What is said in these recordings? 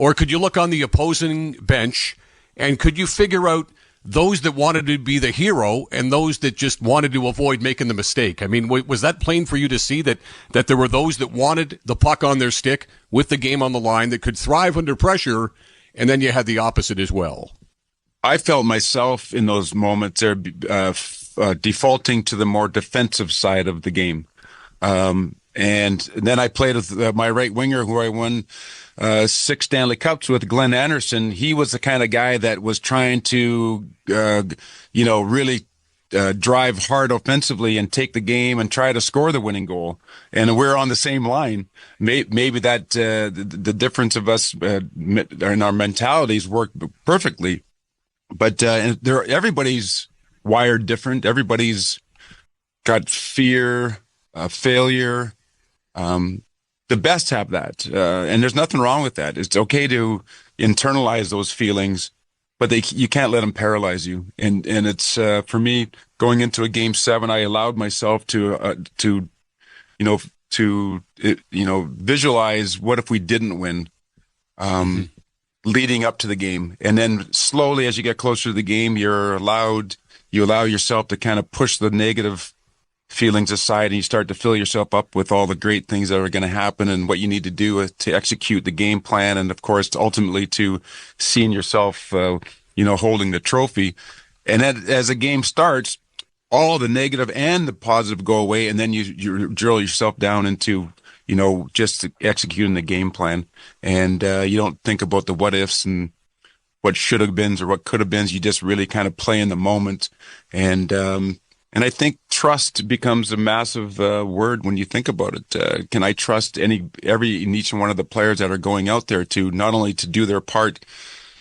Or could you look on the opposing bench and could you figure out those that wanted to be the hero and those that just wanted to avoid making the mistake? I mean, was that plain for you to see that there were those that wanted the puck on their stick with the game on the line that could thrive under pressure, and then you had the opposite as well? I felt myself in those moments there defaulting to the more defensive side of the game. And then I played with my right winger who I won 6 Stanley Cups with, Glenn Anderson. He was the kind of guy that was trying to, really drive hard offensively and take the game and try to score the winning goal. And we're on the same line. Maybe that the difference of us in our mentalities work perfectly. But everybody's wired different. Everybody's got fear, failure. The best have that, and there's nothing wrong with that. It's okay to internalize those feelings, but you can't let them paralyze you. And it's for me, going into a Game 7, I allowed myself to visualize what if we didn't win, leading up to the game, and then slowly as you get closer to the game, you allow yourself to kind of push the negative feelings aside, and you start to fill yourself up with all the great things that are going to happen and what you need to do to execute the game plan. And of course, ultimately to seeing yourself, holding the trophy. And then as the game starts, all the negative and the positive go away. And then you drill yourself down into, just executing the game plan. And, you don't think about the what ifs and what should have been or what could have been. You just really kind of play in the moment. And I think trust becomes a massive word when you think about it. Can I trust each one of the players that are going out there to not only to do their part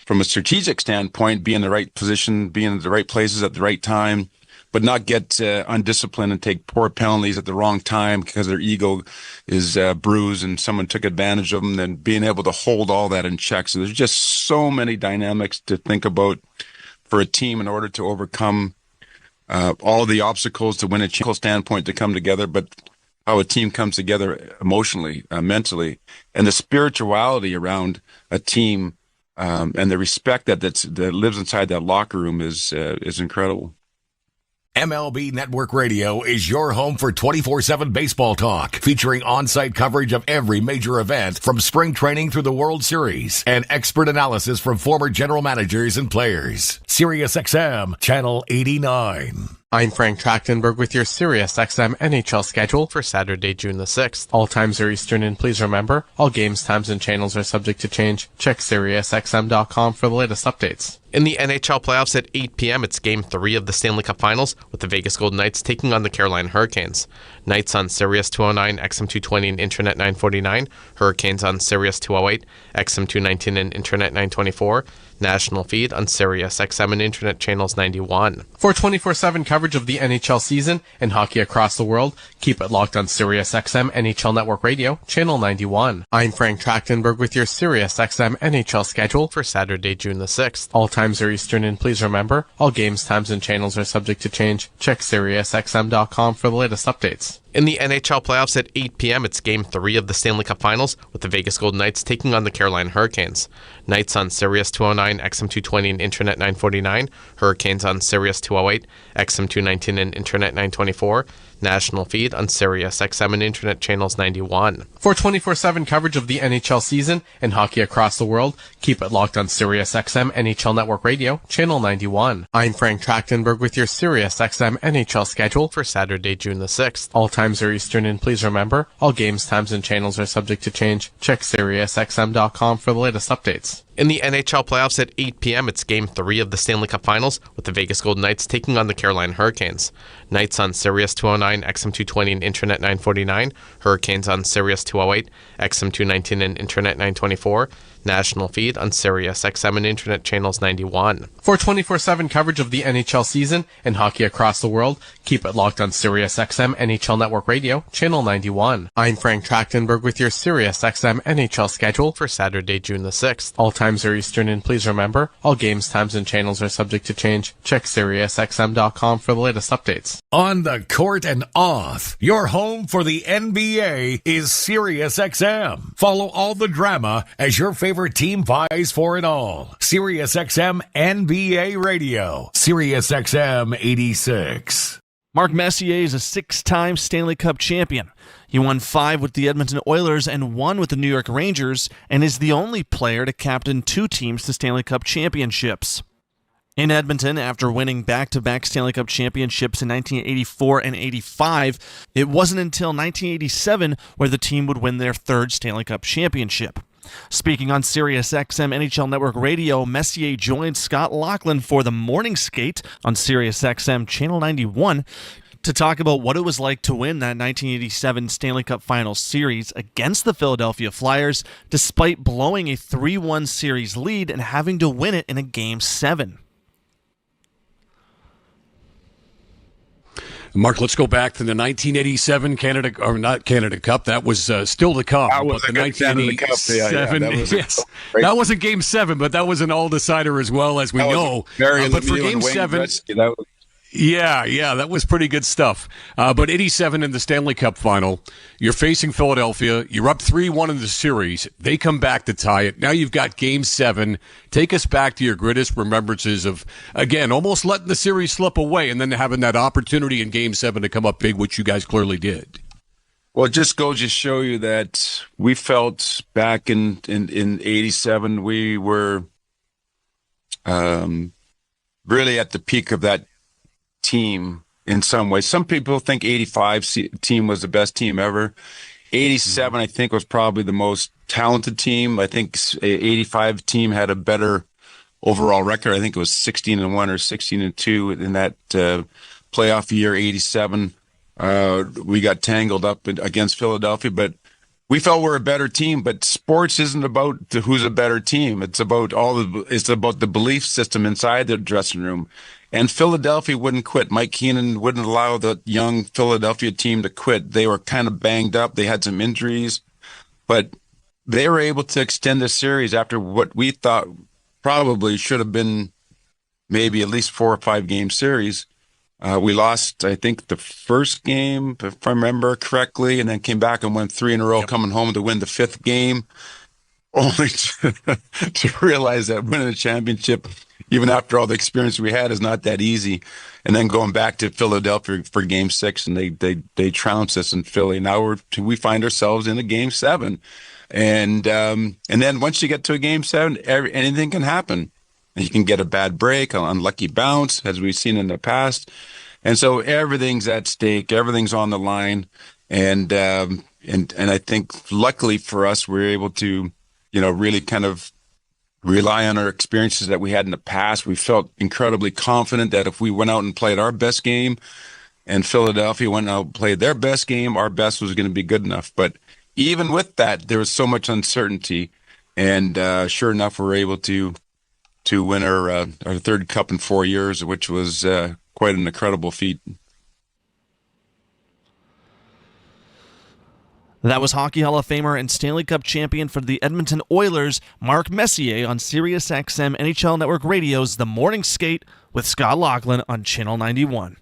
from a strategic standpoint, be in the right position, be in the right places at the right time, but not get undisciplined and take poor penalties at the wrong time because their ego is bruised and someone took advantage of them, then being able to hold all that in check. So there's just so many dynamics to think about for a team in order to overcome all the obstacles to win a standpoint to come together, but how a team comes together emotionally, mentally, and the spirituality around a team, and the respect that lives inside that locker room is incredible. MLB Network Radio is your home for 24/7 baseball talk, featuring on-site coverage of every major event from spring training through the World Series and expert analysis from former general managers and players. SiriusXM Channel 89. I'm Frank Trachtenberg with your SiriusXM NHL schedule for Saturday, June the 6th. All times are Eastern, and please remember, all games, times, and channels are subject to change. Check SiriusXM.com for the latest updates. In the NHL playoffs at 8 p.m., it's Game 3 of the Stanley Cup Finals, with the Vegas Golden Knights taking on the Carolina Hurricanes. Knights on Sirius 209, XM 220, and Internet 949. Hurricanes on Sirius 208, XM 219, and Internet 924. National feed on Sirius XM and Internet channels 91. For 24/7 coverage of the NHL season and hockey across the world, keep it locked on Sirius XM NHL Network Radio, channel 91. I'm Frank Trachtenberg with your Sirius XM NHL schedule for Saturday, June the 6th. All times are Eastern, and please remember, all games, times, and channels are subject to change. Check SiriusXM.com for the latest updates. In the NHL playoffs at 8 p.m., it's Game 3 of the Stanley Cup Finals, with the Vegas Golden Knights taking on the Carolina Hurricanes. Knights on Sirius 209, XM 220, and Internet 949. Hurricanes on Sirius 208, XM 219, and Internet 924. National feed on Sirius XM and Internet channels 91. For 24/7 coverage of the NHL season and hockey across the world, keep it locked on Sirius XM NHL Network Radio, channel 91. I'm Frank Trachtenberg with your Sirius XM NHL schedule for Saturday, June the 6th. All times are Eastern, and please remember, all games, times, and channels are subject to change. Check SiriusXM.com for the latest updates. In the NHL playoffs at 8 p.m., it's Game 3 of the Stanley Cup Finals, with the Vegas Golden Knights taking on the Carolina Hurricanes. Knights on Sirius 209, XM 220, and Internet 949. Hurricanes on Sirius 208, XM 219, and Internet 924. National feed on Sirius XM and Internet channels 91. For 24/7 coverage of the NHL season and hockey across the world, keep it locked on Sirius XM NHL Network Radio, channel 91. I'm Frank Trachtenberg with your Sirius XM NHL schedule for Saturday, June the 6th. All times are Eastern, and please remember, all games, times, and channels are subject to change. Check SiriusXM.com for the latest updates. On the court and off, your home for the NBA is Sirius XM. Follow all the drama as your favorite favorite team vies for it all. SiriusXM NBA Radio. SiriusXM 86. Mark Messier is a 6-time Stanley Cup champion. He won 5 with the Edmonton Oilers and 1 with the New York Rangers, and is the only player to captain 2 teams to Stanley Cup championships. In Edmonton, after winning back-to-back Stanley Cup championships in 1984 and 85, it wasn't until 1987 where the team would win their 3rd Stanley Cup championship. Speaking on SiriusXM NHL Network Radio, Messier joined Scott Laughlin for the morning skate on SiriusXM Channel 91 to talk about what it was like to win that 1987 Stanley Cup Finals series against the Philadelphia Flyers, despite blowing a 3-1 series lead and having to win it in a Game 7. Mark, let's go back to the 1987 Canada, or not Canada Cup. That was still to come. That was but the 1987, that wasn't Game 7, but that was an all-decider as well, as we know. But for Game 7, yeah, that was pretty good stuff. But 87 in the Stanley Cup final, you're facing Philadelphia. You're up 3-1 in the series. They come back to tie it. Now you've got Game 7. Take us back to your greatest remembrances of, again, almost letting the series slip away and then having that opportunity in Game 7 to come up big, which you guys clearly did. Well, it just goes to show you that we felt back in 87, we were really at the peak of that team in some ways. Some people think 85 team was the best team ever. 87, I think, was probably the most talented team. I think 85 team had a better overall record. I think it was 16-1 or 16-2 in that playoff year. 87, we got tangled up against Philadelphia, but we felt we're a better team. But sports isn't about who's a better team. It's about it's about the belief system inside the dressing room. And Philadelphia wouldn't quit. Mike Keenan wouldn't allow the young Philadelphia team to quit. They were kind of banged up. They had some injuries, but they were able to extend the series after what we thought probably should have been maybe at least 4 or 5 game series. We lost, I think, the first game, if I remember correctly, and then came back and won 3 in a row, coming home to win the 5th game, only to realize that winning a championship, even after all the experience we had, is not that easy. And then going back to Philadelphia for Game 6, and they trounced us in Philly. Now we find ourselves in a Game 7, and then once you get to a Game 7, anything can happen. And you can get a bad break, an unlucky bounce, as we've seen in the past. And so everything's at stake, everything's on the line, and I think luckily for us, we're able to, really kind of rely on our experiences that we had in the past. We felt incredibly confident that if we went out and played our best game and Philadelphia went out and played their best game, our best was going to be good enough. But even with that, there was so much uncertainty. And sure enough, we're able to win our 3rd cup in 4 years, which was quite an incredible feat. That was Hockey Hall of Famer and Stanley Cup champion for the Edmonton Oilers, Mark Messier, on SiriusXM NHL Network Radio's The Morning Skate with Scott Laughlin on Channel 91.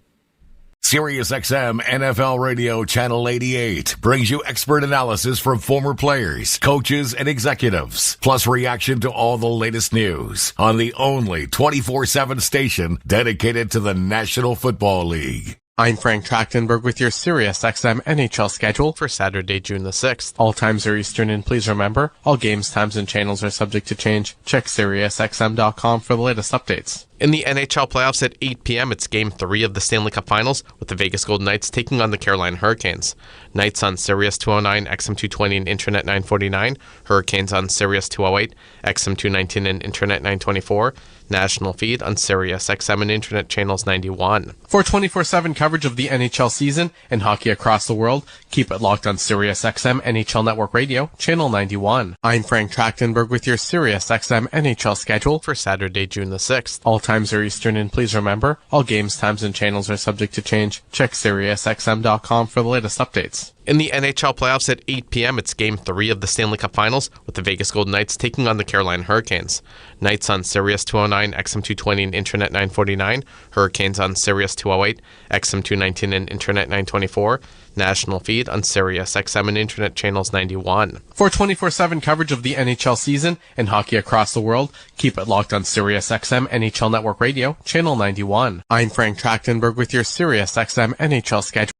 SiriusXM NFL Radio Channel 88 brings you expert analysis from former players, coaches, and executives, plus reaction to all the latest news on the only 24/7 station dedicated to the National Football League. I'm Frank Trachtenberg with your SiriusXM NHL schedule for Saturday, June the 6th. All times are Eastern, and please remember, all games, times, and channels are subject to change. Check SiriusXM.com for the latest updates. In the NHL playoffs at 8 p.m., it's Game 3 of the Stanley Cup Finals, with the Vegas Golden Knights taking on the Carolina Hurricanes. Knights on Sirius 209, XM 220, and Internet 949. Hurricanes on Sirius 208, XM 219, and Internet 924. National feed on Sirius XM and Internet channels 91. For 24/7 coverage of the NHL season and hockey across the world, keep it locked on Sirius XM NHL Network Radio, channel 91. I'm Frank Trachtenberg with your Sirius XM NHL schedule for Saturday, June the 6th. All times are Eastern, and please remember, all games, times, and channels are subject to change. Check SiriusXM.com for the latest updates. In the NHL playoffs at 8 p.m., it's Game 3 of the Stanley Cup Finals, with the Vegas Golden Knights taking on the Carolina Hurricanes. Knights on Sirius 209, XM 220, and Internet 949. Hurricanes on Sirius 208, XM 219, and Internet 924. National feed on Sirius XM and Internet channels 91. For 24/7 coverage of the NHL season and hockey across the world, keep it locked on Sirius XM NHL Network Radio, channel 91. I'm Frank Trachtenberg with your Sirius XM NHL schedule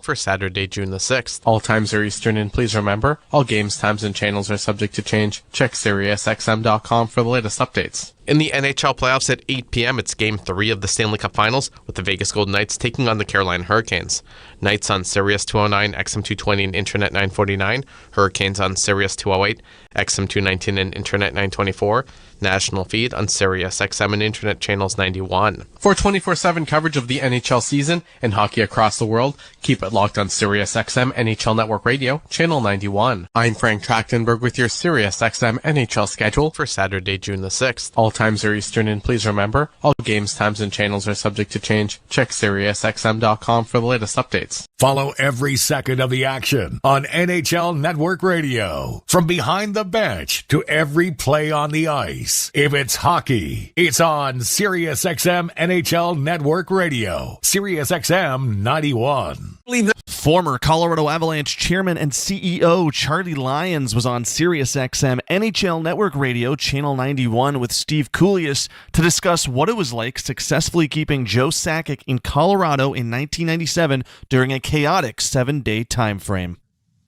for Saturday, June the 6th. All times are Eastern, and please remember, all games, times, and channels are subject to change. Check SiriusXM.com for the latest updates. In the NHL playoffs at 8 p.m., it's Game 3 of the Stanley Cup Finals, with the Vegas Golden Knights taking on the Carolina Hurricanes. Knights on Sirius 209, XM 220, and Internet 949. Hurricanes on Sirius 208, XM 219, and Internet 924. National feed on Sirius XM and Internet channels 91. For 24/7 coverage of the NHL season and hockey across the world, keep it locked on Sirius XM NHL Network Radio, channel 91. I'm Frank Trachtenberg with your Sirius XM NHL schedule for Saturday, June the 6th. All times are Eastern, and please remember, all games, times, and channels are subject to change. Check SiriusXM.com for the latest updates. Follow every second of the action on NHL Network Radio. From behind the bench to every play on the ice. If it's hockey, it's on SiriusXM NHL Network Radio. SiriusXM 91. Former Colorado Avalanche chairman and CEO Charlie Lyons was on SiriusXM NHL Network Radio, channel 91, with Steve Kouleas to discuss what it was like successfully keeping Joe Sakic in Colorado in 1997 during a chaotic 7-day time frame.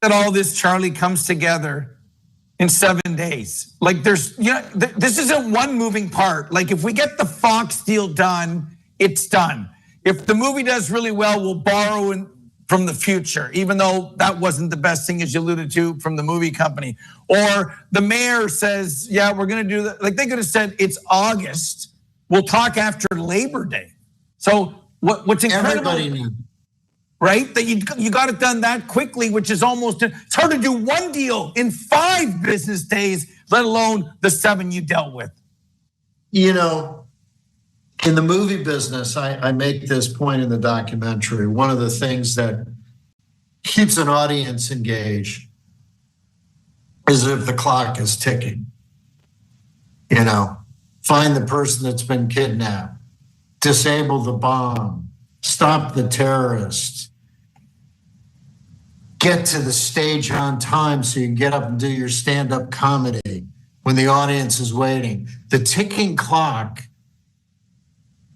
That all this, Charlie, comes together in 7 days. Like this isn't one moving part. Like if we get the Fox deal done, it's done. If the movie does really well, we'll borrow from the future, even though that wasn't the best thing, as you alluded to, from the movie company. Or the mayor says, yeah, we're gonna do that. Like they could have said, it's August, we'll talk after Labor Day. So what's incredible, everybody knew, right? That you got it done that quickly, which is almost, it's hard to do one deal in 5 business days, let alone the 7 you dealt with. You know, in the movie business, I make this point in the documentary. One of the things that keeps an audience engaged is if the clock is ticking. You know, find the person that's been kidnapped, disable the bomb, stop the terrorist, get to the stage on time so you can get up and do your stand-up comedy when the audience is waiting. The ticking clock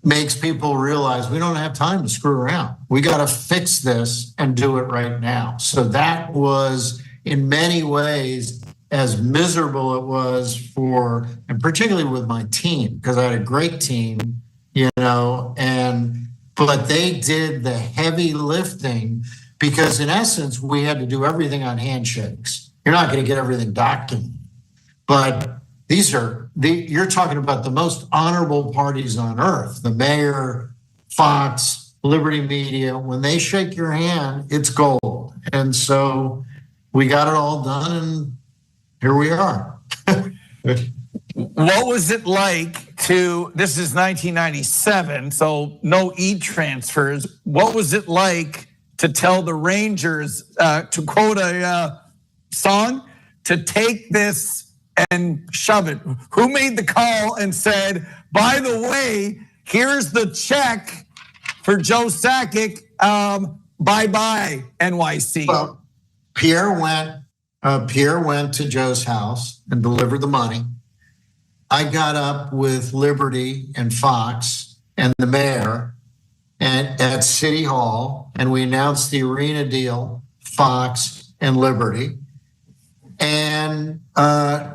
makes people realize we don't have time to screw around. We got to fix this and do it right now. So that was, in many ways, as miserable it was for, and particularly with my team, because I had a great team, you know, but they did the heavy lifting because in essence, we had to do everything on handshakes. You're not going to get everything documented, but you're talking about the most honorable parties on earth, the mayor, Fox, Liberty Media. When they shake your hand, it's gold. And so we got it all done, and here we are. What was it like this is 1997, so no e-transfers. What was it like to tell the Rangers, to quote a song, to take this and shove it? Who made the call and said, by the way, here's the check for Joe Sakic, bye-bye, NYC? Well, Pierre went to Joe's house and delivered the money. I got up with Liberty and Fox and the mayor at City Hall, and we announced the arena deal, Fox and Liberty. And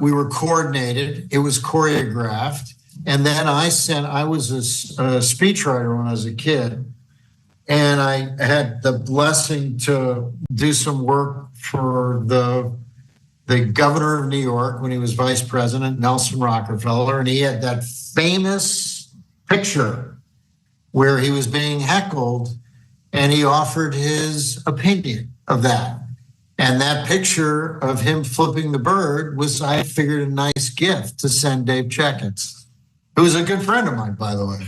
we were coordinated. It was choreographed. And then I was a speechwriter when I was a kid. And I had the blessing to do some work for the governor of New York when he was vice president, Nelson Rockefeller. And he had that famous picture where he was being heckled and he offered his opinion of that. And that picture of him flipping the bird was, I figured, a nice gift to send Dave Checketts, who was a good friend of mine, by the way.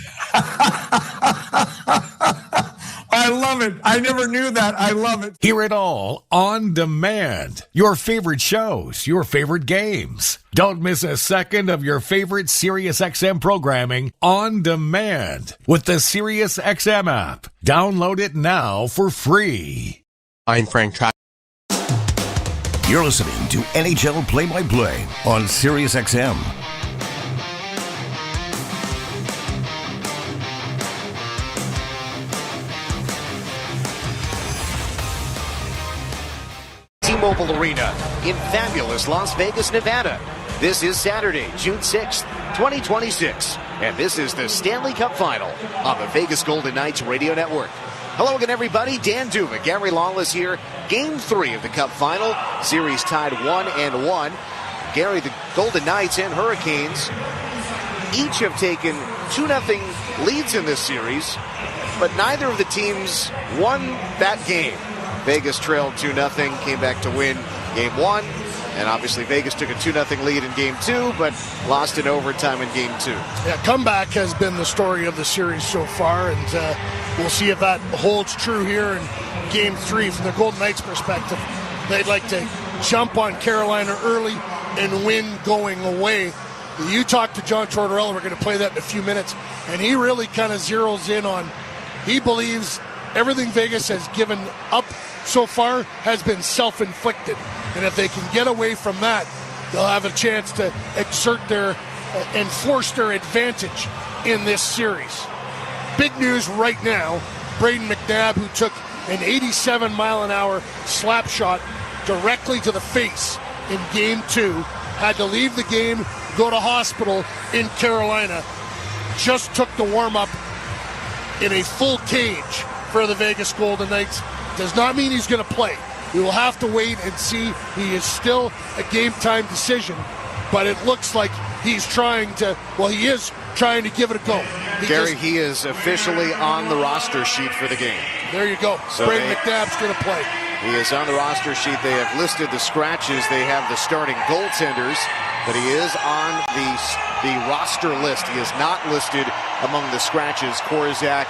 love it. I never knew that. I love it. Hear it all on demand. Your favorite shows, your favorite games. Don't miss a second of your favorite SiriusXM programming on demand with the SiriusXM app. Download it now for free. I'm Frank Trapp. You're listening to NHL Play-by-Play on SiriusXM. T-Mobile Arena in fabulous Las Vegas, Nevada. This is Saturday, June 6th, 2026, and this is the Stanley Cup Final on the Vegas Golden Knights Radio Network. Hello again, everybody. Dan Duma, Gary Lawless here. Game 3 of the Cup Final. Series tied 1-1. Gary, the Golden Knights and Hurricanes each have taken 2-0 leads in this series, but neither of the teams won that game. Vegas trailed 2-0, came back to win Game 1. And obviously Vegas took a 2-0 lead in Game 2, but lost in overtime in Game 2. Yeah, comeback has been the story of the series so far, and we'll see if that holds true here in Game 3. From the Golden Knights' perspective, they'd like to jump on Carolina early and win going away. You talked to John Tortorella, we're going to play that in a few minutes, and he really kind of zeroes in on, he believes everything Vegas has given up so far has been self-inflicted. And if they can get away from that, they'll have a chance to exert their enforce their advantage in this series. Big news right now, Brayden McNabb, who took an 87-mile-an-hour slap shot directly to the face in Game 2, had to leave the game, go to hospital in Carolina, just took the warm-up in a full cage for the Vegas Golden Knights. Does not mean he's going to play. We will have to wait and see. He is still a game-time decision, but it looks like he's trying to, he is trying to give it a go. Gary, he is officially on the roster sheet for the game. There you go. So Brayden McNabb's going to play. He is on the roster sheet. They have listed the scratches. They have the starting goaltenders, but he is on the roster list. He is not listed among the scratches. Korzak,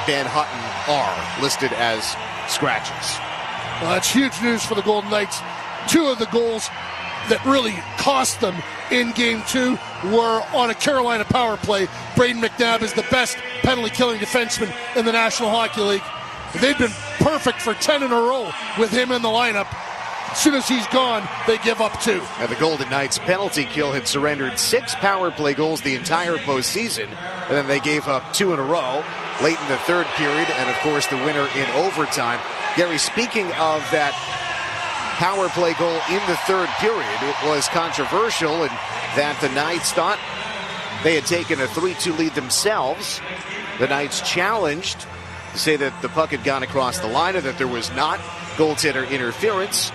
Van Houten are listed as scratches. Well, that's huge news for the Golden Knights. 2 of the goals that really cost them in Game 2 were on a Carolina power play. Brayden McNabb is the best penalty-killing defenseman in the National Hockey League. They've been perfect for 10 in a row with him in the lineup. As soon as he's gone, they give up 2. And the Golden Knights penalty kill had surrendered 6 power play goals the entire postseason, and then they gave up 2 in a row late in the third period, and of course the winner in overtime. Gary, speaking of that power play goal in the third period, it was controversial in that the Knights thought they had taken a 3-2 lead themselves. The Knights challenged to say that the puck had gone across the line and that there was not goaltender interference.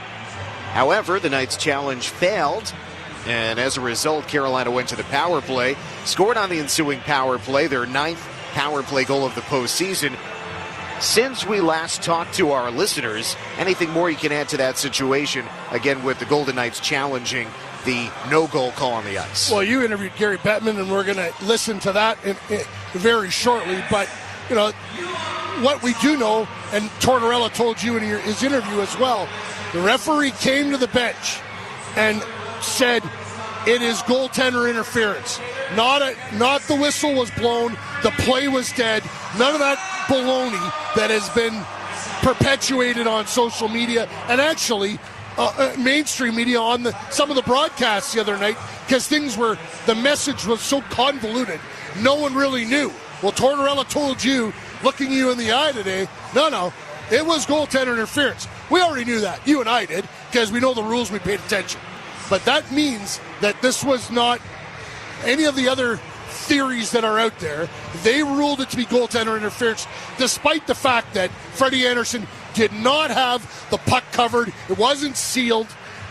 However, the Knights' challenge failed, and as a result, Carolina went to the power play, scored on the ensuing power play, their 9th power play goal of the postseason. Since we last talked to our listeners, anything more you can add to that situation, again with the Golden Knights challenging the no-goal call on the ice? Well, you interviewed Gary Bettman, and we're going to listen to that very shortly, but, you know, what we do know, and Tortorella told you in his interview as well, the referee came to the bench and said it is goaltender interference. Not the whistle was blown, the play was dead. None of that baloney that has been perpetuated on social media and actually mainstream media on some of the broadcasts the other night, because the message was so convoluted, no one really knew. Well, Tortorella told you, looking you in the eye today, no, it was goaltender interference. We already knew that. You and I did, because we know the rules, we paid attention. But that means that this was not any of the other theories that are out there. They ruled it to be goaltender interference, despite the fact that Freddie Anderson did not have the puck covered. It wasn't sealed,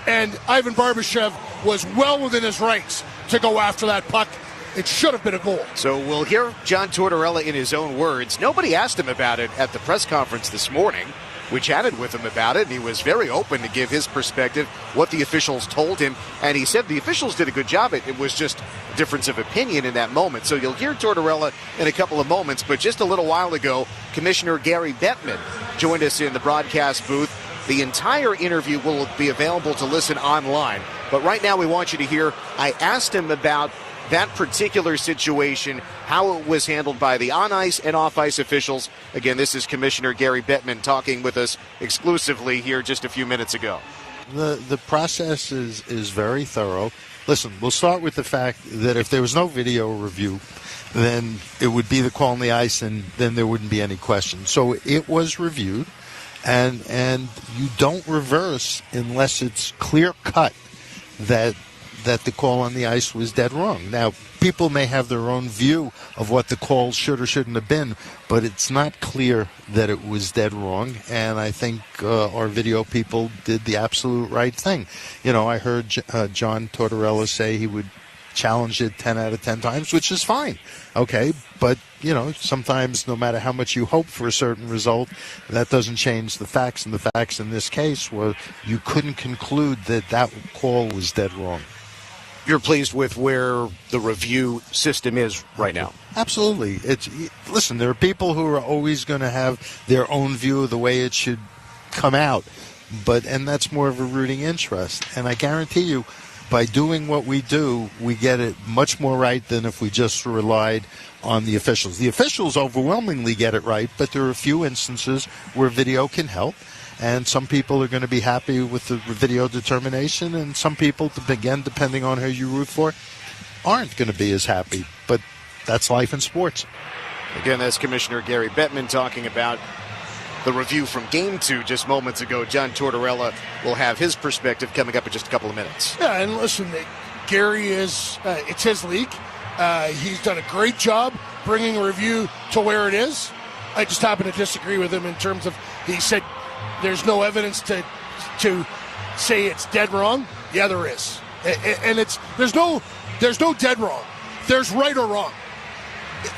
and Ivan Barbashev was well within his rights to go after that puck. It should have been a goal. So we'll hear John Tortorella in his own words. Nobody asked him about it at the press conference this morning. we chatted with him about it, and he was very open to give his perspective, what the officials told him. And he said the officials did a good job. It was just a difference of opinion in that moment. So you'll hear Tortorella in a couple of moments, but just a little while ago, Commissioner Gary Bettman joined us in the broadcast booth. The entire interview will be available to listen online. But right now we want you to hear, I asked him about that particular situation, how it was handled by the on-ice and off-ice officials. Again, this is Commissioner Gary Bettman talking with us exclusively here just a few minutes ago. The process is very thorough. Listen, we'll start with the fact that if there was no video review, then it would be the call on the ice, and then there wouldn't be any question. So it was reviewed, and you don't reverse unless it's clear-cut that the call on the ice was dead wrong. Now, people may have their own view of what the call should or shouldn't have been, but it's not clear that it was dead wrong, and I think our video people did the absolute right thing. You know, I heard John Tortorella say he would challenge it 10 out of 10 times, which is fine, okay? But, you know, sometimes no matter how much you hope for a certain result, that doesn't change the facts, and the facts in this case were you couldn't conclude that call was dead wrong. You're pleased with where the review system is right now? Absolutely. Listen, there are people who are always going to have their own view of the way it should come out, and that's more of a rooting interest. And I guarantee you, by doing what we do, we get it much more right than if we just relied on the officials. The officials overwhelmingly get it right, but there are a few instances where video can help. And some people are going to be happy with the video determination, and some people, again, depending on who you root for, aren't going to be as happy. But that's life in sports. Again, that's Commissioner Gary Bettman talking about the review from Game 2 just moments ago. John Tortorella will have his perspective coming up in just a couple of minutes. Yeah, and listen, Gary it's his league. He's done a great job bringing a review to where it is. I just happen to disagree with him in terms of, he said, there's no evidence to say it's dead wrong. Yeah, there is, and there's no dead wrong. There's right or wrong.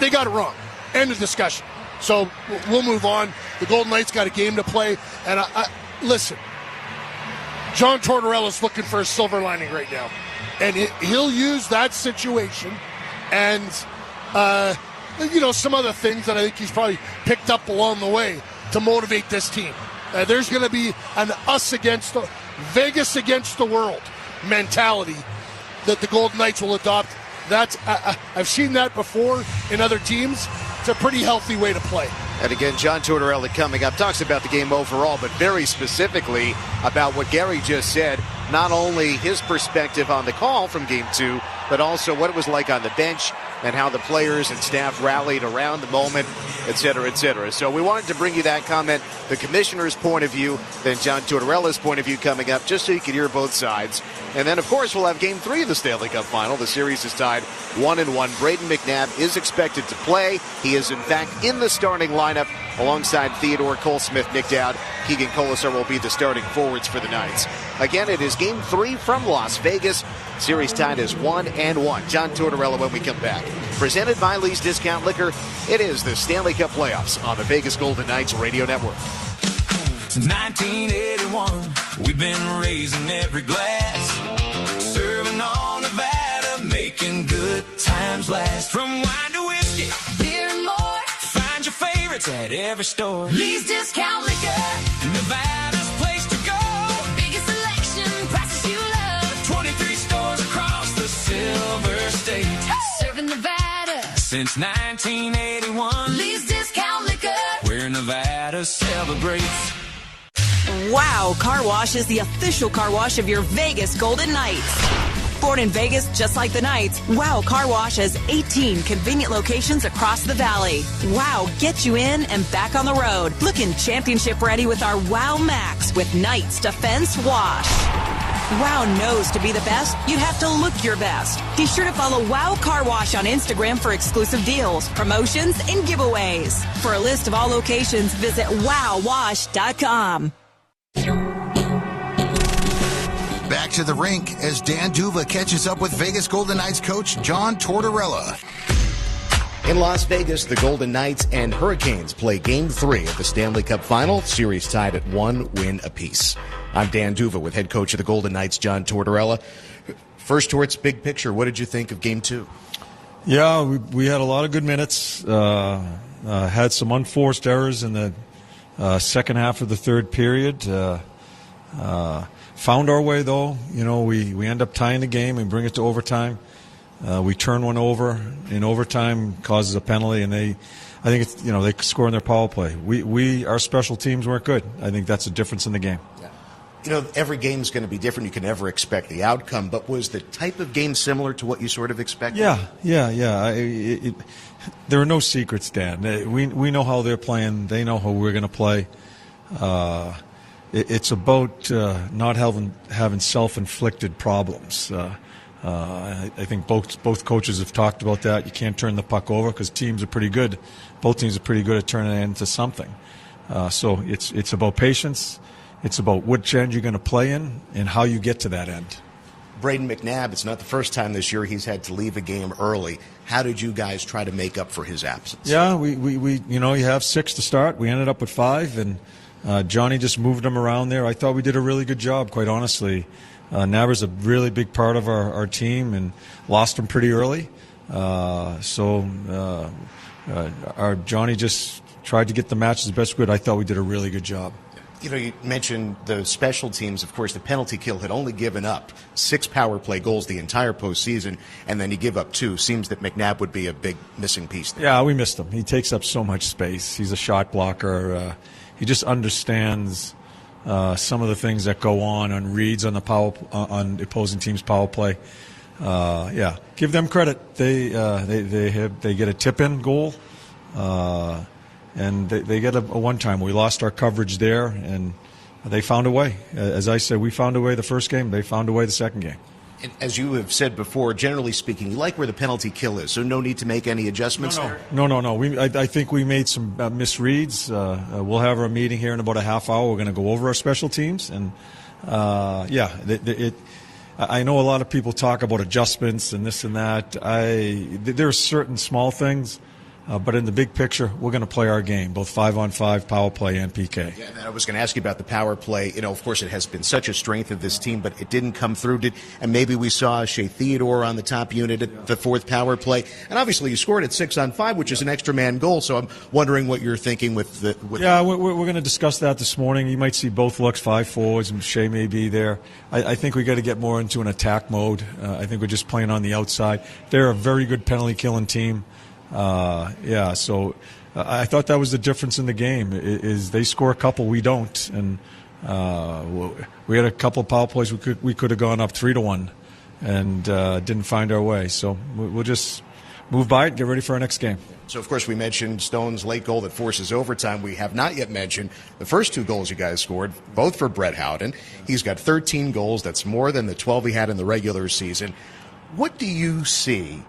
They got it wrong. End of discussion. So we'll move on. The Golden Knights got a game to play, and listen. John Tortorella's looking for a silver lining right now, and he'll use that situation and some other things that I think he's probably picked up along the way to motivate this team. There's going to be an Vegas against the world mentality that the Golden Knights will adopt. I've seen that before in other teams. It's a pretty healthy way to play. And again, John Tortorella coming up talks about the game overall, but very specifically about what Gary just said, not only his perspective on the call from Game 2, but also what it was like on the bench and how the players and staff rallied around the moment, et cetera, et cetera. So we wanted to bring you that comment, the commissioner's point of view, then John Tortorella's point of view coming up, just so you can hear both sides. And then, of course, we'll have Game 3 of the Stanley Cup Final. The series is tied 1-1. Braden McNabb is expected to play. He is, in fact, in the starting lineup alongside Theodore Cole-Smith, Nick Dowd. Keegan Colasar will be the starting forwards for the Knights. Again, it is Game 3 from Las Vegas. Series tied as 1-1. John Tortorella when we come back. Presented by Lee's Discount Liquor, it is the Stanley Cup Playoffs on the Vegas Golden Knights Radio Network. Since 1981, we've been raising every glass, serving all Nevada, making good times last. From wine to whiskey, beer and more, find your favorites at every store. Lee's Discount Liquor, Nevada's place to go. Biggest selection, prices you love. 23 stores across the Silver State. Serving Nevada since 1981. Lee's Discount Liquor, where Nevada celebrates. Wow Car Wash is the official car wash of your Vegas Golden Knights. Born in Vegas just like the Knights, Wow Car Wash has 18 convenient locations across the valley. Wow gets you in and back on the road. Looking championship ready with our Wow Max with Knights Defense Wash. Wow knows to be the best, you'd have to look your best. Be sure to follow Wow Car Wash on Instagram for exclusive deals, promotions, and giveaways. For a list of all locations, visit wowwash.com. Back to the rink as Dan Duva catches up with Vegas Golden Knights coach John Tortorella. In Las Vegas, the Golden Knights and Hurricanes play Game 3 of the Stanley Cup Final, series tied at 1 win apiece. I'm Dan Duva with head coach of the Golden Knights, John Tortorella. First, Torts, big picture, what did you think of Game 2? Yeah, we had a lot of good minutes. Had some unforced errors in the second half of the third period. Found our way, though. You know, we end up tying the game and bring it to overtime. We turn one over in overtime, causes a penalty, and I think it's, you know, they score in their power play. Our special teams weren't good. I think that's a difference in the game. Yeah. You know, every game's going to be different. You can never expect the outcome, but was the type of game similar to what you sort of expected? Yeah. There are no secrets, Dan. We know how they're playing. They know how we're going to play. It's about not having self-inflicted problems. I think both coaches have talked about that. You can't turn the puck over because teams are pretty good. Both teams are pretty good at turning it into something. So it's about patience. It's about which end you're going to play in and how you get to that end. Braden McNabb, it's not the first time this year he's had to leave a game early. How did you guys try to make up for his absence? Yeah, we you know, you have 6 to start. We ended up with 5, and Johnny just moved them around there. I thought we did a really good job, quite honestly. Nabber's a really big part of our team, and lost him pretty early. So our Johnny just tried to get the match as best we could. I thought we did a really good job. You know, you mentioned the special teams. Of course, the penalty kill had only given up 6 power play goals the entire postseason, and then you give up 2. Seems that McNabb would be a big missing piece there. Yeah, we missed him. He takes up so much space. He's a shot blocker. He just understands some of the things that go on reads on the opposing team's power play. Yeah, give them credit. They get a tip-in goal, and they get a one-time. We lost our coverage there, and they found a way. As I said, we found a way the first game. They found a way the second game. And as you have said before, generally speaking, you like where the penalty kill is, so no need to make any adjustments there? No. I think we made some misreads. We'll have our meeting here in about a half hour. We're going to go over our special teams. And, I know a lot of people talk about adjustments and this and that. There are certain small things. But in the big picture, we're going to play our game, both 5-on-5, power play, and PK. Yeah, and I was going to ask you about the power play. You know, of course, it has been such a strength of this team, but it didn't come through. And maybe we saw Shea Theodore on the top unit at the 4th power play. And obviously, you scored at 6-on-5, which is an extra man goal. So I'm wondering what you're thinking with the. Yeah, we're going to discuss that this morning. You might see both looks, 5 forwards, and Shea may be there. I think we got to get more into an attack mode. I think we're just playing on the outside. They're a very good penalty killing team. So I thought that was the difference in the game. Is they score a couple, we don't, and we had a couple of power plays we could have gone up 3-1, and didn't find our way. So we'll just move by it, get ready for our next game. So of course we mentioned Stone's late goal that forces overtime. We have not yet mentioned the first 2 goals you guys scored, both for Brett Howden. He's got 13 goals. That's more than the 12 he had in the regular season. What do you see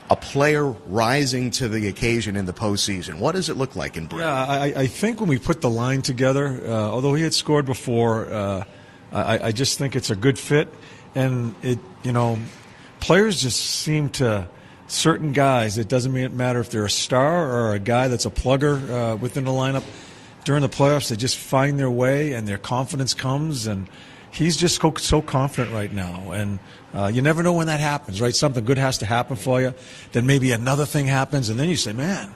a player rising to the occasion in the postseason? What does it look like in Brett? Yeah, I think when we put the line together, although he had scored before, I just think it's a good fit. And players just seem to, certain guys, it doesn't matter if they're a star or a guy that's a plugger within the lineup. During the playoffs, they just find their way and their confidence comes, and he's just so confident right now. And you never know when that happens, right? Something good has to happen for you. Then maybe another thing happens, and then you say, man,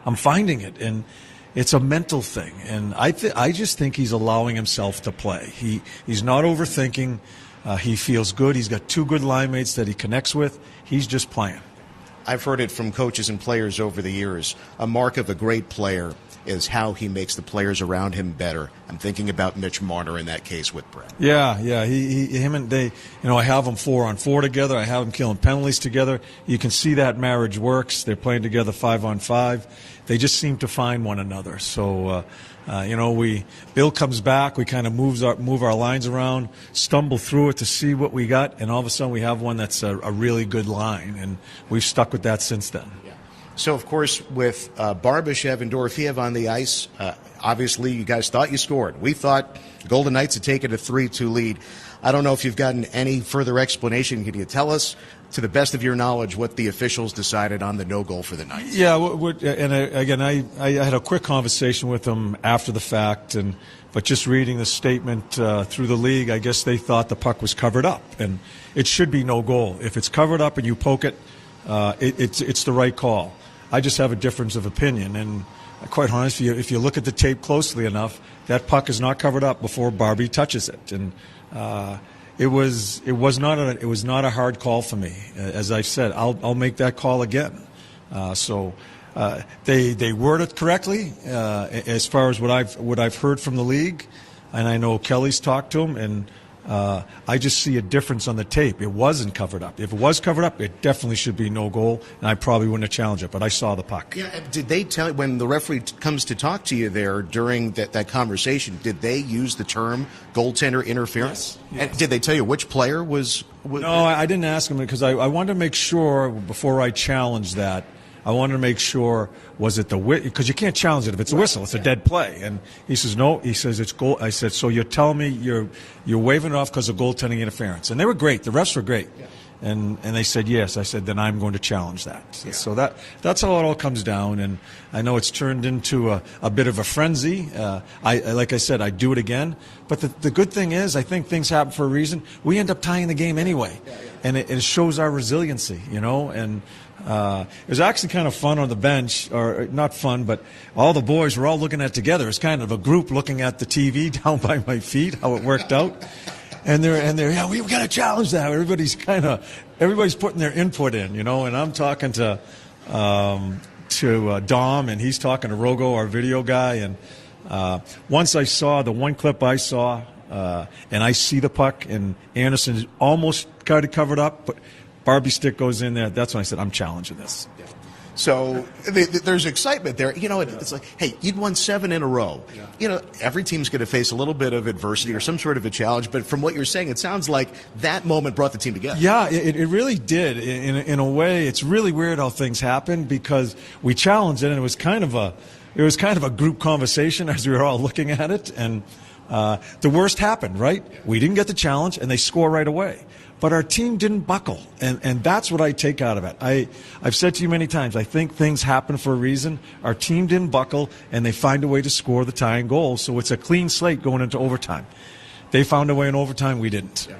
I'm finding it. And it's a mental thing. And I just think he's allowing himself to play. He's not overthinking. He feels good. He's got 2 good line mates that he connects with. He's just playing. I've heard it from coaches and players over the years. A mark of a great player is how he makes the players around him better. I'm thinking about Mitch Marner in that case with Brett. Yeah. Him and they, I have them 4-on-4 together. I have them killing penalties together. You can see that marriage works. They're playing together 5-on-5. They just seem to find one another. So, Bill comes back. We kind of move our lines around, stumble through it to see what we got, and all of a sudden we have one that's a really good line, and we've stuck with that since then. Yeah. So, of course, with Barbashev and Dorofeev on the ice, obviously you guys thought you scored. We thought Golden Knights had taken a 3-2 lead. I don't know if you've gotten any further explanation. Can you tell us, to the best of your knowledge, what the officials decided on the no goal for the Knights? Yeah, I had a quick conversation with them after the fact, but just reading the statement through the league, I guess they thought the puck was covered up, and it should be no goal. If it's covered up and you poke it, it's the right call. I just have a difference of opinion, and quite honestly, if you look at the tape closely enough, that puck is not covered up before Barbie touches it, and it was not a hard call for me. As I said, I'll make that call again. They word it correctly as far as what I've heard from the league, and I know Kelly's talked to him, and I just see a difference on the tape. It wasn't covered up. If it was covered up, it definitely should be no goal, and I probably wouldn't have challenged it, but I saw the puck. Yeah, did they tell, when the referee comes to talk to you there during that conversation, did they use the term goaltender interference? Yes. And did they tell you which player was No, I didn't ask him because I wanted to make sure before I challenged that. I wanted to make sure, was it the whistle? Because you can't challenge it if it's a whistle. It's a dead play. And he says, no. He says, it's goal. I said, so you're telling me you're waving it off because of goaltending interference. And they were great. The refs were great. Yeah. And they said, yes. I said, then I'm going to challenge that. Yeah. So that's how it all comes down. And I know it's turned into a bit of a frenzy. Like I said, I'd do it again. But the good thing is, I think things happen for a reason. We end up tying the game anyway. Yeah. And it shows our resiliency, and it was actually kind of fun on the bench, or not fun, but all the boys were all looking at it together. It's kind of a group looking at the TV down by my feet, how it worked out. And they're yeah, we've got to challenge that. Everybody's putting their input in, and I'm talking to Dom, and he's talking to Rogo, our video guy. And once I saw the one clip I saw, and I see the puck, and Anderson almost got it covered up, but Barbie's stick goes in there. That's when I said, I'm challenging this. Yeah. So there's excitement there. It's like, hey, you'd won 7 in a row. Yeah. Every team's going to face a little bit of adversity or some sort of a challenge. But from what you're saying, it sounds like that moment brought the team together. Yeah, it really did. In a way, it's really weird how things happen because we challenged it, and it was kind of a group conversation as we were all looking at it. And the worst happened, right? Yeah. We didn't get the challenge, and they score right away. But our team didn't buckle, and that's what I take out of it. I've said to you many times, I think things happen for a reason. Our team didn't buckle, and they find a way to score the tying goal, so it's a clean slate going into overtime. They found a way in overtime, we didn't. Yeah.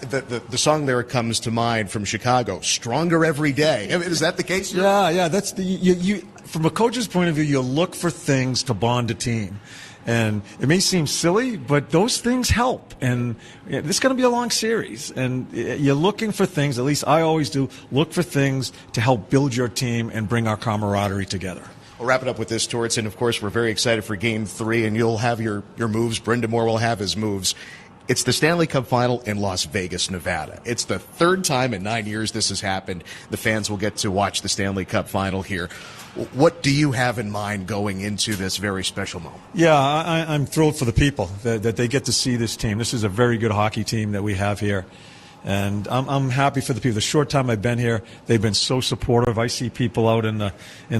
The song there comes to mind from Chicago, Stronger Every Day. Is that the case? Yeah, that's you from a coach's point of view, you look for things to bond a team. And it may seem silly, but those things help. And this is going to be a long series. And you're looking for things, at least I always do, look for things to help build your team and bring our camaraderie together. We'll wrap it up with this, Torts. And, of course, we're very excited for Game 3, and you'll have your moves. Brindamore will have his moves. It's the Stanley Cup Final in Las Vegas, Nevada. It's the third time in 9 years this has happened. The fans will get to watch the Stanley Cup Final here. What do you have in mind going into this very special moment? Yeah, I'm thrilled for the people that they get to see this team. This is a very good hockey team that we have here. And I'm happy for the people. The short time I've been here, they've been so supportive. I see people out in the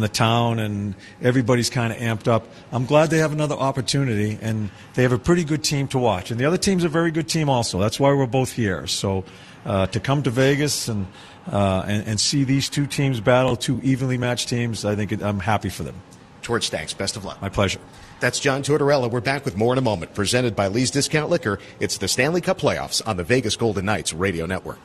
town, and everybody's kind of amped up. I'm glad they have another opportunity, and they have a pretty good team to watch. And the other team's a very good team also. That's why we're both here. So to come to Vegas and see these two teams battle, two evenly matched teams, I think I'm happy for them. Torts, thanks. Best of luck. My pleasure. That's John Tortorella. We're back with more in a moment. Presented by Lee's Discount Liquor. It's the Stanley Cup Playoffs on the Vegas Golden Knights Radio Network.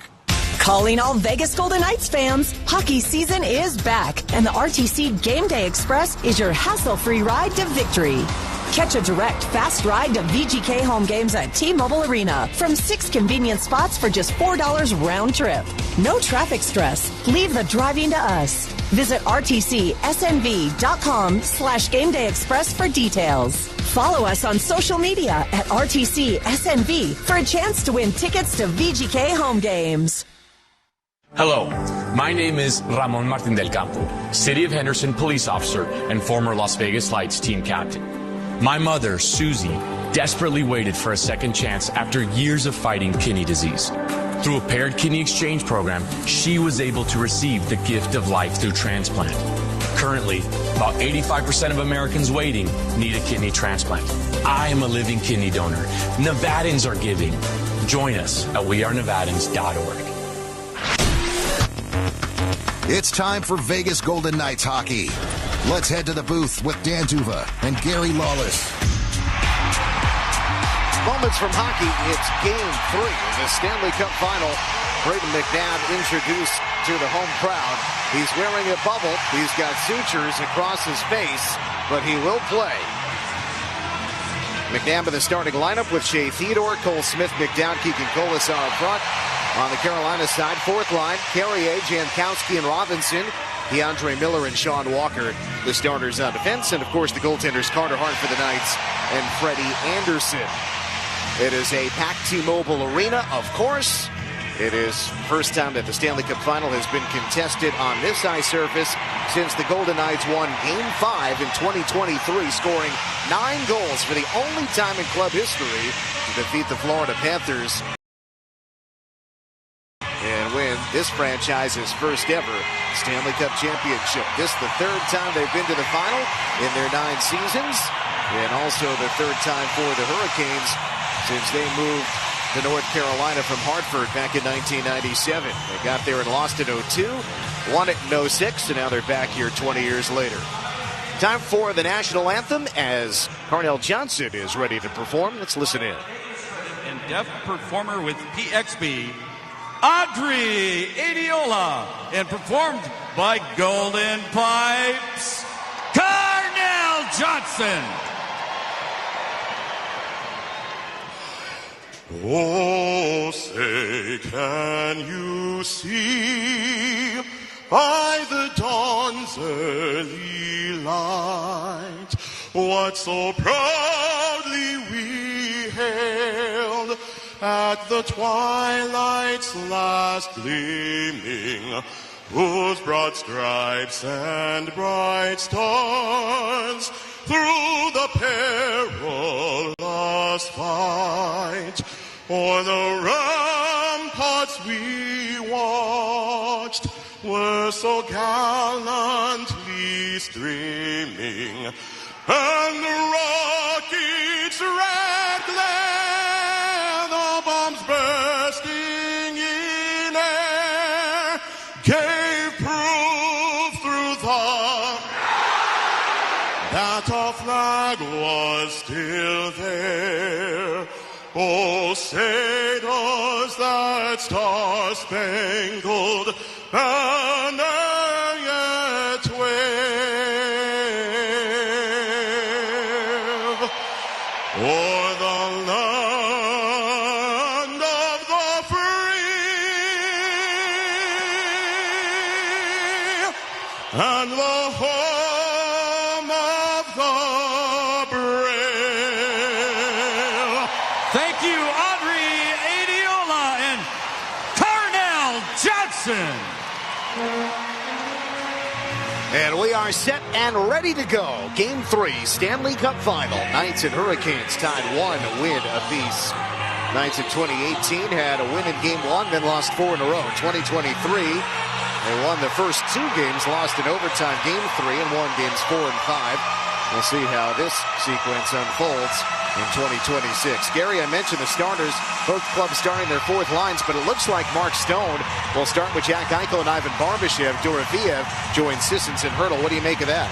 Calling all Vegas Golden Knights fans, hockey season is back, and the RTC Game Day Express is your hassle-free ride to victory. Catch a direct, fast ride to VGK home games at T-Mobile Arena from 6 convenient spots for just $4 round trip. No traffic stress. Leave the driving to us. Visit rtcsnv.com/Game Day Express for details. Follow us on social media at RTCSNV for a chance to win tickets to VGK home games. Hello, my name is Ramon Martin del Campo, City of Henderson police officer and former Las Vegas Lights team captain. My mother, Susie, desperately waited for a second chance after years of fighting kidney disease. Through a paired kidney exchange program, she was able to receive the gift of life through transplant. Currently, about 85% of Americans waiting need a kidney transplant. I am a living kidney donor. Nevadans are giving. Join us at wearenevadans.org. It's time for Vegas Golden Knights hockey. Let's head to the booth with Dan Tuva and Gary Lawless. Moments from hockey, it's Game 3 of the Stanley Cup Final. Brayden McNabb introduced to the home crowd. He's wearing a bubble. He's got sutures across his face, but he will play. McNabb in the starting lineup with Shea Theodore, Cole Smith, McDowell, Keegan Colasar up front. On the Carolina side, fourth line, Carrier, Jankowski, and Robinson. DeAndre Miller and Sean Walker, the starters on defense. And, of course, the goaltenders Carter Hart for the Knights and Freddie Anderson. It is a packed T-Mobile Arena, of course. It is first time that the Stanley Cup Final has been contested on this ice surface since the Golden Knights won Game 5 in 2023, scoring 9 goals for the only time in club history to defeat the Florida Panthers and win this franchise's first ever Stanley Cup championship. This is the third time they've been to the final in their 9 seasons, and also the third time for the Hurricanes since they moved to North Carolina from Hartford back in 1997. They got there and lost in 02, won it in 06, and now they're back here 20 years later. Time for the national anthem as Carnell Johnson is ready to perform. Let's listen in. And deaf performer with PXB, Audrey Adiola, and performed by Golden Pipes, Carnell Johnson. Oh, say, can you see by the dawn's early light what so proudly we hailed at the twilight's last gleaming, whose broad stripes and bright stars through the perilous fight o'er the ramparts we watched were so gallantly streaming, and the rocket's red glare, the bombs bursting in air, gave proof through that our flag was still there. Oh, say does that star-spangled banner yet wave o'er the land of the free and the home of the brave. Thank you, Audrey Adiola and Carnell Johnson. And we are set and ready to go. Game 3, Stanley Cup Final. Knights and Hurricanes tied 1 win apiece. Knights in 2018 had a win in Game 1, then lost 4 in a row. 2023, they won the first 2 games, lost in overtime Game 3, and won Games 4 and 5. We'll see how this sequence unfolds in 2026. Gary, I mentioned the starters, both clubs starting their fourth lines, but it looks like Mark Stone will start with Jack Eichel and Ivan Barbashev. Dorofeyev joins Sissons and Hurdle. What do you make of that?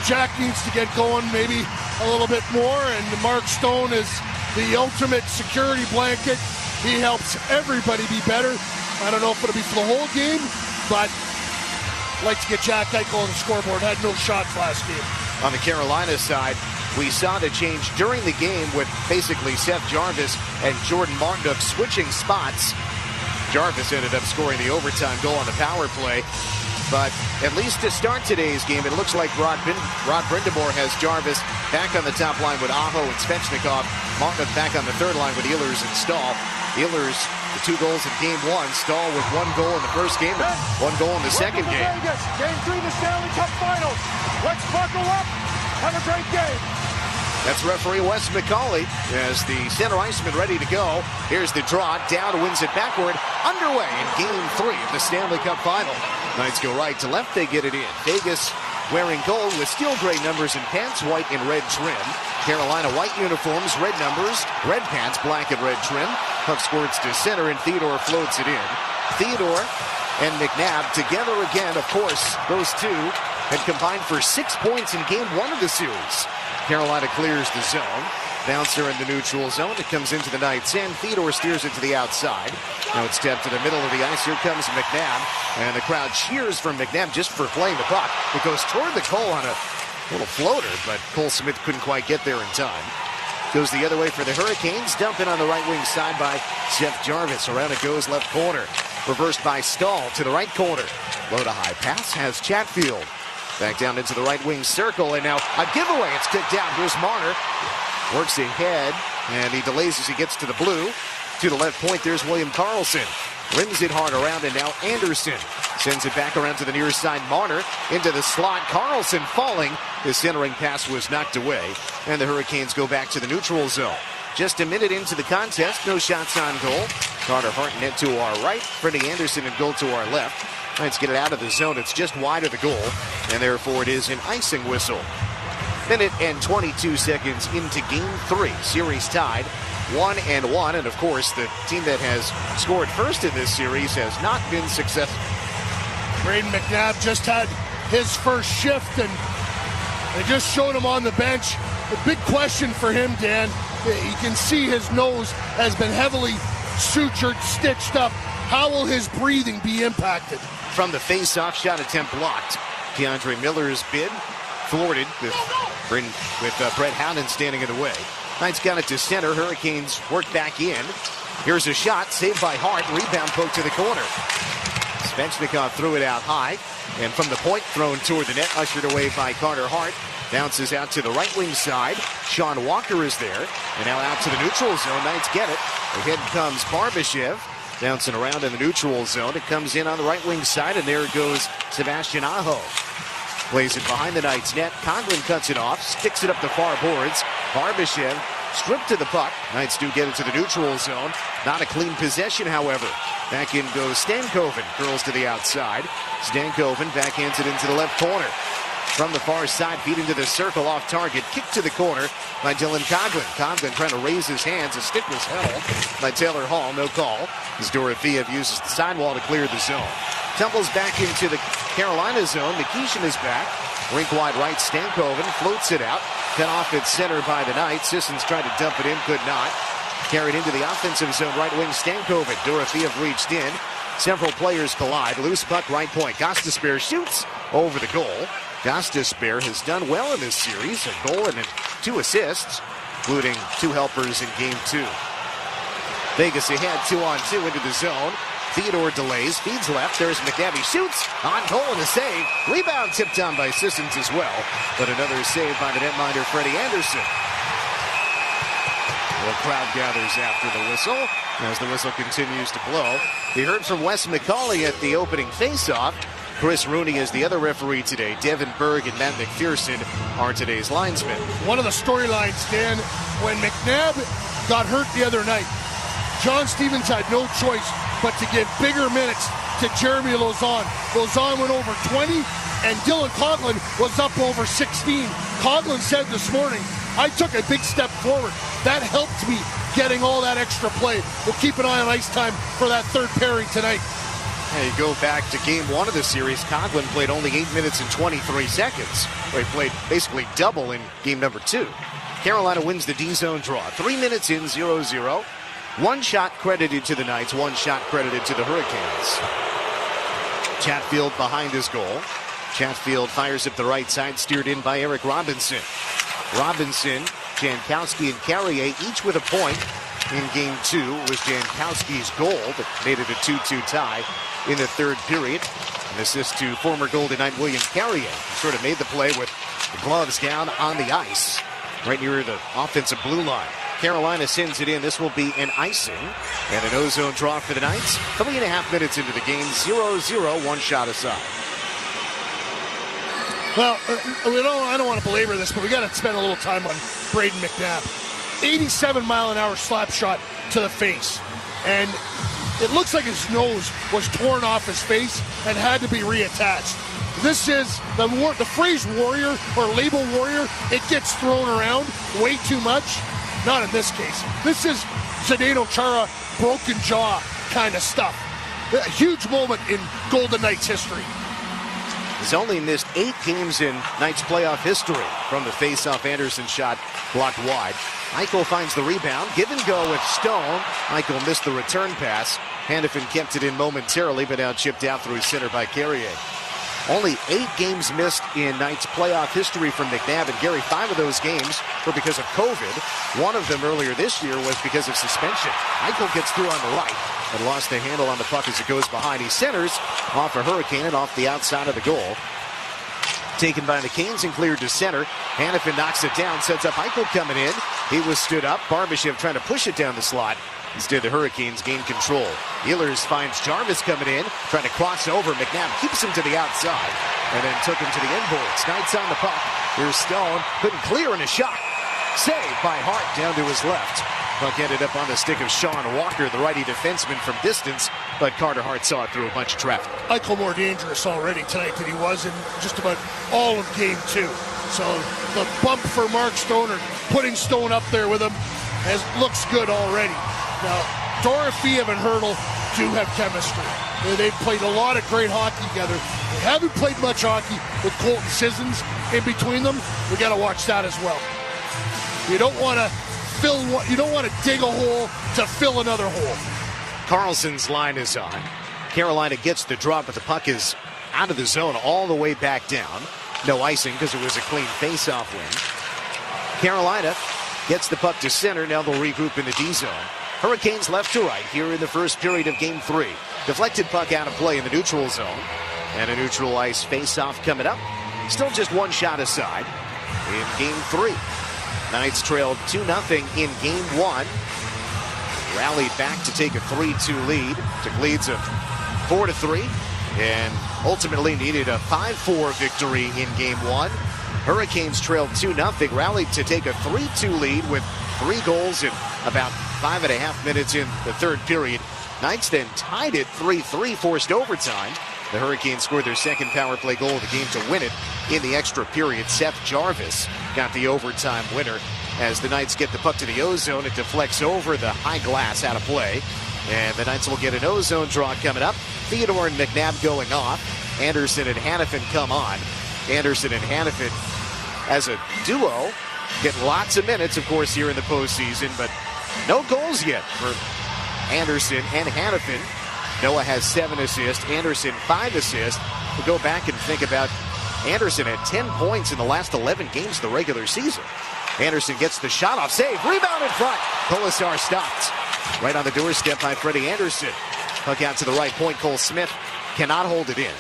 Jack needs to get going maybe a little bit more, and Mark Stone is the ultimate security blanket. He helps everybody be better. I don't know if it'll be for the whole game, but I'd like to get Jack Eichel on the scoreboard. Had no shots last game. On the Carolina side, we saw the change during the game with basically Seth Jarvis and Jordan Martinook switching spots. Jarvis ended up scoring the overtime goal on the power play. But at least to start today's game, it looks like Rod Brindamore has Jarvis back on the top line with Aho and Svechnikov. Martinook back on the third line with Ehlers and Stahl. Ehlers, the 2 goals in Game 1. Stahl with 1 goal in the first game and 1 goal in the second game. Vegas, Game 3 of the Stanley Cup Finals. Let's buckle up. Have a great game. That's referee Wes McCauley as the center iceman ready to go. Here's the draw. Down wins it backward. Underway in Game 3 of the Stanley Cup Final. Knights go right to left. They get it in. Vegas wearing gold with steel gray numbers and pants, white and red trim. Carolina white uniforms, red numbers, red pants, black and red trim. Puck squirts to center and Theodore floats it in. Theodore and McNabb together again. Of course, those two had combined for 6 points in Game 1 of the series. Carolina clears the zone. Bouncer in the neutral zone. It comes into the Knights end. Theodore steers it to the outside. Now it's tapped to the middle of the ice. Here comes McNabb. And the crowd cheers for McNabb just for playing the puck. It goes toward the goal on a little floater, but Cole Smith couldn't quite get there in time. Goes the other way for the Hurricanes. Dump in on the right wing side by Seth Jarvis. Around it goes left corner. Reversed by Stahl to the right corner. Low to high pass has Chatfield. Back down into the right wing circle, and now a giveaway. It's kicked down. Here's Marner. Works ahead, and he delays as he gets to the blue. To the left point, there's William Karlsson. Rims it hard around, and now Anderson sends it back around to the near side. Marner into the slot. Karlsson falling. The centering pass was knocked away, and the Hurricanes go back to the neutral zone. Just a minute into the contest, no shots on goal. Carter Hart net to our right. Freddie Anderson in goal to our left. Let's get it out of the zone. It's just wide of the goal, and therefore it is an icing whistle. Minute and 22 seconds into Game 3. Series tied 1-1, and of course the team that has scored first in this series has not been successful. Braden McNabb just had his first shift, and they just showed him on the bench. The big question for him, Dan, you can see his nose has been heavily sutured, stitched up. How will his breathing be impacted? From the face-off, shot attempt blocked. DeAndre Miller's bid thwarted with Brett Howden standing in the way. Knights got it to center. Hurricanes work back in. Here's a shot, saved by Hart. Rebound poke to the corner. Svechnikov threw it out high, and from the point, thrown toward the net, ushered away by Carter Hart. Bounces out to the right wing side. Sean Walker is there, and now out to the neutral zone. Knights get it. Ahead comes Barbashev. Bouncing around in the neutral zone. It comes in on the right wing side, and there goes Sebastian Aho. Plays it behind the Knights net. Conklin cuts it off, sticks it up the far boards. Barbashev stripped to the puck. Knights do get it to the neutral zone. Not a clean possession, however. Back in goes Stankoven. Curls to the outside. Stankoven backhands it into the left corner. From the far side, feed into the circle, off target. Kick to the corner by Dylan Conklin. Conklin trying to raise his hands. A stick was held by Taylor Hall. No call. As Dorofeev uses the sidewall to clear the zone. Tumbles back into the Carolina zone. Nikishin is back. Rink wide right. Stankoven floats it out. Cut off at center by the Knights. Sissons tried to dump it in. Could not. Carried into the offensive zone. Right wing Stankoven. Dorofeev reached in. Several players collide. Loose puck right point. Gostisbehere shoots over the goal. Gostisbehere has done well in this series. A goal and 2 assists, including 2 helpers in Game 2. Vegas ahead 2-on-2 into the zone. Theodore delays, feeds left. There's McNabb. He shoots on goal and a save. Rebound tipped down by Sissons as well. But another save by the netminder, Freddie Anderson. The crowd gathers after the whistle as the whistle continues to blow. We heard from Wes McCauley at the opening faceoff. Chris Rooney is the other referee today. Devin Berg and Matt McPherson are today's linesmen. One of the storylines, Dan, when McNabb got hurt the other night, John Stevens had no choice but to give bigger minutes to Jeremy Lauzon. Lauzon went over 20, and Dylan Conklin was up over 16. Conklin said this morning, I took a big step forward. That helped me getting all that extra play. We'll keep an eye on ice time for that third pairing tonight. And you go back to Game 1 of the series. Conklin played only 8 minutes and 23 seconds. He played basically double in Game number 2. Carolina wins the D-zone draw. 3 minutes in, 0-0. 1 shot credited to the Knights, 1 shot credited to the Hurricanes. Chatfield behind his goal. Chatfield fires up the right side, steered in by Eric Robinson. Robinson, Jankowski, and Carrier each with a point. In Game 2 was Jankowski's goal that made it a 2-2 tie in the third period. An assist to former Golden Knight William Carrier. He sort of made the play with the gloves down on the ice, right near the offensive blue line. Carolina sends it in. This will be an icing and an ozone draw for the Knights. 3.5 minutes into the game, 0-0, 1 shot aside. Well, I don't want to belabor this, but we got to spend a little time on Brayden McNabb. 87-mile-an-hour slap shot to the face. And it looks like his nose was torn off his face and had to be reattached. This is the phrase warrior or label warrior. It gets thrown around way too much. Not in this case. This is Zdeno Chara broken jaw kind of stuff. A huge moment in Golden Knights history. He's only missed 8 games in Knights playoff history from the face-off Anderson shot blocked wide. Eichel finds the rebound. Give and go with Stone. Eichel missed the return pass. Hanifin kept it in momentarily, but now chipped out through center by Carrier. Only 8 games missed in Knights playoff history from McNabb and Gary. 5 of those games were because of COVID. One of them earlier this year was because of suspension. Eichel gets through on the right, but lost the handle on the puck as it goes behind. He centers off a Hurricane and off the outside of the goal. Taken by the Canes and cleared to center. Hanifin knocks it down, sets up Eichel coming in. He was stood up. Barbashev trying to push it down the slot. Instead, the Hurricanes gain control. Ehlers finds Jarvis coming in, trying to cross over. McNabb keeps him to the outside, and then took him to the inboards. Knights on the puck. Here's Stone. Couldn't clear in a shot. Saved by Hart down to his left. Puck ended up on the stick of Sean Walker, the righty defenseman from distance, but Carter Hart saw it through a bunch of traffic. Eichel more dangerous already tonight than he was in just about all of Game 2. So the bump for Mark Stone, or putting Stone up there with him, looks good already. Now, Dorofeev and Hurdle do have chemistry. They've played a lot of great hockey together. They haven't played much hockey with Colton Sissons in between them. We got to watch that as well. You don't want to dig a hole to fill another hole. Carlson's line is on. Carolina gets the drop, but the puck is out of the zone all the way back down. No icing because it was a clean face-off win. Carolina gets the puck to center. Now they'll regroup in the D zone. Hurricanes left to right here in the first period of Game 3. Deflected puck out of play in the neutral zone. And a neutral ice face-off coming up. Still just one shot aside in Game 3. Knights trailed 2-0 in Game 1. Rallied back to take a 3-2 lead. Took leads of 4-3. And ultimately needed a 5-4 victory in Game 1. Hurricanes trailed 2-0. Rallied to take a 3-2 lead with 3 goals in about 5.5 minutes in the third period. Knights then tied it 3-3, forced overtime. The Hurricanes scored their second power play goal of the game to win it in the extra period. Seth Jarvis got the overtime winner. As the Knights get the puck to the O-zone, it deflects over the high glass out of play. And the Knights will get an O-zone draw coming up. Theodore and McNabb going off. Anderson and Hanifin come on. Anderson and Hanifin as a duo get lots of minutes, of course, here in the postseason, but no goals yet for Anderson and Hanifin. Noah has 7 assists, Anderson 5 assists. We'll go back and think about Anderson at 10 points in the last 11 games of the regular season. Anderson gets the shot off, save, rebound in front. Colasar stopped. Right on the doorstep by Freddie Anderson. Puck out to the right point, Cole Smith cannot hold it in.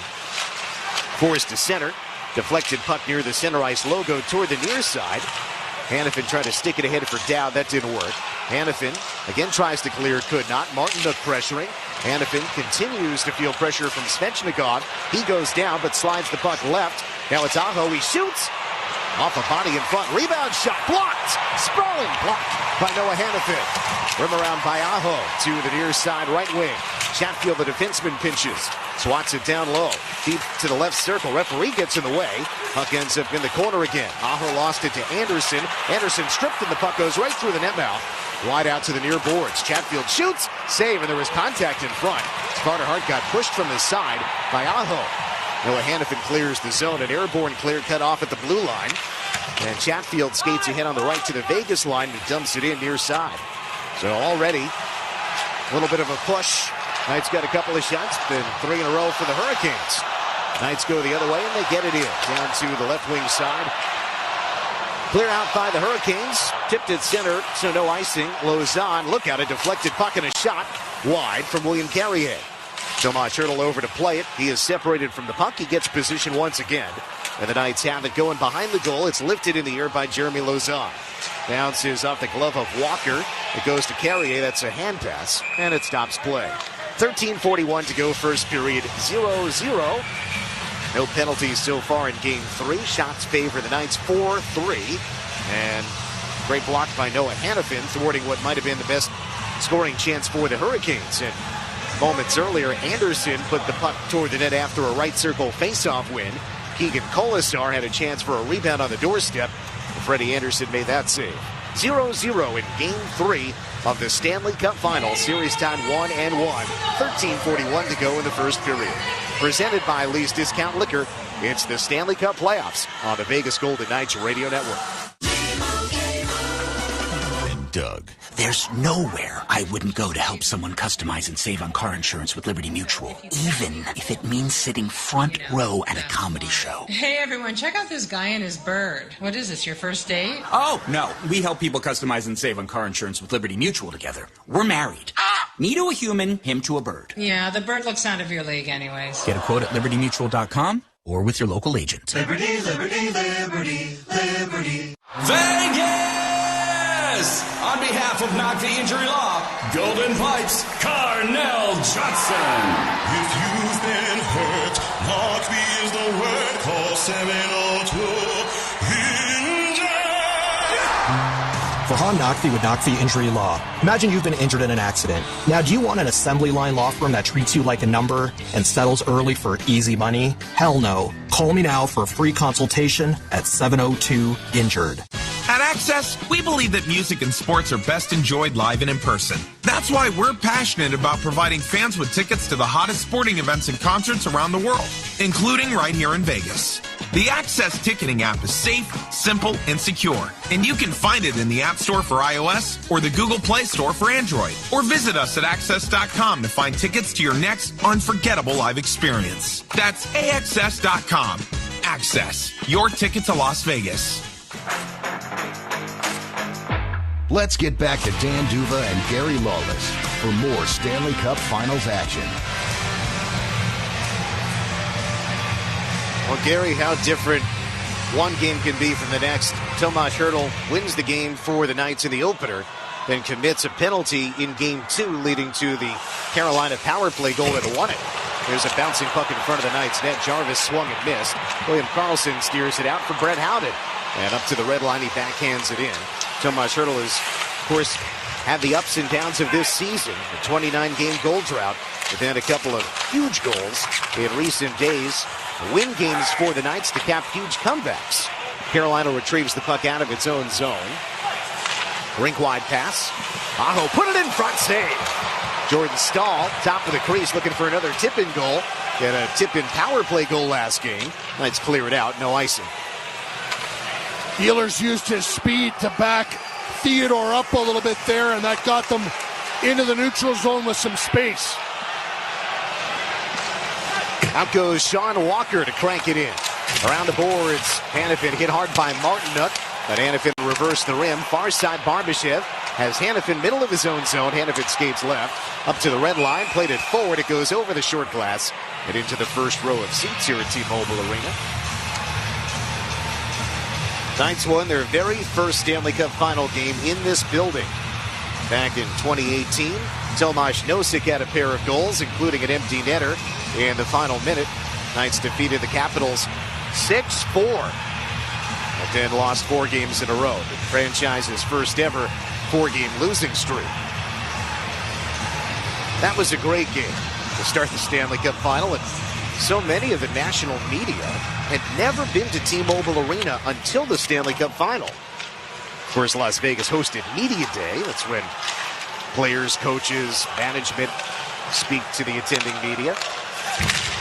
Forced to center. Deflected puck near the center ice logo toward the near side. Hanifin tried to stick it ahead for Dowd. That didn't work. Hanifin again tries to clear, could not. Martinook pressuring. Hanifin continues to feel pressure from Svechnikov. He goes down but slides the puck left. Now it's Aho. He shoots. Off a body in front. Rebound shot. Blocked. Sprawling block by Noah Hanifin. Rim around by Aho to the near side right wing. Chatfield, the defenseman, pinches. Swats it down low. Deep to the left circle. Referee gets in the way. Puck ends up in the corner again. Aho lost it to Anderson. Anderson stripped and the puck goes right through the net mouth. Wide out to the near boards. Chatfield shoots. Save, and there was contact in front. Carter Hart got pushed from the side by Aho. Noah Hanifin clears the zone. An airborne clear cut off at the blue line. And Chatfield skates ahead on the right to the Vegas line and dumps it in near side. So already a little bit of a push. Knights got a couple of shots, then 3 in a row for the Hurricanes. Knights go the other way and they get it in. Down to the left wing side. Clear out by the Hurricanes. Tipped at center, so no icing. Lozon, look out, a deflected puck and a shot wide from William Carrier. Tomas Hurdle over to play it. He is separated from the puck. He gets position once again. And the Knights have it going behind the goal. It's lifted in the air by Jeremy Lozon. Bounces off the glove of Walker. It goes to Carrier. That's a hand pass. And it stops play. 13:41 to go, first period, 0-0. No penalties so far in Game 3. Shots favor the Knights 4-3. And Great block by Noah Hannafin, thwarting what might have been the best scoring chance for the Hurricanes. And moments earlier, Anderson put the puck toward the net after a right circle faceoff win. Keegan Colasar had a chance for a rebound on the doorstep. Freddie Anderson made that save. 0-0 in Game 3 of the Stanley Cup Final. Series tied 1-1. 13:41 to go in the first period. Presented by Lee's Discount Liquor, it's the Stanley Cup Playoffs on the Vegas Golden Knights Radio Network. Doug. There's nowhere I wouldn't go to help someone customize and save on car insurance with Liberty Mutual, even if it means sitting front row at a comedy show. Hey everyone, check out this guy and his bird. What is this, your first date? Oh, no. We help people customize and save on car insurance with Liberty Mutual together. We're married. Me to a human, him to a bird. Yeah, the bird looks out of your league anyways. Get a quote at libertymutual.com or with your local agent. Liberty, liberty, liberty, liberty. Vegas! On behalf of Knock the Injury Law, Golden Pipes, Carnell Johnson. If you've been hurt, Knock the is the word. Call 702-INJURY. For Han Nakvi with Nakvi Injury Law. Imagine you've been injured in an accident. Now, do you want an assembly line law firm that treats you like a number and settles early for easy money? Hell no. Call me now for a free consultation at 702-INJURED. At Access, we believe that music and sports are best enjoyed live and in person. That's why we're passionate about providing fans with tickets to the hottest sporting events and concerts around the world, including right here in Vegas. The Access ticketing app is safe, simple, and secure, and you can find it in the App Store for iOS or the Google Play Store for Android. Or visit us at access.com to find tickets to your next unforgettable live experience. That's AXS.com. Access, your ticket to Las Vegas. Let's get back to Dan Duva and Gary Lawless for more Stanley Cup Finals action. Well, Gary, how different one game can be from the next. Tomas Hertl wins the game for the Knights in the opener, then commits a penalty in Game 2, leading to the Carolina power play goal that won it. There's a bouncing puck in front of the Knights net. Jarvis swung and missed. William Karlsson steers it out for Brett Howden. And up to the red line, he backhands it in. Tomas Hertl has, of course, had the ups and downs of this season. A 29-game goal drought, but then a couple of huge goals in recent days. Win games for the Knights to cap huge comebacks. Carolina retrieves the puck out of its own zone. Rink-wide pass. Aho put it in front, save. Jordan Stahl, top of the crease, looking for another tip-in goal. Get a tip-in power play goal last game. Knights clear it out, no icing. Ehlers used his speed to back Theodore up a little bit there, and that got them into the neutral zone with some space. Out goes Sean Walker to crank it in. Around the boards, Hannafin hit hard by Martinuk, but Hannafin reversed the rim. Far side, Barbashev has Hannafin middle of his own zone. Hannafin skates left, up to the red line, played it forward. It goes over the short glass and into the first row of seats here at T-Mobile Arena. Knights won their very first Stanley Cup final game in this building. Back in 2018, Tomasz Nosek had a pair of goals, including an empty netter in the final minute. Knights defeated the Capitals 6-4, and then lost 4 games in a row. The franchise's first ever 4-game losing streak. That was a great game to start the Stanley Cup final, and so many of the national media had never been to T-Mobile Arena until the Stanley Cup final. Of course, Las Vegas hosted Media Day. That's when players, coaches, management speak to the attending media.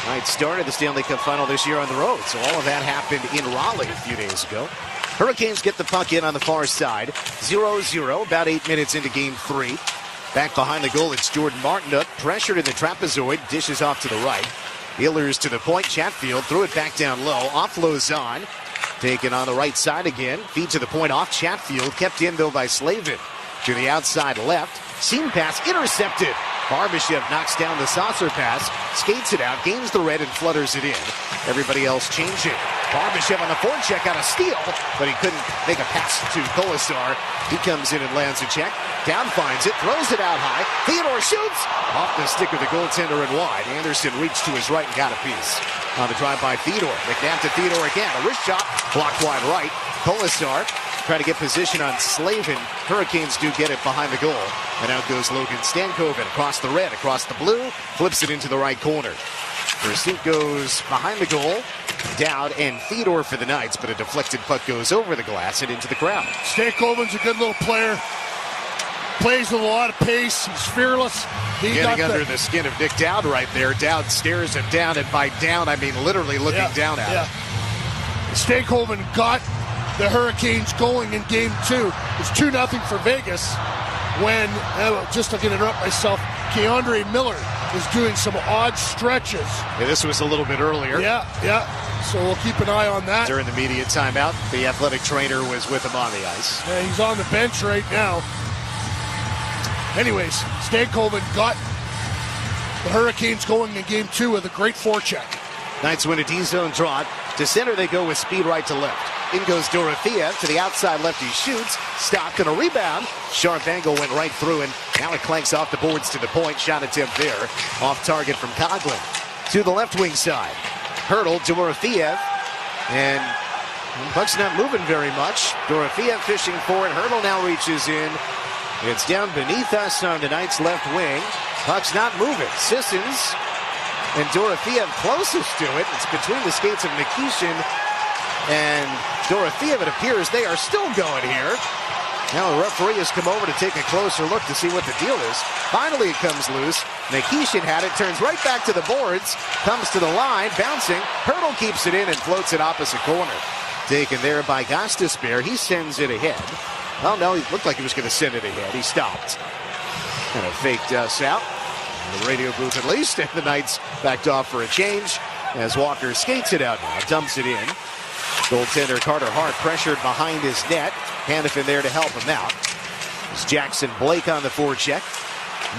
Knights started the Stanley Cup final this year on the road, so all of that happened in Raleigh a few days ago. Hurricanes get the puck in on the far side. 0-0, about 8 minutes into Game 3. Back behind the goal, it's Jordan Martinuk, pressured in the trapezoid, dishes off to the right. Ehlers to the point, Chatfield threw it back down low, offloads on. Taken on the right side again, feed to the point off Chatfield, kept in though by Slavin. To the outside left, seam pass intercepted. Barbashev knocks down the saucer pass, skates it out, gains the red and flutters it in. Everybody else changing. Barbashev on the forecheck got a steal, but he couldn't make a pass to Colasar. He comes in and lands a check. Down finds it, throws it out high. Theodore shoots off the stick of the goaltender and wide. Anderson reached to his right and got a piece. On the drive by Theodore. McNabb to Theodore again. A wrist shot blocked wide right. Colasar trying to get position on Slavin. Hurricanes do get it behind the goal. And out goes Logan Stankoven across the red, across the blue, flips it into the right corner. Pursuit goes behind the goal. Dowd and Theodore for the Knights, but a deflected puck goes over the glass and into the crowd. Stankoven's a good little player. Plays with a lot of pace. He's fearless. Getting under the skin of Nick Dowd right there. Dowd stares him down, and by down, I mean literally looking down at him. Stankoven got the Hurricanes going in game 2. It's 2-0 for Vegas when, just to interrupt myself, Keandre Miller is doing some odd stretches. Yeah, this was a little bit earlier. Yeah. So we'll keep an eye on that. During the media timeout, the athletic trainer was with him on the ice. Yeah, he's on the bench right now. Anyways, Stankoven got the Hurricanes going in game 2 with a great forecheck. Knights win a D-zone draw. To center, they go with speed right to left. In goes Dorothea. To the outside left, he shoots. Stopped and a rebound. Sharp angle went right through, and now it clanks off the boards to the point. Shot attempt there. Off target from Coughlin. To the left wing side. Hurdle, Dorothea. And puck's not moving very much. Dorothea fishing for it. Hurdle now reaches in. It's down beneath us on the Knights' left wing. Puck's not moving. Sissons and Dorothea closest to it. It's between the skates of Nikishin and Dorothea. It appears they are still going here. Now the referee has come over to take a closer look to see what the deal is. Finally it comes loose. Nikishin had it, turns right back to the boards, comes to the line, bouncing. Hurdle keeps it in and floats it opposite corner. Taken there by Gostisbehere. He sends it ahead. Oh no, he looked like he was going to send it ahead. He stopped. Kind of faked us out. The radio booth at least, and the Knights backed off for a change as Walker skates it out now, dumps it in. Goaltender Carter Hart pressured behind his net. Hannafin there to help him out. It's Jackson Blake on the forecheck.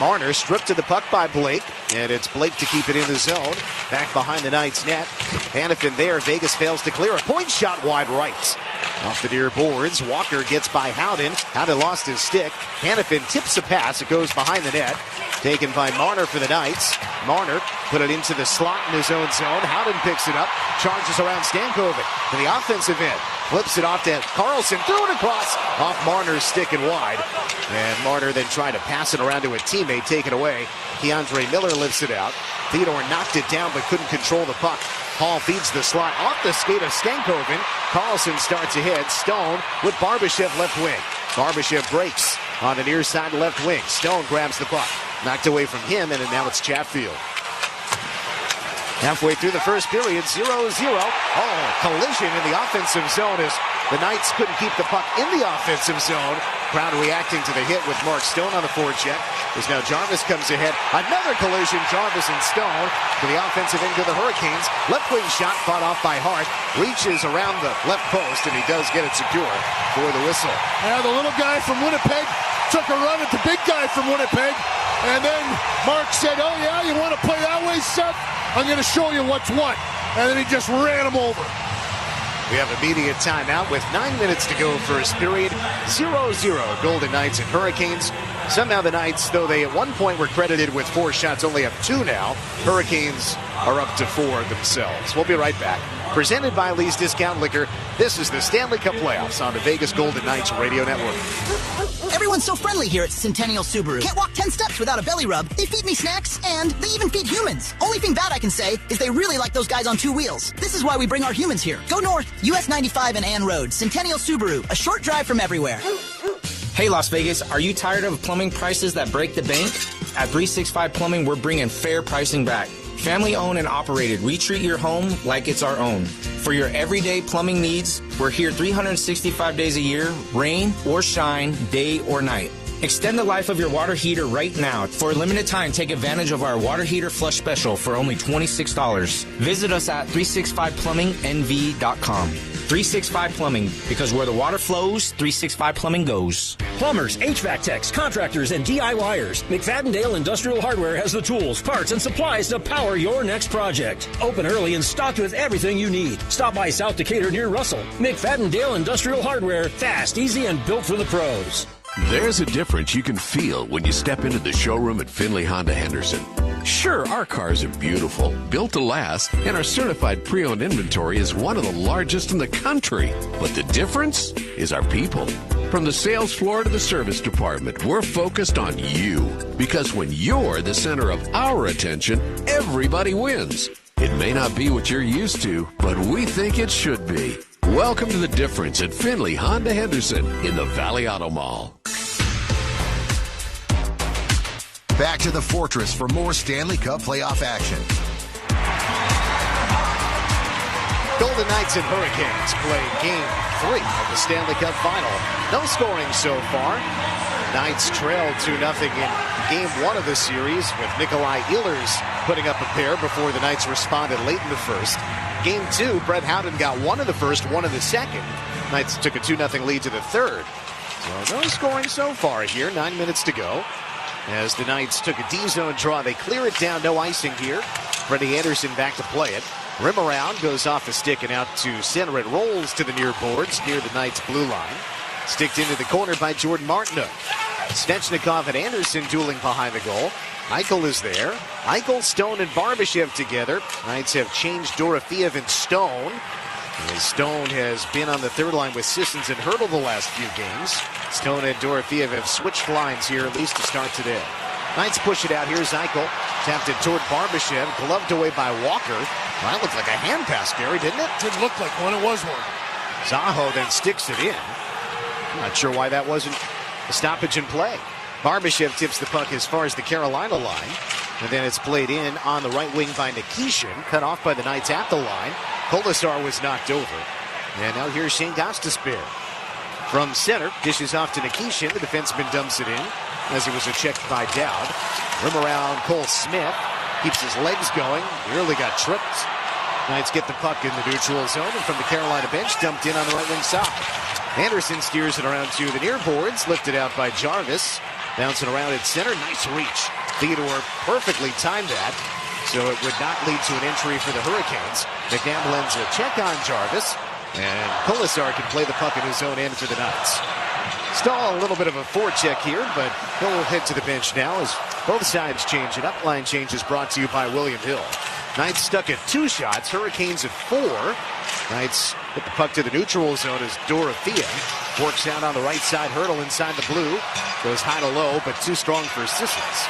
Marner stripped to the puck by Blake, and it's Blake to keep it in the zone. Back behind the Knights net. Hannafin there. Vegas fails to clear. A point shot wide right. Off the near boards. Walker gets by Howden. Howden lost his stick. Hannafin tips a pass. It goes behind the net. Taken by Marner for the Knights. Marner put it into the slot in his own zone. Howden picks it up. Charges around Stankoven to the offensive end. Flips it off to Carlson. Threw it across. Off Marner's stick and wide. And Marner then tried to pass it around to a teammate. Take it away. Keandre Miller lifts it out. Theodore knocked it down but couldn't control the puck. Hall feeds the slot off the skate of Stankoven. Carlson starts ahead. Stone with Barbashev left wing. Barbashev breaks on the near side left wing. Stone grabs the puck. Knocked away from him, and now it's Chatfield. Halfway through the first period, 0-0. Oh, collision in the offensive zone as the Knights couldn't keep the puck in the offensive zone. Crowd reacting to the hit with Mark Stone on the forecheck. As now Jarvis comes ahead. Another collision, Jarvis and Stone to the offensive end of the Hurricanes. Left wing shot fought off by Hart. Reaches around the left post, and he does get it secure for the whistle. Now the little guy from Winnipeg took a run at the big guy from Winnipeg. And then Mark said, oh yeah, you want to play that way, Seth? I'm going to show you what's what. And then he just ran him over. We have immediate timeout with 9 minutes to go first period. 0-0 Golden Knights and Hurricanes. Somehow the Knights, though they at one point were credited with 4 shots, only have 2 now. Hurricanes are up to 4 themselves. We'll be right back. Presented by Lee's Discount Liquor, this is the Stanley Cup Playoffs on the Vegas Golden Knights Radio Network. Everyone's so friendly here at Centennial Subaru. Can't walk 10 steps without a belly rub. They feed me snacks, and they even feed humans. Only thing bad I can say is they really like those guys on 2 wheels. This is why we bring our humans here. Go north, US 95 and Ann Road, Centennial Subaru, a short drive from everywhere. Hey Las Vegas, are you tired of plumbing prices that break the bank? At 365 Plumbing, we're bringing fair pricing back. Family owned and operated, we treat your home like it's our own. For your everyday plumbing needs, we're here 365 days a year, rain or shine, day or night. Extend the life of your water heater right now. For a limited time, take advantage of our water heater flush special for only $26. Visit us at 365plummingnv.com. 365 Plumbing, because where the water flows, 365 Plumbing goes. Plumbers, HVAC techs, contractors, and DIYers. McFadden-Dale Industrial Hardware has the tools, parts, and supplies to power your next project. Open early and stocked with everything you need. Stop by South Decatur near Russell. McFadden-Dale Industrial Hardware, fast, easy, and built for the pros. There's a difference you can feel when you step into the showroom at Findlay Honda Henderson. Sure, our cars are beautiful, built to last, and our certified pre-owned inventory is one of the largest in the country. But the difference is our people. From the sales floor to the service department, we're focused on you. Because when you're the center of our attention, everybody wins. It may not be what you're used to, but we think it should be. Welcome to the difference at Findlay Honda Henderson in the Valley Auto Mall. Back to the Fortress for more Stanley Cup playoff action. Golden Knights and Hurricanes play Game 3 of the Stanley Cup Final. No scoring so far. Knights trailed 2-0 in Game 1 of the series, with Nikolai Ehlers putting up a pair before the Knights responded late in the first. Game 2, Brett Howden got one in the first, one in the second. Knights took a 2-0 lead to the third. So no scoring so far here. 9 minutes to go. As the Knights took a D-zone draw, they clear it down, no icing here. Freddie Anderson back to play it. Rim around, goes off the stick and out to center. It rolls to the near boards, near the Knights' blue line. Sticked into the corner by Jordan Martinook. Svechnikov and Anderson dueling behind the goal. Eichel is there. Eichel, Stone, and Barbashev together. Knights have changed Dorofeev and Stone. As Stone has been on the third line with Sissons and Hurdle the last few games. Stone and Dorofeev have switched lines here, at least to start today. Knights push it out. Here's Eichel. Tapped it toward Barbashev. Gloved away by Walker. That looked like a hand pass, Gary, didn't it? Didn't look like one. It was one. Zaho then sticks it in. I'm not sure why that wasn't a stoppage in play. Barbashev tips the puck as far as the Carolina line. And then it's played in on the right wing by Nikishin. Cut off by the Knights at the line. Kolasar was knocked over. And now here's Shane Gostisbehere. From center, dishes off to Nikishin. The defenseman dumps it in as it was a check by Dowd. Rim around Cole Smith. Keeps his legs going. Nearly got tripped. Knights get the puck in the neutral zone. And from the Carolina bench, dumped in on the right wing side. Anderson steers it around to the near boards. Lifted out by Jarvis. Bouncing around at center. Nice reach. Theodore perfectly timed that, so it would not lead to an entry for the Hurricanes. McNabb lends a check on Jarvis, and Kolasar can play the puck in his own end for the Knights. Stahl a little bit of a forecheck here, but he'll head to the bench now as both sides change it up. Line change is brought to you by William Hill. Knights stuck at 2 shots, Hurricanes at 4. Knights put the puck to the neutral zone as Dorofeev works out on the right side. Hurdle inside the blue. Goes high to low, but too strong for Sissons.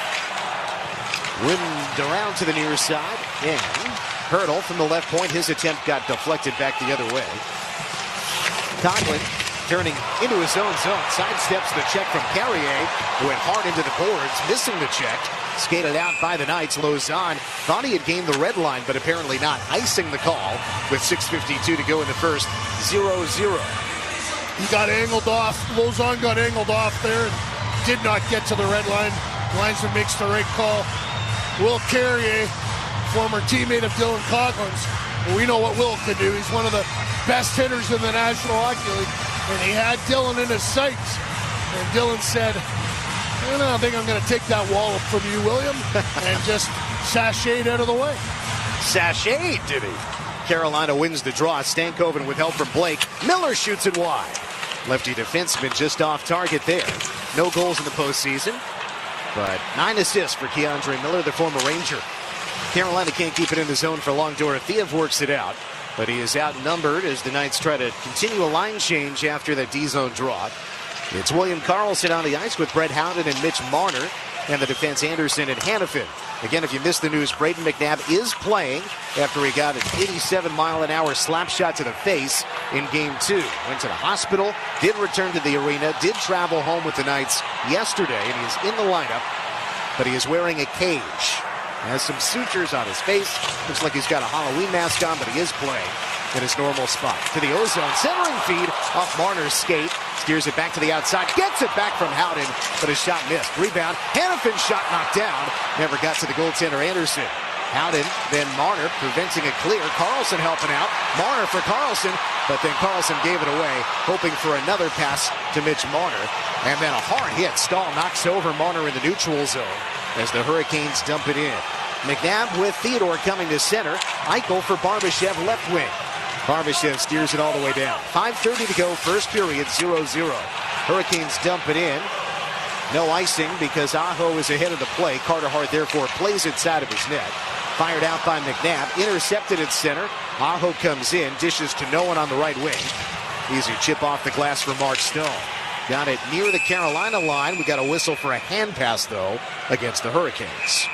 Rimmed around to the near side, and Hurdle from the left point. His attempt got deflected back the other way. Conklin turning into his own zone. Sidesteps the check from Carrier, who went hard into the boards, missing the check. Skated out by the Knights. Lozon thought he had gained the red line, but apparently not. Icing the call with 6:52 to go in the first. 0-0. He got angled off. Lozon got angled off there and did not get to the red line. Linesman makes the right call. Will Carrier, former teammate of Dylan Coughlin's. Well, we know what Will can do. He's one of the best hitters in the National Hockey League. And he had Dylan in his sights. And Dylan said, I think I'm going to take that wallop from you, William, and just sashayed out of the way. Sashayed, did he? Carolina wins the draw. Stankoven with help from Blake. Miller shoots it wide. Lefty defenseman just off target there. No goals in the postseason, but 9 assists for Keandre Miller, the former Ranger. Carolina can't keep it in the zone for long. Dorofeev works it out, but he is outnumbered as the Knights try to continue a line change after that D-zone draw. It's William Karlsson on the ice with Brett Howden and Mitch Marner, and the defense Anderson and Hannafin. Again, if you missed the news, Braden McNabb is playing after he got an 87-mile-an-hour slap shot to the face in Game 2. Went to the hospital, did return to the arena, did travel home with the Knights yesterday, and he is in the lineup, but he is wearing a cage. Has some sutures on his face. Looks like he's got a Halloween mask on, but he is playing in his normal spot. To the ozone, centering feed off Marner's skate. Steers it back to the outside. Gets it back from Howden, but his shot missed. Rebound. Hannafin shot knocked down. Never got to the goaltender Anderson. Howden, then Marner preventing a clear. Karlsson helping out. Marner for Karlsson, but then Karlsson gave it away, hoping for another pass to Mitch Marner. And then a hard hit. Stahl knocks over Marner in the neutral zone as the Hurricanes dump it in. McNabb with Theodore coming to center. Eichel for Barbashev left wing. Barbashev steers it all the way down. 5:30 to go, first period, 0-0. Hurricanes dump it in. No icing because Aho is ahead of the play. Carter Hart therefore plays inside of his net. Fired out by McNabb. Intercepted at center. Aho comes in. Dishes to no one on the right wing. Easy chip off the glass for Mark Stone. Got it near the Carolina line. We got a whistle for a hand pass, though, against the Hurricanes.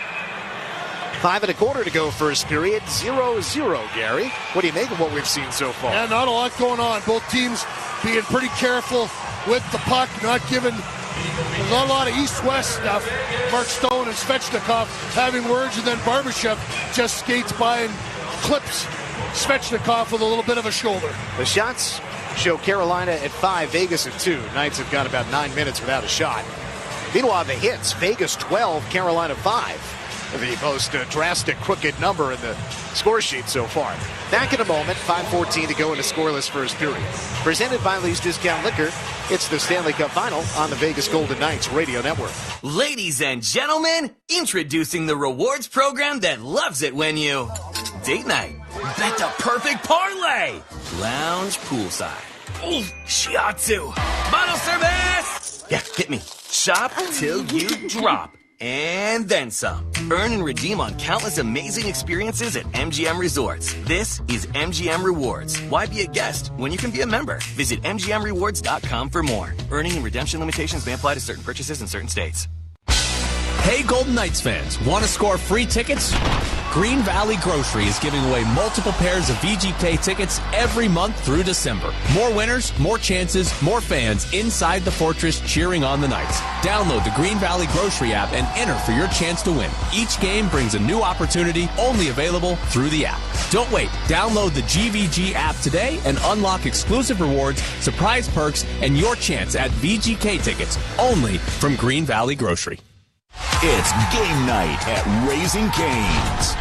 5 1/4 to go first period. 0-0, Gary. What do you make of what we've seen so far? Yeah, not a lot going on. Both teams being pretty careful with the puck, not giving a lot of east-west stuff. Mark Stone and Svechnikov having words, and then Barbashev just skates by and clips Svechnikov with a little bit of a shoulder. The shots show Carolina at 5, Vegas at 2. Knights have got about 9 minutes without a shot. Meanwhile, the hits, Vegas 12, Carolina 5. The most drastic, crooked number in the score sheet so far. Back in a moment, 5:14 to go in a scoreless first period. Presented by Lee's Discount Liquor, it's the Stanley Cup Final on the Vegas Golden Knights Radio Network. Ladies and gentlemen, introducing the rewards program that loves it when you date night, bet the perfect parlay, lounge poolside, shiatsu, bottle service. Yeah, hit me. Shop till you drop. And then some. Earn and redeem on countless amazing experiences at MGM Resorts. This is MGM Rewards. Why be a guest when you can be a member? Visit MGMRewards.com for more. Earning and redemption limitations may apply to certain purchases in certain states. Hey Golden Knights fans, want to score free tickets? Green Valley Grocery is giving away multiple pairs of VGK tickets every month through December. More winners, more chances, more fans inside the fortress cheering on the Knights. Download the Green Valley Grocery app and enter for your chance to win. Each game brings a new opportunity, only available through the app. Don't wait. Download the GVG app today and unlock exclusive rewards, surprise perks, and your chance at VGK tickets only from Green Valley Grocery. It's game night at Raising Cane's.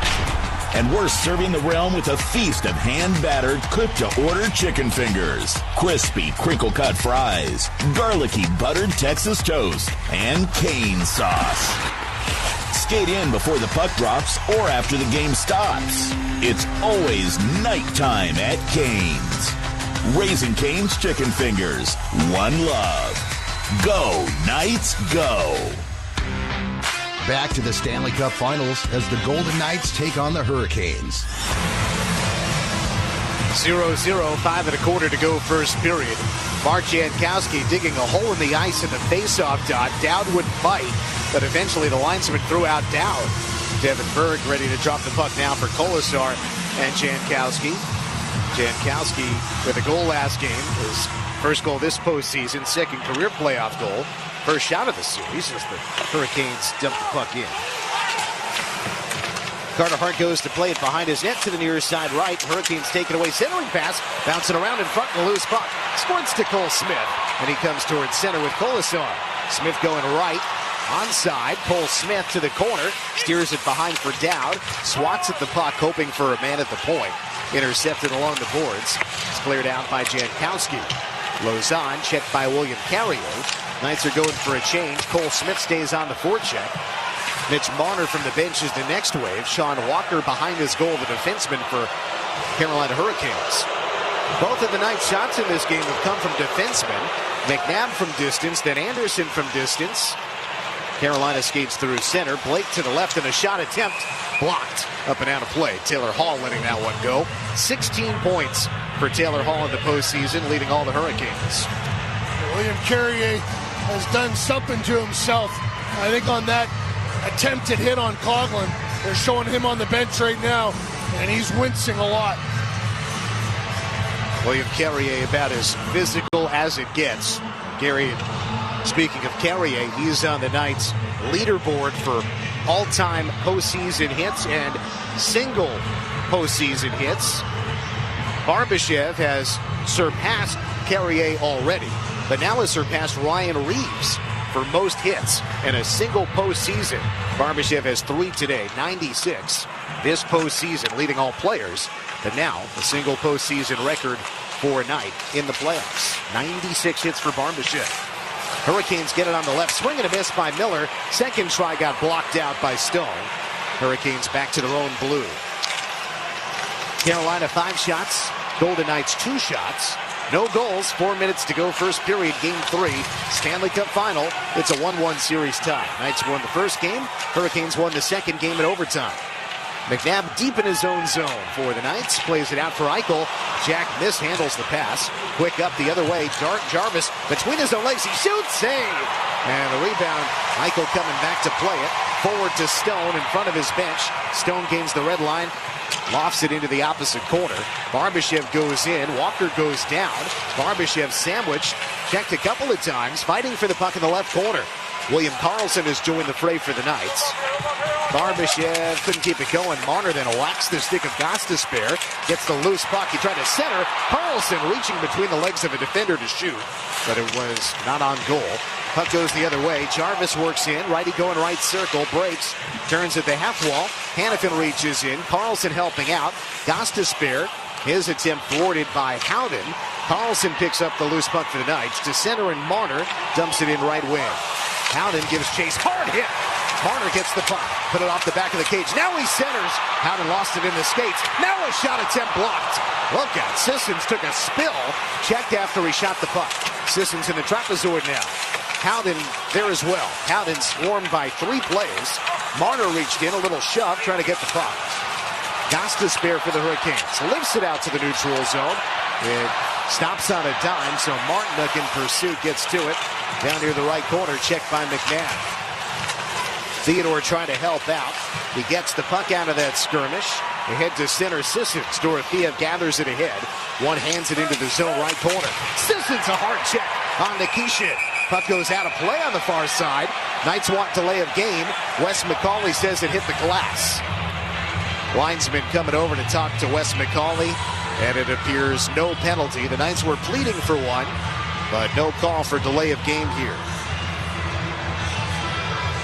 And we're serving the realm with a feast of hand-battered, cooked-to-order chicken fingers, crispy, crinkle-cut fries, garlicky, buttered Texas toast, and cane sauce. Skate in before the puck drops or after the game stops. It's always nighttime at Cane's. Raising Cane's chicken fingers. One love. Go, Knights, go. Back to the Stanley Cup Finals as the Golden Knights take on the Hurricanes. 0-0, 5 1/4 to go first period. Mark Jankowski digging a hole in the ice in the faceoff dot. Dowd wouldn't fight, but eventually the linesman threw out Dowd. Devin Berg ready to drop the puck now for Kolasar and Jankowski. Jankowski with a goal last game. His first goal this postseason, second career playoff goal. First shot of the series as the Hurricanes dump the puck in. Carter Hart goes to play it behind his net to the near side right. Hurricanes take it away. Centering pass. Bouncing around in front and a loose puck. Squirts to Cole Smith. And he comes towards center with Kolasar. Smith going right. Onside. Cole Smith to the corner. Steers it behind for Dowd. Swats at the puck hoping for a man at the point. Intercepted along the boards. It's cleared out by Jankowski. Lozon checked by William Carrier. Knights are going for a change. Cole Smith stays on the forecheck. Mitch Marner from the bench is the next wave. Sean Walker behind his goal, the defenseman for Carolina Hurricanes. Both of the Knights' shots in this game have come from defensemen. McNabb from distance, then Anderson from distance. Carolina skates through center. Blake to the left and a shot attempt blocked. Up and out of play. Taylor Hall letting that one go. 16 points for Taylor Hall in the postseason, leading all the Hurricanes. William Carrier has done something to himself. I think on that attempted hit on Coughlin, they're showing him on the bench right now, and he's wincing a lot. William Carrier about as physical as it gets. Gary, speaking of Carrier, he's on the Knights leaderboard for all-time postseason hits and single postseason hits. Barbashev has surpassed Carrier already, but now has surpassed Ryan Reeves for most hits in a single postseason. Barbashev has 3 today, 96 this postseason, leading all players. But now a single postseason record for a Knight in the playoffs. 96 hits for Barbashev. Hurricanes get it on the left. Swing and a miss by Miller. Second try got blocked out by Stone. Hurricanes back to their own blue. Carolina 5 shots. Golden Knights 2 shots. No goals, 4 minutes to go, first period, game 3. Stanley Cup final. It's a 1-1 series tie. Knights won the first game. Hurricanes won the second game in overtime. McNabb deep in his own zone for the Knights. Plays it out for Eichel. Jack mishandles the pass. Quick up the other way. Jarvis between his own legs. He shoots. Save. And the rebound. Eichel coming back to play it. Forward to Stone in front of his bench. Stone gains the red line. Lofts it into the opposite corner. Barbashev goes in. Walker goes down. Barbashev sandwiched. Checked a couple of times. Fighting for the puck in the left corner. William Karlsson has joined the fray for the Knights. Barbashev couldn't keep it going. Marner then whacks the stick of Gostisbehere. Gets the loose puck. He tried to center. Karlsson reaching between the legs of a defender to shoot, but it was not on goal. Puck goes the other way. Jarvis works in. Righty going right circle. Breaks. Turns at the half wall. Hannafin reaches in. Karlsson helping out. Gostisbehere. His attempt thwarted by Howden. Karlsson picks up the loose puck for the Knights. To center, and Marner dumps it in right wing. Howden gives chase. Hard hit. Marner gets the puck. Put it off the back of the cage. Now he centers. Howden lost it in the skates. Now a shot attempt blocked. Look out. Sissons took a spill. Checked after he shot the puck. Sissons in the trapezoid now. Howden there as well. Howden swarmed by 3 players. Marner reached in. A little shove trying to get the puck. Gostisbehere for the Hurricanes. Lifts it out to the neutral zone. It stops on a dime, so Martinook in pursuit gets to it. Down near the right corner, checked by McNabb. Theodore trying to help out. He gets the puck out of that skirmish. Ahead to center, Sissons. Dorothea gathers it ahead. One hands it into the zone right corner. Sissons a hard check on Nikishin. Puck goes out of play on the far side. Knights want delay of game. Wes McCauley says it hit the glass. Linesman coming over to talk to Wes McCauley, and it appears no penalty. The Knights were pleading for one, but no call for delay of game here.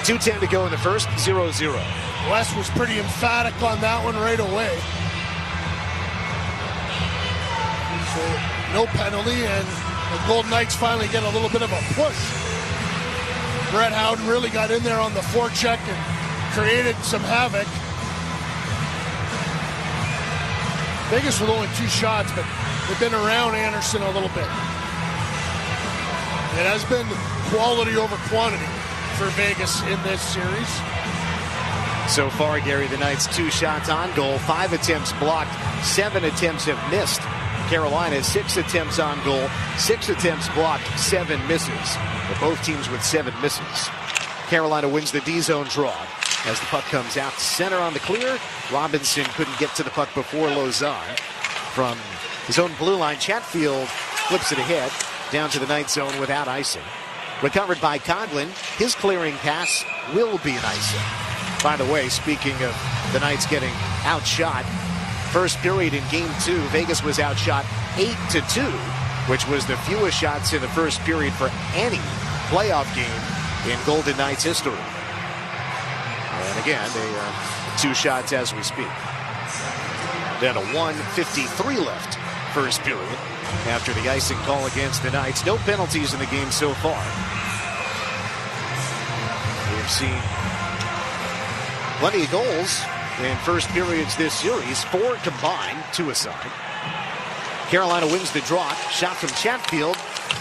2:10 to go in the first, 0-0. Wes was pretty emphatic on that one right away. So no penalty, and the Golden Knights finally get a little bit of a push. Brett Howden really got in there on the forecheck and created some havoc. Vegas with only 2 shots, but they've been around Anderson a little bit. It has been quality over quantity for Vegas in this series. So far, Gary, the Knights 2 shots on goal, 5 attempts blocked, 7 attempts have missed. Carolina 6 attempts on goal, 6 attempts blocked, 7 misses. But both teams with 7 misses. Carolina wins the D-zone draw. As the puck comes out to center on the clear, Robinson couldn't get to the puck before Lozon. From his own blue line, Chatfield flips it ahead, down to the Knight zone without icing. Recovered by Coghlan. His clearing pass will be an icing. By the way, speaking of the Knights getting outshot, first period in Game 2, Vegas was outshot 8-2, which was the fewest shots in the first period for any playoff game in Golden Knights history. And again, they are 2 shots as we speak. Then a 1:53 left first period after the icing call against the Knights. No penalties in the game so far. We've seen plenty of goals in first periods this series. 4 combined, 2 aside. Carolina wins the draw. Shot from Chatfield.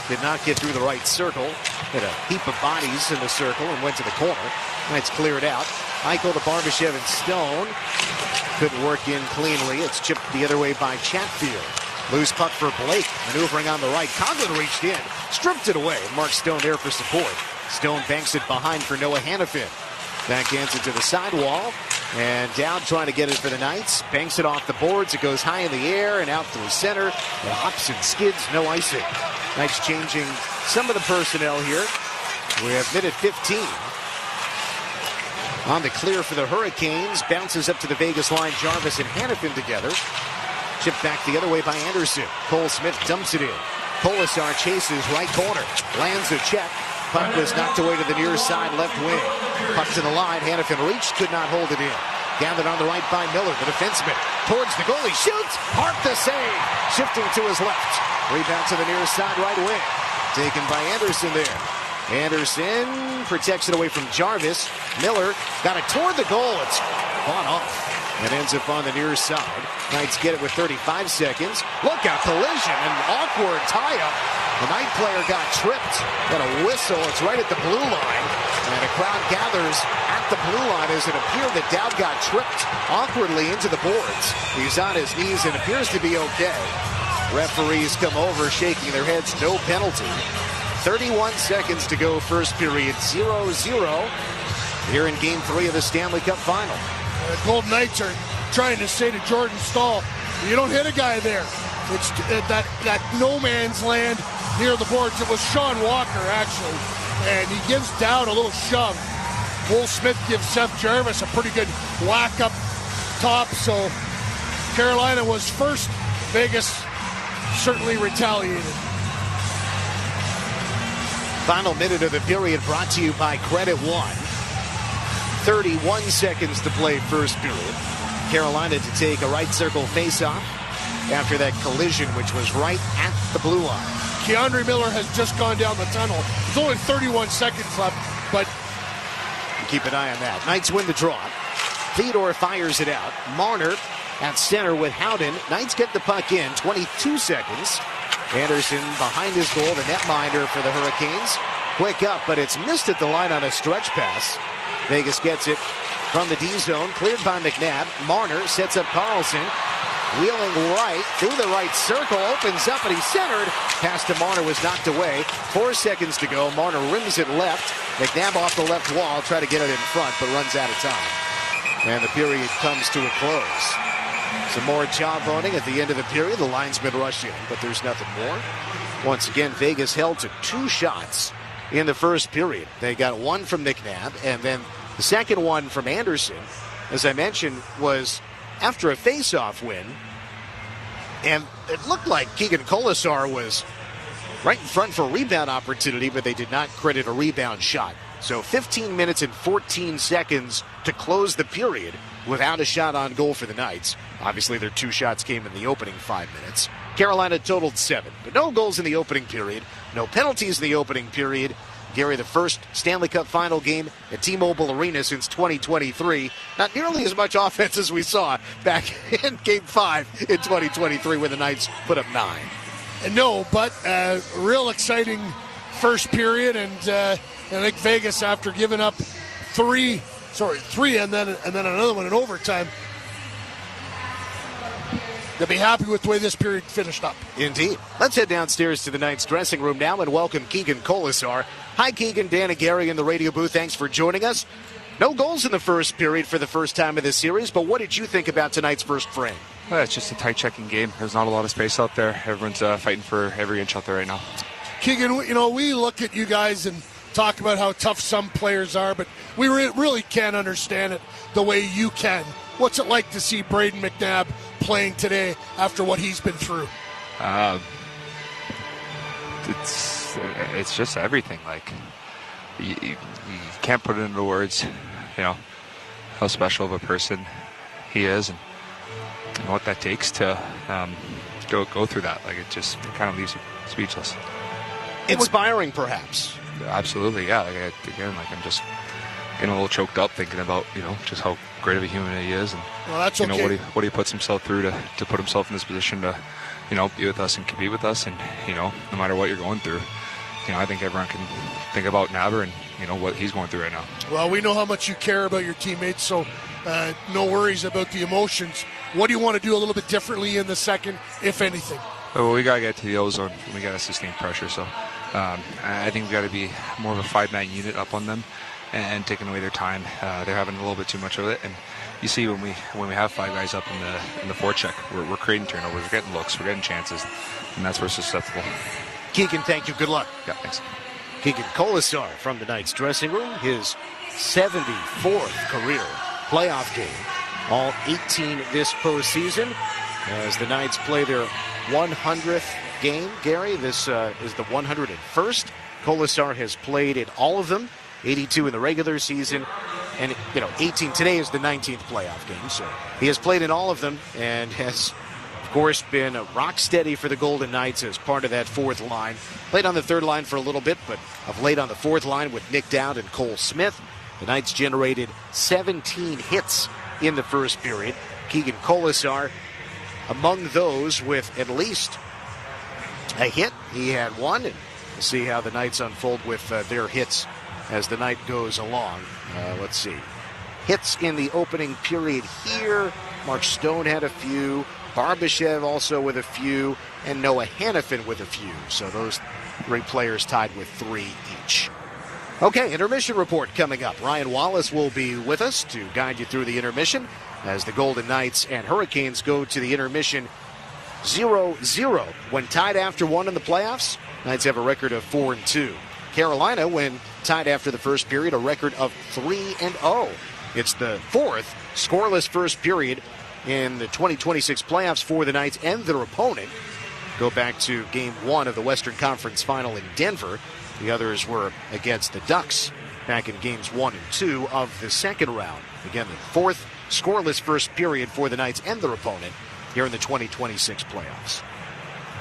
Did not get through the right circle. Hit a heap of bodies in the circle and went to the corner. Knights cleared out. Eichel to Barbashev and Stone. Couldn't work in cleanly. It's chipped the other way by Chatfield. Loose puck for Blake. Maneuvering on the right. Coghlan reached in. Stripped it away. Mark Stone there for support. Stone banks it behind for Noah Hannafin. Backhands it to the sidewall. And down trying to get it for the Knights. Banks it off the boards. It goes high in the air and out through center. It hops and skids. No icing. Knights changing some of the personnel here. We have minute 15. On the clear for the Hurricanes. Bounces up to the Vegas line. Jarvis and Hannafin together. Chipped back the other way by Anderson. Cole Smith dumps it in. Kolasar chases right corner. Lands a check. Puck was knocked away to the near side left wing. Puck to the line. Hannafin reached. Could not hold it in. Gathered on the right by Miller, the defenseman. Towards the goalie. Shoots. Hart the save. Shifting to his left. Rebound to the near side right wing. Taken by Anderson there. Anderson protects it away from Jarvis. Miller got it toward the goal. It's fought off and ends up on the near side. Knights get it with 35 seconds. Look out, collision, an awkward tie-up. The Knight player got tripped. Got a whistle. It's right at the blue line. And a crowd gathers at the blue line as it appeared that Dowd got tripped awkwardly into the boards. He's on his knees and appears to be okay. Referees come over shaking their heads. No penalty. 31 seconds to go first period. 0-0 here in Game 3 of the Stanley Cup Final. The Golden Knights are trying to say to Jordan Staal, you don't hit a guy there. It's that no man's land near the boards. It was Sean Walker, actually. And he gives Dowd a little shove. Cole Smith gives Seth Jarvis a pretty good whack up top. So Carolina was first. Vegas certainly retaliated. Final minute of the period brought to you by Credit One. 31 seconds to play first period. Carolina to take a right circle faceoff after that collision, which was right at the blue line. Keandre Miller has just gone down the tunnel. There's only 31 seconds left, but keep an eye on that. Knights win the draw. Theodore fires it out. Marner at center with Howden. Knights get the puck in. 22 seconds. Anderson behind his goal, the netminder for the Hurricanes. Quick up, but it's missed at the line on a stretch pass. Vegas gets it from the D zone, cleared by McNabb. Marner sets up Carlson, wheeling right through the right circle, opens up, and he's centered. Pass to Marner was knocked away. 4 seconds to go. Marner rims it left. McNabb off the left wall, try to get it in front, but runs out of time. And the period comes to a close. Some more jawboning at the end of the period. The linesman rushed in, but there's nothing more. Once again, Vegas held to 2 shots in the first period. They got one from McNabb, and then the second one from Anderson, as I mentioned, was after a face-off win. And it looked like Keegan Colasar was right in front for a rebound opportunity, but they did not credit a rebound shot. So 15 minutes and 14 seconds to close the period without a shot on goal for the Knights. Obviously, their 2 shots came in the opening 5 minutes. Carolina totaled 7, but no goals in the opening period. No penalties in the opening period. Gary, the first Stanley Cup final game at T-Mobile Arena since 2023. Not nearly as much offense as we saw back in Game 5 in 2023 when the Knights put up 9. No, but real exciting first period, and I think Vegas, after giving up three and then another one in overtime, they'll be happy with the way this period finished up. Indeed. Let's head downstairs to the Knights dressing room now and welcome Keegan Colasar. Hi, Keegan. Dan and Gary in the radio booth. Thanks for joining us. No goals in the first period for the first time of this series, but what did you think about tonight's first frame? Well, it's just a tight checking game. There's not a lot of space out there. Everyone's fighting for every inch out there right now. Keegan, we look at you guys and talk about how tough some players are, but we really can't understand it the way you can. What's it like to see Braden McNabb playing today after what he's been through? It's just everything. Like you can't put it into words, how special of a person he is, and what that takes to go through that. Like it kind of leaves you speechless. Inspiring, perhaps. Absolutely, yeah. I'm just getting a little choked up thinking about just how great of a human he is, and that's okay. what he puts himself through to put himself in this position to be with us and compete with us, and no matter what you're going through, I think everyone can think about Nabber and what he's going through right now. Well, we know how much you care about your teammates, so no worries about the emotions. What do you want to do a little bit differently in the second, if anything? Well, we got to get to the ozone. We got to sustain pressure, so I think we got to be more of a 5-man unit up on them and taking away their time. They're having a little bit too much of it, and you see when we have 5 guys up in the forecheck, we're creating turnovers, we're getting looks, we're getting chances, and that's where it's susceptible. Keegan, thank you. Good luck. Yeah, thanks. Keegan Colasar from the Knights dressing room, his 74th career playoff game, all 18 this postseason, as the Knights play their 100th game. Gary, this is the 101st. Colasar has played in all of them, 82 in the regular season, and 18 today is the 19th playoff game, so he has played in all of them and has, of course, been rock steady for the Golden Knights as part of that fourth line. Played on the third line for a little bit, but of late on the fourth line with Nick Dowd and Cole Smith. The Knights generated 17 hits in the first period. Keegan Colasar among those with at least a hit. He had one, and we'll see how the Knights unfold with their hits as the night goes along. Let's see. Hits in the opening period here. Mark Stone had a few. Barbashev also with a few. And Noah Hannafin with a few. So those three players tied with 3 each. Okay, intermission report coming up. Ryan Wallace will be with us to guide you through the intermission as the Golden Knights and Hurricanes go to the intermission 0-0. When tied after 1 in the playoffs, Knights have a record of 4-2. Carolina, when tied after the first period, a record of 3-0. It's the 4th scoreless first period in the 2026 playoffs for the Knights and their opponent. Go back to Game 1 of the Western Conference Final in Denver. The others were against the Ducks back in Games 1 and 2 of the second round. Again, the 4th scoreless first period for the Knights and their opponent here in the 2026 playoffs.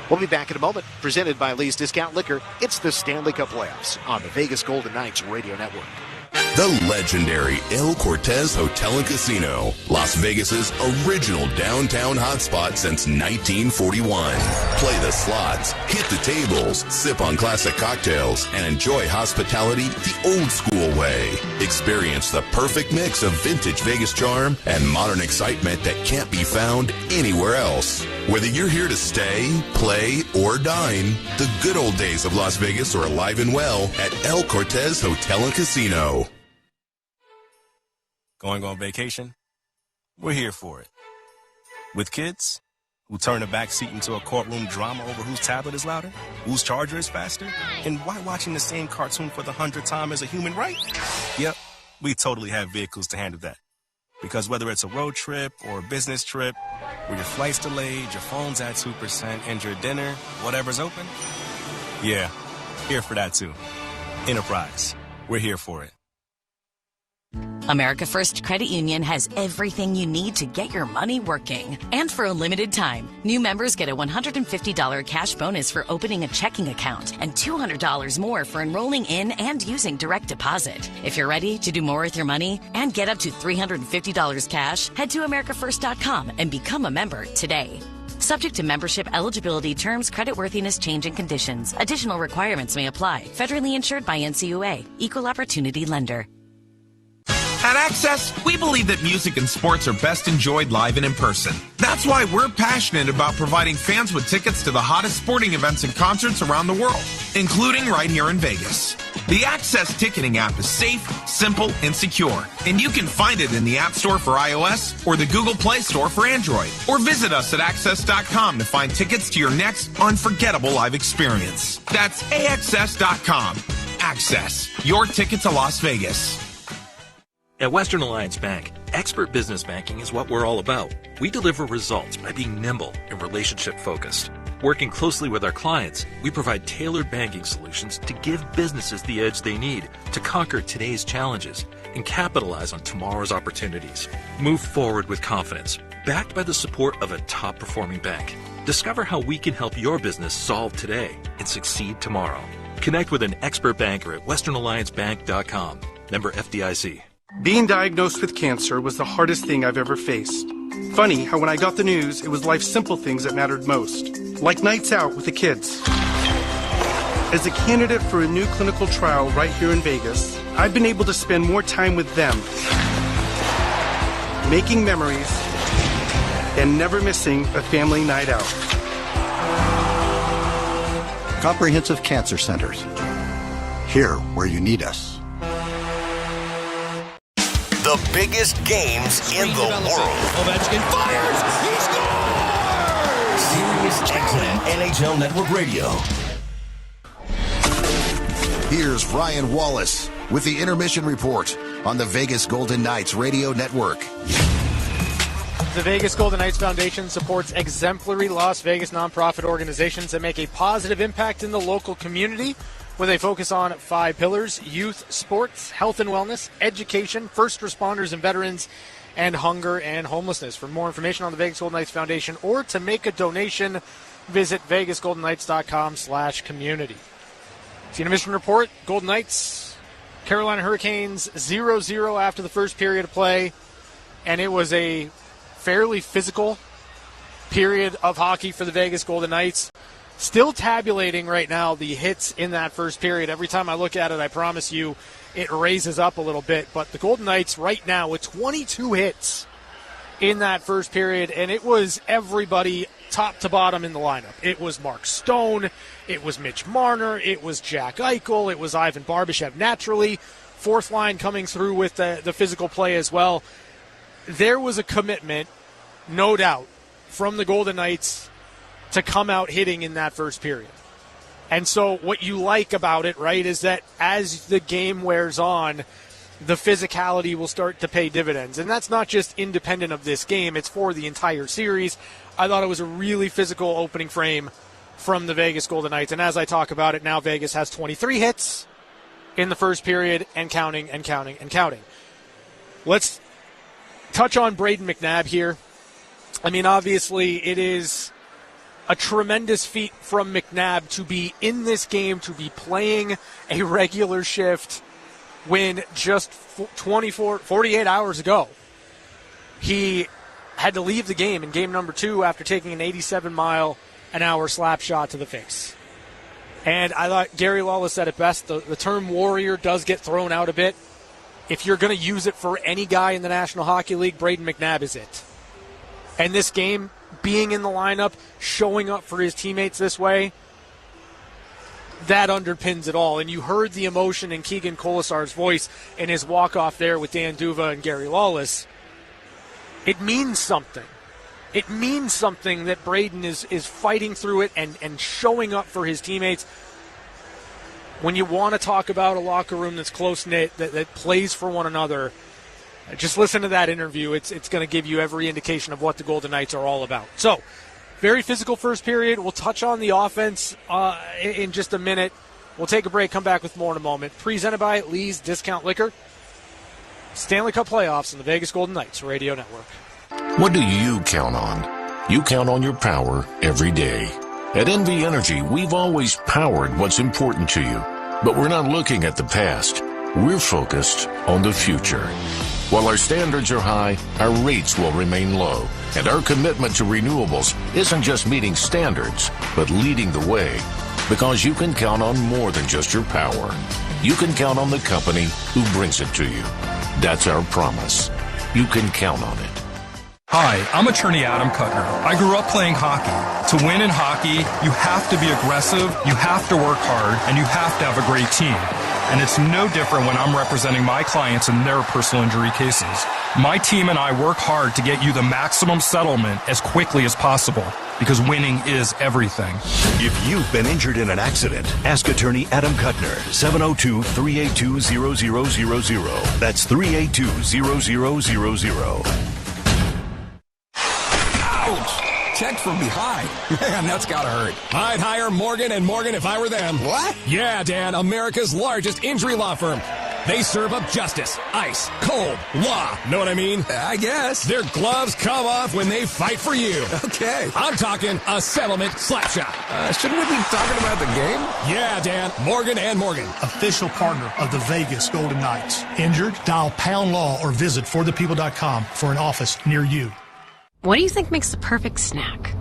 We'll be back in a moment. Presented by Lee's Discount Liquor. It's the Stanley Cup playoffs on the Vegas Golden Knights Radio Network. The legendary El Cortez Hotel and Casino, Las Vegas's original downtown hotspot since 1941. Play the slots, hit the tables, sip on classic cocktails, and enjoy hospitality the old school way. Experience the perfect mix of vintage Vegas charm and modern excitement that can't be found anywhere else. Whether you're here to stay, play, or dine, the good old days of Las Vegas are alive and well at El Cortez Hotel and Casino. Going on vacation? We're here for it. With kids who turn the back seat into a courtroom drama over whose tablet is louder, whose charger is faster, and why watching the same cartoon for the 100th time is a human right? Yep, we totally have vehicles to handle that. Because whether it's a road trip or a business trip, where your flight's delayed, your phone's at 2%, and your dinner, whatever's open, yeah, here for that too. Enterprise, we're here for it. America First Credit Union has everything you need to get your money working. And for a limited time, new members get a $150 cash bonus for opening a checking account and $200 more for enrolling in and using direct deposit. If you're ready to do more with your money and get up to $350 cash, head to americafirst.com and become a member today. Subject to membership, eligibility, terms, creditworthiness, change, and conditions. Additional requirements may apply. Federally insured by NCUA. Equal Opportunity Lender. At Access, we believe that music and sports are best enjoyed live and in person. That's why we're passionate about providing fans with tickets to the hottest sporting events and concerts around the world, including right here in Vegas. The Access ticketing app is safe, simple, and secure, and you can find it in the App Store for iOS or the Google Play Store for Android. Or visit us at access.com to find tickets to your next unforgettable live experience. That's AXS.com. Access, your ticket to Las Vegas. At Western Alliance Bank, expert business banking is what we're all about. We deliver results by being nimble and relationship-focused. Working closely with our clients, we provide tailored banking solutions to give businesses the edge they need to conquer today's challenges and capitalize on tomorrow's opportunities. Move forward with confidence, backed by the support of a top-performing bank. Discover how we can help your business solve today and succeed tomorrow. Connect with an expert banker at westernalliancebank.com. Member FDIC. Being diagnosed with cancer was the hardest thing I've ever faced. Funny how when I got the news, it was life's simple things that mattered most, like nights out with the kids. As a candidate for a new clinical trial right here in Vegas, I've been able to spend more time with them, making memories, and never missing a family night out. Comprehensive Cancer Centers. Here where you need us. The biggest games in the world. Ovechkin fires! He scores! Sirius XM NHL Network Radio. Here's Ryan Wallace with the intermission report on the Vegas Golden Knights Radio Network. The Vegas Golden Knights Foundation supports exemplary Las Vegas nonprofit organizations that make a positive impact in the local community, with a focus on 5 pillars: youth, sports, health and wellness, education, first responders and veterans, and hunger and homelessness. For more information on the Vegas Golden Knights Foundation or to make a donation, visit vegasgoldenknights.com/community. The intermission report: Golden Knights, Carolina Hurricanes 0-0 after the first period of play. and it was a fairly physical period of hockey for the Vegas Golden Knights. Still tabulating right now the hits in that first period. Every time I look at it, I promise you, it raises up a little bit. But the Golden Knights right now with 22 hits in that first period, and it was everybody top to bottom in the lineup. It was Mark Stone, it was Mitch Marner, it was Jack Eichel, it was Ivan Barbashev naturally. Fourth line coming through with the physical play as well. There was a commitment, no doubt, from the Golden Knights to come out hitting in that first period. And so what you like about it, right, is that as the game wears on, the physicality will start to pay dividends. And that's not just independent of this game, it's for the entire series. I thought it was a really physical opening frame from the Vegas Golden Knights. And as I talk about it now, Vegas has 23 hits in the first period and counting and counting and counting. Let's touch on Brayden McNabb here. I mean, obviously, it is a tremendous feat from McNabb to be in this game, to be playing a regular shift when just 48 hours ago, he had to leave the game in game number 2 after taking an 87-mile-an-hour slap shot to the face. And I thought Gary Lawless said it best. The term warrior does get thrown out a bit. If you're going to use it for any guy in the National Hockey League, Brayden McNabb is it. And this game, being in the lineup, showing up for his teammates this way, that underpins it all. And you heard the emotion in Keegan Colasar's voice in his walk-off there with Dan Duva and Gary Lawless. It means something. It means something that Brayden is fighting through it and showing up for his teammates. When you want to talk about a locker room that's close-knit, that plays for one another, just listen to that interview. It's going to give you every indication of what the Golden Knights are all about. So, very physical first period. We'll touch on the offense in just a minute. We'll take a break, come back with more in a moment. Presented by Lee's Discount Liquor. Stanley Cup playoffs on the Vegas Golden Knights Radio Network. What do you count on? You count on your power every day. At NV Energy, we've always powered what's important to you. But we're not looking at the past. We're focused on the future. While our standards are high, our rates will remain low. And our commitment to renewables isn't just meeting standards, but leading the way. Because you can count on more than just your power. You can count on the company who brings it to you. That's our promise. You can count on it. Hi, I'm attorney Adam Kuttner. I grew up playing hockey. To win in hockey, you have to be aggressive, you have to work hard, and you have to have a great team. And it's no different when I'm representing my clients in their personal injury cases. My team and I work hard to get you the maximum settlement as quickly as possible, because winning is everything. If you've been injured in an accident, ask attorney Adam Kuttner, 702-382-0000. That's 382-0000. Checked from behind. Man, that's gotta hurt. I'd hire Morgan & Morgan if I were them. What? Yeah, Dan, America's largest injury law firm. They serve up justice, ice, cold, law. Know what I mean? I guess. Their gloves come off when they fight for you. Okay. I'm talking a settlement slap shot. Shouldn't we be talking about the game? Yeah, Dan, Morgan & Morgan. Official partner of the Vegas Golden Knights. Injured? Dial Pound Law or visit forthepeople.com for an office near you. What do you think makes the perfect snack?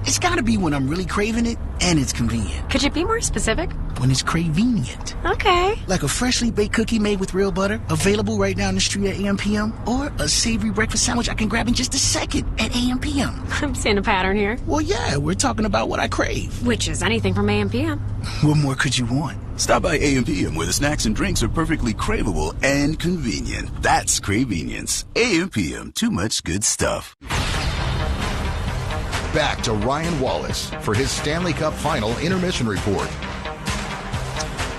It's gotta be when I'm really craving it and it's convenient. Could you be more specific? When it's convenient. Okay. Like a freshly baked cookie made with real butter, available right now in the street at AM/PM, or a savory breakfast sandwich I can grab in just a second at AM/PM. I'm seeing a pattern here. Well, yeah, we're talking about what I crave. Which is anything from AM/PM. What more could you want? Stop by AM/PM where the snacks and drinks are perfectly craveable and convenient. That's Cravenience. AM/PM, too much good stuff. Back to Ryan Wallace for his Stanley Cup Final Intermission Report.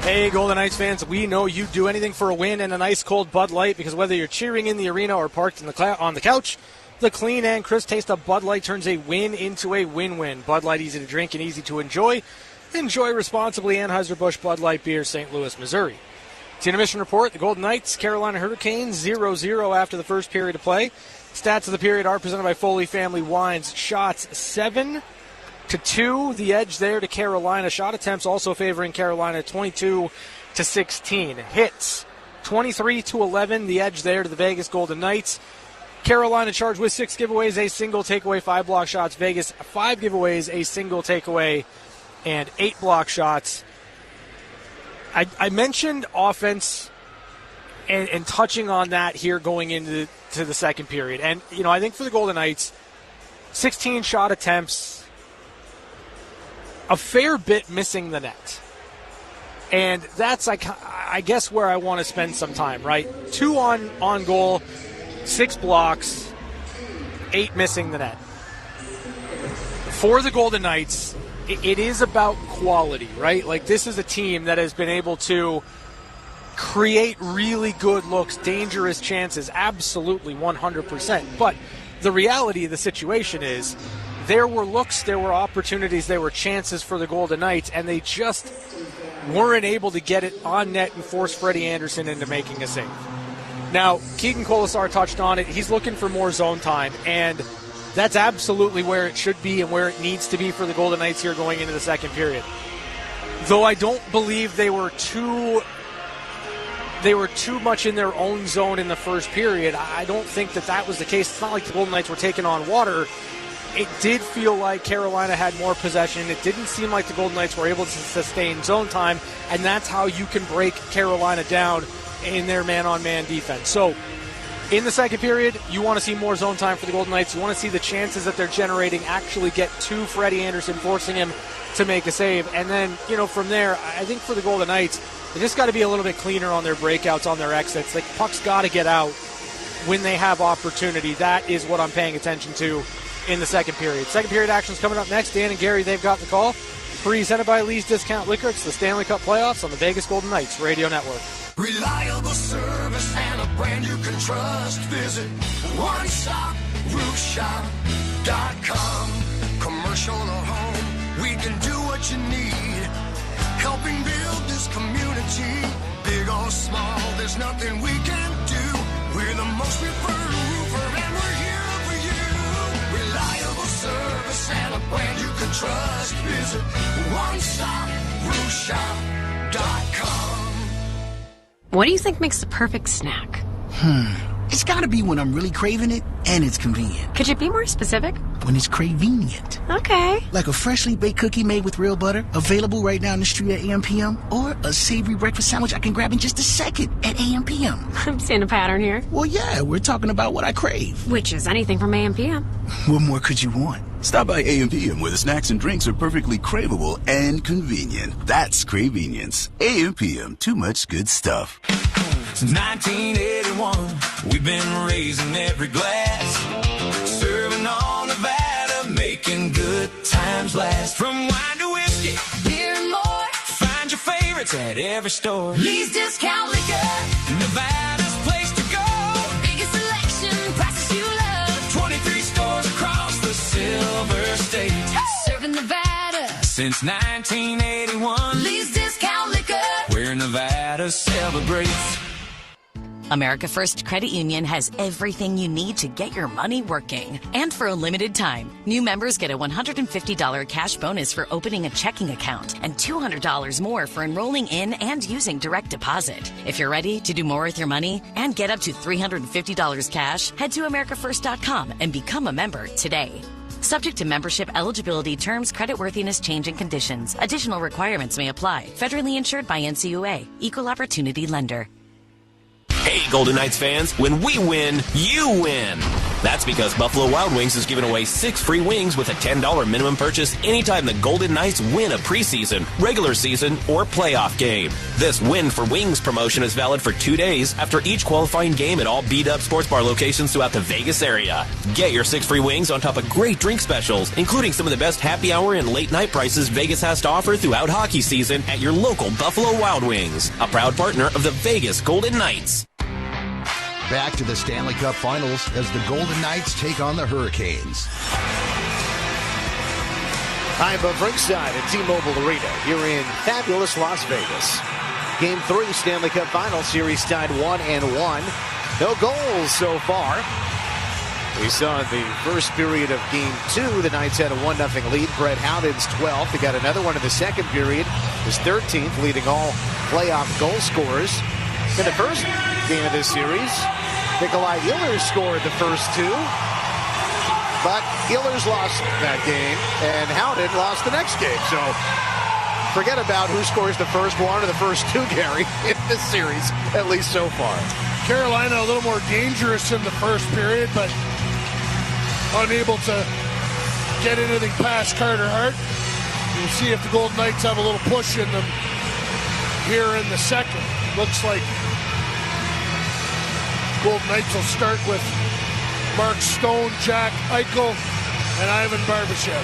Hey, Golden Knights fans, we know you'd do anything for a win and an ice-cold Bud Light, because whether you're cheering in the arena or parked on the couch, the clean and crisp taste of Bud Light turns a win into a win-win. Bud Light, easy to drink and easy to enjoy. Enjoy responsibly. Anheuser-Busch Bud Light Beer, St. Louis, Missouri. It's the Intermission Report. The Golden Knights, Carolina Hurricanes, 0-0 after the first period of play. Stats of the period are presented by Foley Family Wines. Shots 7-2. The edge there to Carolina. Shot attempts also favoring Carolina, 22-16. Hits 23-11. The edge there to the Vegas Golden Knights. Carolina charged with 6 giveaways, a single takeaway, 5 block shots. Vegas, 5 giveaways, a single takeaway, and 8 block shots. I mentioned offense and touching on that here going into the second period. And, I think for the Golden Knights, 16 shot attempts, a fair bit missing the net. And that's, I guess, where I want to spend some time, right? 2 on goal, 6 blocks, 8 missing the net. For the Golden Knights, it is about quality, right? Like, this is a team that has been able to create really good looks, dangerous chances, absolutely 100%. But the reality of the situation is there were looks, there were opportunities, there were chances for the Golden Knights, and they just weren't able to get it on net and force Freddie Andersen into making a save. Now, Keegan Colasar touched on it. He's looking for more zone time, and that's absolutely where it should be and where it needs to be for the Golden Knights here going into the second period. Though I don't believe they were too much in their own zone in the first period. I don't think that was the case. It's not like the Golden Knights were taking on water. It did feel like Carolina had more possession. It didn't seem like the Golden Knights were able to sustain zone time, and that's how you can break Carolina down in their man-on-man defense. So in the second period, you want to see more zone time for the Golden Knights. You want to see the chances that they're generating actually get to Freddie Andersen, forcing him to make a save. And then, from there, I think for the Golden Knights, they just got to be a little bit cleaner on their breakouts, on their exits. The puck's got to get out when they have opportunity. That is what I'm paying attention to in the second period. Second period action's coming up next. Dan and Gary, they've got the call. Presented by Lee's Discount Liquor. It's the Stanley Cup Playoffs on the Vegas Golden Knights Radio Network. Reliable service and a brand you can trust. Visit OneShopRoofShop.com. Commercial or home, we can do what you need. Helping build this community. Big or small, there's nothing we can't do. We're the most preferred roofer and we're here for you. Reliable service and a brand you can trust. Visit OneShopRoofShop.com. What do you think makes the perfect snack? It's gotta be when I'm really craving it and it's convenient. Could you be more specific? When it's convenient. Okay. Like a freshly baked cookie made with real butter, available right down the street at AM/PM, or a savory breakfast sandwich I can grab in just a second at AM/PM. I'm seeing a pattern here. Well, yeah, we're talking about what I crave. Which is anything from AM/PM. What more could you want? Stop by AM/PM where the snacks and drinks are perfectly craveable and convenient. That's Cravenience. AM/PM, too much good stuff. Since 1981, we've been raising every glass, serving all Nevada, making good times last. From wine to whiskey, beer and more, find your favorites at every store. Lee's Discount Liquor, Nevada's place to go. Biggest selection, prices you love. 23 stores across the Silver State. Serving Nevada since 1981. Lee's Discount Liquor, where Nevada celebrates. America First Credit Union has everything you need to get your money working. And for a limited time, new members get a $150 cash bonus for opening a checking account and $200 more for enrolling in and using direct deposit. If you're ready to do more with your money and get up to $350 cash, head to americafirst.com and become a member today. Subject to membership, eligibility, terms, creditworthiness, change, and conditions. Additional requirements may apply. Federally insured by NCUA. Equal Opportunity Lender. Hey, Golden Knights fans, when we win, you win. That's because Buffalo Wild Wings is giving away 6 free wings with a $10 minimum purchase anytime the Golden Knights win a preseason, regular season, or playoff game. This Win for Wings promotion is valid for 2 days after each qualifying game at all beat-up sports bar locations throughout the Vegas area. Get your 6 free wings on top of great drink specials, including some of the best happy hour and late night prices Vegas has to offer throughout hockey season at your local Buffalo Wild Wings, a proud partner of the Vegas Golden Knights. Back to the Stanley Cup Finals as the Golden Knights take on the Hurricanes. I'm above ringside at T-Mobile Arena here in fabulous Las Vegas. Game 3 Stanley Cup Finals series tied 1-1. No goals so far. We saw in the first period of Game 2, the Knights had a 1-0 lead. Brett Howden's 12th. They got another one in the second period. His 13th, leading all playoff goal scorers. In the first game of this series, Nikolai Ehlers scored the first two. But Ehlers lost that game, and Howden lost the next game. So forget about who scores the first one or the first two, Gary, in this series, at least so far. Carolina a little more dangerous in the first period, but unable to get anything past Carter Hart. We'll see if the Golden Knights have a little push in them here in the second. Looks like Golden Knights will start with Mark Stone, Jack Eichel, and Ivan Barbashev.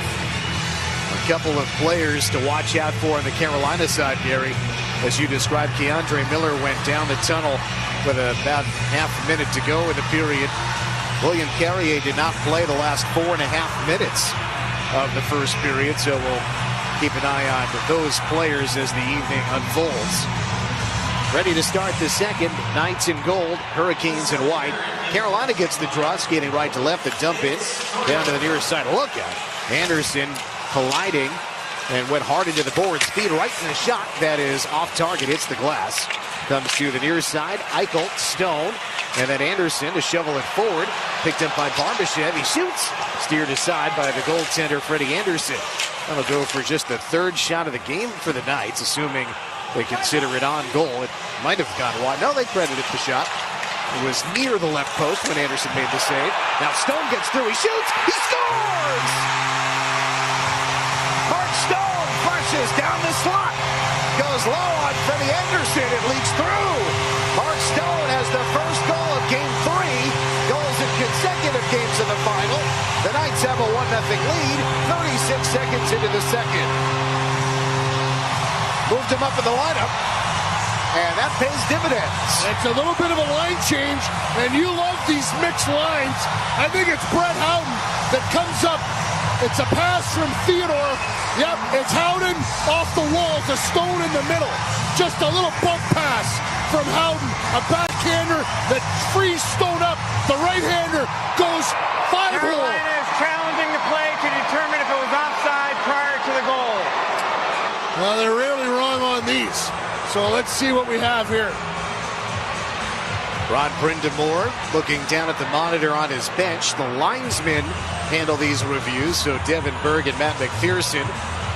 A couple of players to watch out for on the Carolina side, Gary. As you described, Keandre Miller went down the tunnel with about half a minute to go in the period. William Carrier did not play the last 4.5 minutes of the first period, so we'll keep an eye on those players as the evening unfolds. Ready to start the second. Knights in gold, Hurricanes in white. Carolina gets the draw, skating right to left, the dump in. Down to the near side, look out. Anderson colliding and went hard into the board. Speed right in the shot. That is off target, hits the glass. Comes to the near side, Eichel, Stone, and then Anderson to shovel it forward. Picked up by Barbashev, he shoots. Steered aside by the goaltender, Freddie Anderson. That'll go for just the third shot of the game for the Knights, assuming they consider it on goal. It might have gone wide. No, they credited the shot. It was near the left post when Anderson made the save. Now Stone gets through. He shoots. He scores! Mark Stone flushes down the slot. Goes low on Freddie Anderson. It leaks through. Mark Stone has the first goal of Game 3. Goals in consecutive games in the final. The Knights have a 1-0 lead. 36 seconds into the second. Moved him up in the lineup, and that pays dividends. It's a little bit of a line change, and you love these mixed lines. I think it's Brett Howden that comes up. It's a pass from Theodore. Yep, it's Howden off the wall to Stone in the middle. Just a little bump pass from Howden. A backhander that frees Stone up. The right-hander goes 5-hole. Carolina is challenging the play to determine if it was offside prior to the goal. Well, they're really wrong on these. So let's see what we have here. Rod Brindamore looking down at the monitor on his bench. The linesmen handle these reviews, so Devin Berg and Matt McPherson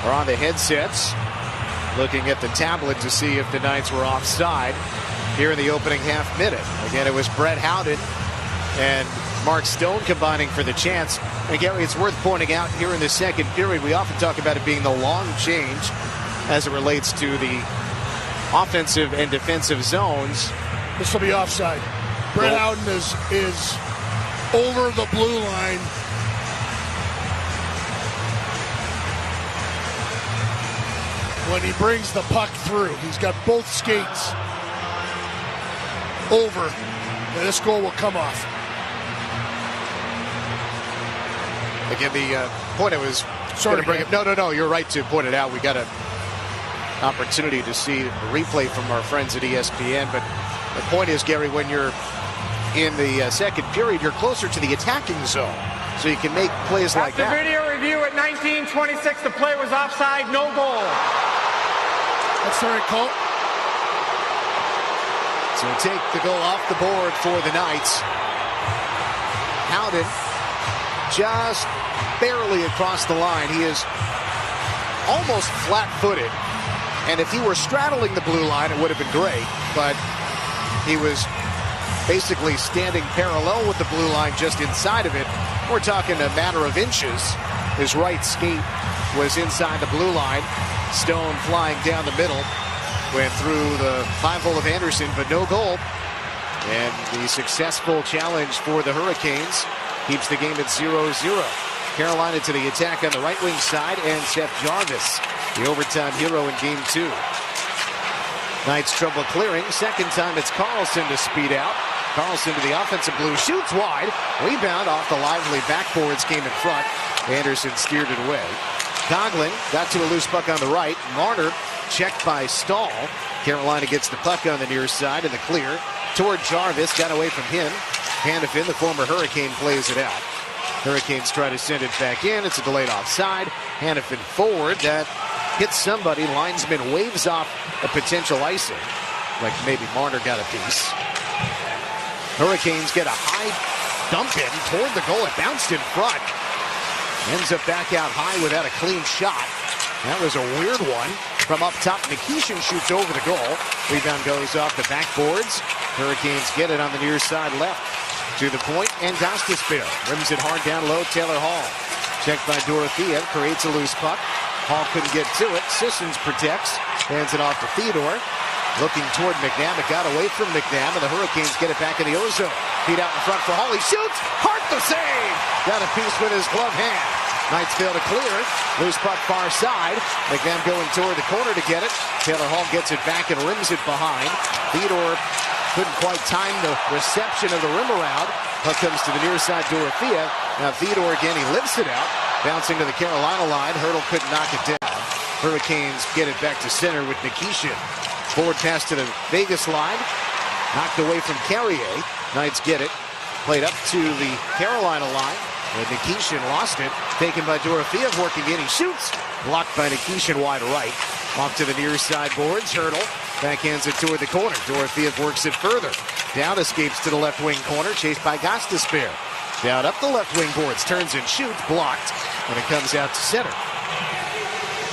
are on the headsets looking at the tablet to see if the Knights were offside here in the opening half minute. Again, it was Brett Howden and Mark Stone combining for the chance. And Gary, it's worth pointing out here in the second period, we often talk about it being the long change as it relates to the offensive and defensive zones. This will be offside. Brett Howden is over the blue line. When he brings the puck through, he's got both skates over, and this goal will come off. Again, the point I was going to bring up. No, you're right to point it out. We got an opportunity to see a replay from our friends at ESPN, but the point is, Gary, when you're in the second period, you're closer to the attacking zone, so you can make plays like that. After video review at 19:26, the play was offside, no goal. That's the right call. So take the goal off the board for the Knights. Howden just barely across the line. He is almost flat-footed. And if he were straddling the blue line, it would have been great. But he was basically standing parallel with the blue line just inside of it. We're talking a matter of inches. His right skate was inside the blue line. Stone flying down the middle. Went through the 5-hole of Anderson, but no goal. And the successful challenge for the Hurricanes keeps the game at 0-0. Carolina to the attack on the right wing side, and Seth Jarvis, the overtime hero in Game 2. Knights trouble clearing. Second time it's Carlson to speed out. Carlson to the offensive blue, shoots wide. Rebound off the lively backboards, came in front. Anderson steered it away. Coughlin got to a loose puck on the right. Marner checked by Stahl. Carolina gets the puck on the near side in the clear. Toward Jarvis, got away from him. Hanifin, the former Hurricane, plays it out. Hurricanes try to send it back in. It's a delayed offside. Hanifin forward. That hits somebody. Linesman waves off a potential icing. Like maybe Marner got a piece. Hurricanes get a high dump in toward the goal. It bounced in front. Ends up back out high without a clean shot. That was a weird one. From up top, Nikishin shoots over the goal. Rebound goes off the backboards. Hurricanes get it on the near side left. To the point, and Gostisbehere rims it hard down low. Taylor Hall. Checked by Dorothea. Creates a loose puck. Hall couldn't get to it. Sissons protects. Hands it off to Theodore. Looking toward McNabb. It got away from McNabb, and the Hurricanes get it back in the ozone. Feet out in front for Hall. He shoots. Hart the save. Got a piece with his glove hand. Knights fail to clear. Loose puck far side. McNabb going toward the corner to get it. Taylor Hall gets it back and rims it behind. Theodore couldn't quite time the reception of the rim around. Puck comes to the near side, Dorothea. Now Theodore again, he lifts it out. Bouncing to the Carolina line. Hurdle couldn't knock it down. Hurricanes get it back to center with Nikishin. Forward pass to the Vegas line. Knocked away from Carrier. Knights get it. Played up to the Carolina line. And Nikishin lost it. Taken by Dorothea, working in. He shoots. Blocked by Nikishin wide right. Off to the near side boards. Hurdle. Backhands it toward the corner. Dorothea works it further. Down escapes to the left wing corner. Chased by Gostisbehere. Down up the left wing boards. Turns and shoots. Blocked. And it comes out to center.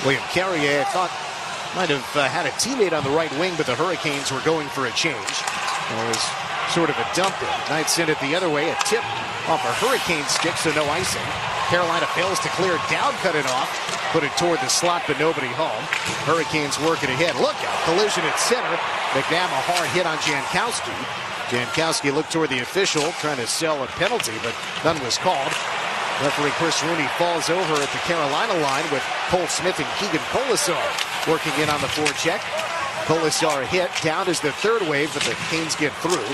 William Carrier, I thought, might have had a teammate on the right wing, but the Hurricanes were going for a change. It was sort of a dump in. Knights send it the other way. A tip off a Hurricane stick, so no icing. Carolina fails to clear. Dowd cut it off. Put it toward the slot, but nobody home. Hurricanes work it ahead. Look out. Collision at center. McNabb a hard hit on Jankowski. Jankowski looked toward the official, trying to sell a penalty, but none was called. Referee Chris Rooney falls over at the Carolina line with Cole Smith and Keegan Colasar working in on the forecheck. Colasar hit. Down is the third wave, but the Canes get through.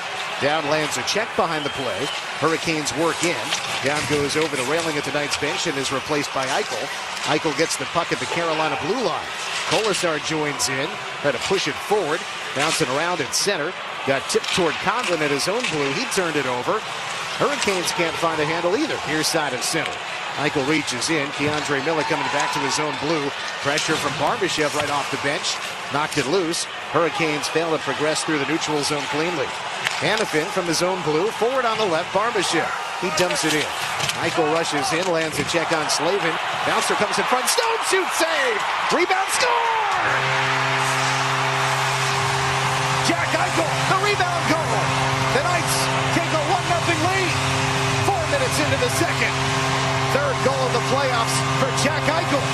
Down lands a check behind the play. Hurricanes work in. Down goes over the railing at the Knights bench and is replaced by Eichel. Eichel gets the puck at the Carolina blue line. Colasar joins in. Try to push it forward. Bouncing around at center. Got tipped toward Conlon at his own blue. He turned it over. Hurricanes can't find a handle either. Near side of center. Eichel reaches in. Keandre Miller coming back to his own blue. Pressure from Barbashev right off the bench. Knocked it loose. Hurricanes fail to progress through the neutral zone cleanly. Hanifin from his own blue. Forward on the left. Barbashev. He dumps it in. Eichel rushes in. Lands a check on Slavin. Bouncer comes in front. Stone shoots. Save. Rebound. Score! Jack Eichel. The rebound goal. The Knights take a 1-0 lead. 4 minutes into the second. Third goal of the playoffs for Jack Eichel.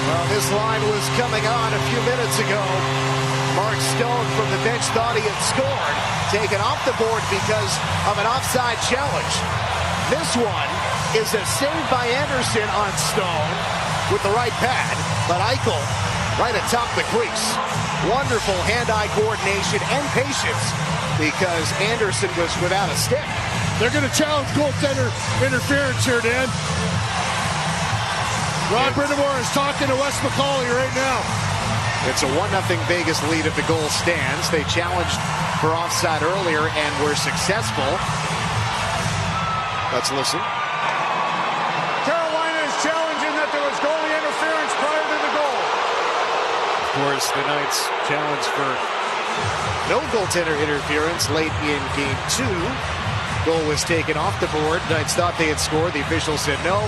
Well, this line was coming on a few minutes ago. Mark Stone from the bench thought he had scored. Taken off the board because of an offside challenge. This one is a save by Anderson on Stone with the right pad. But Eichel right atop the crease. Wonderful hand-eye coordination and patience because Anderson was without a stick. They're going to challenge goaltender interference here, Dan. Ron Brindamore is talking to Wes McCauley right now. It's a 1-0 Vegas lead if the goal stands. They challenged for offside earlier and were successful. Let's listen. Carolina is challenging that there was goalie interference prior to the goal. Of course, the Knights challenged for no goaltender interference late in Game 2. Goal was taken off the board. Knights thought they had scored. The officials said no.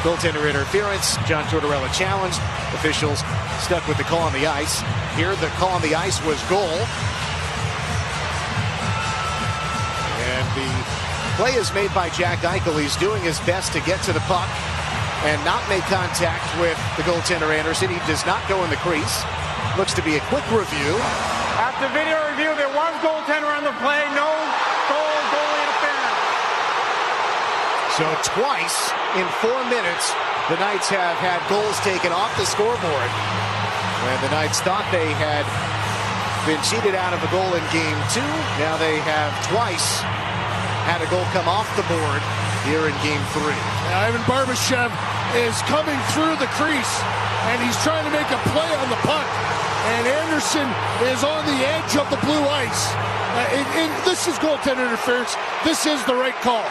Goaltender interference. John Tortorella challenged. Officials stuck with the call on the ice. Here, the call on the ice was goal. And the play is made by Jack Eichel. He's doing his best to get to the puck and not make contact with the goaltender Anderson. He does not go in the crease. Looks to be a quick review. After video review, there was goaltender on the play. No goalie interference. So twice in 4 minutes, the Knights have had goals taken off the scoreboard. And the Knights thought they had been cheated out of a goal in Game 2. Now they have twice had a goal come off the board here in Game 3. Ivan Barbashev is coming through the crease, and he's trying to make a play on the puck. And Anderson is on the edge of the blue ice. This is goaltender interference. This is the right call.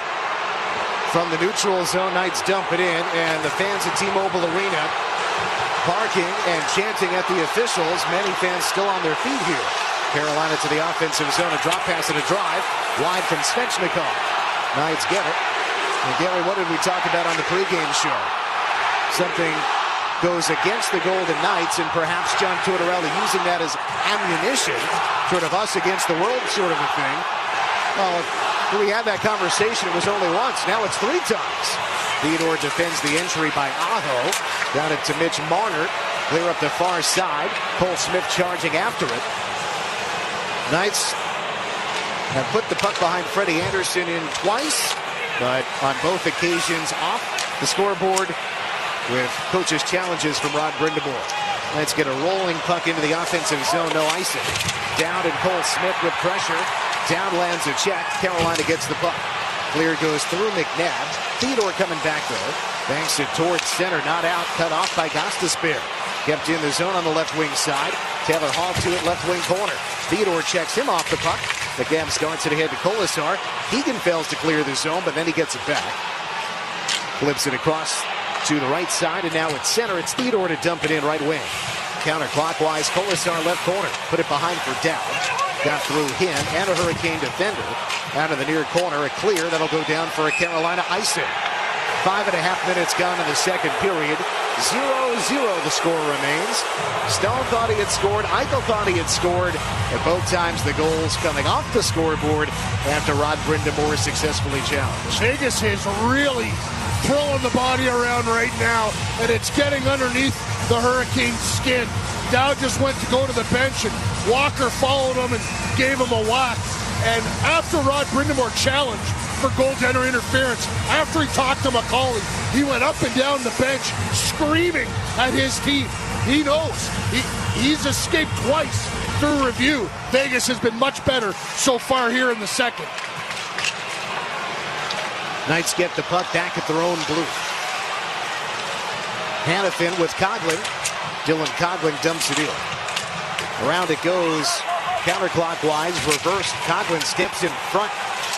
From the neutral zone, Knights dump it in, and the fans at T-Mobile Arena barking and chanting at the officials. Many fans still on their feet here. Carolina to the offensive zone. A drop pass and a drive. Wide from Svechnikov. Knights get it. And Gary, what did we talk about on the pregame show? Something goes against the Golden Knights, and perhaps John Tortorella using that as ammunition, sort of us against the world sort of a thing. Well, when we had that conversation, it was only once. Now it's 3 times. Theodore defends the entry by Aho. Got it to Mitch Marner. Clear up the far side. Cole Smith charging after it. Knights have put the puck behind Freddie Anderson in twice, but on both occasions off the scoreboard with coach's challenges from Rod Brindamore. Let's get a rolling puck into the offensive zone. No icing. Down and Cole Smith with pressure. Down lands a check. Carolina gets the puck. Clear goes through McNabb. Theodore coming back though. Banks it towards center. Not out. Cut off by Gostisbehere. Kept in the zone on the left wing side. Taylor Hall to it, left wing corner. Theodore checks him off the puck. McNabb starts it ahead to Kolasar. Keegan fails to clear the zone, but then he gets it back. Flips it across to the right side, and now it's center. It's Theodore to dump it in right wing. Counterclockwise, Kolasar left corner. Put it behind for Dow. Got through him and a Hurricane defender. Out of the near corner, a clear. That'll go down for a Carolina icing. 5.5 minutes gone in the second period. 0-0 the score remains. Stone thought he had scored. Eichel thought he had scored. And both times the goals coming off the scoreboard after Rod Brindamore successfully challenged. Vegas is really throwing the body around right now, and it's getting underneath the Hurricane's skin. Dow just went to go to the bench, and Walker followed him and gave him a whack. And after Rod Brindamore challenged for goaltender interference, after he talked to McCauley, he went up and down the bench screaming at his team. He knows. He's escaped twice through review. Vegas has been much better so far here in the second. Knights get the puck back at their own blue. Hanifin with Coghlan. Dylan Coghlan dumps it in. Around it goes counterclockwise, reversed. Coghlan steps in front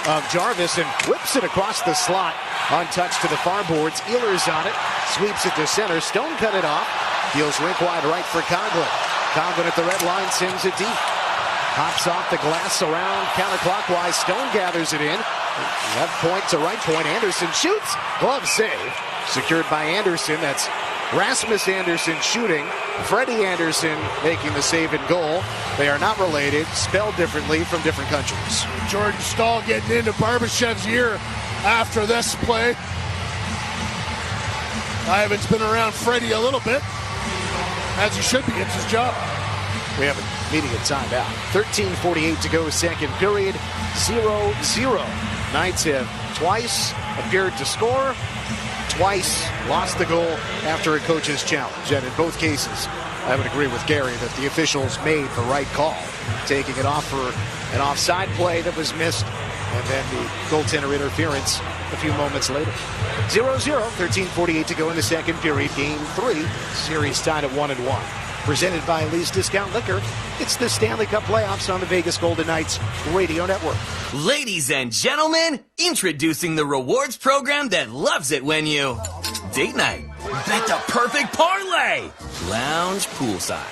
of Jarvis and whips it across the slot. Untouched to the far boards. Ehlers on it. Sweeps it to center. Stone cut it off. Deals rink wide right for Coghlan. Coghlan at the red line sends it deep. Hops off the glass around counterclockwise. Stone gathers it in. Left point to right point. Anderson shoots. Glove save. Secured by Anderson. That's Rasmus Anderson shooting. Freddie Anderson making the save and goal. They are not related, spelled differently from different countries. Jordan Stahl getting into Barbashev's ear after this play. Ivan's been around Freddie a little bit, as he should be. It's his job. We have an immediate timeout. 13:48 to go, second period. 0-0. Knights have twice appeared to score, twice lost the goal after a coach's challenge. And in both cases, I would agree with Gary that the officials made the right call, taking it off for an offside play that was missed, and then the goaltender interference a few moments later. 0-0, 13:48 to go in the second period. Game 3, series tied at 1-1. Presented by Lee's Discount Liquor. It's the Stanley Cup playoffs on the Vegas Golden Knights Radio Network. Ladies and gentlemen, introducing the rewards program that loves it when you date night, bet the perfect parlay, lounge poolside,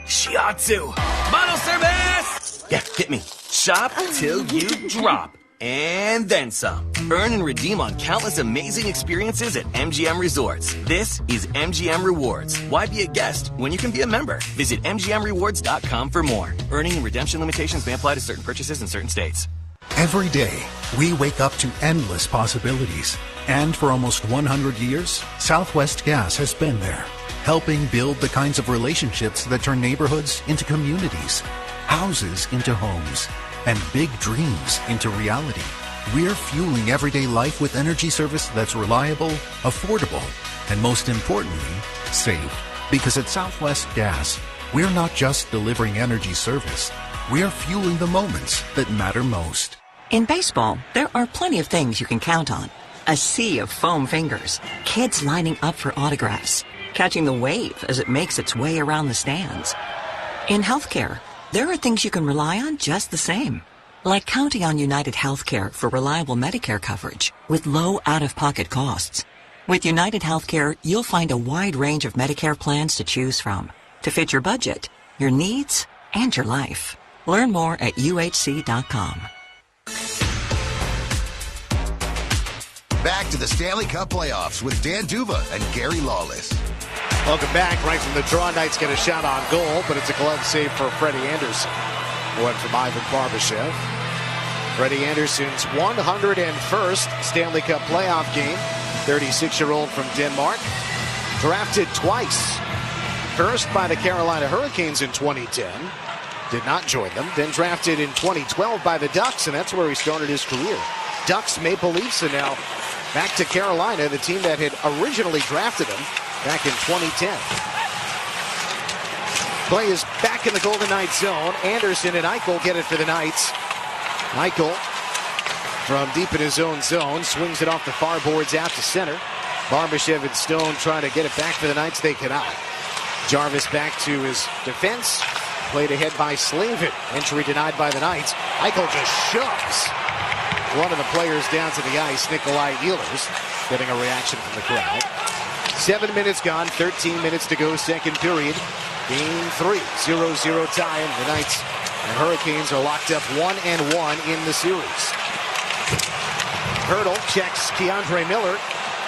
shiatsu, bottle service. Yeah, hit me. Shop till you drop. And then some. Earn and redeem on countless amazing experiences at MGM Resorts. This is MGM Rewards. Why be a guest when you can be a member? Visit MGMRewards.com for more. Earning and redemption limitations may apply to certain purchases in certain states. Every day, we wake up to endless possibilities. And for almost 100 years, Southwest Gas has been there, helping build the kinds of relationships that turn neighborhoods into communities, houses into homes, and big dreams into reality. We're fueling everyday life with energy service that's reliable, affordable, and most importantly, safe. Because at Southwest Gas, we're not just delivering energy service, we're fueling the moments that matter most. In baseball, there are plenty of things you can count on. A sea of foam fingers, kids lining up for autographs, catching the wave as it makes its way around the stands. In healthcare, there are things you can rely on just the same, like counting on United Healthcare for reliable Medicare coverage with low out-of-pocket costs. With United Healthcare, you'll find a wide range of Medicare plans to choose from to fit your budget, your needs, and your life. Learn more at uhc.com. Back to the Stanley Cup playoffs with Dan Duva and Gary Lawless. Welcome back. Right from the draw, Knights get a shot on goal, but it's a glove save for Freddie Anderson. One from Ivan Barbashev. Freddie Anderson's 101st Stanley Cup playoff game. 36-year-old from Denmark. Drafted twice. First by the Carolina Hurricanes in 2010. Did not join them. Then drafted in 2012 by the Ducks, and that's where he started his career. Ducks, Maple Leafs, and now back to Carolina, the team that had originally drafted him back in 2010. Play is back in the Golden Knights zone. Anderson and Eichel get it for the Knights. Eichel from deep in his own zone swings it off the far boards out to center. Barbashev and Stone trying to get it back for the Knights. They cannot. Jarvis back to his defense. Played ahead by Slavin. Entry denied by the Knights. Eichel just shoves one of the players down to the ice, Nikolai Ehlers, getting a reaction from the crowd. 7 minutes gone, 13 minutes to go, second period. Game 3, 0-0 tie, and the Knights and Hurricanes are locked up 1-1 in the series. Hurdle checks Keandre Miller.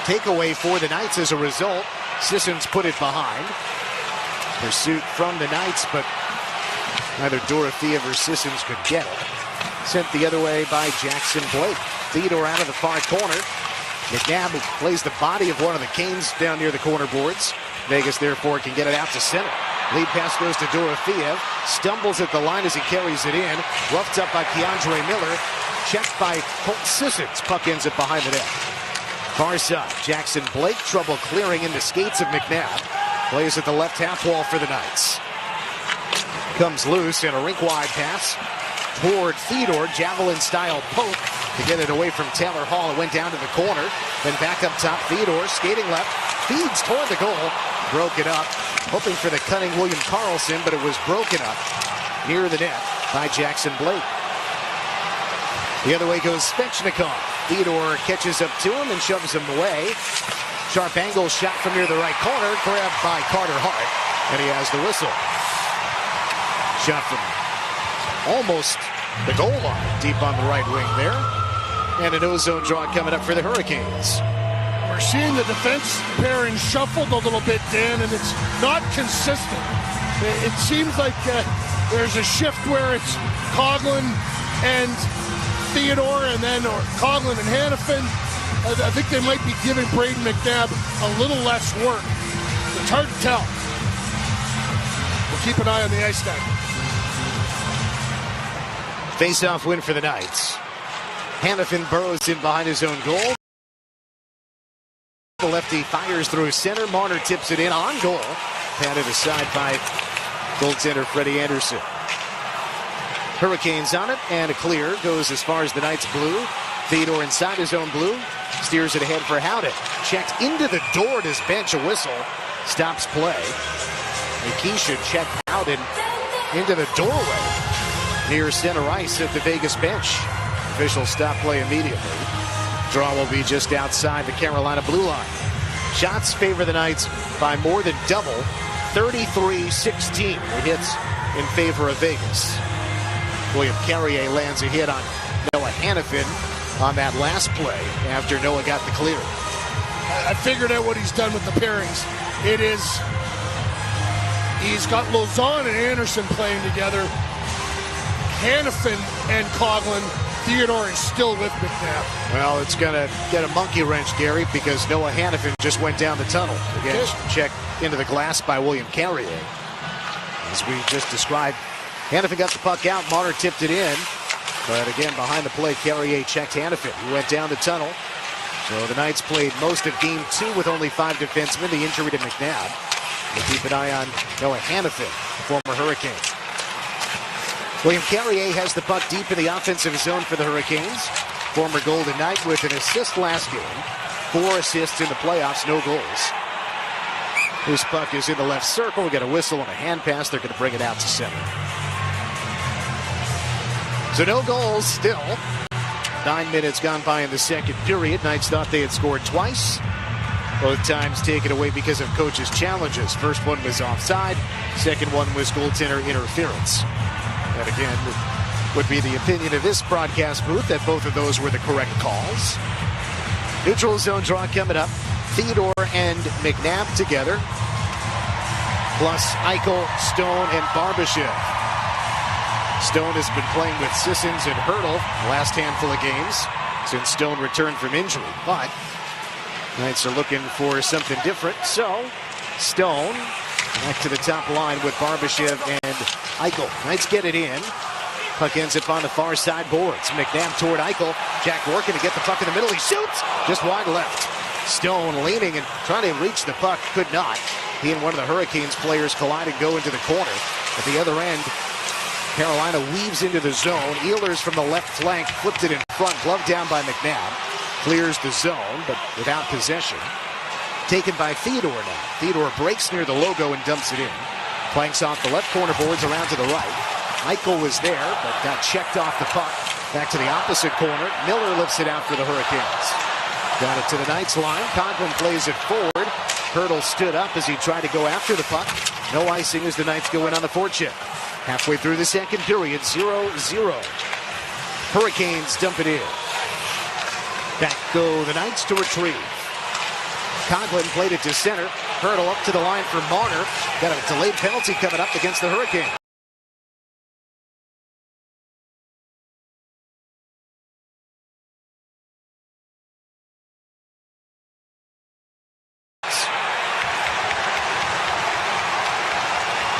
Takeaway for the Knights as a result. Sissons put it behind. Pursuit from the Knights, but neither Dorofeev or Sissons could get it. Sent the other way by Jackson Blake. Theodore out of the far corner. McNabb plays the body of one of the Canes down near the corner boards. Vegas, therefore, can get it out to center. Lead pass goes to Dorofeev. Stumbles at the line as he carries it in. Roughed up by Keandre Miller. Checked by Colt Sissons. Puck ends up behind the net. Far side, Jackson Blake. Trouble clearing in the skates of McNabb. Plays at the left half wall for the Knights. Comes loose and a rink-wide pass toward Theodore. Javelin-style poke to get it away from Taylor Hall. It went down to the corner. Then back up top. Theodore skating left. Feeds toward the goal. Broken up. Hoping for the cunning William Karlsson, but it was broken up near the net by Jackson Blake. The other way goes Svechnikov. Theodore catches up to him and shoves him away. Sharp angle shot from near the right corner. Grabbed by Carter Hart. And he has the whistle. Shot from almost the goal line. Deep on the right wing there. And an ozone draw coming up for the Hurricanes. We're seeing the defense pairing shuffled a little bit, Dan, and it's not consistent. It seems like there's a shift where it's Coughlin and Theodore, and then Coughlin and Hannafin. I think they might be giving Braden McNabb a little less work. It's hard to tell. We'll keep an eye on the ice time. Face-off win for the Knights. Hannafin burrows in behind his own goal. The lefty fires through center. Marner tips it in on goal. Patted aside by goaltender Freddie Anderson. Hurricanes on it, and a clear goes as far as the Knights' blue. Theodore inside his own blue. Steers it ahead for Howden. Checked into the door at his bench. A whistle stops play. Nikisha checked Howden into the doorway near center ice at the Vegas bench. Officials stop play immediately. Draw will be just outside the Carolina blue line. Shots favor the Knights by more than double. 33-16. The hits in favor of Vegas. William Carrier lands a hit on Noah Hannafin on that last play after Noah got the clear. I figured out what he's done with the pairings. It is, he's got Lauzon and Anderson playing together. Hannafin and Coughlin. Theodore is still with McNabb. Well, it's going to get a monkey wrench, Gary, because Noah Hannafin just went down the tunnel. Again, checked into the glass by William Carrier. As we just described, Hannafin got the puck out. Marner tipped it in. But again, behind the play, Carrier checked Hannafin. He went down the tunnel. So the Knights played most of game 2 with only 5 defensemen. The injury to McNabb. We'll keep an eye on Noah Hannafin, former Hurricane. William Carrier has the puck deep in the offensive zone for the Hurricanes. Former Golden Knight with an assist last game. 4 assists in the playoffs, no goals. This puck is in the left circle. We get a whistle and a hand pass. They're going to bring it out to center. So no goals still. 9 minutes gone by in the second period. Knights thought they had scored twice. Both times taken away because of coaches' challenges. First one was offside. Second one was goaltender interference. And again, it would be the opinion of this broadcast booth that both of those were the correct calls. Neutral zone draw coming up. Theodore and McNabb together. Plus Eichel, Stone, and Barbashev. Stone has been playing with Sissons and Hurdle the last handful of games since Stone returned from injury. But Knights are looking for something different. So Stone back to the top line with Barbashev and Eichel. Knights get it in. Puck ends up on the far side boards. McNabb toward Eichel. Jack working to get the puck in the middle. He shoots just wide left. Stone leaning and trying to reach the puck. Could not. He and one of the Hurricanes players collide and go into the corner. At the other end, Carolina weaves into the zone. Ehlers from the left flank flipped it in front. Glove down by McNabb. Clears the zone, but without possession. Taken by Theodore now. Theodore breaks near the logo and dumps it in. Planks off the left corner boards around to the right. Eichel was there, but got checked off the puck. Back to the opposite corner. Miller lifts it out for the Hurricanes. Got it to the Knights line. Conklin plays it forward. Hurdle stood up as he tried to go after the puck. No icing as the Knights go in on the forecheck. Halfway through the second period, 0-0. Hurricanes dump it in. Back go the Knights to retrieve. Conklin played it to center. Hurdle up to the line for Marner. Got a delayed penalty coming up against the Hurricanes.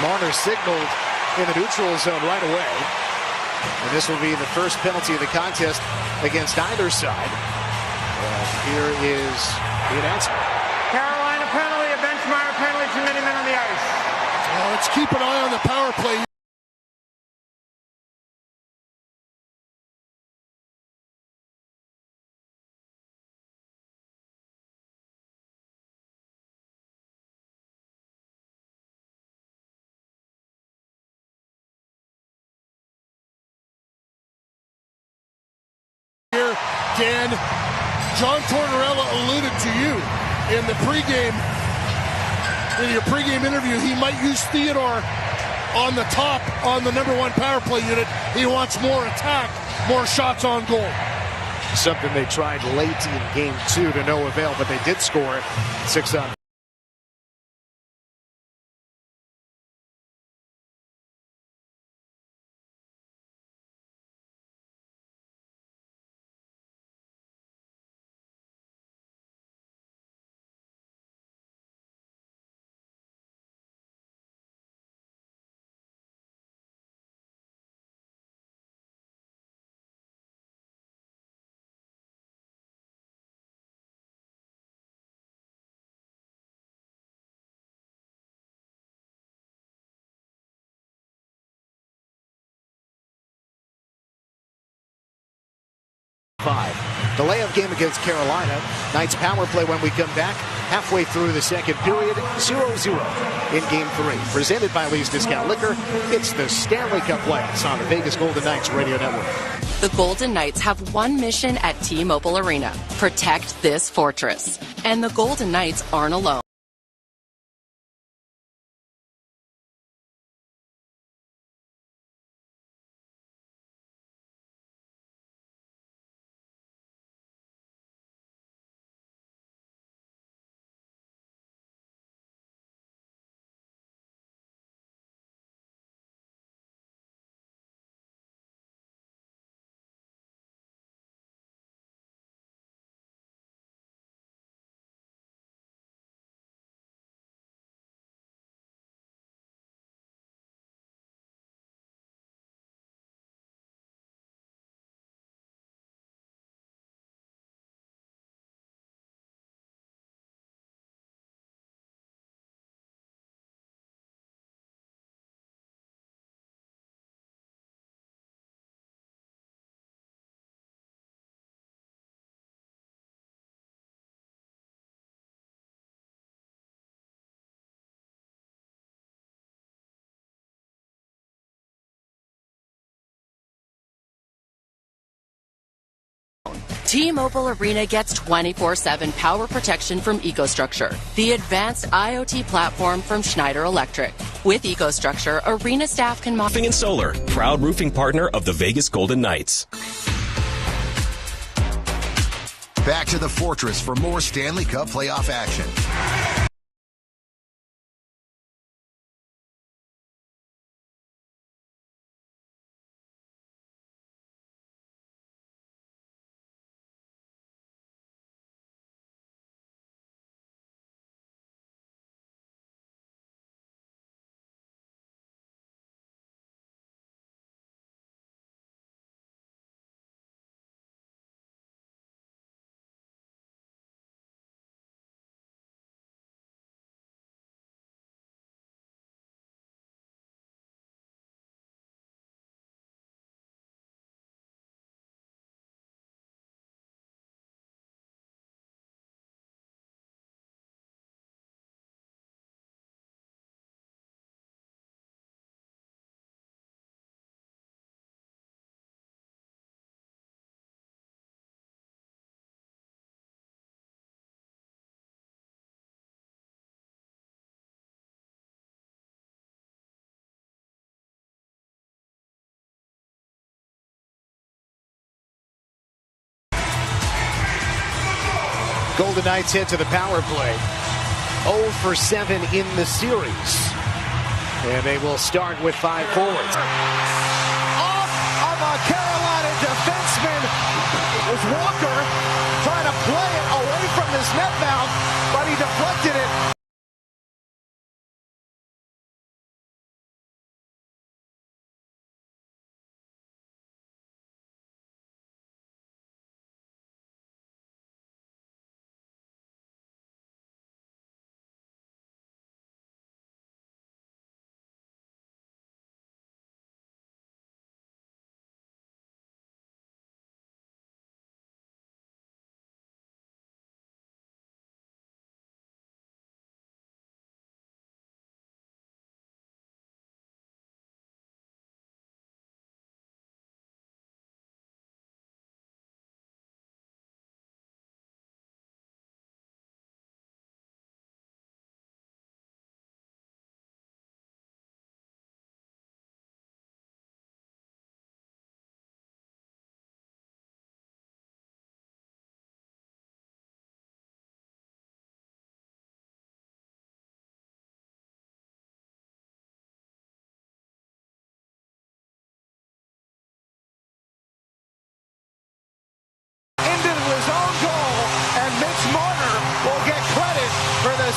Marner signaled in the neutral zone right away. And this will be the first penalty of the contest against either side. And here is the announcement. Carolina penalty, a Benchmeyer penalty, too many men on the ice. Let's keep an eye on the power play. Dan, John Tortorella alluded to you in the pregame, in your pregame interview. He might use Theodore on the top, on the number one power play unit. He wants more attack, more shots on goal. Something they tried late in game 2 to no avail, but they did score 6 on the layup game against Carolina. Knights power play when we come back. Halfway through the second period, 0-0 in game 3. Presented by Lee's Discount Liquor. It's the Stanley Cup playoffs on the Vegas Golden Knights Radio Network. The Golden Knights have one mission at T-Mobile Arena: protect this fortress. And the Golden Knights aren't alone. T-Mobile Arena gets 24/7 power protection from EcoStruxure, the advanced IoT platform from Schneider Electric. With EcoStruxure, Arena staff can Roofing and Solar, proud roofing partner of the Vegas Golden Knights. Back to the Fortress for more Stanley Cup playoff action. Golden Knights head to the power play. 0 for 7 in the series. And they will start with 5 forwards. Off of a Carolina defenseman was Walker trying to play it away from his net mount, but he deflected it.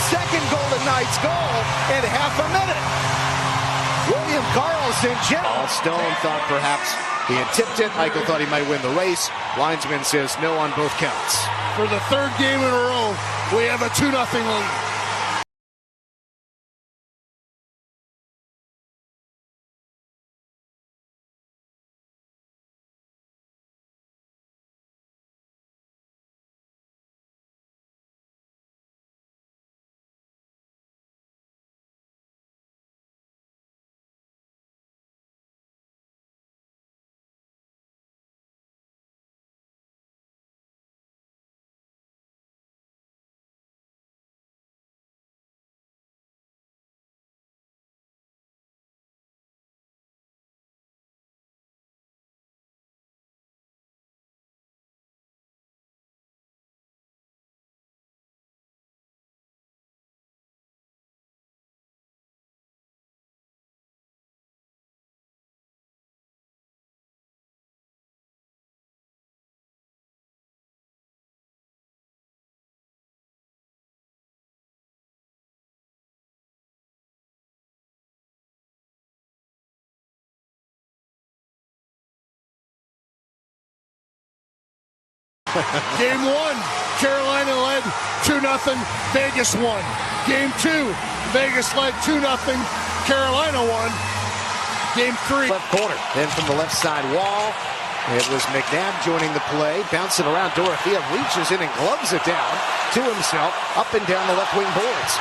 Second Golden Knights goal in half a minute. William Karlsson, Stone thought perhaps he had tipped it. Eichel thought he might win the race. Linesman says no on both counts. For the third game in a row, we have a 2-0 lead. Game 1, Carolina led 2-0, Vegas won. Game 2, Vegas led 2-0, Carolina won. Game 3. Left corner, then from the left side wall, it was McNabb joining the play, bouncing around. Dorothea reaches in and gloves it down to himself, up and down the left wing boards.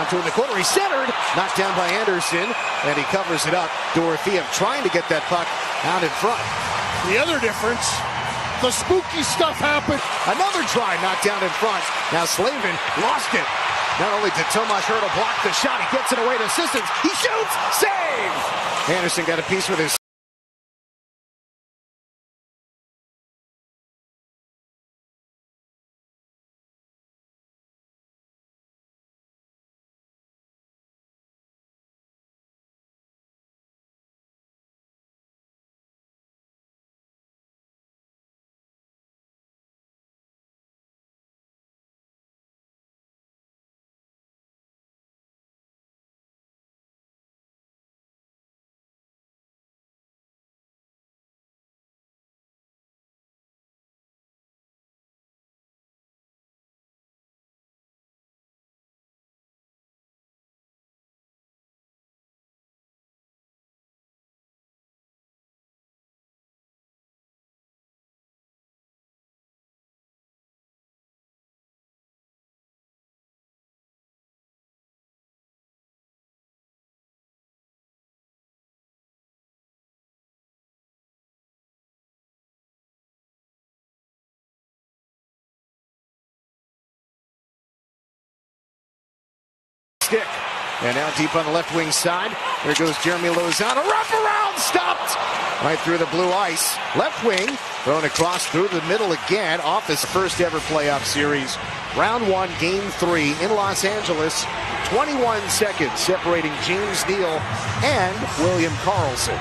Down to in the corner, he's centered, knocked down by Anderson, and he covers it up. Dorothea trying to get that puck out in front. The other difference, the spooky stuff happened. Another try knocked down in front. Now Slavin lost it. Not only did Tomas Hertl block the shot, he gets it away to assistance. He shoots, save! Anderson got a piece with his stick. And now deep on the left wing side. There goes Jeremy Lozano. Wrap around, stopped right through the blue ice. Left wing, thrown across through the middle again. Off his first ever playoff series. Round 1, game 3 in Los Angeles. 21 seconds separating James Neal and William Karlsson.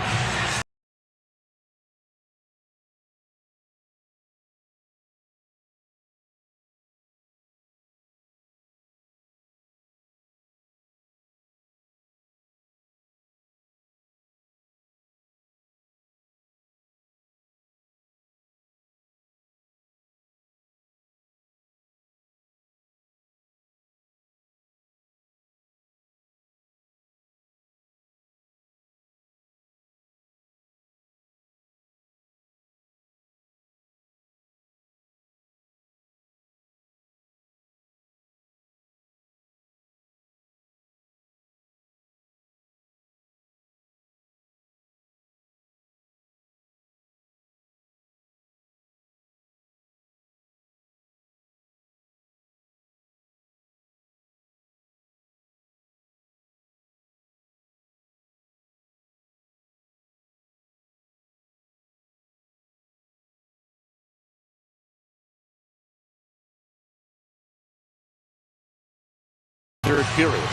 Third period.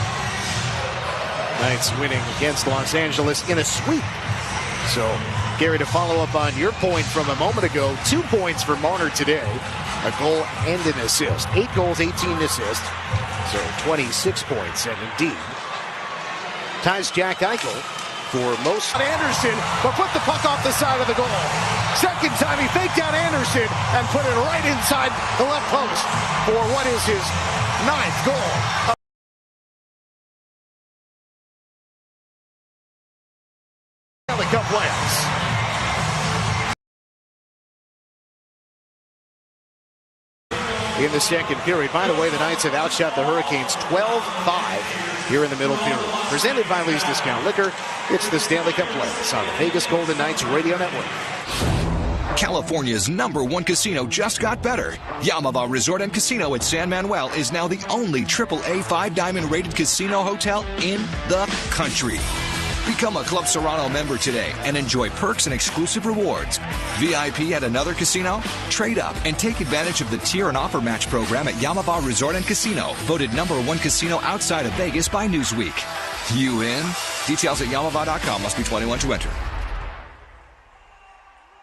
Knights winning against Los Angeles in a sweep. So, Gary, to follow up on your point from a moment ago, 2 points for Marner today. A goal and an assist. 8 goals, 18 assists. So 26 points, and indeed ties Jack Eichel for most. Anderson, but put the puck off the side of the goal. Second time he faked out Anderson and put it right inside the left post for what is his 9th goal. Cup playoffs. In the second period, by the way, the Knights have outshot the Hurricanes 12-5 here in the middle period. Presented by Lee's Discount Liquor, it's the Stanley Cup playoffs on the Vegas Golden Knights Radio Network. California's #1 casino just got better. Yamava Resort and Casino at San Manuel is now the only AAA 5-diamond rated casino hotel in the country. Become a Club Serrano member today and enjoy perks and exclusive rewards. VIP at another casino? Trade up and take advantage of the tier and offer match program at Yamava Resort and Casino, voted #1 casino outside of Vegas by Newsweek. You in? Details at Yamava.com. Must be 21 to enter.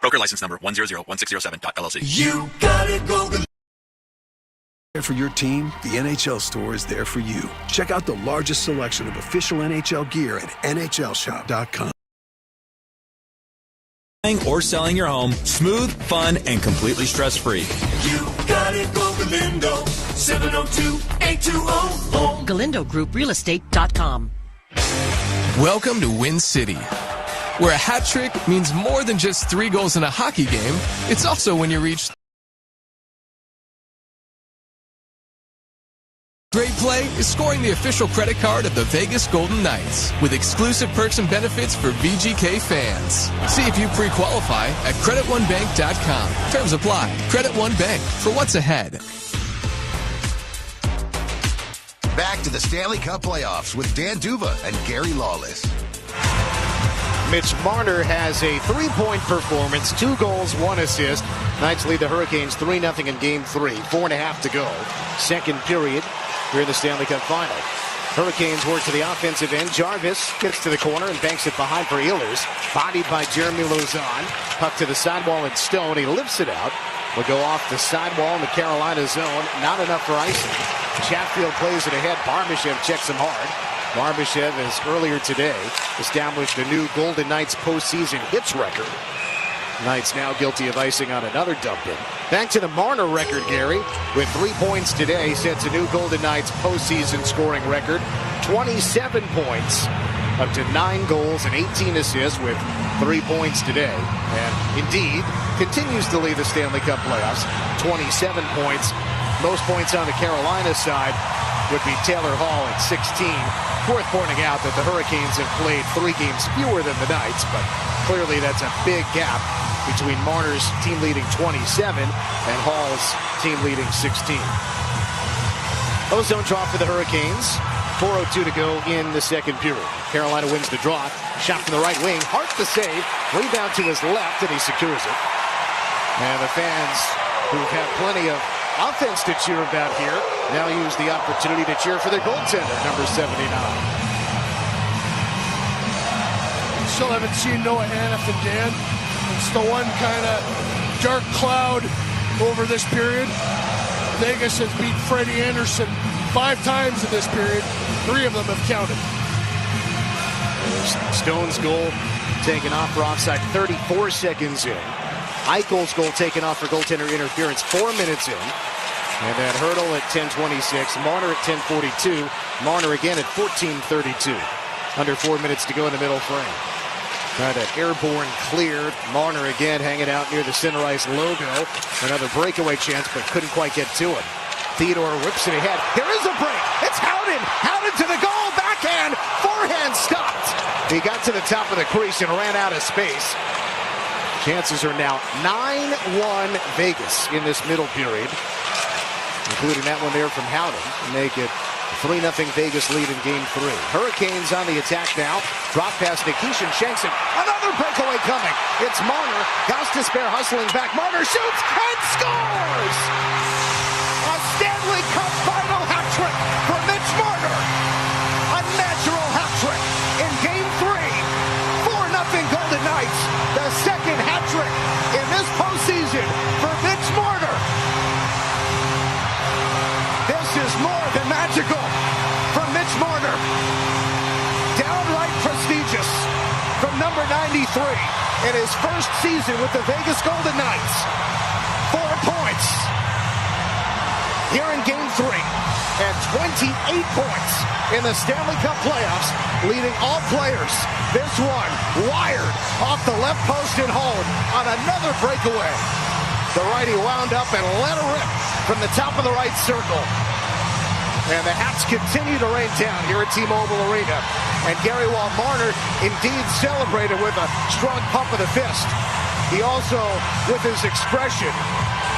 Broker license number 1001607.LLC. You gotta go. For your team, the NHL store is there for you. Check out the largest selection of official NHL gear at NHLshop.com. Buying or selling your home, smooth, fun, and completely stress-free. You gotta go Galindo, 702-820-HOME. GalindoGroupRealestate.com. Welcome to Win City, where a hat trick means more than just 3 goals in a hockey game. It's also when you reach great play is scoring the official credit card of the Vegas Golden Knights with exclusive perks and benefits for VGK fans. See if you pre-qualify at CreditOneBank.com. Terms apply. Credit One Bank, for what's ahead. Back to the Stanley Cup playoffs with Dan Duva and Gary Lawless. Mitch Marner has a 3-point performance, 2 goals, 1 assist. Knights lead the Hurricanes 3-0 in Game 3. 4.5 to go. Second period here in the Stanley Cup Final. Hurricanes work to the offensive end. Jarvis gets to the corner and banks it behind for Ehlers. Bodied by Jeremy Lauzon. Puck to the sidewall and Stone. He lifts it out. Will go off the sidewall in the Carolina zone. Not enough for icing. Chatfield plays it ahead. Barbashev checks him hard. Barbashev has earlier today established a new Golden Knights postseason hits record. Knights now guilty of icing on another dump-in. Back to the Marner record, Gary. With 3 points today, sets a new Golden Knights postseason scoring record. 27 points, up to 9 goals and 18 assists with 3 points today. And indeed, continues to lead the Stanley Cup playoffs. 27 points. Most points on the Carolina side would be Taylor Hall at 16. Worth pointing out that the Hurricanes have played 3 games fewer than the Knights, but clearly that's a big gap between Marner's team leading 27 and Hall's team leading 16. Ozone draw for the Hurricanes. 4:02 to go in the second period. Carolina wins the draw. Shot from the right wing. Hart the save. Rebound to his left, and he secures it. And the fans who've had plenty of offense to cheer about here now use the opportunity to cheer for their goaltender, number 79. Still haven't seen Noah Hannafin, Dan. It's the one kind of dark cloud over this period. Vegas has beat Freddie Anderson 5 times in this period. 3 of them have counted. Stone's goal taken off for offside 34 seconds in. Eichel's goal taken off for goaltender interference 4 minutes in. And then Hurdle at 10:26. Marner at 10:42. Marner again at 14:32. Under 4 minutes to go in the middle frame. Got an airborne cleared. Marner again hanging out near the center ice logo. Another breakaway chance, but couldn't quite get to it. Theodore whips it ahead. There is a break. It's Howden. Howden to the goal. Backhand. Forehand stopped. He got to the top of the crease and ran out of space. Chances are now 9-1 Vegas in this middle period, including that one there from Howden to make it 3-0 Vegas lead in Game 3. Hurricanes on the attack now. Drop pass Nikishin shanks it. Another breakaway coming. It's Marner. Gostisbehere hustling back. Marner shoots and scores! A Stanley Cup final hat trick for Mitch Marner. A natural hat trick in Game 3. 4-0 Golden Knights. The second hat trick in this postseason for Mitch Marner. This is more than magical from Mitch Marner. Downright prestigious from number 93 in his first season with the Vegas Golden Knights. 4 points here in Game 3 and 28 points in the Stanley Cup playoffs, leading all players. This one wired off the left post and home on another breakaway. The righty wound up and let her rip from the top of the right circle. And the Hats continue to rain down here at T-Mobile Arena. And Gary Marner indeed celebrated with a strong pump of the fist. He also, with his expression,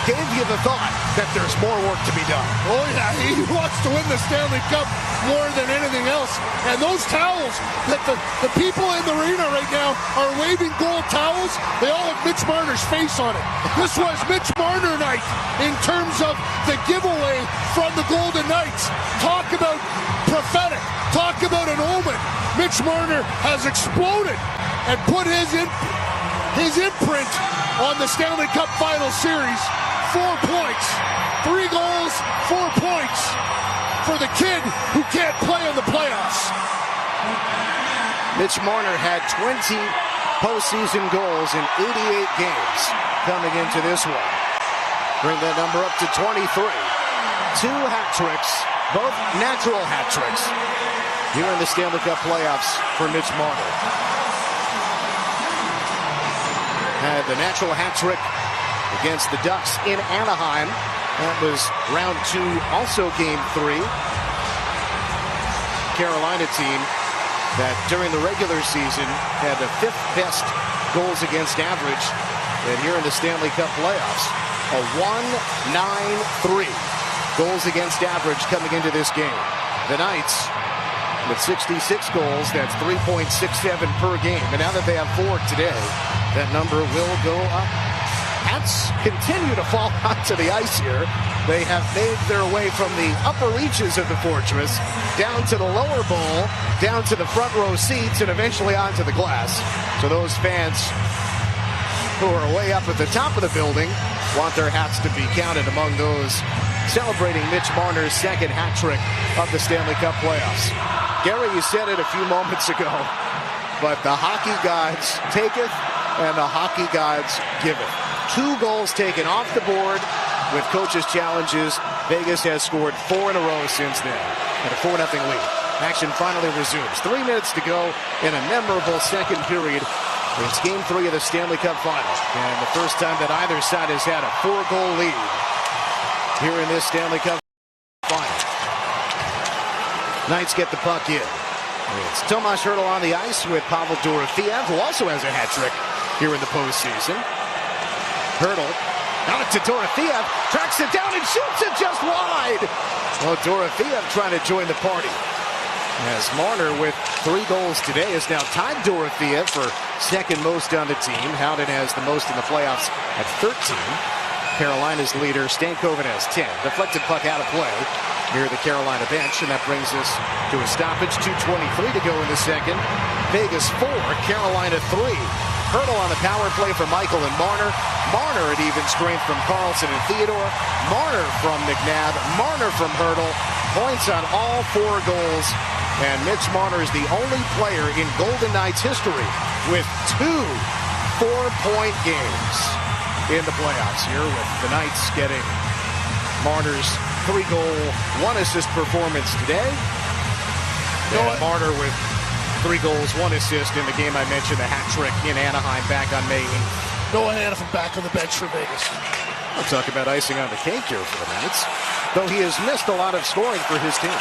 gave you the thought that there's more work to be done. Oh yeah, he wants to win the Stanley Cup more than anything else. And those towels that the people in the arena right now are waving gold towels, they all have Mitch Marner's face on it. This was Mitch Marner night in terms of the giveaway from the Golden Knights. Talk about prophetic. Talk about an omen. Mitch Marner has exploded and put his imprint on the Stanley Cup Final Series. 4 points, 3 goals, 4 points for the kid who can't play in the playoffs. Mitch Marner had 20 postseason goals in 88 games coming into this one. Bring that number up to 23. 2 hat tricks, both natural hat tricks, here in the Stanley Cup playoffs for Mitch Marner. Had the natural hat trick against the Ducks in Anaheim. That was round 2, also Game 3. Carolina team that during the regular season had the 5th best goals against average, and here in the Stanley Cup playoffs, a 1.93 goals against average coming into this game. The Knights with 66 goals, that's 3.67 per game, and now that they have 4 today, that number will go up. Hats continue to fall onto the ice here. They have made their way from the upper reaches of the fortress down to the lower bowl, down to the front row seats, and eventually onto the glass. So those fans who are way up at the top of the building want their hats to be counted among those celebrating Mitch Marner's second hat trick of the Stanley Cup playoffs. Gary, you said it a few moments ago, but the hockey gods taketh and the hockey gods giveth. 2 goals taken off the board with coaches' challenges. Vegas has scored 4 in a row since then, and a 4-0 lead. Action finally resumes. 3 minutes to go in a memorable second period. It's Game 3 of the Stanley Cup Final, and the first time that either side has had a 4-goal lead here in this Stanley Cup Final. Knights get the puck in. It's Tomas Hertl on the ice with Pavel Dorofeev, who also has a hat trick here in the postseason. Hertl out to Dorofeev, tracks it down and shoots it just wide. Well, Dorofeev trying to join the party, as Marner with 3 goals today has now tied Dorofeev for second most on the team. Howden has the most in the playoffs at 13. Carolina's leader, Stankoven, has 10. Deflected puck out of play near the Carolina bench, and that brings us to a stoppage. 2:23 to go in the second. Vegas 4, Carolina 3. Hertl on the power play for Michael and Marner. Marner at even strength from Carlson and Theodore. Marner from McNabb. Marner from Hertl. Points on all 4 goals. And Mitch Marner is the only player in Golden Knights history with 2 4-point games in the playoffs here, with the Knights getting Marner's 3-goal, 1-assist performance today. And Marner with 3 goals, 1 assist in the game I mentioned, the hat trick in Anaheim back on May 8th. Noah Hanifin back on the bench for Vegas. We'll talk about icing on the cake here for the Knights, though he has missed a lot of scoring for his team.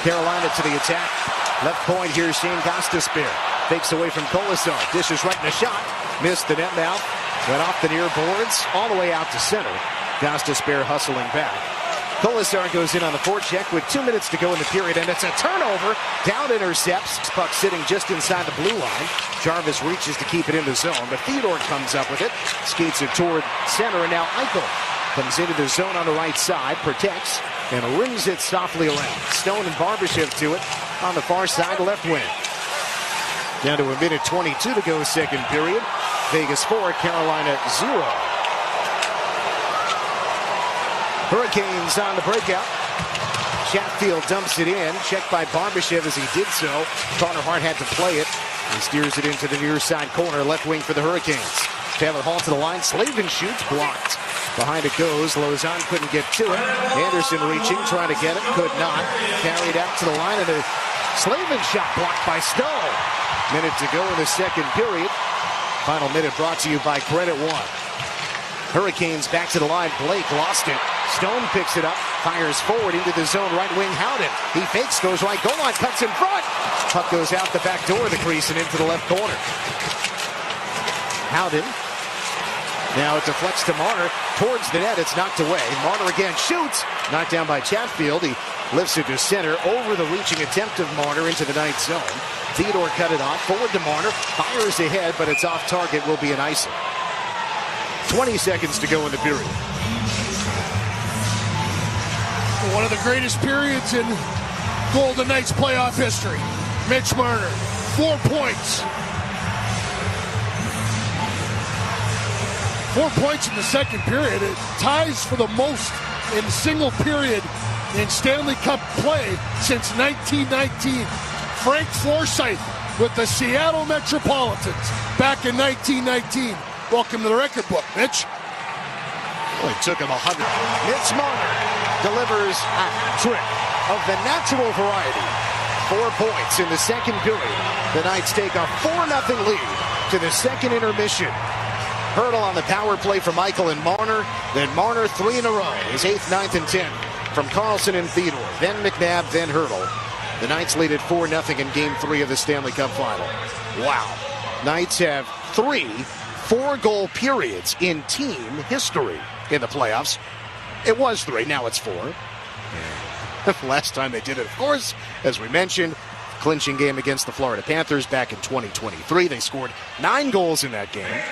Carolina to the attack. Left point here, Shane Gostisbehere. Fakes away from Colasar. Dishes right in the shot. Missed the net mouth. Went off the near boards all the way out to center. Gostisbehere hustling back. Colasar goes in on the forecheck with 2 minutes to go in the period, and it's a turnover. Down intercepts. Puck sitting just inside the blue line. Jarvis reaches to keep it in the zone, but Theodore comes up with it. Skates it toward center, and now Eichel comes into the zone on the right side, protects, and rims it softly around. Stone and Barbashev to it on the far side, left wing. Down to a minute 22 to go, second period. Vegas 4, Carolina 0. Hurricanes on the breakout. Chatfield dumps it in. Checked by Barbashev as he did so. Connor Hart had to play it. He steers it into the near side corner, left wing for the Hurricanes. Taylor Hall to the line. Slavin shoots, blocked. Behind it goes. Lozon couldn't get to it. Anderson reaching, trying to get it, could not. Carried out to the line, and a Slavin shot blocked by Stone. Minute to go in the second period. Final minute brought to you by Credit One. Hurricanes back to the line. Blake lost it. Stone picks it up, fires forward into the zone, right wing Howden. He fakes, goes right, goal line, cuts in front. Puck goes out the back door of the crease and into the left corner. Howden. Now it deflects to Marner. Towards the net, it's knocked away. Marner again shoots. Knocked down by Chatfield. He lifts it to center over the reaching attempt of Marner into the ninth zone. Theodore cut it off. Forward to Marner. Fires ahead, but it's off target. Will be an icing. 20 seconds to go in the period. One of the greatest periods in Golden Knights playoff history. Mitch Marner, 4 points. 4 points in the second period. It ties for the most in single period in Stanley Cup play since 1919. Frank Forsythe with the Seattle Metropolitans back in 1919. Welcome to the record book, Mitch. Well, it took him 100. Mitch Marner delivers a hat trick of the natural variety. 4 points in the second period. The Knights take a 4-0 lead to the second intermission. Hertl on the power play for Michael and Marner. Then Marner 3 in a row. His 8th, 9th, and 10th. from Carlson and Theodore, then McNabb, then Hurdle. The Knights lead at 4-0 in Game 3 of the Stanley Cup Final. Wow. Knights have 3 4-goal periods in team history in the playoffs. It was 3, now it's 4. The last time they did it, of course, as we mentioned, clinching game against the Florida Panthers back in 2023. They scored 9 goals in that game.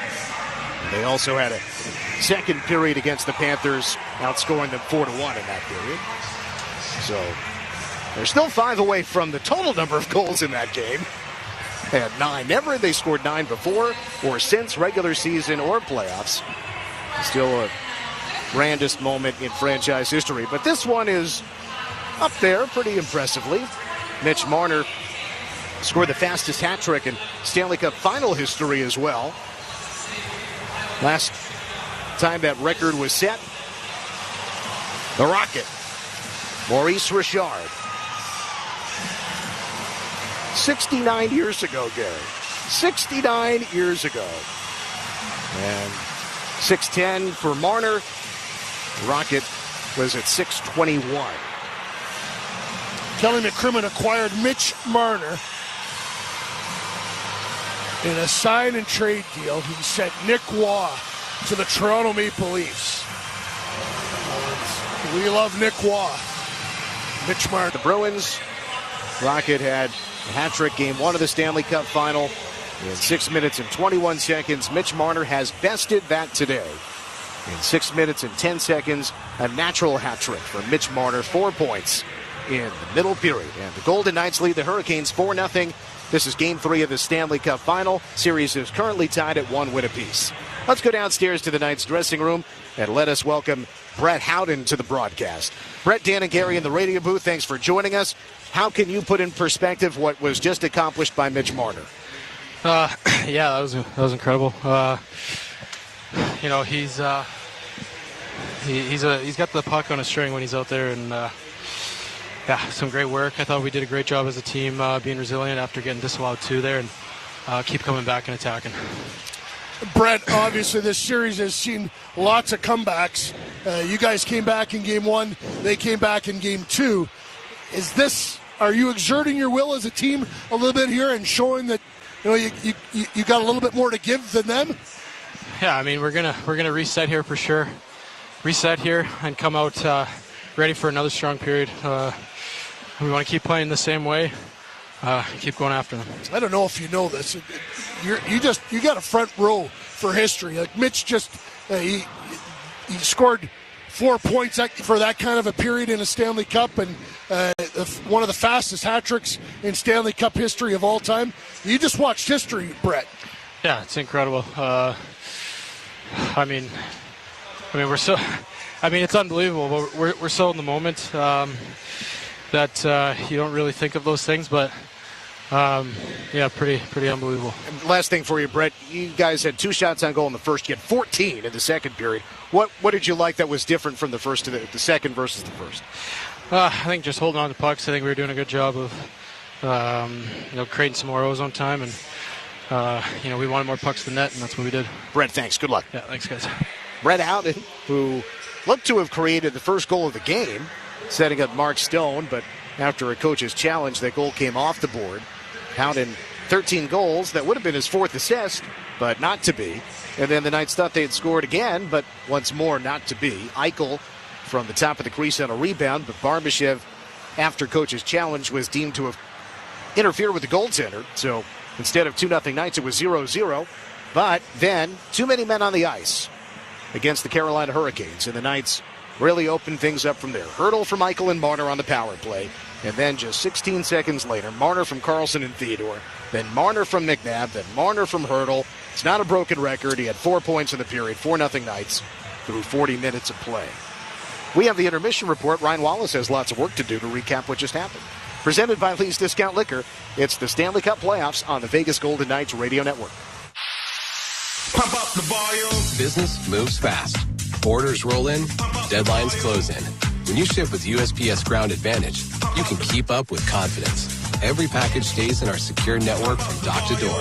They also had a second period against the Panthers, outscoring them 4-1 in that period. So they're still 5 away from the total number of goals in that game. They had 9. Never had they scored 9 before or since regular season or playoffs. Still a grandest moment in franchise history. But this one is up there pretty impressively. Mitch Marner scored the fastest hat trick in Stanley Cup Final history as well. Last time that record was set, the Rocket, Maurice Richard. 69 years ago, Gary. 69 years ago. And 6'10" for Marner. The Rocket was at 6'21". Kelly McCrimmon acquired Mitch Marner in a sign and trade deal. He sent Nick Waugh to the Toronto Maple Leafs. We love Nick Waugh. Mitch Marner. The Bruins. Rocket had a hat trick Game 1 of the Stanley Cup Final in 6 minutes and 21 seconds. Mitch Marner has bested that today. In 6 minutes and 10 seconds, a natural hat trick for Mitch Marner. 4 points in the middle period. And the Golden Knights lead the Hurricanes 4-0. This is Game 3 of the Stanley Cup Final. Series is currently tied at 1 win apiece. Let's go downstairs to the Knights dressing room and let us welcome Brett Howden to the broadcast. Brett, Dan, and Gary in the radio booth, thanks for joining us. How can you put in perspective what was just accomplished by Mitch Marner? Yeah, that was incredible. You know, he's got the puck on a string when he's out there, and yeah, some great work. I thought we did a great job as a team being resilient after getting disallowed 2 there, and keep coming back and attacking. Brett, obviously this series has seen lots of comebacks. You guys came back in Game 1. They came back in Game 2. Are you exerting your will as a team a little bit here and showing that you got a little bit more to give than them? Yeah, I mean we're gonna reset here for sure. Reset here and come out ready for another strong period. We want to keep playing the same way. Keep going after them. I don't know if you know this. You got a front row for history. Like Mitch just he scored 4 points for that kind of a period in a Stanley Cup, and one of the fastest hat tricks in Stanley Cup history of all time. You just watched history, Brett. Yeah, it's incredible. I mean, we're so. I mean, it's unbelievable. But we're so in the moment that you don't really think of those things, but. Yeah, pretty unbelievable. And last thing for you, Brett. You guys had 2 shots on goal in the first. You had 14 in the second period. What did you like that was different from the first to the second versus the first? I think just holding on to pucks. I think we were doing a good job of creating some more ozone time, and we wanted more pucks than net, and that's what we did. Brett, thanks. Good luck. Yeah, thanks, guys. Brett Howden, who looked to have created the first goal of the game, setting up Mark Stone, but after a coach's challenge, that goal came off the board. Howden, 13 goals. That would have been his 4th assist, but not to be. And then the Knights thought they had scored again, but once more, not to be. Eichel from the top of the crease on a rebound, but Barbashev, after coach's challenge, was deemed to have interfered with the goaltender. So instead of 2-0 Knights, it was 0-0. But then, too many men on the ice against the Carolina Hurricanes, and the Knights really opened things up from there. Hurdle from Eichel and Marner on the power play. And then just 16 seconds later, Marner from Carlson and Theodore. Then Marner from McNabb. Then Marner from Hurdle. It's not a broken record. He had 4 points in the period. 4-0 Knights through 40 minutes of play. We have the intermission report. Ryan Wallace has lots of work to do to recap what just happened. Presented by Lee's Discount Liquor. It's the Stanley Cup Playoffs on the Vegas Golden Knights Radio Network. Pump up the volume. Business moves fast. Orders roll in. Deadlines close in. When you ship with USPS Ground Advantage, you can keep up with confidence. Every package stays in our secure network from dock to door.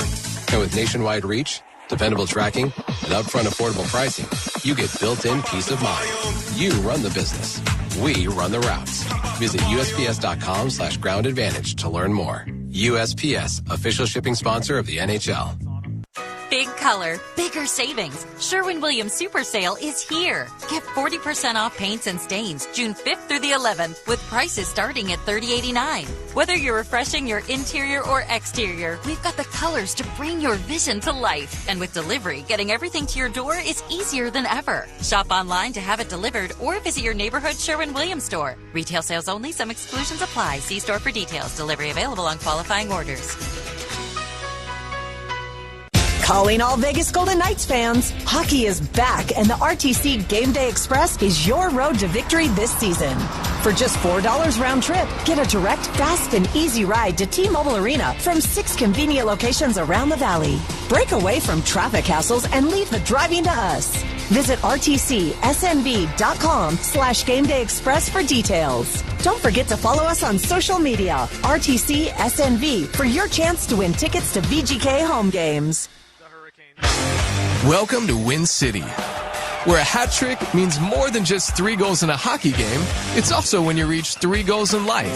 And with nationwide reach, dependable tracking, and upfront affordable pricing, you get built-in peace of mind. You run the business. we run the routes. Visit USPS.com/groundadvantage to learn more. USPS, official shipping sponsor of the NHL. Big color, bigger savings. Sherwin-Williams Super Sale is here. Get 40% off paints and stains June 5th through the 11th with prices starting at $30.89. Whether you're refreshing your interior or exterior, we've got the colors to bring your vision to life. And with delivery, getting everything to your door is easier than ever. Shop online to have it delivered or visit your neighborhood Sherwin-Williams store. Retail sales only. Some exclusions apply. See store for details. Delivery available on qualifying orders. Calling all Vegas Golden Knights fans. Hockey is back, and the RTC Game Day Express is your road to victory this season. For just $4 round trip, get a direct, fast, and easy ride to T-Mobile Arena from 6 convenient locations around the valley. Break away from traffic hassles and leave the driving to us. Visit rtcsnv.com/Game Day Express for details. Don't forget to follow us on social media, RTC SNV, for your chance to win tickets to VGK home games. Welcome to Win City, where a hat trick means more than just 3 goals in a hockey game. It's also when you reach 3 goals in life.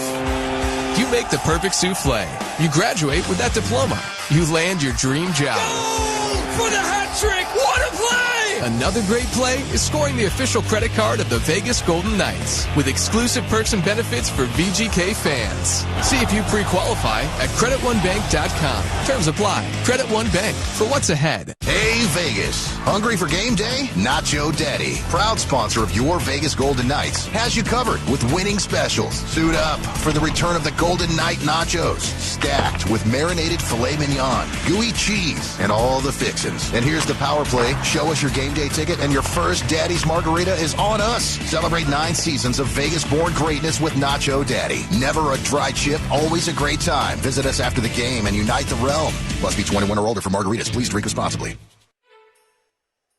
You make the perfect souffle. You graduate with that diploma. You land your dream job. Goal for the hat trick! What a play! Another great play is scoring the official credit card of the Vegas Golden Knights with exclusive perks and benefits for VGK fans. See if you pre-qualify at CreditOneBank.com. Terms apply. Credit One Bank, for what's ahead. Hey, Vegas. Hungry for game day? Nacho Daddy, proud sponsor of your Vegas Golden Knights, has you covered with winning specials. Suit up for the return of the Golden Knight Nachos, stacked with marinated filet mignon, gooey cheese, and all the fixins. And here's the power play. Show us your game day ticket, and your first Daddy's Margarita is on us. Celebrate 9 seasons of Vegas-born greatness with Nacho Daddy. Never a dry chip, always a great time. Visit us after the game and unite the realm. Must be 21 or older for margaritas. Please drink responsibly.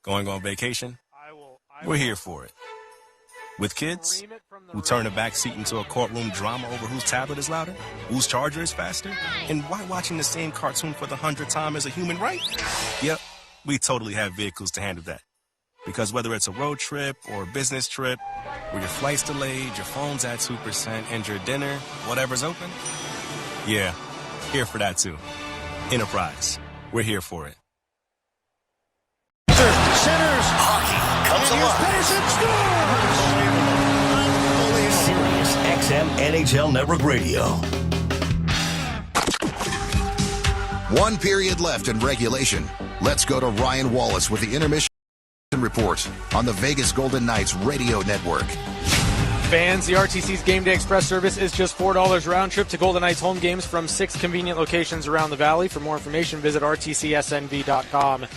Going on vacation? We're here for it. With kids who turn the back seat into a courtroom drama over whose tablet is louder, whose charger is faster, and why watching the same cartoon for the 100th time is a human right? Yep, we totally have vehicles to handle that. Because whether it's a road trip or a business trip, where your flight's delayed, your phone's at 2%, and your dinner, whatever's open, yeah, here for that too. Enterprise, we're here for it. Centers. Hockey comes alive. Sirius XM NHL Network Radio. 1 period left in regulation. Let's go to Ryan Wallace with the intermission report on the Vegas Golden Knights radio network. Fans, the RTC's Game Day Express service is just $4 round trip to Golden Knights home games from 6 convenient locations around the valley. For more information, visit rtcsnv.com.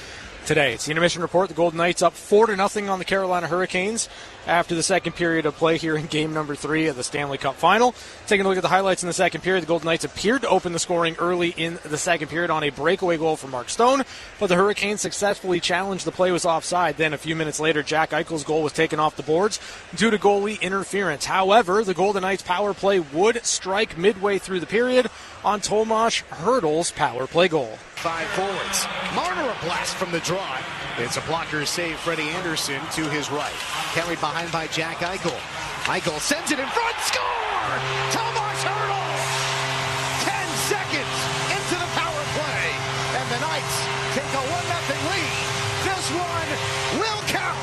Today, it's the intermission report. The Golden Knights up 4-0 on the Carolina Hurricanes after the second period of play here in game number 3 of the Stanley Cup Final. Taking a look at the highlights in the second period, the Golden Knights appeared to open the scoring early in the second period on a breakaway goal from Mark Stone, but the Hurricanes successfully challenged the play was offside. Then a few minutes later, Jack Eichel's goal was taken off the boards due to goalie interference. However, the Golden Knights power play would strike midway through the period on Tomas Hertl's power play goal. 5 forwards. Marner a blast from the draw. It's a blocker save. Freddie Anderson to his right. Carried behind by Jack Eichel. Eichel sends it in front. Score! Tomas Hertl! 10 seconds into the power play. And the Knights take a 1-0 lead. This one will count.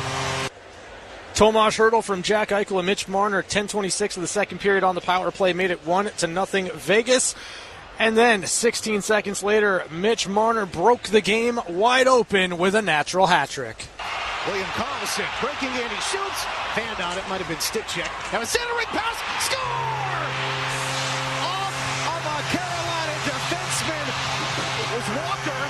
Tomas Hertl from Jack Eichel and Mitch Marner. 10:26 of the second period on the power play made it 1-0 Vegas. And then 16 seconds later, Mitch Marner broke the game wide open with a natural hat trick. William Karlsson breaking in, he shoots. Hand on it, might have been stick check. Now a centering pass, score! Off of a Carolina defenseman. It was Walker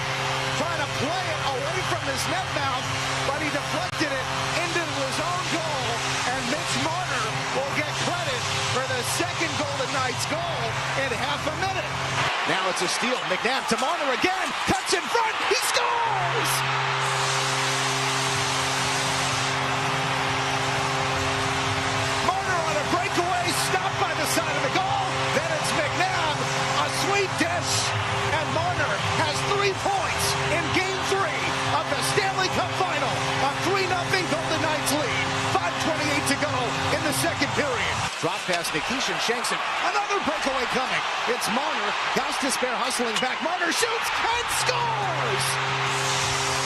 trying to play it away from his net mouth, but he deflected it into his own goal, and Mitch Marner will get credit for the second Golden Knights goal in half a minute. Now it's a steal. McNabb to Marner again. Cuts in front. He scores! Marner on a breakaway. Stopped by the side of the goal. Then it's McNabb. A sweet dish. And Marner has 3 points in Game 3 of the Stanley Cup Final. A 3-0 Golden Knights lead. 5:28 to go in the second period. Drop pass, Nikishin shanks it. Another breakaway coming. It's Marner. Gostisbehere hustling back. Marner shoots and scores!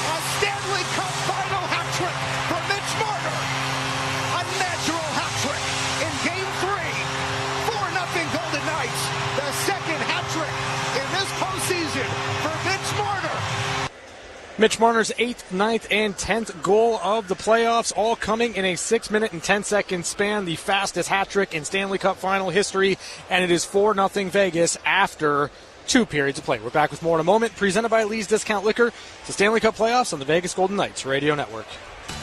A Stanley Cup final hat trick for Mitch Marner. A natural hat trick in Game 3. 4-0 Golden Knights. The second hat trick in this postseason for Mitch Marner. Mitch Marner's 8th, 9th, and 10th goal of the playoffs, all coming in a 6-minute and 10-second span, the fastest hat trick in Stanley Cup final history, and it is 4-0 Vegas after 2 periods of play. We're back with more in a moment, presented by Lee's Discount Liquor. It's the Stanley Cup playoffs on the Vegas Golden Knights Radio Network.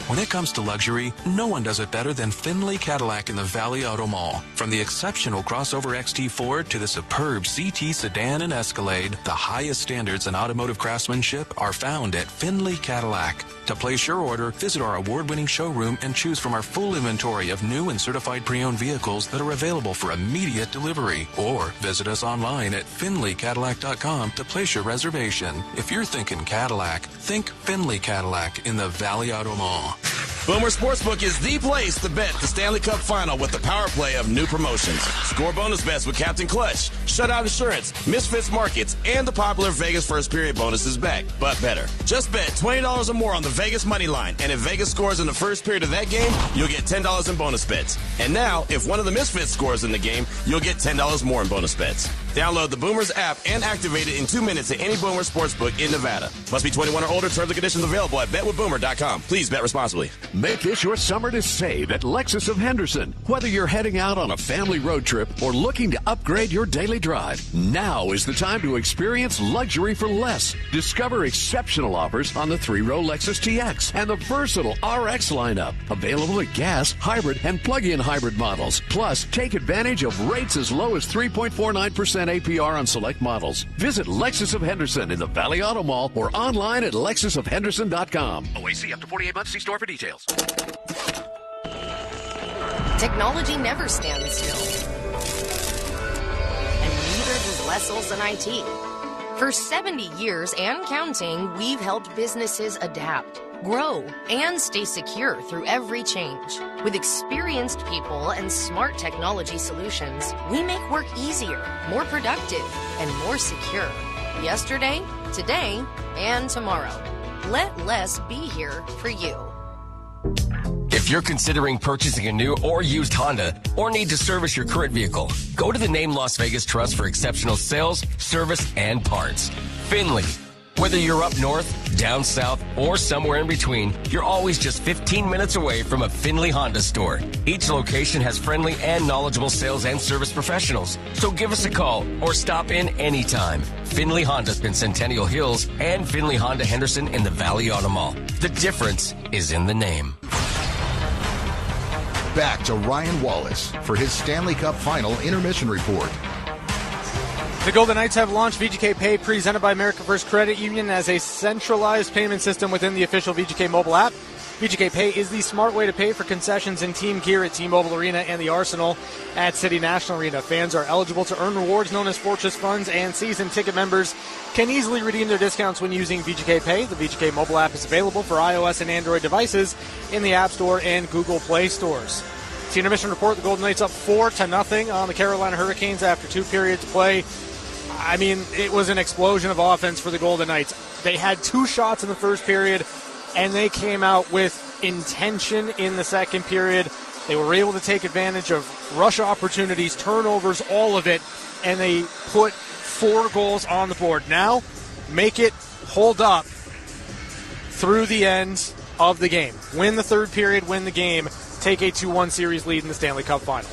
When it comes to luxury, no one does it better than Findlay Cadillac in the Valley Auto Mall. From the exceptional crossover XT4 to the superb CT sedan and Escalade, the highest standards in automotive craftsmanship are found at Findlay Cadillac. To place your order, visit our award-winning showroom and choose from our full inventory of new and certified pre-owned vehicles that are available for immediate delivery. Or visit us online at FindlayCadillac.com to place your reservation. If you're thinking Cadillac, think Findlay Cadillac in the Valley Auto Mall. Boomer Sportsbook is the place to bet the Stanley Cup Final with the power play of new promotions. Score bonus bets with Captain Clutch, Shutout Insurance, Misfits Markets, and the popular Vegas First Period bonus is back, but better. Just bet $20 or more on the Vegas money line, and if Vegas scores in the first period of that game, you'll get $10 in bonus bets. And now, if one of the Misfits scores in the game, you'll get $10 more in bonus bets. Download the Boomers app and activate it in 2 minutes at any Boomer Sportsbook in Nevada. Must be 21 or older. Terms and conditions available at betwithboomer.com. Please bet responsibly. Make this your summer to save at Lexus of Henderson. Whether you're heading out on a family road trip or looking to upgrade your daily drive, now is the time to experience luxury for less. Discover exceptional offers on the 3-row Lexus TX and the versatile RX lineup, available at gas, hybrid, and plug-in hybrid models. Plus, take advantage of rates as low as 3.49% APR on select models. Visit Lexus of Henderson in the Valley Auto Mall or online at lexusofhenderson.com. OAC up to 48 months. See store for details. Technology never stands still. And neither does Wessels and IT. For 70 years and counting, we've helped businesses adapt, grow, and stay secure through every change. With experienced people and smart technology solutions, we make work easier, more productive, and more secure. Yesterday, today, and tomorrow. Let less be here for you. If you're considering purchasing a new or used Honda or need to service your current vehicle, go to the Name Las Vegas Trust for exceptional sales, service, and parts. Findlay. Whether you're up north, down south, or somewhere in between, you're always just 15 minutes away from a Findlay Honda store. Each location has friendly and knowledgeable sales and service professionals. So give us a call or stop in anytime. Findlay Honda in Centennial Hills and Findlay Honda Henderson in the Valley Auto Mall. The difference is in the name. Back to Ryan Wallace for his Stanley Cup Final Intermission Report. The Golden Knights have launched VGK Pay, presented by America First Credit Union, as a centralized payment system within the official VGK mobile app. VGK Pay is the smart way to pay for concessions and team gear at T-Mobile Arena and the Arsenal at City National Arena. Fans are eligible to earn rewards known as Fortress Funds, and season ticket members can easily redeem their discounts when using VGK Pay. The VGK mobile app is available for iOS and Android devices in the App Store and Google Play stores. The intermission report, the Golden Knights up 4-0 on the Carolina Hurricanes after 2 periods of play. I mean, it was an explosion of offense for the Golden Knights. They had 2 shots in the first period, and they came out with intention in the second period. They were able to take advantage of rush opportunities, turnovers, all of it, and they put 4 goals on the board. Now, make it hold up through the end of the game. Win the third period, win the game, take a 2-1 series lead in the Stanley Cup Final.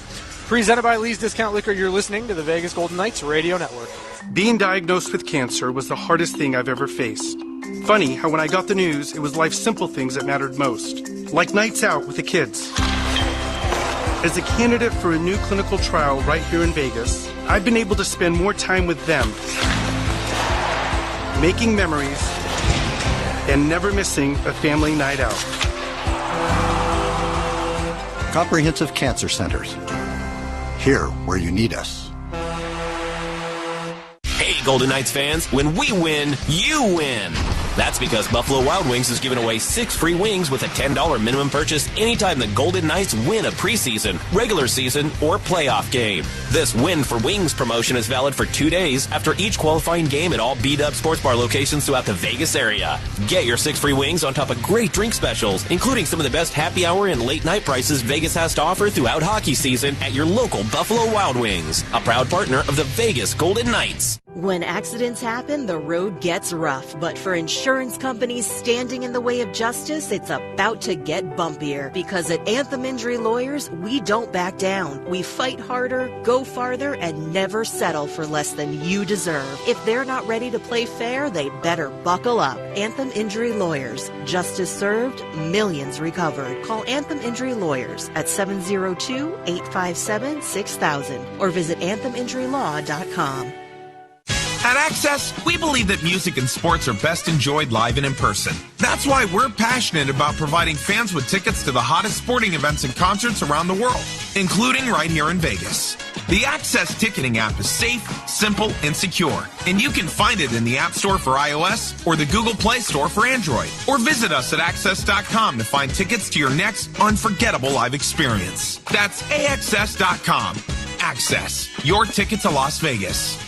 Presented by Lee's Discount Liquor, you're listening to the Vegas Golden Knights Radio Network. Being diagnosed with cancer was the hardest thing I've ever faced. Funny how when I got the news, it was life's simple things that mattered most, like nights out with the kids. As a candidate for a new clinical trial right here in Vegas, I've been able to spend more time with them, making memories, and never missing a family night out. Comprehensive Cancer Centers. Here where you need us. Hey, Golden Knights fans, when we win, you win. That's because Buffalo Wild Wings is giving away 6 free wings with a $10 minimum purchase anytime the Golden Knights win a preseason, regular season, or playoff game. This Win for Wings promotion is valid for 2 days after each qualifying game at all beat-up sports bar locations throughout the Vegas area. Get your 6 free wings on top of great drink specials, including some of the best happy hour and late night prices Vegas has to offer throughout hockey season at your local Buffalo Wild Wings, a proud partner of the Vegas Golden Knights. When accidents happen, the road gets rough, but for insurance companies standing in the way of justice, it's about to get bumpier. Because at Anthem Injury Lawyers, we don't back down. We fight harder, go farther, and never settle for less than you deserve. If they're not ready to play fair, they better buckle up. Anthem Injury Lawyers. Justice served, millions recovered. Call Anthem Injury Lawyers at 702-857-6000 or visit antheminjurylaw.com. At Access, we believe that music and sports are best enjoyed live and in person. That's why we're passionate about providing fans with tickets to the hottest sporting events and concerts around the world, including right here in Vegas. The Access ticketing app is safe, simple, and secure, and you can find it in the App Store for iOS or the Google Play Store for Android. Or visit us at Access.com to find tickets to your next unforgettable live experience. That's AXS.com. Access, your ticket to Las Vegas.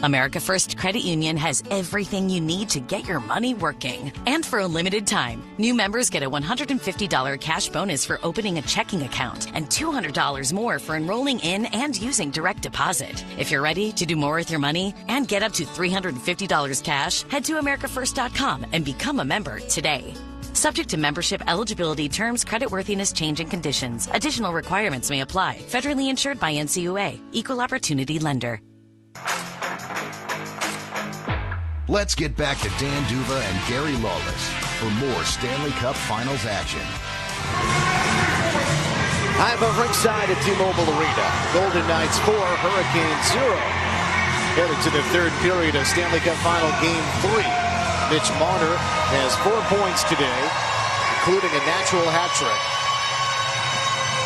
America First Credit Union has everything you need to get your money working. And for a limited time, new members get a $150 cash bonus for opening a checking account and $200 more for enrolling in and using direct deposit. If you're ready to do more with your money and get up to $350 cash, head to AmericaFirst.com and become a member today. Subject to membership, eligibility, terms, creditworthiness, change, and conditions. Additional requirements may apply. Federally insured by NCUA. Equal Opportunity Lender. Let's get back to Dan Duva and Gary Lawless for more Stanley Cup Finals action. I'm at ringside at T-Mobile Arena. Golden Knights 4, Hurricanes 0. Headed to the third period of Stanley Cup Final Game 3. Mitch Marner has 4 points today, including a natural hat trick.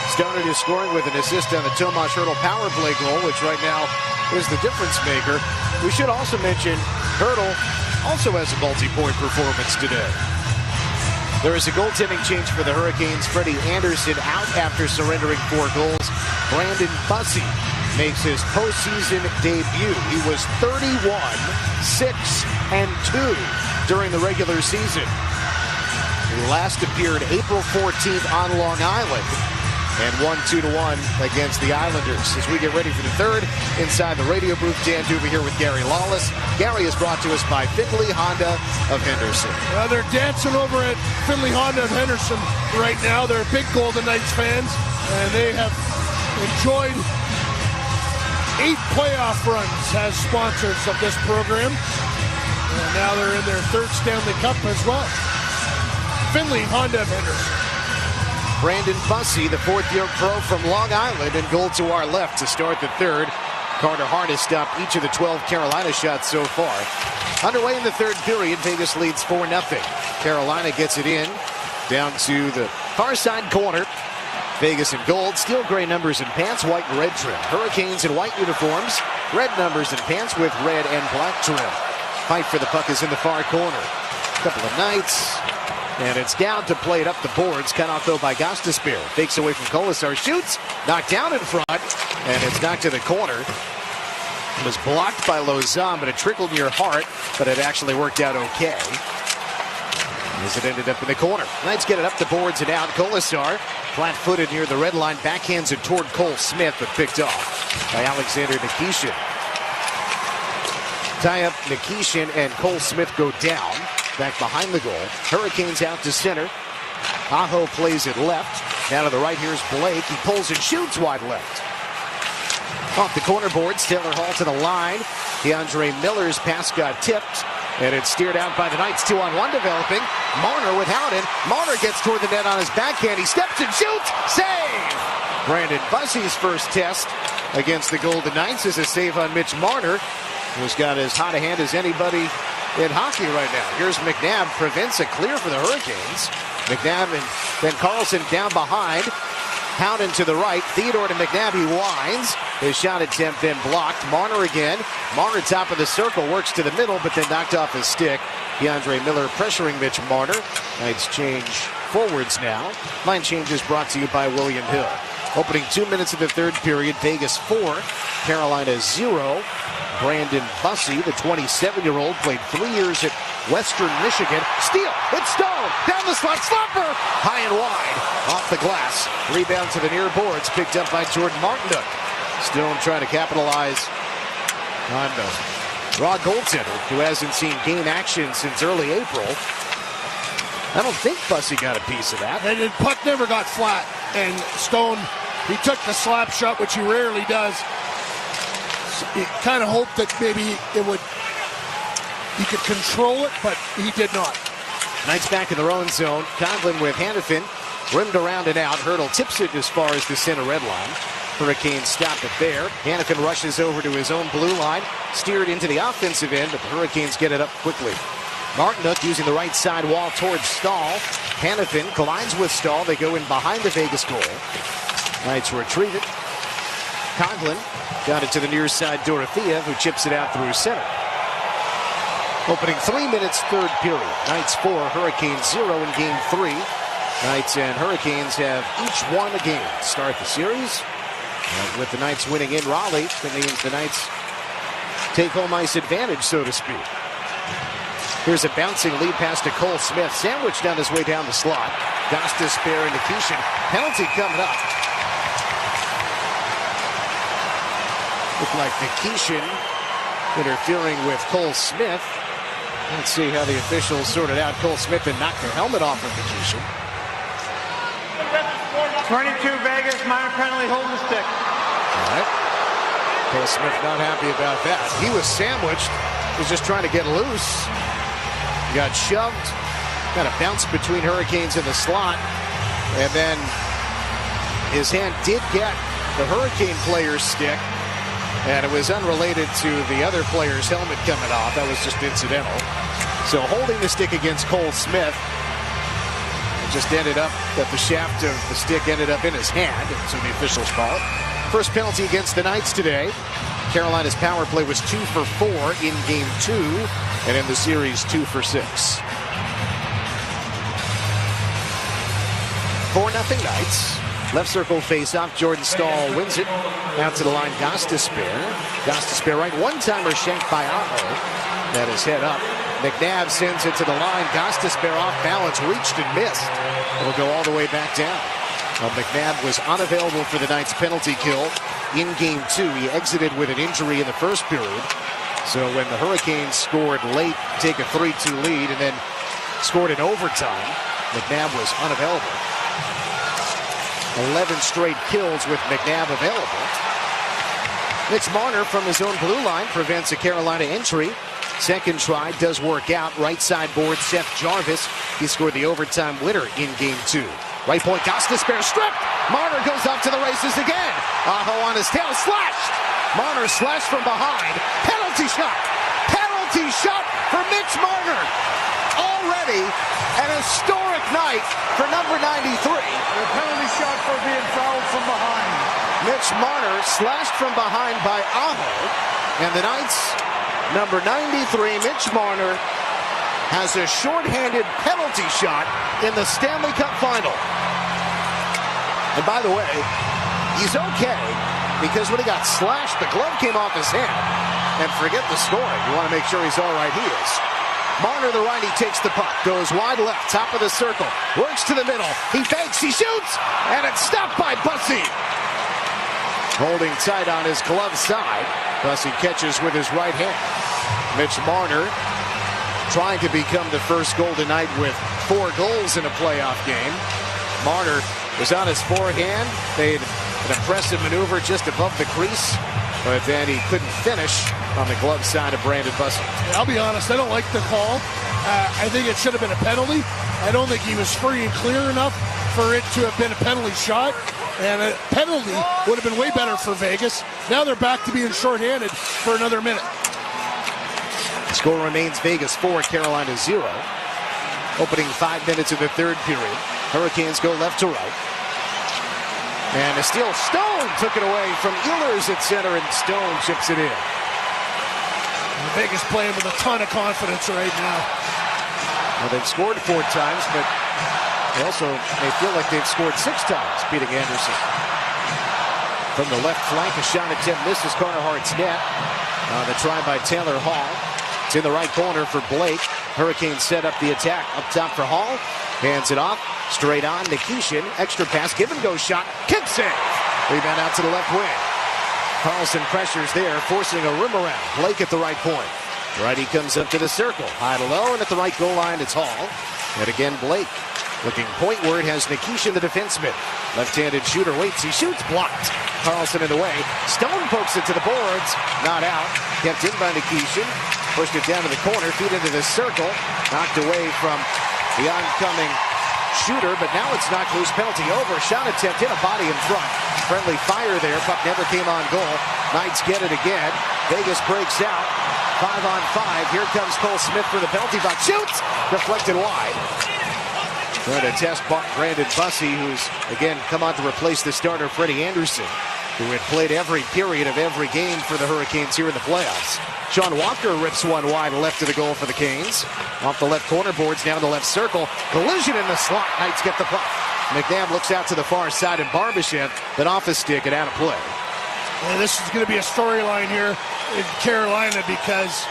Started his scoring with an assist on the Tomas Hertl power play goal, which right now is the difference maker. We should also mention Hertl also has a multi-point performance today. There is a goaltending change for the Hurricanes. Freddie Anderson out after surrendering 4 goals. Brandon Bussey makes his postseason debut. He was 31, 6, and 2 during the regular season. He last appeared April 14th on Long Island and won 2-1 against the Islanders. As we get ready for the third, inside the radio booth, Dan Duva here with Gary Lawless. Gary is brought to us by Findlay Honda of Henderson. They're dancing over at Findlay Honda of Henderson right now. They're big Golden Knights fans, and they have enjoyed 8 playoff runs as sponsors of this program. And now they're in their 3rd Stanley Cup as well. Findlay Honda of Henderson. Brandon Bussey, the 4th-year pro from Long Island, and goal to our left to start the third. Carter Hart has stopped each of the 12 Carolina shots so far. Underway in the third period, Vegas leads 4-0. Carolina gets it in, down to the far side corner. Vegas in gold, steel gray numbers and pants, white and red trim. Hurricanes in white uniforms, red numbers and pants with red and black trim. Fight for the puck is in the far corner. Couple of Knights. And it's down to play it up the boards. Cut off, though, by Gostisbehere. Fakes away from Colasar. Shoots. Knocked down in front. And it's knocked to the corner. It was blocked by Lauzon, but it trickled near Hart. But it actually worked out okay. As it ended up in the corner. Knights get it up the boards and out. Colasar, flat-footed near the red line. Backhands it toward Cole Smith, but picked off by Alexander Nikishin. Tie up Nikishin and Cole Smith go down. Back behind the goal. Hurricanes out to center. Aho plays it left. Down to the right, here's Blake. He pulls and shoots wide left. Off the corner boards, Taylor Hall to the line. DeAndre Miller's pass got tipped, and it's steered out by the Knights. 2-on-1 developing. Marner with Howden. Marner gets toward the net on his backhand. He steps and shoots. Save! Brandon Bussey's first test against the Golden Knights is a save on Mitch Marner, who's got as hot a hand as anybody in hockey right now. Here's McNabb, prevents a clear for the Hurricanes. McNabb and Ben Carlson down behind. Howden to the right. Theodore to McNabb. He winds. His shot attempt then blocked. Marner again. Marner top of the circle. Works to the middle, but then knocked off his stick. DeAndre Miller pressuring Mitch Marner. Knights change forwards now. Line change is brought to you by William Hill. Opening 2 minutes of the third period. Vegas 4. Carolina 0. Brandon Bussey, the 27-year-old, played 3 years at Western Michigan. Steal. It's Stone. Down the slot. Slumper. High and wide. Off the glass. Rebound to the near boards. Picked up by Jordan Martindale. Stone trying to capitalize on the raw goaltender who hasn't seen game action since early April. I don't think Bussey got a piece of that. And the puck never got flat. And Stone, he took the slap shot, which he rarely does. He kind of hoped that maybe he could control it, but he did not. Knights back in their own zone. Conklin with Hanifin. Rimmed around and out. Hurdle tips it as far as the center red line. Hurricanes stop it there. Hanifin rushes over to his own blue line. Steered into the offensive end, but the Hurricanes get it up quickly. Martinook using the right side wall towards Stahl. Hanifin collides with Stahl. They go in behind the Vegas goal. Knights retrieve it. Conklin got it to the near side, Dorothea, who chips it out through center. Opening 3 minutes, third period. Knights 4, Hurricanes 0 in game 3. Knights and Hurricanes have each won a game to start the series. And with the Knights winning in Raleigh, that means the Knights take home ice advantage, so to speak. Here's a bouncing lead pass to Cole Smith. Sandwiched on his way down the slot. Gostisbehere and Nikishin. Penalty coming up. Looked like Nikishin interfering with Cole Smith. Let's see how the officials sorted out Cole Smith and knocked the helmet off of Nikishin. 22 Vegas, minor penalty, hold the stick. All right. Cole Smith not happy about that. He was sandwiched. He was just trying to get loose. He got shoved. Kind of bounced between Hurricanes in the slot. And then his hand did get the Hurricane player's stick. And it was unrelated to the other player's helmet coming off. That was just incidental. So holding the stick against Cole Smith. It just ended up that the shaft of the stick ended up in his hand. So the officials call it. First penalty against the Knights today. Carolina's power play was 2 for 4 in game 2. And in the series, 2 for 6. 4-0 Knights. Left circle face-off. Jordan Stahl wins it. Out to the line, Gostisbehere. Gostisbehere right. One-timer shanked by Aho. That is head up. McNabb sends it to the line. Gostisbehere off balance. Reached and missed. It'll go all the way back down. Well, McNabb was unavailable for the Knights' penalty kill in game 2. He exited with an injury in the first period. So when the Hurricanes scored late, take a 3-2 lead, and then scored in overtime, McNabb was unavailable. 11 straight kills with McNabb available. Mitch Marner from his own blue line prevents a Carolina entry. Second try does work out. Right side board, Seth Jarvis. He scored the overtime winner in game 2. Right point, Gostisbehere stripped. Marner goes up to the races again. Aho on his tail, slashed. Marner slashed from behind. Penalty shot. Penalty shot for Mitch Marner. Already an historic night for number 93. The penalty shot for being fouled from behind. Mitch Marner slashed from behind by Aho. And the Knights, number 93, Mitch Marner, has a shorthanded penalty shot in the Stanley Cup final. And by the way, he's okay because when he got slashed, the glove came off his hand. And forget the scoring. You want to make sure he's all right. He is. Marner, the righty, takes the puck, goes wide left, top of the circle, works to the middle. He fakes, he shoots, and it's stopped by Bussey. Holding tight on his glove side. Bussey catches with his right hand. Mitch Marner trying to become the first Golden Knight with 4 goals in a playoff game. Marner was on his forehand, made an impressive maneuver just above the crease, but then he couldn't finish on the glove side of Brandon Bussey. I'll be honest, I don't like the call. I think it should have been a penalty. I don't think he was free and clear enough for it to have been a penalty shot. And a penalty would have been way better for Vegas. Now they're back to being shorthanded for another minute. The score remains Vegas 4, Carolina 0. Opening 5 minutes of the third period. Hurricanes go left to right. And a steal. Stone took it away from Ehlers at center, and Stone chips it in. Vegas playing with a ton of confidence right now. Well, they've scored 4 times, but they also may feel like they've scored 6 times, beating Anderson. From the left flank, a shot attempt misses Carter Hart's net. The try by Taylor Hall. It's in the right corner for Blake. Hurricanes set up the attack. Up top for Hall. Hands it off. Straight on. Nikishin. Extra pass. Give and go shot. Kick save. Rebound out to the left wing. Carlson pressures there, forcing a rim around. Blake at the right point. Righty comes up to the circle. High to low, and at the right goal line, it's Hall. And again, Blake. Looking pointward has Nikishin, the defenseman. Left-handed shooter waits. He shoots. Blocked. Carlson in the way. Stone pokes it to the boards. Not out. Kept in by Nikishin. Pushed it down to the corner. Feet into the circle. Knocked away from the oncoming shooter, but now it's knocked loose. Penalty over. Shot attempt. Hit a body in front. Friendly fire there. Puck never came on goal. Knights get it again. Vegas breaks out. 5-on-5. Here comes Cole Smith for the penalty box. Shoots! Deflected wide. Trying to test Brandon Bussey, who's, again, come on to replace the starter Freddie Anderson, who had played every period of every game for the Hurricanes here in the playoffs. Sean Walker rips one wide left of the goal for the Canes. Off the left corner boards, down the left circle. Collision in the slot. Knights get the puck. McNabb looks out to the far side, and Barbashev, but off a stick and out of play. And this is going to be a storyline here in Carolina because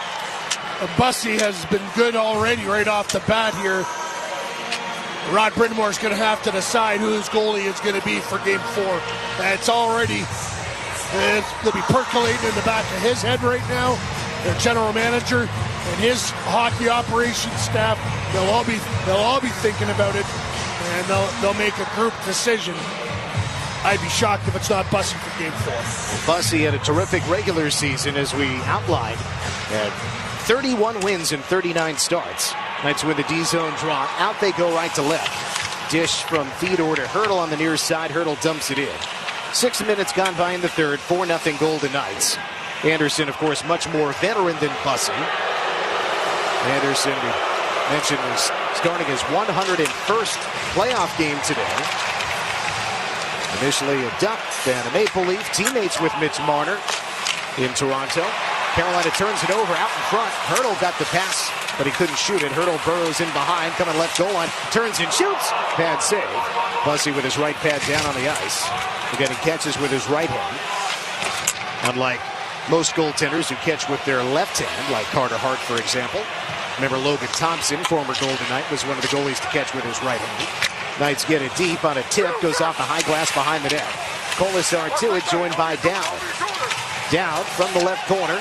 Bussey has been good already right off the bat here. Rod Brind'Amour is going to have to decide who his goalie is going to be for Game 4. It's going to be percolating in the back of his head right now. Their general manager and his hockey operations staff, they'll all be thinking about it, and they'll make a group decision. I'd be shocked if it's not Bussey for Game 4. Bussey had a terrific regular season, as we outlined. 31 wins in 39 starts. Knights win the D-zone draw. Out they go right to left. Dish from Theodore to Hurdle on the near side. Hurdle dumps it in. 6 minutes gone by in the third. 4-0 Golden Knights. Anderson, of course, much more veteran than Bussey. Anderson, we mentioned, was starting his 101st playoff game today. Initially a Duck, then a Maple Leaf. Teammates with Mitch Marner in Toronto. Carolina turns it over out in front. Hurdle got the pass, but he couldn't shoot it. Hurdle burrows in behind, coming left goal line, turns and shoots. Pad save. Bussey with his right pad down on the ice. Again, he catches with his right hand. Unlike most goaltenders who catch with their left hand, like Carter Hart, for example. Remember Logan Thompson, former Golden Knight, was one of the goalies to catch with his right hand. Knights get it deep on a tip, goes off the high glass behind the net. Colasar to it, joined by Dowd. Dowd from the left corner.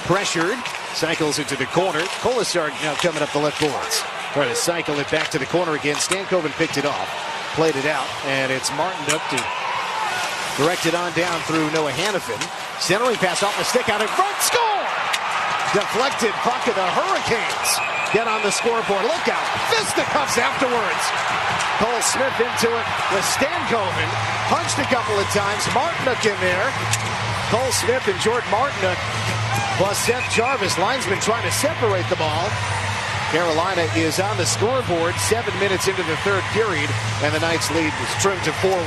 Pressured, cycles into the corner. Colasar now coming up the left boards. Trying to cycle it back to the corner again. Stankoven picked it off, played it out, and it's Martin up to direct it on down through Noah Hannafin. Centering pass off the stick out in front. Score! Deflected puck of the Hurricanes. Get on the scoreboard. Look out. Fisticuffs afterwards. Cole Smith into it with Stankoven. Punched a couple of times. Martinook in there. Cole Smith and Jordan Martinook plus Seth Jarvis. Linesman trying to separate the ball. Carolina is on the scoreboard 7 minutes into the third period, and the Knights lead is trimmed to 4-1.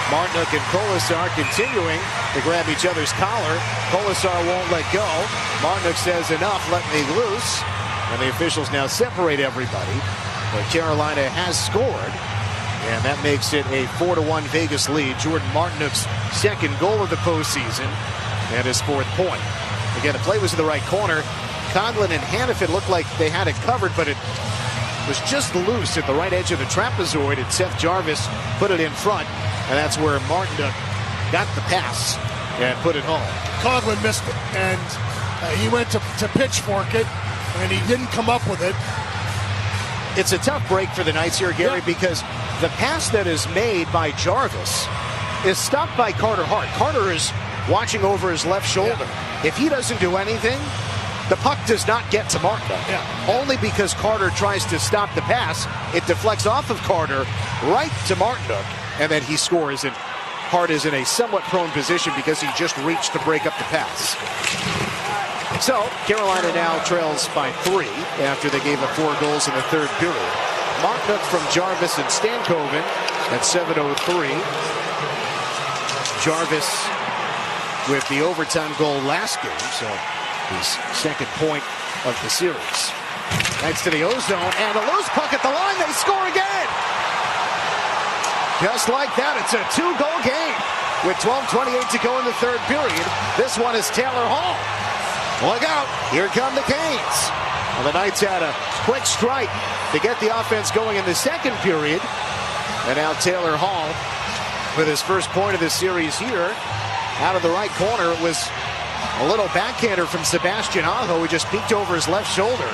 Martinook and Colasar continuing to grab each other's collar. Colasar won't let go. Martinook says enough, let me loose. And the officials now separate everybody. But Carolina has scored, and that makes it a 4-1 Vegas lead. Jordan Martinook's second goal of the postseason and his fourth point. Again, the play was in the right corner. Conlon and Hannafin looked like they had it covered, but it was just loose at the right edge of the trapezoid, and Seth Jarvis put it in front, and that's where Martinook got the pass and put it home. Conlon missed it, and he went to pitchfork it, and he didn't come up with it. It's a tough break for the Knights here, Gary, because the pass that is made by Jarvis is stopped by Carter Hart. Carter is watching over his left shoulder. If he doesn't do anything, the puck does not get to Martinook. Only because Carter tries to stop the pass, it deflects off of Carter right to Martinook, and then he scores, and Hart is in a somewhat prone position because he just reached to break up the pass. So Carolina now trails by 3 after they gave up 4 goals in the third period. Martinook from Jarvis and Stankoven at 7:03. Jarvis with the overtime goal last game, so his second point of the series. Thanks to the ozone and a loose puck at the line. They score again. Just like that, it's a 2-goal game with 12:28 to go in the third period. This one is Taylor Hall. Look out, here come the Canes. Well, the Knights had a quick strike to get the offense going in the second period. And now Taylor Hall with his first point of the series here. Out of the right corner, it was a little backhander from Sebastian Aho, who just peeked over his left shoulder.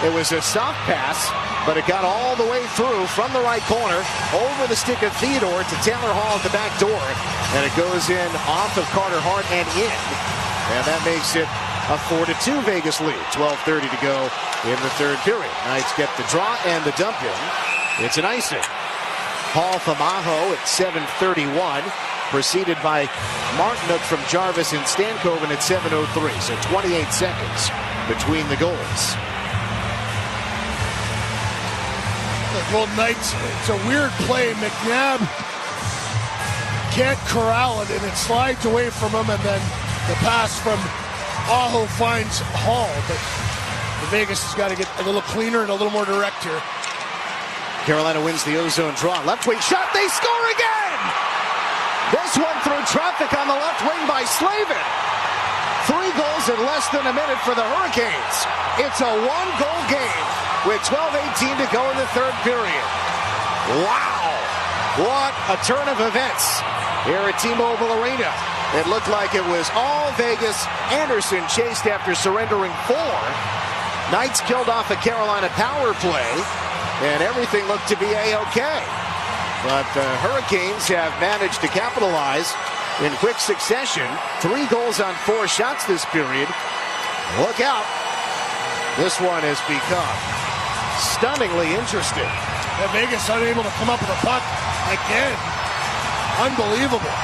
It was a soft pass, but it got all the way through from the right corner, over the stick of Theodore to Taylor Hall at the back door. And it goes in off of Carter Hart and in. And that makes it a 4-2 Vegas lead. 12:30 to go in the third period. Knights get the draw and the dump in. It's an icing. Hall from Aho at 7:31. Preceded by Martinook from Jarvis and Stankoven at 7:03. So 28 seconds between the goals. The Golden Knights, it's a weird play. McNabb can't corral it, and it slides away from him, and then the pass from Aho finds Hall. But the Vegas has got to get a little cleaner and a little more direct here. Carolina wins the ozone draw. Left wing shot. They score again! This one through traffic on the left wing by Slavin. 3 goals in less than a minute for the Hurricanes. It's a 1-goal game with 12:18 to go in the third period. Wow! What a turn of events here at T-Mobile Arena. It looked like it was all Vegas. Anderson chased after surrendering 4. Knights killed off a Carolina power play, and everything looked to be A-okay. But the Hurricanes have managed to capitalize in quick succession. 3 goals on 4 shots this period. Look out. This one has become stunningly interesting. And Vegas unable to come up with a puck again. Unbelievable.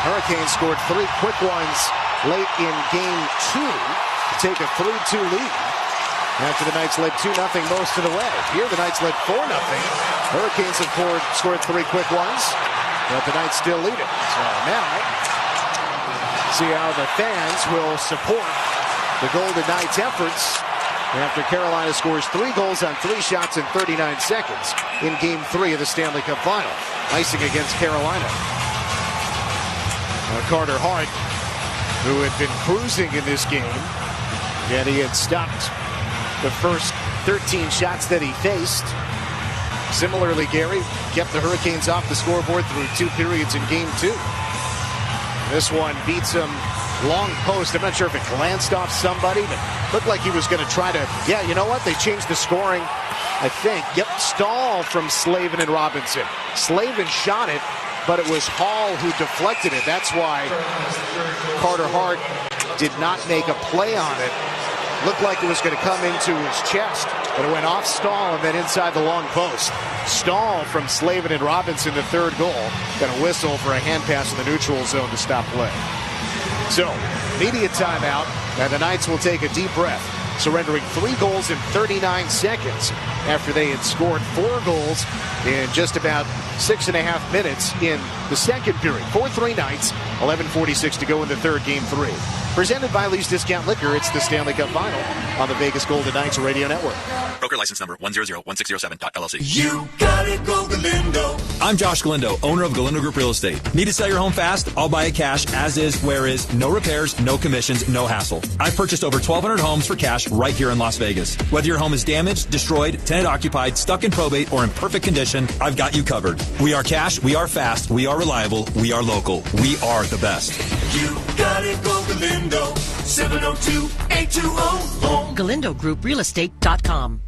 Hurricanes scored 3 quick ones late in game 2 to take a 3-2 lead. After the Knights led 2-0 most of the way. Here the Knights led 4-0. Hurricanes have scored 3 quick ones, but the Knights still lead it. So now, see how the fans will support the Golden Knights' efforts after Carolina scores 3 goals on 3 shots in 39 seconds in Game 3 of the Stanley Cup Final. Icing against Carolina. Carter Hart, who had been cruising in this game, and he had stopped the first 13 shots that he faced. Similarly, Gary kept the Hurricanes off the scoreboard through 2 periods in Game 2. This one beats him long post. I'm not sure if it glanced off somebody, but looked like he was going to try to, yeah, you know what? They changed the scoring, I think. Yep, stall from Slavin and Robinson. Slavin shot it, but it was Hall who deflected it. That's why Carter Hart did not make a play on it. Looked like it was going to come into his chest, but it went off Stahl and then inside the long post. Stahl from Slavin and Robinson, the third goal. Got a whistle for a hand pass in the neutral zone to stop play. So, media timeout, and the Knights will take a deep breath, surrendering 3 goals in 39 seconds after they had scored 4 goals in just about 6.5 minutes in the second period. 4-3 Knights, 11:46 to go in the third, Game 3. Presented by Lee's Discount Liquor, it's the Stanley Cup Final on the Vegas Golden Knights Radio Network. Broker license number 1001607.LLC. You gotta go Galindo. I'm Josh Galindo, owner of Galindo Group Real Estate. Need to sell your home fast? I'll buy it cash, as is, where is, no repairs, no commissions, no hassle. I've purchased over 1,200 homes for cash right here in Las Vegas. Whether your home is damaged, destroyed, tenant occupied, stuck in probate, or in perfect condition, I've got you covered. We are cash, we are fast, we are reliable, we are local. We are the best. You gotta go Galindo. 702-820-HOME. GalindoGroupRealestate.com.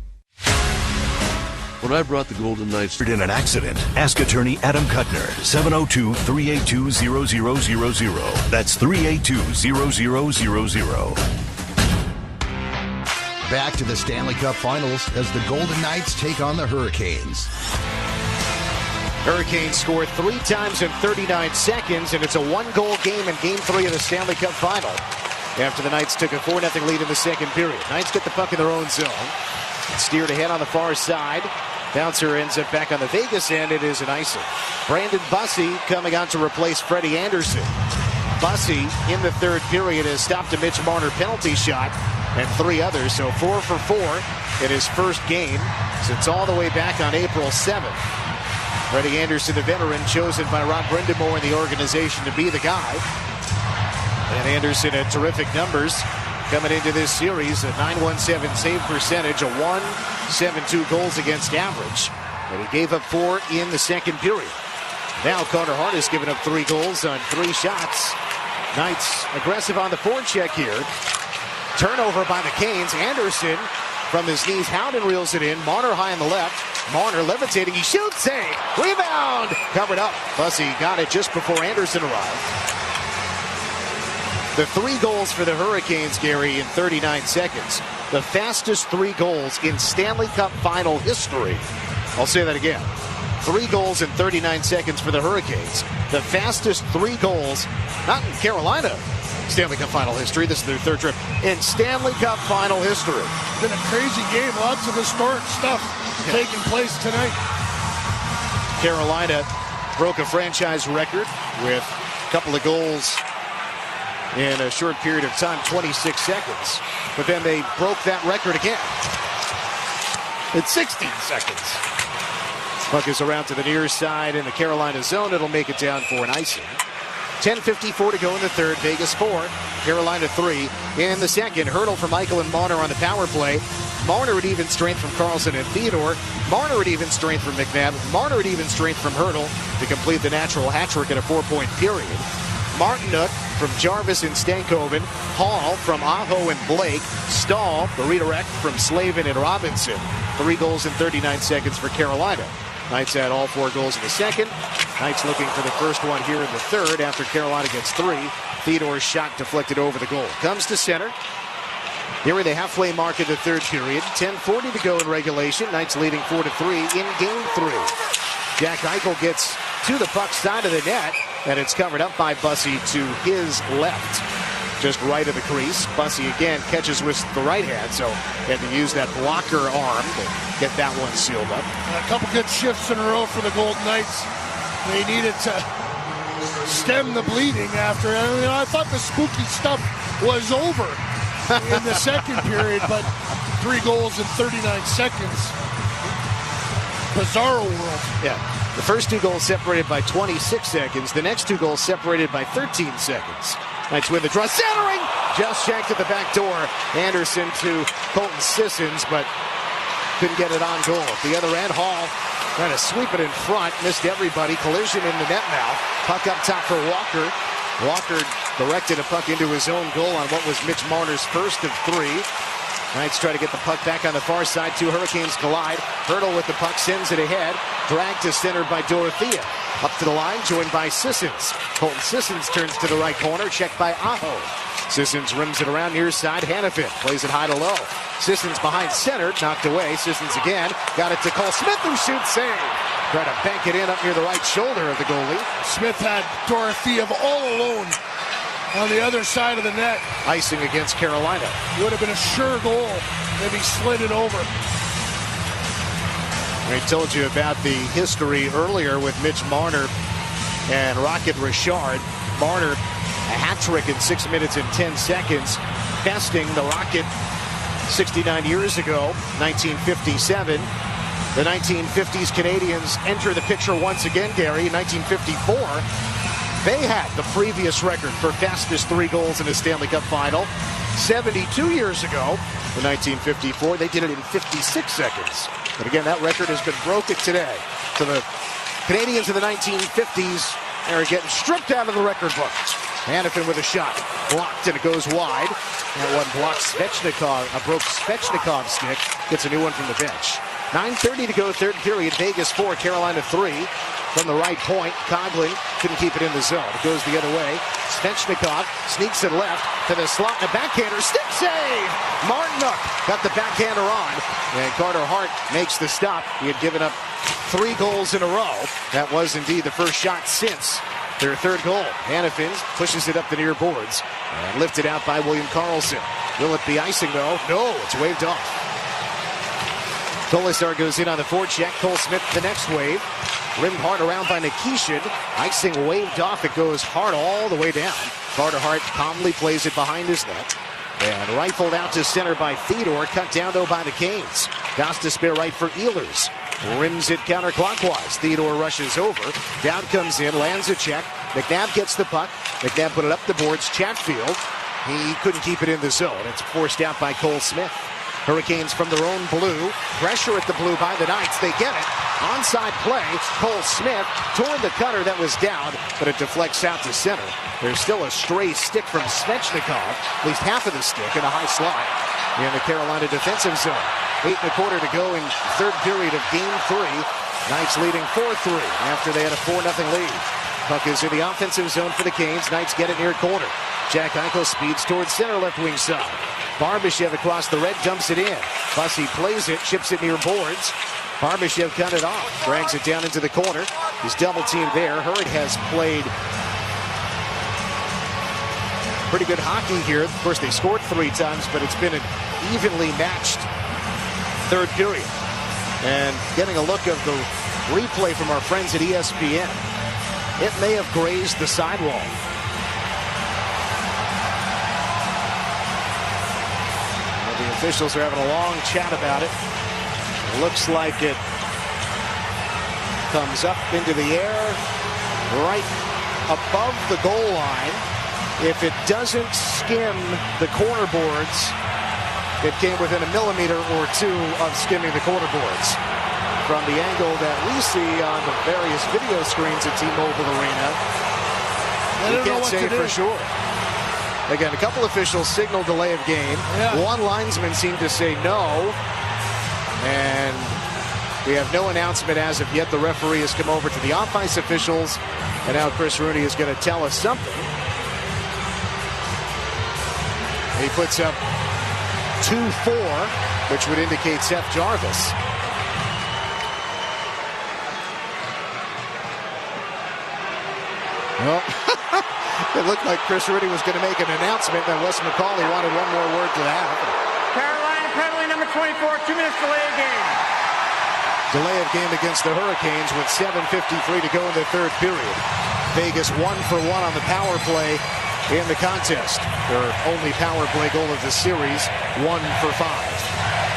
When I brought the Golden Knights in an accident, ask attorney Adam Kuttner. 702-382-0000. That's 382-0000. Back to the Stanley Cup Finals as the Golden Knights take on the Hurricanes. Hurricanes scored 3 times in 39 seconds, and it's a 1-goal game in Game 3 of the Stanley Cup Final. After the Knights took a 4-0 lead in the second period. Knights get the puck in their own zone. Steered ahead on the far side. Bouncer ends up back on the Vegas end. It is an icing. Brandon Bussey coming on to replace Freddie Anderson. Bussey in the third period has stopped a Mitch Marner penalty shot and 3 others, so 4 for 4 in his first game since all the way back on April 7th. Freddie Anderson, the veteran, chosen by Ron Brindamore in the organization to be the guy. And Anderson had terrific numbers coming into this series, a .917 save percentage, a 1.72 goals against average. And he gave up 4 in the second period. Now Carter Hart has given up 3 goals on 3 shots. Knights aggressive on the forecheck here. Turnover by the Canes. Anderson from his knees. Howden reels it in. Marner high on the left. Marner levitating. He shoots. Save. Rebound. Covered up. Bussey got it just before Anderson arrived. The 3 goals for the Hurricanes, Gary, in 39 seconds. The fastest 3 goals in Stanley Cup final history. I'll say that again. 3 goals in 39 seconds for the Hurricanes. The fastest 3 goals, not in Carolina Stanley Cup final history. This is their 3rd trip in Stanley Cup final history. It's been a crazy game. Lots of historic stuff taking place tonight. Carolina broke a franchise record with a couple of goals in a short period of time, 26 seconds. But then they broke that record again in 16 seconds. Puck is around to the near side in the Carolina zone. It'll make it down for an icing. 10:54 to go in the third. Vegas 4, Carolina 3 in the second. Hurdle for Michael and Marner on the power play. Marner at even strength from Carlson and Theodore. Marner at even strength from McNabb. Marner at even strength from Hurdle to complete the natural hat trick in a 4-point period. Martinuk from Jarvis and Stankoven. Hall from Aho and Blake. Stahl, the redirect from Slavin and Robinson. 3 goals in 39 seconds for Carolina. Knights had all 4 goals in the second. Knights looking for the first one here in the third after Carolina gets 3. Theodore's shot deflected over the goal. Comes to center. Here at the halfway mark of the third period. 10:40 to go in regulation. Knights leading 4-3 in game 3. Jack Eichel gets to the puck side of the net, and it's covered up by Bussey to his left. Just right of the crease. Bussey again catches with the right hand, so had to use that blocker arm to get that one sealed up. A couple good shifts in a row for the Golden Knights. They needed to stem the bleeding after. I thought the spooky stuff was over in the second period, but 3 goals in 39 seconds. Bizarro world. Yeah. The first 2 goals separated by 26 seconds. The next 2 goals separated by 13 seconds. Knights win the draw. Centering! Just shanked at the back door. Anderson to Colton Sissons, but couldn't get it on goal. At the other end, Hall trying to sweep it in front. Missed everybody. Collision in the net mouth. Puck up top for Walker. Walker directed a puck into his own goal on what was Mitch Marner's first of 3. Knights try to get the puck back on the far side. 2 Hurricanes collide. Hurdle with the puck sends it ahead. Dragged to center by Dorothea. Up to the line, joined by Sissons. Colton Sissons turns to the right corner, checked by Aho. Sissons rims it around near side. Hannafin plays it high to low. Sissons behind center, knocked away. Sissons again, got it to Cole Smith, who shoots save. Try to bank it in up near the right shoulder of the goalie. Smith had Dorothea all alone on the other side of the net. Icing against Carolina. Would have been a sure goal if he slid it over. I told you about the history earlier with Mitch Marner and Rocket Richard. Marner, a hat trick in 6 minutes and 10 seconds, besting the Rocket 69 years ago, 1957. The 1950s Canadians enter the picture once again, Gary. In 1954, they had the previous record for fastest 3 goals in a Stanley Cup final. 72 years ago, in 1954, they did it in 56 seconds. But again, that record has been broken today. So the Canadians of the 1950s are getting stripped out of the record book. Hannafin with a shot. Blocked, and it goes wide. That one blocked Svechnikov. Broke Svechnikov's stick. Gets a new one from the bench. 9:30 to go, third period. Vegas 4, Carolina 3. From the right point, Coughlin couldn't keep it in the zone. It goes the other way. Svechnikov sneaks it left to the slot. A backhander, stick save! Martinuk got the backhander on, and Carter Hart makes the stop. He had given up 3 goals in a row. That was indeed the first shot since their 3rd goal. Hannafin pushes it up the near boards and lifted out by William Karlsson. Will it be icing, though? No, it's waved off. Kolasar goes in on the forecheck. Cole Smith the next wave. Rimmed hard around by Nikishin. Icing waved off. It goes hard all the way down. Carter Hart calmly plays it behind his net. And rifled out to center by Theodore. Cut down, though, by the Canes. Gostisbehere right for Ehlers. Rims it counterclockwise. Theodore rushes over. Down comes in. Lands a check. McNabb gets the puck. McNabb put it up the boards. Chatfield. He couldn't keep it in the zone. It's forced out by Cole Smith. Hurricanes from their own blue. Pressure at the blue by the Knights. They get it. Onside play. Cole Smith toward the cutter that was down, but it deflects out to center. There's still a stray stick from Svechnikov, at least half of the stick, in a high slot in the Carolina defensive zone. 8.25 to go in third period of Game 3. Knights leading 4-3 after they had a 4-0 lead. Puck is in the offensive zone for the Canes. Knights get it near corner. Jack Eichel speeds towards center left wing side. Barbashev across the red, dumps it in. Bussey plays it, chips it near boards. Barbashev cut it off, drags it down into the corner. He's double teamed there. Hurd has played pretty good hockey here. Of course, they scored 3 times, but it's been an evenly matched third period. And getting a look of the replay from our friends at ESPN, it may have grazed the sidewall. The officials are having a long chat about it. It looks like it comes up into the air right above the goal line. If it doesn't skim the corner boards, it came within a millimeter or two of skimming the corner boards. From the angle that we see on the various video screens at T-Mobile Arena, you can't say for sure. Again, a couple officials signal delay of game. Yeah. One linesman seemed to say no. And we have no announcement as of yet. The referee has come over to the off-ice officials. And now Chris Rooney is going to tell us something. He puts up 2-4, which would indicate Seth Jarvis. Well, it looked like Chris Rooney was going to make an announcement, and Wes McCauley wanted one more word to that. Carolina penalty number 24, 2 minutes delay of game. Delay of game against the Hurricanes with 7:53 to go in the third period. Vegas 1-for-1 on the power play in the contest. Their only power play goal of the series, 1-for-5.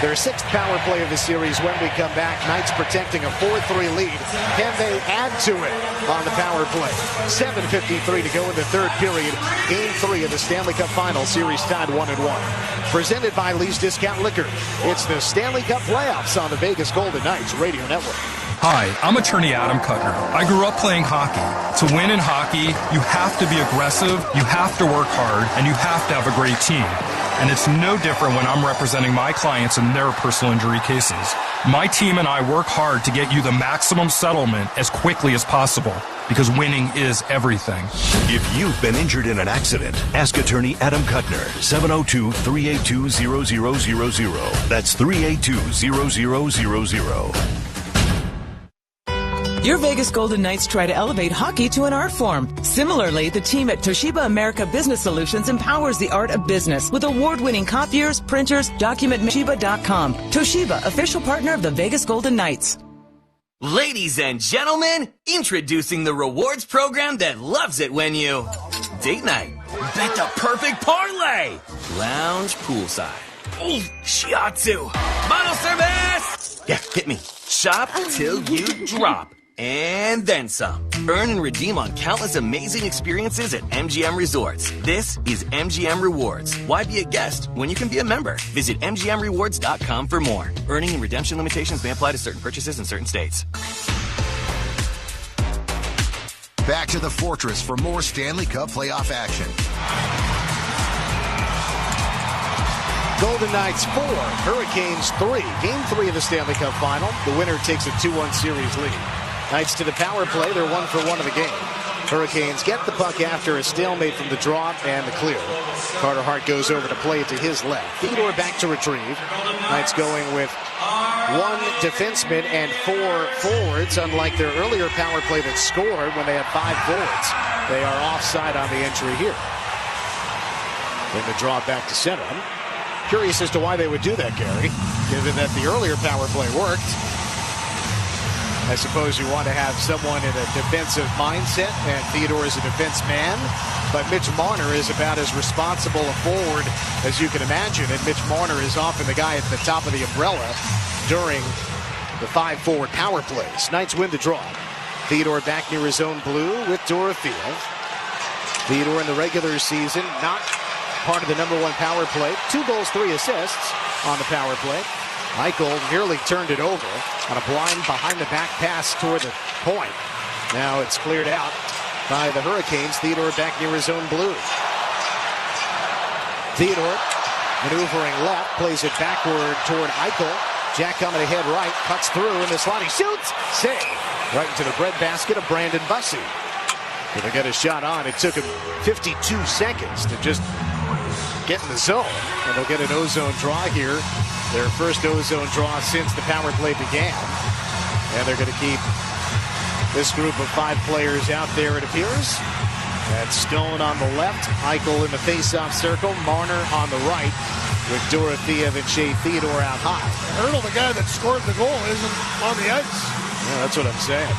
Their 6th power play of the series when we come back. Knights protecting a 4-3 lead. Can they add to it on the power play? 7:53 to go in the third period. Game 3 of the Stanley Cup Final, series tied 1-1. Presented by Lee's Discount Liquor. It's the Stanley Cup Playoffs on the Vegas Golden Knights Radio Network. Hi, I'm attorney Adam Kuttner. I grew up playing hockey. To win in hockey, you have to be aggressive, you have to work hard, and you have to have a great team. And it's no different when I'm representing my clients in their personal injury cases. My team and I work hard to get you the maximum settlement as quickly as possible, because winning is everything. If you've been injured in an accident, ask attorney Adam Kuttner, 702-382-0000. That's 382-0000. Your Vegas Golden Knights try to elevate hockey to an art form. Similarly, the team at Toshiba America Business Solutions empowers the art of business with award-winning copiers, printers, Toshiba.com. Toshiba, official partner of the Vegas Golden Knights. Ladies and gentlemen, introducing the rewards program that loves it when you date night, bet the perfect parlay, lounge poolside, shiatsu, bottle service. Yeah, hit me. Shop till you drop. And then some. Earn and redeem on countless amazing experiences at MGM Resorts. This is MGM Rewards. Why be a guest when you can be a member? Visit MGMRewards.com for more. Earning and redemption limitations may apply to certain purchases in certain states. Back to the Fortress for more Stanley Cup playoff action. Golden Knights 4, Hurricanes 3. Game 3 of the Stanley Cup Final. The winner takes a 2-1 series lead. Knights to the power play. They're 1-for-1 of the game. Hurricanes get the puck after a stalemate from the draw and the clear. Carter Hart goes over to play it to his left. Theodore back to retrieve. Knights going with 1 defenseman and 4 forwards, unlike their earlier power play that scored when they had 5 forwards. They are offside on the entry here. Then the draw back to center. Curious as to why they would do that, Gary, given that the earlier power play worked. I suppose you want to have someone in a defensive mindset, and Theodore is a defense man, but Mitch Marner is about as responsible a forward as you can imagine, and Mitch Marner is often the guy at the top of the umbrella during the 5 forward power plays. Knights win the draw. Theodore back near his own blue with Dorofeev. Theodore in the regular season, not part of the number 1 power play. 2 goals, 3 assists on the power play. Eichel nearly turned it over on a blind behind-the-back pass toward the point. Now it's cleared out by the Hurricanes. Theodore back near his own blue. Theodore maneuvering left, plays it backward toward Eichel. Jack coming ahead right, cuts through in the slot. He shoots! Save! Right into the breadbasket of Brandon Bussey. If they get a shot on, it took him 52 seconds to just get in the zone. And they'll get an ozone draw here. Their first ozone draw since the power play began. And they're going to keep this group of 5 players out there, it appears. That's Stone on the left, Eichel in the face-off circle, Marner on the right, with Dorofeev and Shea Theodore out high. Erdl, the guy that scored the goal, isn't on the ice. Yeah, that's what I'm saying.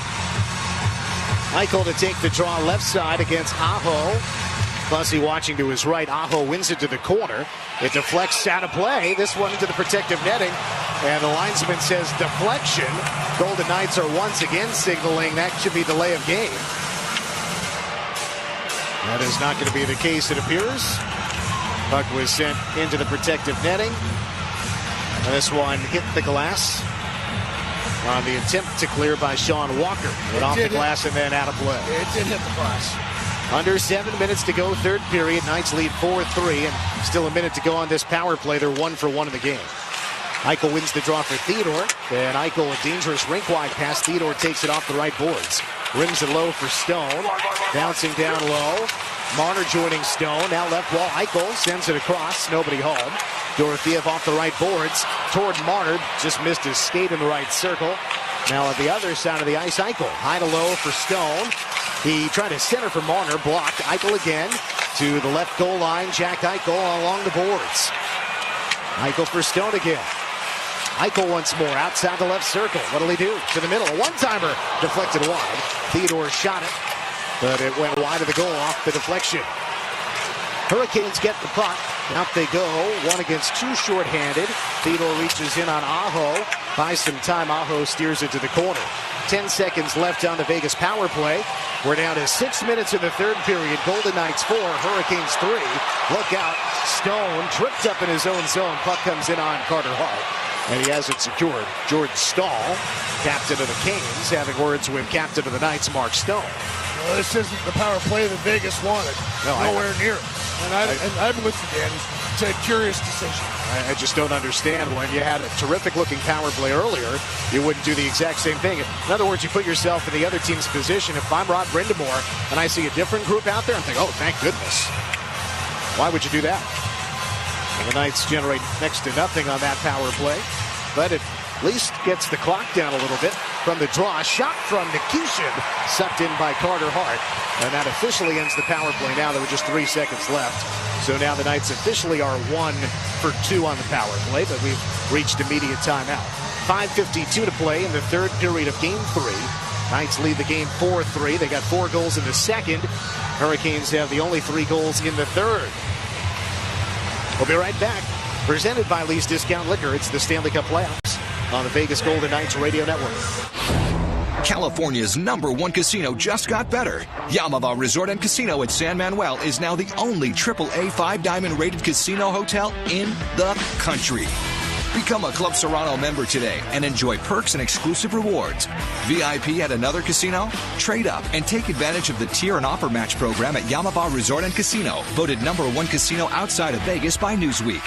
Eichel to take the draw left side against Aho. Bussey watching to his right. Aho wins it to the corner. It deflects out of play. This one into the protective netting. And the linesman says deflection. Golden Knights are once again signaling that should be delay of game. That is not going to be the case, it appears. Puck was sent into the protective netting. And this one hit the glass on the attempt to clear by Sean Walker. It off the glass and then out of play. It did hit the glass. Under 7 minutes to go, third period. Knights lead 4-3, and still a minute to go on this power play. They're 1-for-1 in the game. Eichel wins the draw for Theodore. And Eichel, a dangerous rink-wide pass. Theodore takes it off the right boards. Rims it low for Stone. Bouncing down low. Marner joining Stone. Now left wall. Eichel sends it across. Nobody home. Dorofeev off the right boards toward Marner. Just missed his skate in the right circle. Now at the other side of the ice, Eichel. High to low for Stone. He tried to center for Marner. Blocked. Eichel again to the left goal line. Jack Eichel along the boards. Eichel for Stone again. Eichel once more outside the left circle. What'll he do? To the middle. A one-timer deflected wide. Theodore shot it, but it went wide of the goal off the deflection. Hurricanes get the puck. Out they go. 1 against 2 shorthanded. Theodore reaches in on Aho. Buys some time. Aho steers it to the corner. 10 seconds left on the Vegas power play. We're down to 6 minutes in the third period. Golden Knights 4, Hurricanes 3. Look out. Stone tripped up in his own zone. Puck comes in on Carter Hart. And he has it secured. Jordan Stahl, captain of the Canes, having words with captain of the Knights, Mark Stone. Well, this isn't the power play that Vegas wanted. Nowhere near it. And I'm with you, Danny. It's a curious decision. I just don't understand when you had a terrific-looking power play earlier, you wouldn't do the exact same thing. In other words, you put yourself in the other team's position. If I'm Rod Brindamore and I see a different group out there, I'm thinking, oh, thank goodness. Why would you do that? And the Knights generate next to nothing on that power play, but it at least gets the clock down a little bit from the draw. Shot from Nikishin, sucked in by Carter Hart, and that officially ends the power play. Now there were just 3 seconds left, so now the Knights officially are 1 for 2 on the power play, but we've reached immediate timeout. 5:52 to play in the third period of Game 3. Knights lead the game 4-3. They got 4 goals in the second. Hurricanes have the only 3 goals in the third. We'll be right back. Presented by Lee's Discount Liquor. It's the Stanley Cup playoffs on the Vegas Golden Knights Radio Network. California's #1 casino just got better. Yamava Resort and Casino at San Manuel is now the only AAA 5-diamond rated casino hotel in the country. Become a Club Serrano member today and enjoy perks and exclusive rewards. VIP at another casino? Trade up and take advantage of the tier and offer match program at Yamava Resort and Casino, voted #1 casino outside of Vegas by Newsweek.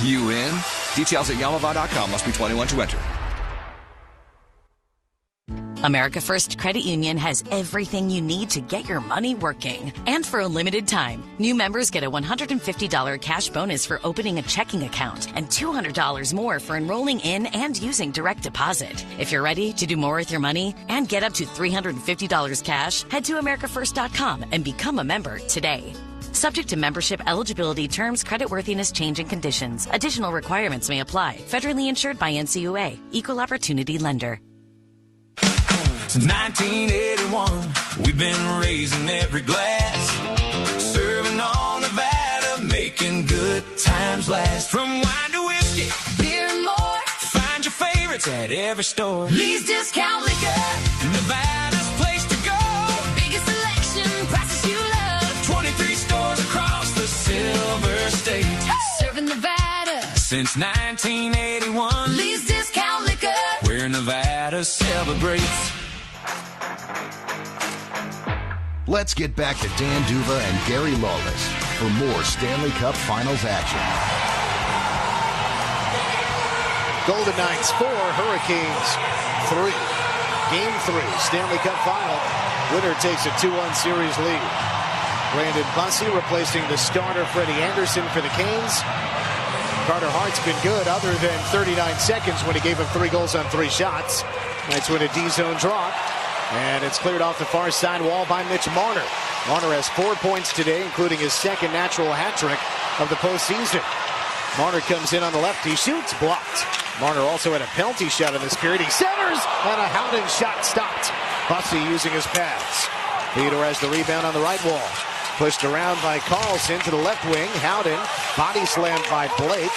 You in? Details at Yamava.com. Must be 21 to enter. America First Credit Union has everything you need to get your money working. And for a limited time, new members get a $150 cash bonus for opening a checking account and $200 more for enrolling in and using direct deposit. If you're ready to do more with your money and get up to $350 cash, head to AmericaFirst.com and become a member today. Subject to membership, eligibility, terms, creditworthiness, change, and conditions. Additional requirements may apply. Federally insured by NCUA. Equal Opportunity Lender. Since 1981, we've been raising every glass, serving all Nevada, making good times last. From wine to whiskey, beer and more, find your favorites at every store. Lee's Discount Liquor, Nevada's place to go. Biggest selection, prices you love. 23 stores across the Silver State, serving Nevada since 1981. Lee's Discount Liquor, where Nevada celebrates. Let's get back to Dan Duva and Gary Lawless for more Stanley Cup Finals action. Golden Knights 4, Hurricanes 3. Game 3, Stanley Cup Final. Winner takes a 2-1 series lead. Brandon Bussey replacing the starter Freddie Anderson for the Canes. Carter Hart's been good other than 39 seconds when he gave him 3 goals on 3 shots. Knights win a D-zone draw. And it's cleared off the far side wall by Mitch Marner. Marner has 4 points today, including his second natural hat trick of the postseason. Marner comes in on the left. He shoots, blocked. Marner also had a penalty shot in this period. He centers, and a Howden shot stopped. Bussey using his pads. Theodore has the rebound on the right wall. Pushed around by Carlson to the left wing. Howden, body slammed by Blake.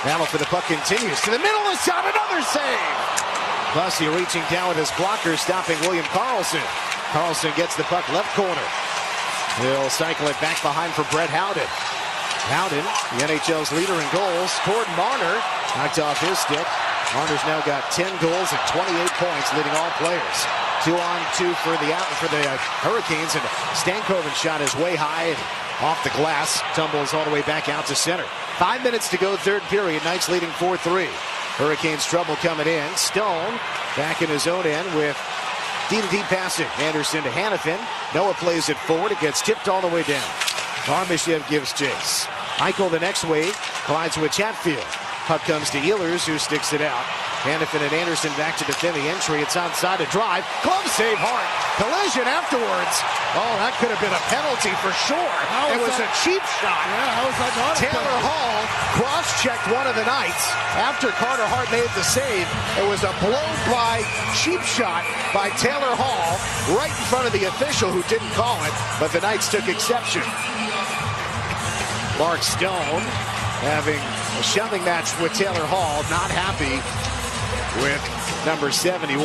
Battle for the puck continues. To the middle, a shot, another save! Bussey reaching down with his blocker, stopping William Karlsson. Karlsson gets the puck left corner. He'll cycle it back behind for Brett Howden. Howden, the NHL's leader in goals, toward Marner. Knocked off his stick. Marner's now got 10 goals and 28 points, leading all players. 2-on-2 for the Hurricanes, and Stankoven's shot is way high and off the glass. Tumbles all the way back out to center. 5 minutes to go, third period. Knights leading 4-3. Hurricanes trouble coming in. Stone back in his own end with D-to-D passing. Anderson to Hanifin. Noah plays it forward. It gets tipped all the way down. Barbashev gives chase. Eichel the next wave. Collides with Chatfield. Puck comes to Ehlers, who sticks it out. Hanifin and Anderson back to defend the entry. It's outside a drive. Glove save, Hart. Collision afterwards. Oh, that could have been a penalty for sure. It was a cheap shot. Yeah, how was that not a Taylor penalty? Hall cross-checked one of the Knights. After Carter Hart made the save, it was a blow-by cheap shot by Taylor Hall right in front of the official who didn't call it, but the Knights took exception. Mark Stone having a shoving match with Taylor Hall, not happy with number 71.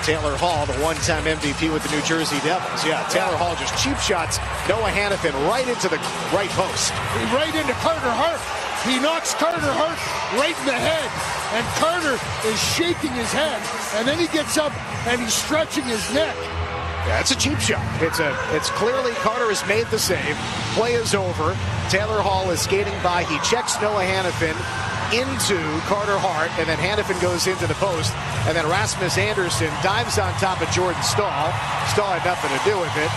Taylor Hall, the one-time MVP with the New Jersey Devils. Yeah, Taylor Hall just cheap shots Noah Hanifin right into the right post. Right into Carter Hart. He knocks Carter Hart right in the head, and Carter is shaking his head, and then he gets up and he's stretching his neck. Yeah, it's a cheap shot. It's clearly Carter has made the save. Play is over. Taylor Hall is skating by. He checks Noah Hanifin into Carter Hart, and then Hanifin goes into the post, and then Rasmus Anderson dives on top of Jordan Stahl. Stahl had nothing to do with it,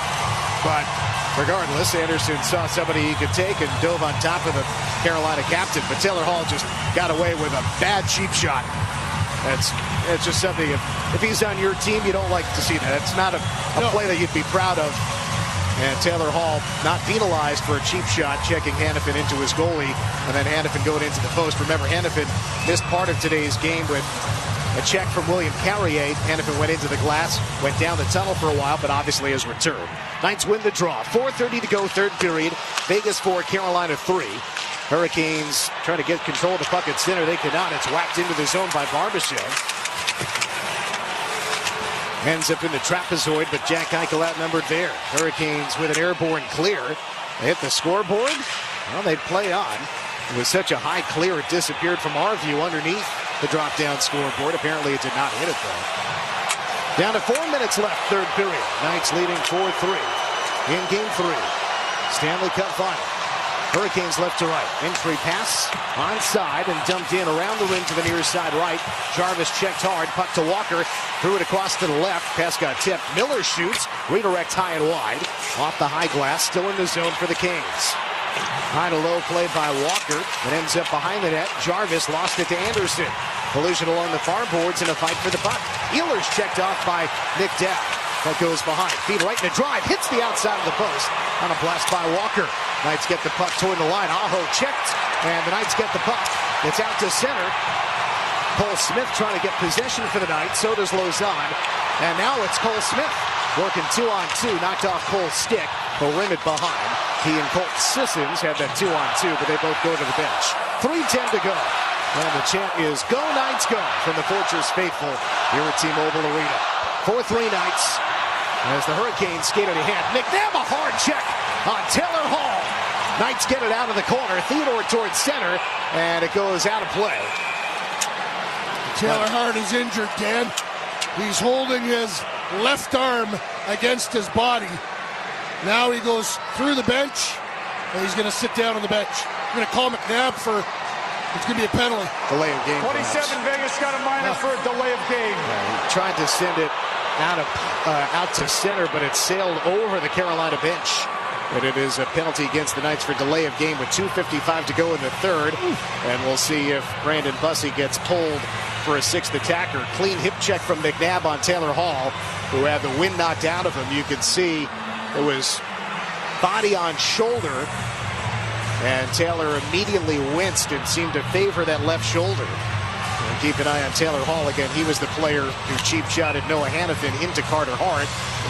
but regardless, Anderson saw somebody he could take and dove on top of the Carolina captain, but Taylor Hall just got away with a bad cheap shot. It's just something, if he's on your team, you don't like to see that. It's not a play that you'd be proud of. And Taylor Hall not penalized for a cheap shot, checking Hanifin into his goalie, and then Hanifin going into the post. Remember, Hanifin missed part of today's game with a check from William Carrier. Hanifin went into the glass, went down the tunnel for a while, but obviously has returned. Knights win the draw. 4:30 to go, third period. Vegas 4, Carolina 3. Hurricanes trying to get control of the puck at center. They cannot. It's whacked into the zone by Barbashev. Ends up in the trapezoid, but Jack Eichel outnumbered there. Hurricanes with an airborne clear. They hit the scoreboard. Well, they play on. It was such a high clear, it disappeared from our view underneath the drop-down scoreboard. Apparently, it did not hit it, though. Down to 4 minutes left, third period. Knights leading 4-3 in Game 3. Stanley Cup Final. Hurricanes left to right. Entry pass onside and dumped in around the ring to the near side right. Jarvis checked hard. Puck to Walker. Threw it across to the left. Pass got tipped. Miller shoots. Redirect high and wide. Off the high glass. Still in the zone for the Kings. High to low play by Walker. It ends up behind the net. Jarvis lost it to Anderson. Collision along the far boards in a fight for the puck. Ehlers checked off by Nick Dowd. That goes behind. Feed right in the drive. Hits the outside of the post on a blast by Walker. Knights get the puck toward the line. Aho checked, and the Knights get the puck. It's out to center. Cole Smith trying to get possession for the Knights. So does Lozon. And now it's Cole Smith working 2-on-2. Knocked off Cole's stick. He'll rim it behind. He and Colt Sissons have that 2-on-2, but they both go to the bench. 3:10 to go. And the chant is Go Knights Go from the Fortress faithful here at T-Mobile Arena. 4-3 Knights. As the Hurricanes skate on ahead. McNabb a hard check on Taylor Hall. Knights get it out of the corner. Theodore towards center, and it goes out of play. Taylor Hart is injured, Dan. He's holding his left arm against his body. Now he goes through the bench, and he's going to sit down on the bench. I'm going to call McNabb for, it's going to be a penalty. Delay of game. 27 Vegas got a minor for a delay of game. He tried to send it out to center, but it sailed over the Carolina bench. But it is a penalty against the Knights for delay of game with 2:55 to go in the third. And we'll see if Brandon Bussey gets pulled for a sixth attacker. Clean hip check from McNabb on Taylor Hall, who had the wind knocked out of him. You can see it was body on shoulder, and Taylor immediately winced and seemed to favor that left shoulder. And keep an eye on Taylor Hall again. He was the player who cheap shotted Noah Hannafin into Carter Hart.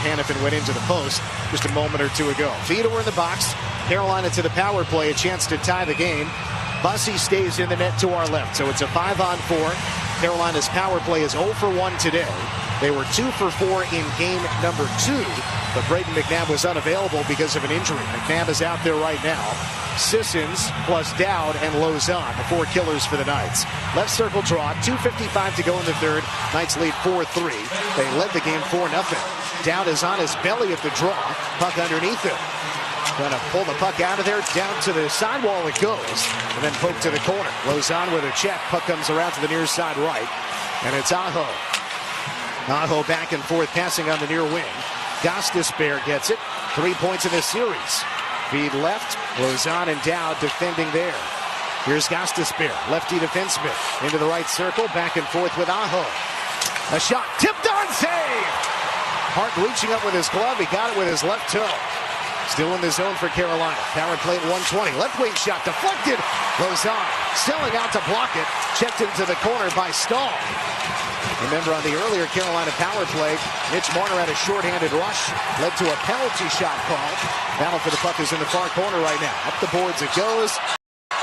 Hannafin went into the post just a moment or two ago. Theodore in the box. Carolina to the power play, a chance to tie the game. Bussey stays in the net to our left, so it's a 5-on-4. Carolina's power play is 0 for 1 today. They were 2 for 4 in game number 2, but Braden McNabb was unavailable because of an injury. McNabb is out there right now. Sissons plus Dowd and Lozon, the 4 killers for the Knights. Left circle draw, 2:55 to go in the third. Knights lead 4-3. They led the game 4-0. Dowd is on his belly at the draw. Puck underneath him. Going to pull the puck out of there, down to the sidewall it goes, and then poke to the corner. Lozon with a check. Puck comes around to the near side right, and it's Aho. Aho back and forth, passing on the near wing. Gostisbehere gets it. 3 points in this series. Feed left. Lozon and Dowd defending there. Here's Gostisbehere, lefty defenseman, into the right circle, back and forth with Aho. A shot, tipped on, save! Hart reaching up with his glove. He got it with his left toe. Still in the zone for Carolina. Power play at 120. Left wing shot deflected. Lozon selling out to block it. Checked into the corner by Stahl. Remember on the earlier Carolina power play, Mitch Marner had a shorthanded rush. Led to a penalty shot call. Battle for the puck is in the far corner right now. Up the boards it goes.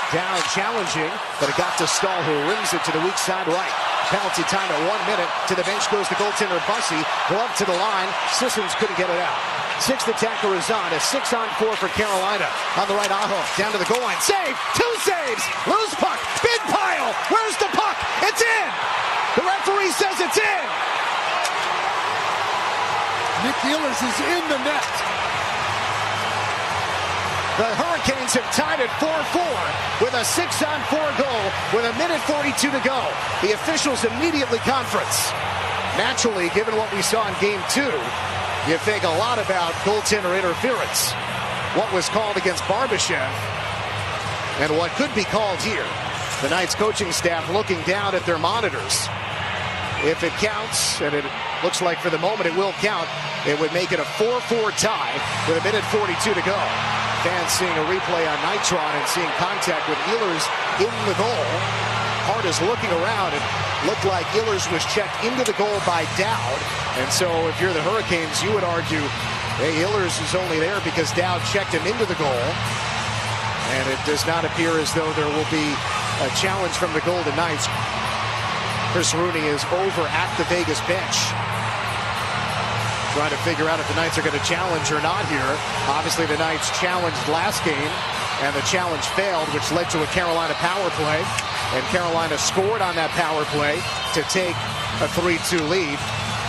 Down challenging, but it got to Stahl, who rims it to the weak side right. Penalty time at 1 minute. To the bench goes the goaltender Bussey. Glove to the line. Sissons couldn't get it out. Sixth attacker is on. A 6-on-4 for Carolina. On the right, Aho. Down to the goal line. Save! 2 saves! Loose puck! Big pile! Where's the puck? It's in! The referee says it's in! Nick Ehlers is in the net. The Hurricanes have tied it 4-4 with a 6-on-4 goal with 1:42 to go. The officials immediately conference. Naturally, given what we saw in Game 2, you think a lot about goaltender interference. What was called against Barbashev and what could be called here. The Knights coaching staff looking down at their monitors. If it counts, and it looks like for the moment it will count, it would make it a 4-4 tie with 1:42 to go. Fans seeing a replay on Nitron and seeing contact with Ehlers in the goal. Hart is looking around and looked like Ehlers was checked into the goal by Dowd. And so if you're the Hurricanes, you would argue, hey, Ehlers is only there because Dowd checked him into the goal. And it does not appear as though there will be a challenge from the Golden Knights. Chris Rooney is over at the Vegas bench, trying to figure out if the Knights are going to challenge or not here. Obviously, the Knights challenged last game, and the challenge failed, which led to a Carolina power play. And Carolina scored on that power play to take a 3-2 lead.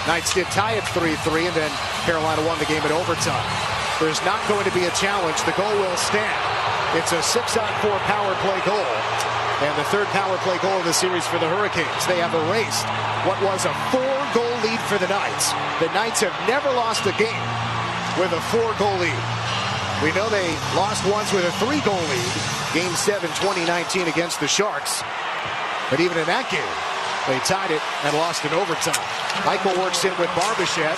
Knights did tie it 3-3, and then Carolina won the game in overtime. There's not going to be a challenge. The goal will stand. It's a 6-on-4 power play goal. And the third power play goal of the series for the Hurricanes. They have erased what was a 4-goal lead for the Knights. The Knights have never lost a game with a 4-goal lead. We know they lost once with a 3-goal lead. Game 7, 2019 against the Sharks. But even in that game, They tied it and lost in overtime. Michael works in with Barbashev.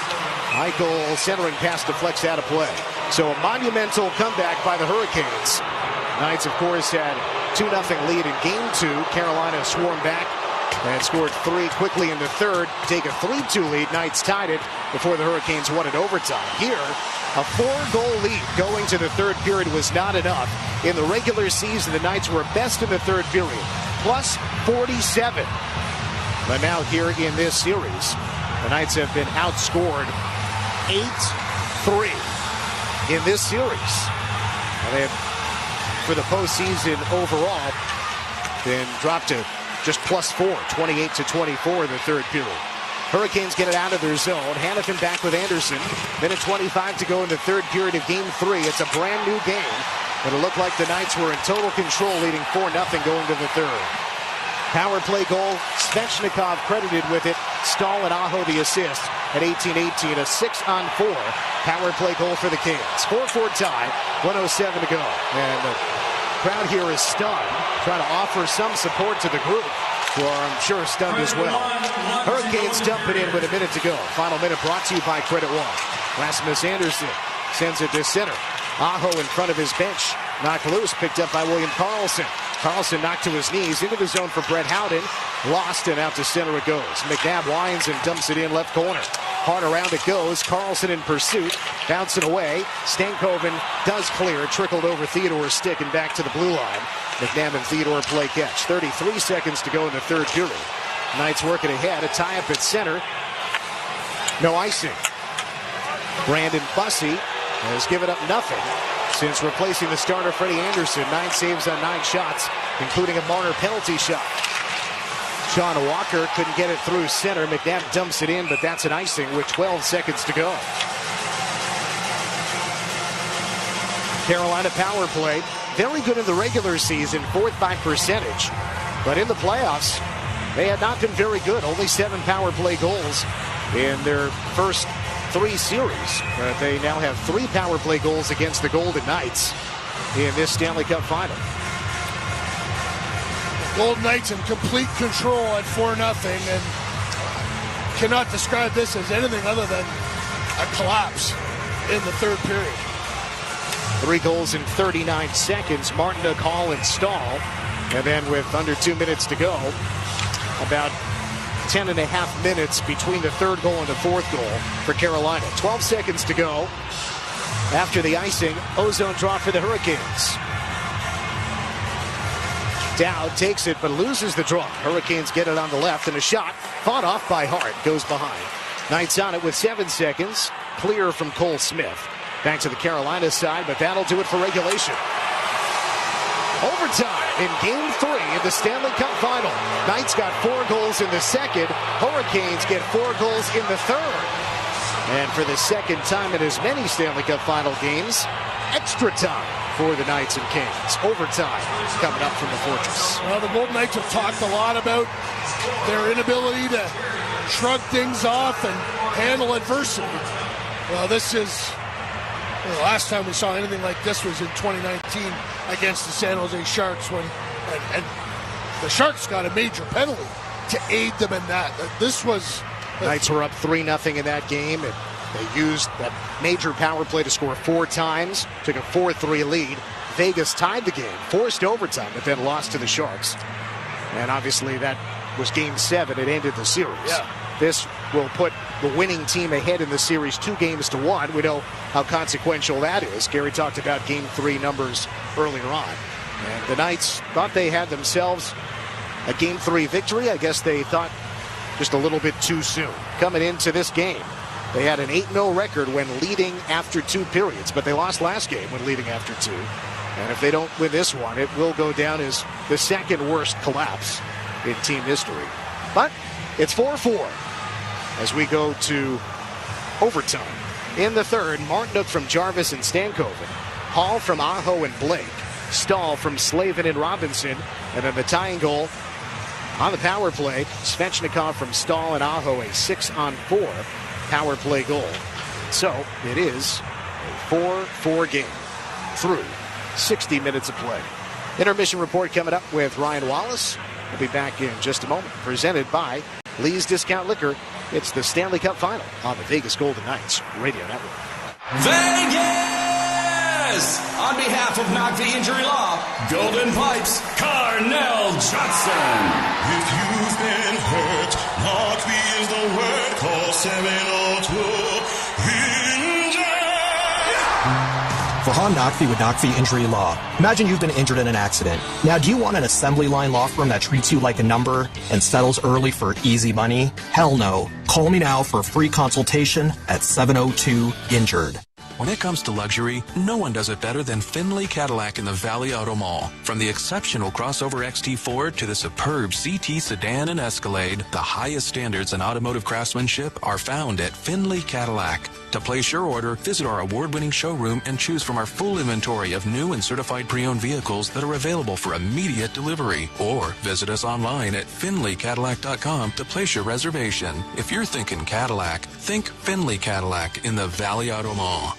Michael centering pass deflects out of play. So a monumental comeback by the Hurricanes. Knights, of course, had 2-0 lead in Game 2. Carolina swarmed back and scored 3 quickly in the third. Take a 3-2 lead. Knights tied it before the Hurricanes won in overtime. Here, a 4-goal lead going to the third period was not enough. In the regular season, the Knights were best in the third period, plus 47. But now here in this series, the Knights have been outscored 8-3 in this series. And they have, for the postseason overall, been dropped to just plus 4, 28-24 in the third period. Hurricanes get it out of their zone. Hanifin back with Anderson. Minute 25 to go in the third period of Game 3. It's a brand new game, but it looked like the Knights were in total control, leading 4-0 going to the third. Power play goal, Svechnikov credited with it. Stahl and Aho the assist at 18-18, a 6-on-4 power play goal for the Kings. 4-4 tie, 1:07 to go. And the crowd here is stunned, trying to offer some support to the group, who are, I'm sure, stunned as well. Hurricanes dump it in with a minute to go. Final minute brought to you by Credit One. Rasmus Anderson sends it to center. Aho in front of his bench. Knocked loose, picked up by William Karlsson. Karlsson knocked to his knees, into the zone for Brett Howden. Lost, and out to center it goes. McNabb winds and dumps it in left corner. Hard around it goes. Karlsson in pursuit. Bouncing away. Stankoven does clear. Trickled over Theodore's stick and back to the blue line. McNabb and Theodore play catch. 33 seconds to go in the third period. Knights working ahead. A tie-up at center. No icing. Brandon Bussey has given up nothing since replacing the starter Freddie Anderson. 9 saves on 9 shots, including a Marner penalty shot. Sean Walker couldn't get it through center. McNabb dumps it in, but that's an icing with 12 seconds to go. Carolina power play, very good in the regular season, 4th by percentage. But in the playoffs, they had not been very good. Only 7 power play goals in their first 3 series. But they now have 3 power play goals against the Golden Knights in this Stanley Cup final. Golden Knights in complete control at 4-0, and cannot describe this as anything other than a collapse in the third period. 3 goals in 39 seconds. Martinook, Hall, and Stahl. And then with under 2 minutes to go, about 10.5 minutes between the third goal and the fourth goal for Carolina. 12 seconds to go after the icing. Ozone draw for the Hurricanes. Dowd takes it but loses the draw. Hurricanes get it on the left, and a shot fought off by Hart goes behind. Knights on it with 7 seconds. Clear from Cole Smith. Back to the Carolina side, but that'll do it for regulation. Overtime in Game 3 of the Stanley Cup Final. Knights got 4 goals in the second. Hurricanes get 4 goals in the third. And for the second time in as many Stanley Cup Final games, extra time for the Knights and Kings. Overtime coming up from the Fortress. Well, the Golden Knights have talked a lot about their inability to shrug things off and handle adversity. Well, this is... the last time we saw anything like this was in 2019 against the San Jose Sharks, when and the Sharks got a major penalty to aid them in that. This was... Knights were up 3-0 in that game, and they used that major power play to score 4 times, took a 4-3 lead. Vegas tied the game, forced overtime, but then lost to the Sharks. And obviously that was Game 7. It ended the series. Yeah. This will put the winning team ahead in the series 2-1. We know how consequential that is. Gary talked about Game 3 numbers earlier on. And the Knights thought they had themselves a Game 3 victory. I guess they thought just a little bit too soon. Coming into this game, they had an 8-0 record when leading after 2 periods, but they lost last game when leading after 2. And if they don't win this one, it will go down as the second worst collapse in team history. But it's 4-4 as we go to overtime. In the third, Martinook from Jarvis and Stankoven. Hall from Aho and Blake. Stahl from Slavin and Robinson. And then the tying goal on the power play, Svechnikov from Stahl and Aho, a 6-on-4 power play goal. So it is a 4-4 game through 60 minutes of play. Intermission report coming up with Ryan Wallace. We'll be back in just a moment. Presented by Lee's Discount Liquor. It's the Stanley Cup Final on the Vegas Golden Knights Radio Network. Vegas! On behalf of Knock the Injury Law, Golden Pipes, Carnell Johnson. If you've been hurt, Knock the is the word. Call 702-INJURY. Vahan Nakvi with Nakvi Injury Law. Imagine you've been injured in an accident. Now, do you want an assembly line law firm that treats you like a number and settles early for easy money? Hell no. Call me now for a free consultation at 702-INJURED. When it comes to luxury, no one does it better than Findlay Cadillac in the Valley Auto Mall. From the exceptional crossover XT4 to the superb CT sedan and Escalade, the highest standards in automotive craftsmanship are found at Findlay Cadillac. To place your order, visit our award-winning showroom and choose from our full inventory of new and certified pre-owned vehicles that are available for immediate delivery. Or visit us online at FindlayCadillac.com to place your reservation. If you're thinking Cadillac, think Findlay Cadillac in the Valley Auto Mall.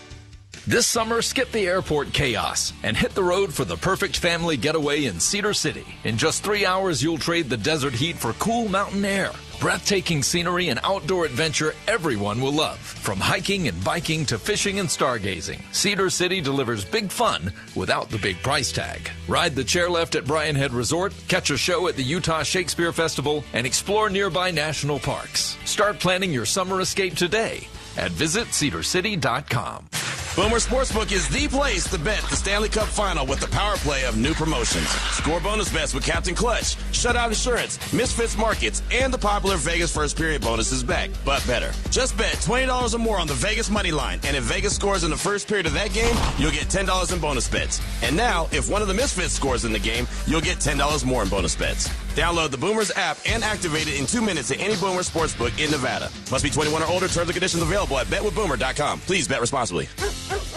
This summer, skip the airport chaos and hit the road for the perfect family getaway in Cedar City. In just 3 hours, you'll trade the desert heat for cool mountain air. Breathtaking scenery and outdoor adventure everyone will love. From hiking and biking to fishing and stargazing, Cedar City delivers big fun without the big price tag. Ride the chairlift at Bryan Head Resort, catch a show at the Utah Shakespeare Festival, and explore nearby national parks. Start planning your summer escape today at visitcedarcity.com. Boomer Sportsbook is the place to bet the Stanley Cup Final with the power play of new promotions. Score bonus bets with Captain Clutch, Shutout Insurance, Misfits Markets, and the popular Vegas First Period bonus is back, but better. Just bet $20 or more on the Vegas money line, and if Vegas scores in the first period of that game, you'll get $10 in bonus bets. And now, if one of the Misfits scores in the game, you'll get $10 more in bonus bets. Download the Boomers app and activate it in 2 minutes at any Boomer Sportsbook in Nevada. Must be 21 or older. Terms and conditions available at betwithboomer.com. Please bet responsibly.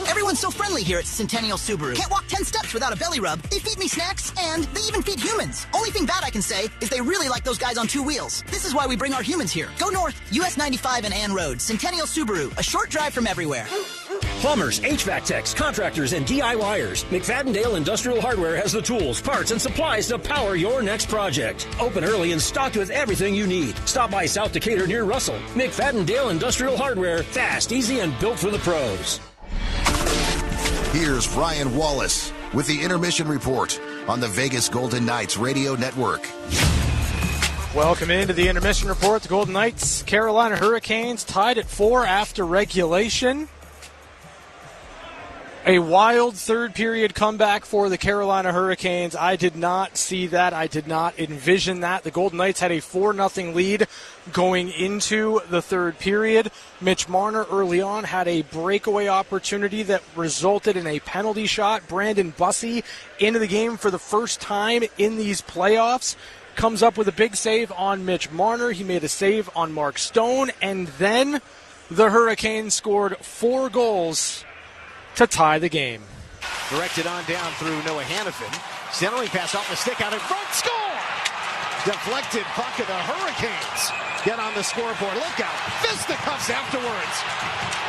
Everyone's so friendly here at Centennial Subaru. Can't walk 10 steps without a belly rub. They feed me snacks, and they even feed humans. Only thing bad I can say is they really like those guys on 2 wheels. This is why we bring our humans here. Go north, US 95 and Ann Road. Centennial Subaru, a short drive from everywhere. Plumbers, HVAC techs, contractors, and DIYers. McFadden-Dale Industrial Hardware has the tools, parts, and supplies to power your next project. Open early and stocked with everything you need. Stop by South Decatur near Russell. McFadden-Dale Industrial Hardware. Fast, easy, and built for the pros. Here's Ryan Wallace with the Intermission Report on the Vegas Golden Knights Radio Network. Welcome into the Intermission Report. The Golden Knights, Carolina Hurricanes tied at 4 after regulation. A wild third-period comeback for the Carolina Hurricanes. I did not see that. I did not envision that. The Golden Knights had a 4-0 lead going into the third period. Mitch Marner early on had a breakaway opportunity that resulted in a penalty shot. Brandon Bussey into the game for the first time in these playoffs. Comes up with a big save on Mitch Marner. He made a save on Mark Stone. And then the Hurricanes scored 4 goals to tie the game. Directed on down through Noah Hannafin. Centering pass off the stick out in front. Score! Deflected puck of the Hurricanes. Get on the scoreboard. Look out. Fisticuffs afterwards.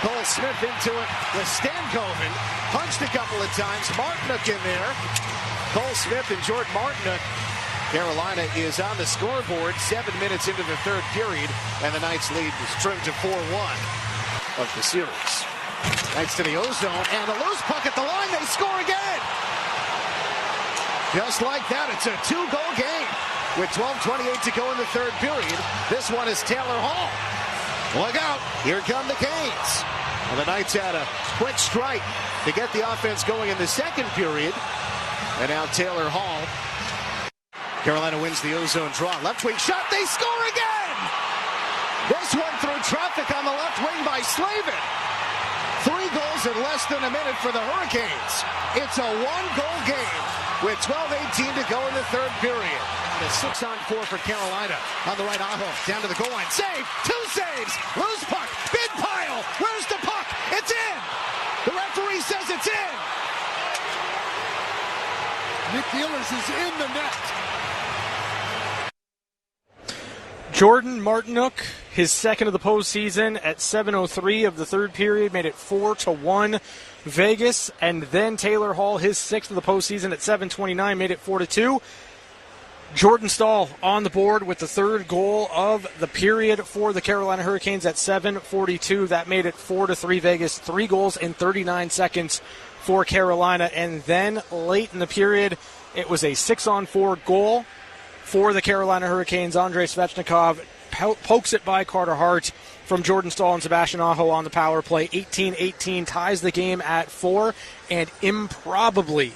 Cole Smith into it with Stankoven. Punched a couple of times. Martinook in there. Cole Smith and Jordan Martinook. Carolina is on the scoreboard 7 minutes into the third period, and the Knights lead is trimmed to 4-1 of the series. Knights to the ozone, and a loose puck at the line. They score again. Just like that, it's a 2-goal game. With 12:28 to go in the third period, this one is Taylor Hall. Look out, here come the Canes. Well, the Knights had a quick strike to get the offense going in the second period. And now Taylor Hall. Carolina wins the ozone draw. Left wing shot, they score again! This one through traffic on the left wing by Slavin. 3 goals in less than a minute for the Hurricanes. It's a 1-goal game with 12:18 to go in the third period. The 6-on-4 for Carolina on the right Aho. Down to the goal line. Save! 2 saves! Loose puck! Big pile! Where's the puck? It's in! The referee says it's in! Nick Ehlers is in the net. Jordan Martinook, his second of the postseason at 7:03 of the third period, made it 4-1 Vegas. And then Taylor Hall, his sixth of the postseason at 7:29, made it 4-2. Jordan Staal on the board with the third goal of the period for the Carolina Hurricanes at 7:42. That made it 4-3 Vegas. 3 goals in 39 seconds for Carolina. And then late in the period, it was a 6-on-4 goal for the Carolina Hurricanes. Andrei Svechnikov pokes it by Carter Hart from Jordan Staal and Sebastian Aho on the power play. 18-18 ties the game at 4. And improbably,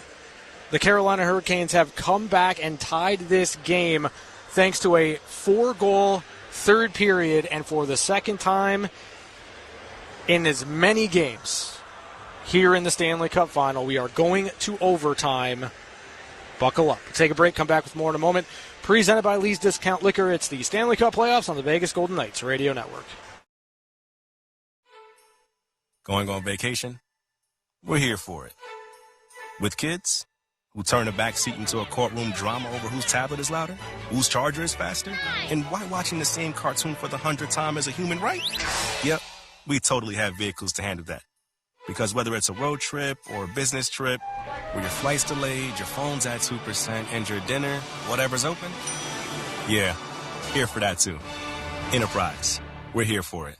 the Carolina Hurricanes have come back and tied this game thanks to a 4-goal third period, and for the second time in as many games here in the Stanley Cup Final, we are going to overtime. Buckle up. Take a break, come back with more in a moment. Presented by Lee's Discount Liquor, it's the Stanley Cup Playoffs on the Vegas Golden Knights Radio Network. Going on vacation? We're here for it. With kids who turn the back seat into a courtroom drama over whose tablet is louder, whose charger is faster, and why watching the same cartoon for the 100th time is a human right? Yep, we totally have vehicles to handle that. Because whether it's a road trip or a business trip, where your flight's delayed, your phone's at 2%, and your dinner, whatever's open, yeah, here for that too. Enterprise, we're here for it.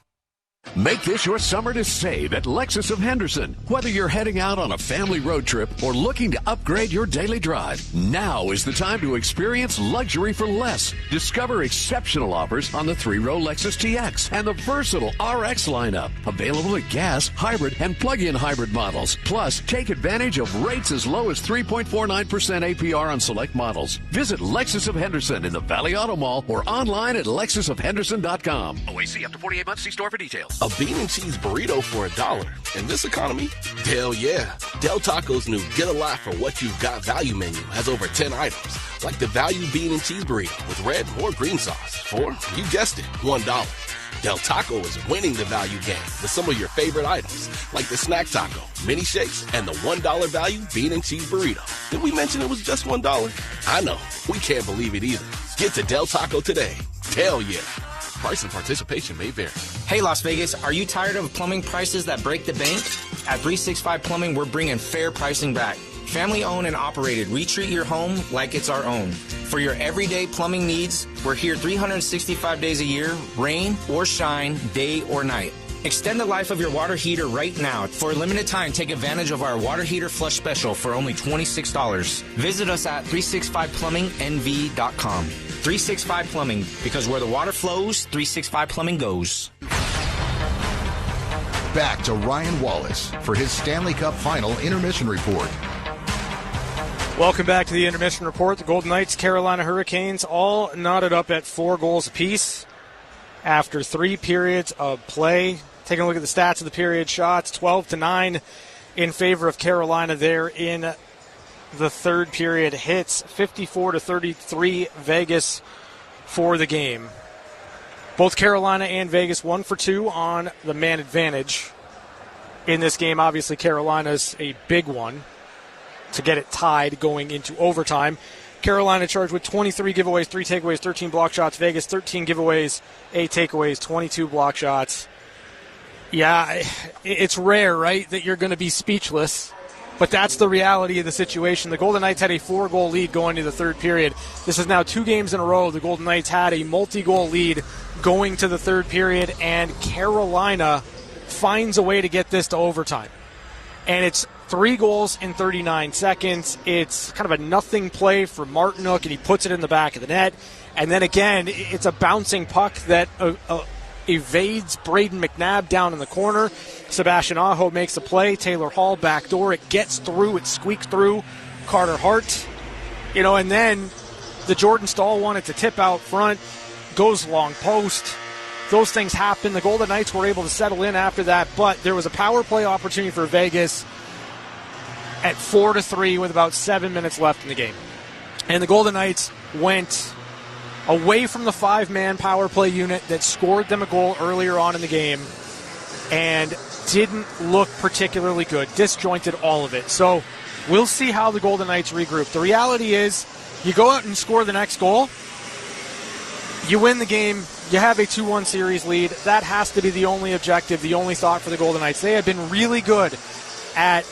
Make this your summer to save at Lexus of Henderson. Whether you're heading out on a family road trip or looking to upgrade your daily drive, now is the time to experience luxury for less. Discover exceptional offers on the 3-row Lexus TX and the versatile RX lineup, available at gas, hybrid, and plug-in hybrid models. Plus, take advantage of rates as low as 3.49% APR on select models. Visit Lexus of Henderson in the Valley Auto Mall or online at lexusofhenderson.com. OAC up to 48 months. See store for details. A bean and cheese burrito for $1. In this economy? Hell yeah. Del Taco's new Get a Lot for What You've Got value menu has over 10 items, like the value bean and cheese burrito with red or green sauce for, you guessed it, $1. Del Taco is winning the value game with some of your favorite items, like the snack taco, mini shakes, and the $1 value bean and cheese burrito. Did we mention it was just $1? I know. We can't believe it either. Get to Del Taco today. Hell yeah. Price and participation may vary. Hey, Las Vegas, are you tired of plumbing prices that break the bank? At 365 Plumbing, we're bringing fair pricing back. Family owned and operated, we treat your home like it's our own. For your everyday plumbing needs, we're here 365 days a year, rain or shine, day or night. Extend the life of your water heater right now. For a limited time, take advantage of our water heater flush special for only $26. Visit us at 365plummingnv.com. 365 Plumbing, because where the water flows, 365 Plumbing goes. Back to Ryan Wallace for his Stanley Cup Final Intermission Report. Welcome back to the Intermission Report. The Golden Knights, Carolina Hurricanes, all knotted up at 4 goals apiece after 3 periods of play. Taking a look at the stats of the period, shots 12-9 in favor of Carolina there in the third period. Hits 54-33 Vegas for the game. Both Carolina and Vegas 1 for 2 on the man advantage in this game. Obviously, Carolina's a big one to get it tied going into overtime. Carolina charged with 23 giveaways, 3 takeaways, 13 block shots. Vegas 13 giveaways, 8 takeaways, 22 block shots. Yeah, it's rare, right, that you're going to be speechless. But that's the reality of the situation. The Golden Knights had a 4-goal lead going to the third period. This is now 2 games in a row. The Golden Knights had a multi-goal lead going to the third period, and Carolina finds a way to get this to overtime. And it's 3 goals in 39 seconds. It's kind of a nothing play for Martinook, and he puts it in the back of the net. And then again, it's a bouncing puck that evades Braden McNabb down in the corner. Sebastian Aho makes a play. Taylor Hall backdoor. It gets through. It squeaks through Carter Hart. And then the Jordan Staal wanted to tip out front. Goes long post. Those things happen. The Golden Knights were able to settle in after that, but there was a power play opportunity for Vegas at 4-3 with about 7 minutes left in the game. And the Golden Knights went away from the 5-man power play unit that scored them a goal earlier on in the game and didn't look particularly good. Disjointed all of it. So we'll see how the Golden Knights regroup. The reality is you go out and score the next goal, you win the game, you have a 2-1 series lead. That has to be the only objective, the only thought for the Golden Knights. They have been really good at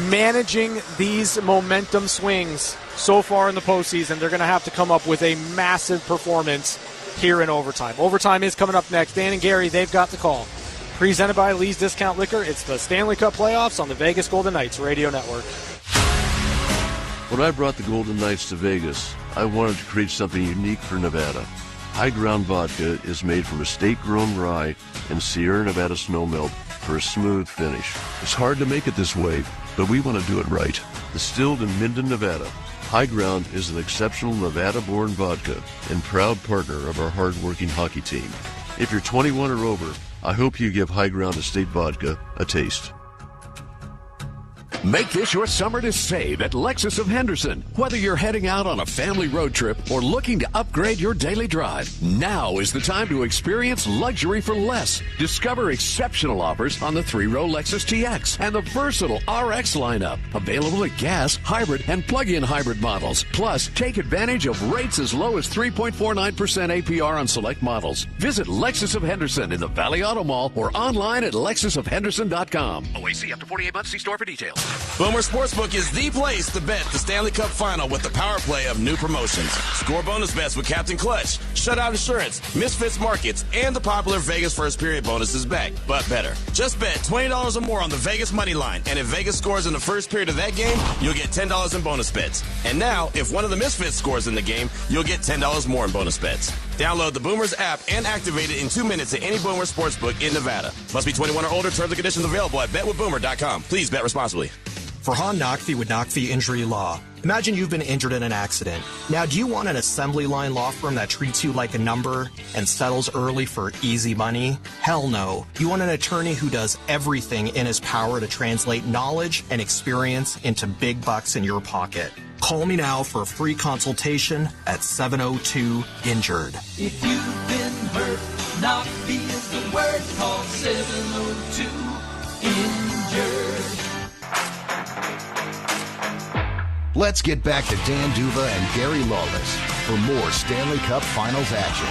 managing these momentum swings so far in the postseason. They're going to have to come up with a massive performance here in overtime. Overtime is coming up next. Dan and Gary, they've got the call. Presented by Lee's Discount Liquor. It's the Stanley Cup playoffs on the Vegas Golden Knights Radio Network. When I brought the Golden Knights to Vegas, I wanted to create something unique for Nevada. High Ground Vodka is made from estate-grown rye and Sierra Nevada snowmelt for a smooth finish. It's hard to make it this way, but we want to do it right. Distilled in Minden, Nevada, High Ground is an exceptional Nevada-born vodka and proud partner of our hard-working hockey team. If you're 21 or over, I hope you give High Ground Estate Vodka a taste. Make this your summer to save at Lexus of Henderson. Whether you're heading out on a family road trip or looking to upgrade your daily drive, now is the time to experience luxury for less. Discover exceptional offers on the 3-row Lexus TX and the versatile RX lineup, available at gas, hybrid, and plug-in hybrid models. Plus, take advantage of rates as low as 3.49% APR on select models. Visit Lexus of Henderson in the Valley Auto Mall or online at lexusofhenderson.com. OAC after 48 months. See store for details. Boomer Sportsbook is the place to bet the Stanley Cup Final with the power play of new promotions. Score bonus bets with Captain Clutch, Shutout Insurance, Misfits Markets, and the popular Vegas First Period bonus is back, but better. Just bet $20 or more on the Vegas money line, and if Vegas scores in the first period of that game, you'll get $10 in bonus bets. And now, if one of the Misfits scores in the game, you'll get $10 more in bonus bets. Download the Boomers app and activate it in 2 minutes at any Boomer Sportsbook in Nevada. Must be 21 or older. Terms and conditions available at betwithboomer.com. Please bet responsibly. Farhan Naqvi with Naqvi Injury Law. Imagine you've been injured in an accident. Now, do you want an assembly line law firm that treats you like a number and settles early for easy money? Hell no. You want an attorney who does everything in his power to translate knowledge and experience into big bucks in your pocket. Call me now for a free consultation at 702-INJURED. If you've been hurt, Naqvi is the word. Call 702-INJURED. Let's get back to Dan Duva and Gary Lawless for more Stanley Cup Finals action.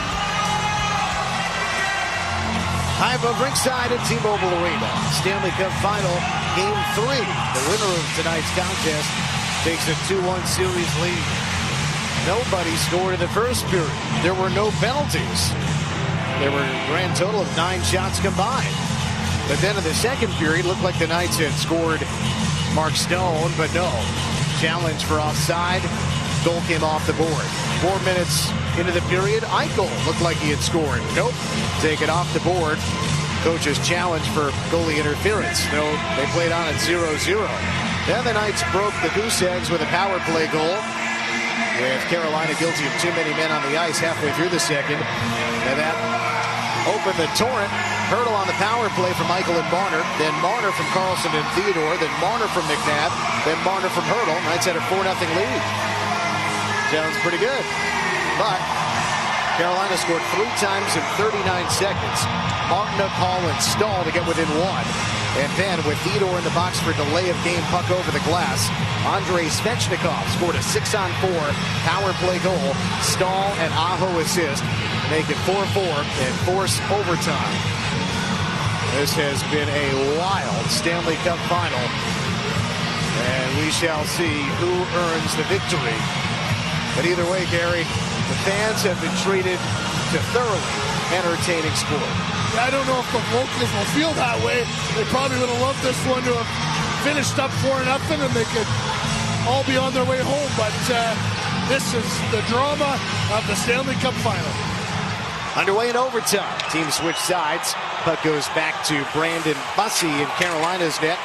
High above ringside at T-Mobile Arena. Stanley Cup Final, Game 3. The winner of tonight's contest takes a 2-1 series lead. Nobody scored in the first period. There were no penalties. There were a grand total of 9 shots combined. But then in the second period, looked like the Knights had scored Mark Stone, but no. Challenge for offside. Goal came off the board. 4 minutes into the period, Eichel looked like he had scored. Nope. Take it off the board. Coach's challenge for goalie interference. No, they played on at 0-0. Then the Knights broke the goose eggs with a power play goal, with Carolina guilty of too many men on the ice halfway through the second. And that opened the torrent. Hurdle on the power play from Eichel and Marner. Then Marner from Carlson and Theodore. Then Marner from McNabb. Then Marner from Hurdle. Knights had a 4-0 lead. Sounds pretty good. But Carolina scored 3 times in 39 seconds. Martinook, Hall, and Stahl to get within 1. And then with Theodore in the box for delay of game, puck over the glass, Andrei Svechnikov scored a 6-on-4 power play goal. Stahl and Aho assist. Make it 4-4 and force overtime. This has been a wild Stanley Cup Final, and we shall see who earns the victory. But either way, Gary, the fans have been treated to thoroughly entertaining sport. I don't know if the locals will feel that way. They probably would have loved this one to have finished up 4-0, and they could all be on their way home. But this is the drama of the Stanley Cup Final. Underway in overtime. Teams switch sides. Puck goes back to Brandon Bussey in Carolina's net.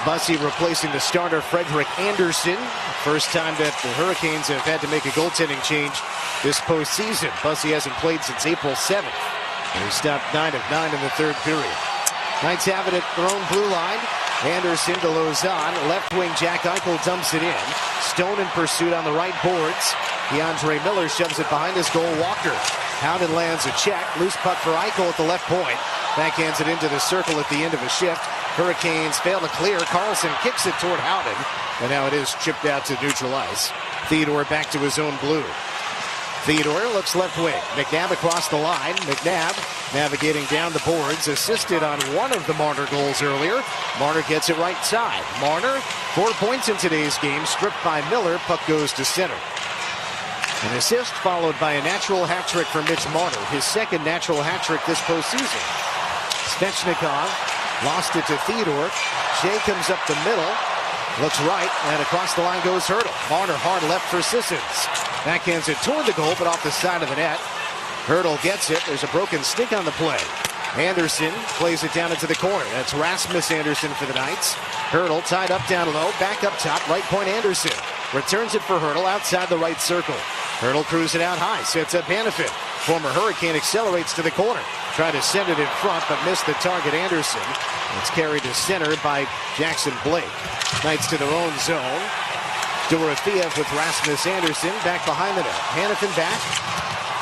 Bussey replacing the starter Frederik Andersen. First time that the Hurricanes have had to make a goaltending change this postseason. Bussey hasn't played since April 7th. And he stopped 9 of 9 in the third period. Knights have it at their own blue line. Anderson to Lozon. Left wing Jack Eichel dumps it in. Stone in pursuit on the right boards. DeAndre Miller shoves it behind his goal. Walker. Howden lands a check. Loose puck for Eichel at the left point. Backhands it into the circle at the end of a shift. Hurricanes fail to clear. Carlson kicks it toward Howden. And now it is chipped out to neutral ice. Theodore back to his own blue. Theodore looks left wing. McNabb across the line. McNabb navigating down the boards. Assisted on one of the Marner goals earlier. Marner gets it right side. Marner, 4 points in today's game. Stripped by Miller. Puck goes to center. An assist followed by a natural hat trick for Mitch Marner. His second natural hat trick this postseason. Svechnikov lost it to Theodore. Shea comes up the middle. Looks right, and across the line goes Hurdle. Marner hard left for Sissons. Backhands it toward the goal, but off the side of the net. Hurdle gets it. There's a broken stick on the play. Anderson plays it down into the corner. That's Rasmus Anderson for the Knights. Hurdle tied up down low, back up top, right point Anderson. Returns it for Hurdle outside the right circle. Hurdle crews it out high, sets up Hannafin. Former Hurricane accelerates to the corner. Tried to send it in front, but missed the target Anderson. It's carried to center by Jackson Blake. Knights to their own zone. Dorofeev with Rasmus Anderson back behind the net. Hannafin back.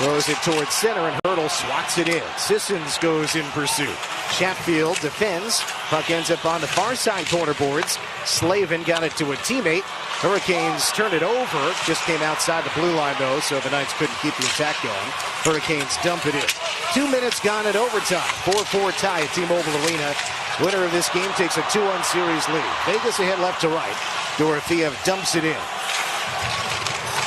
Throws it towards center, and Hurdle swats it in. Sissons goes in pursuit. Chatfield defends. Puck ends up on the far side corner boards. Slavin got it to a teammate. Hurricanes turn it over. Just came outside the blue line, though, so the Knights couldn't keep the attack going. Hurricanes dump it in. 2 minutes gone in overtime. 4-4 tie at T-Mobile Arena. Winner of this game takes a 2-1 series lead. Vegas ahead left to right. Dorofeev dumps it in.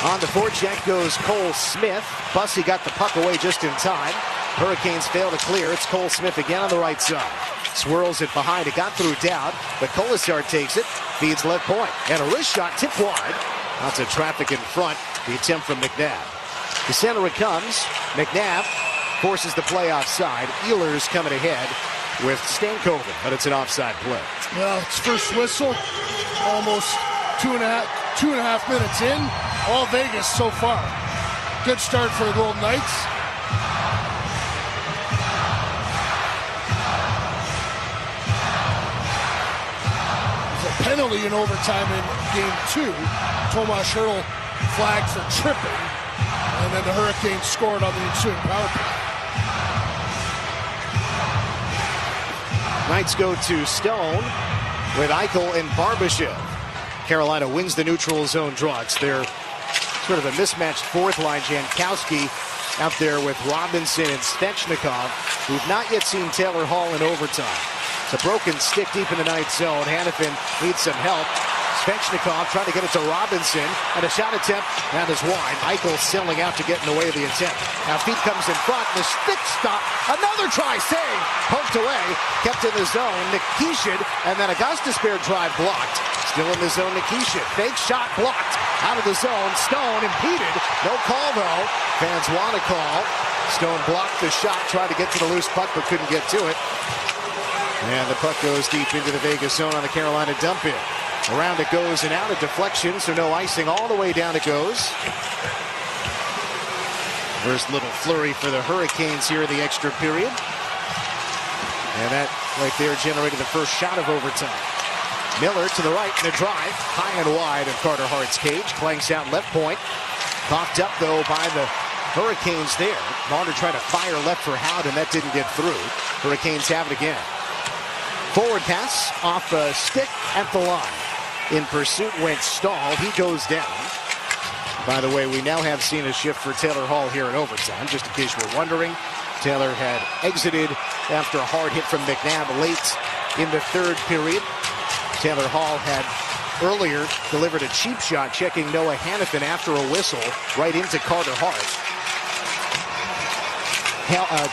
On the forecheck goes Cole Smith. Bussey got the puck away just in time. Hurricanes fail to clear. It's Cole Smith again on the right side. Swirls it behind. It got through Dowd, but Colasar takes it. Feeds left point. And a wrist shot tipped wide. Lots of traffic in front. The attempt from McNabb. The center it comes. McNabb forces the play offside. Ehlers coming ahead with Stankoven, but it's an offside play. Well, it's first whistle. Almost two and a half minutes in. All Vegas so far. Good start for the Golden Knights. There's a penalty in overtime in game 2. Tomas Hurdle flagged for tripping. And then the Hurricanes scored on the ensuing power play. Knights go to Stone with Eichel and Barbashev. Carolina wins the neutral zone draw. It's their sort of a mismatched fourth line. Jankowski out there with Robinson and Svechnikov, who've not yet seen Taylor Hall in overtime. It's a broken stick deep in the Knights zone. Hannafin needs some help. Svechnikov trying to get it to Robinson, and a shot attempt that is wide. Eichel selling out to get in the way of the attempt. Now feet comes in front, the stick stop, another try, save, poked away, kept in the zone. Nikishin, and then Augustus Bear drive blocked. Still in the zone, Nikishin. Fake shot blocked. Out of the zone. Stone impeded. No call, though. Fans want a call. Stone blocked the shot. Tried to get to the loose puck, but couldn't get to it. And the puck goes deep into the Vegas zone on the Carolina dump in. Around it goes and out. A deflection, so no icing. All the way down it goes. First little flurry for the Hurricanes here in the extra period. And that right there generated the first shot of overtime. Miller to the right in a drive, high and wide of Carter Hart's cage. Clanks out left point. Coughed up, though, by the Hurricanes there. Marner tried to fire left for Howden. That didn't get through. Hurricanes have it again. Forward pass off a stick at the line. In pursuit went Stahl. He goes down. By the way, we now have seen a shift for Taylor Hall here in overtime. Just in case you're wondering, Taylor had exited after a hard hit from McNabb late in the third period. Taylor Hall had earlier delivered a cheap shot, checking Noah Hannafin after a whistle right into Carter Hart.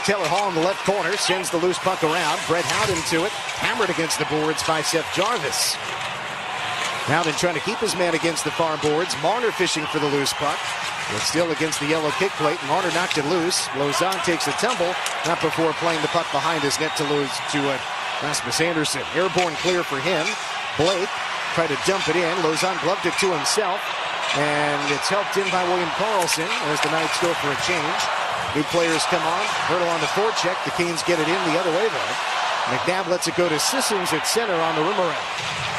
Taylor Hall in the left corner sends the loose puck around. Brett Howden to it, hammered against the boards by Seth Jarvis. Howden trying to keep his man against the far boards. Marner fishing for the loose puck. But still against the yellow kick plate. Marner knocked it loose. Lauzon takes a tumble, not before playing the puck behind his net to lose to Rasmus Anderson. Airborne clear for him. Blake tried to dump it in. Lauzon gloved it to himself. And it's helped in by William Karlsson as the Knights go for a change. New players come on. Hurdle on the forecheck. The Canes get it in the other way, though. McNabb lets it go to Sissons at center on the rim around.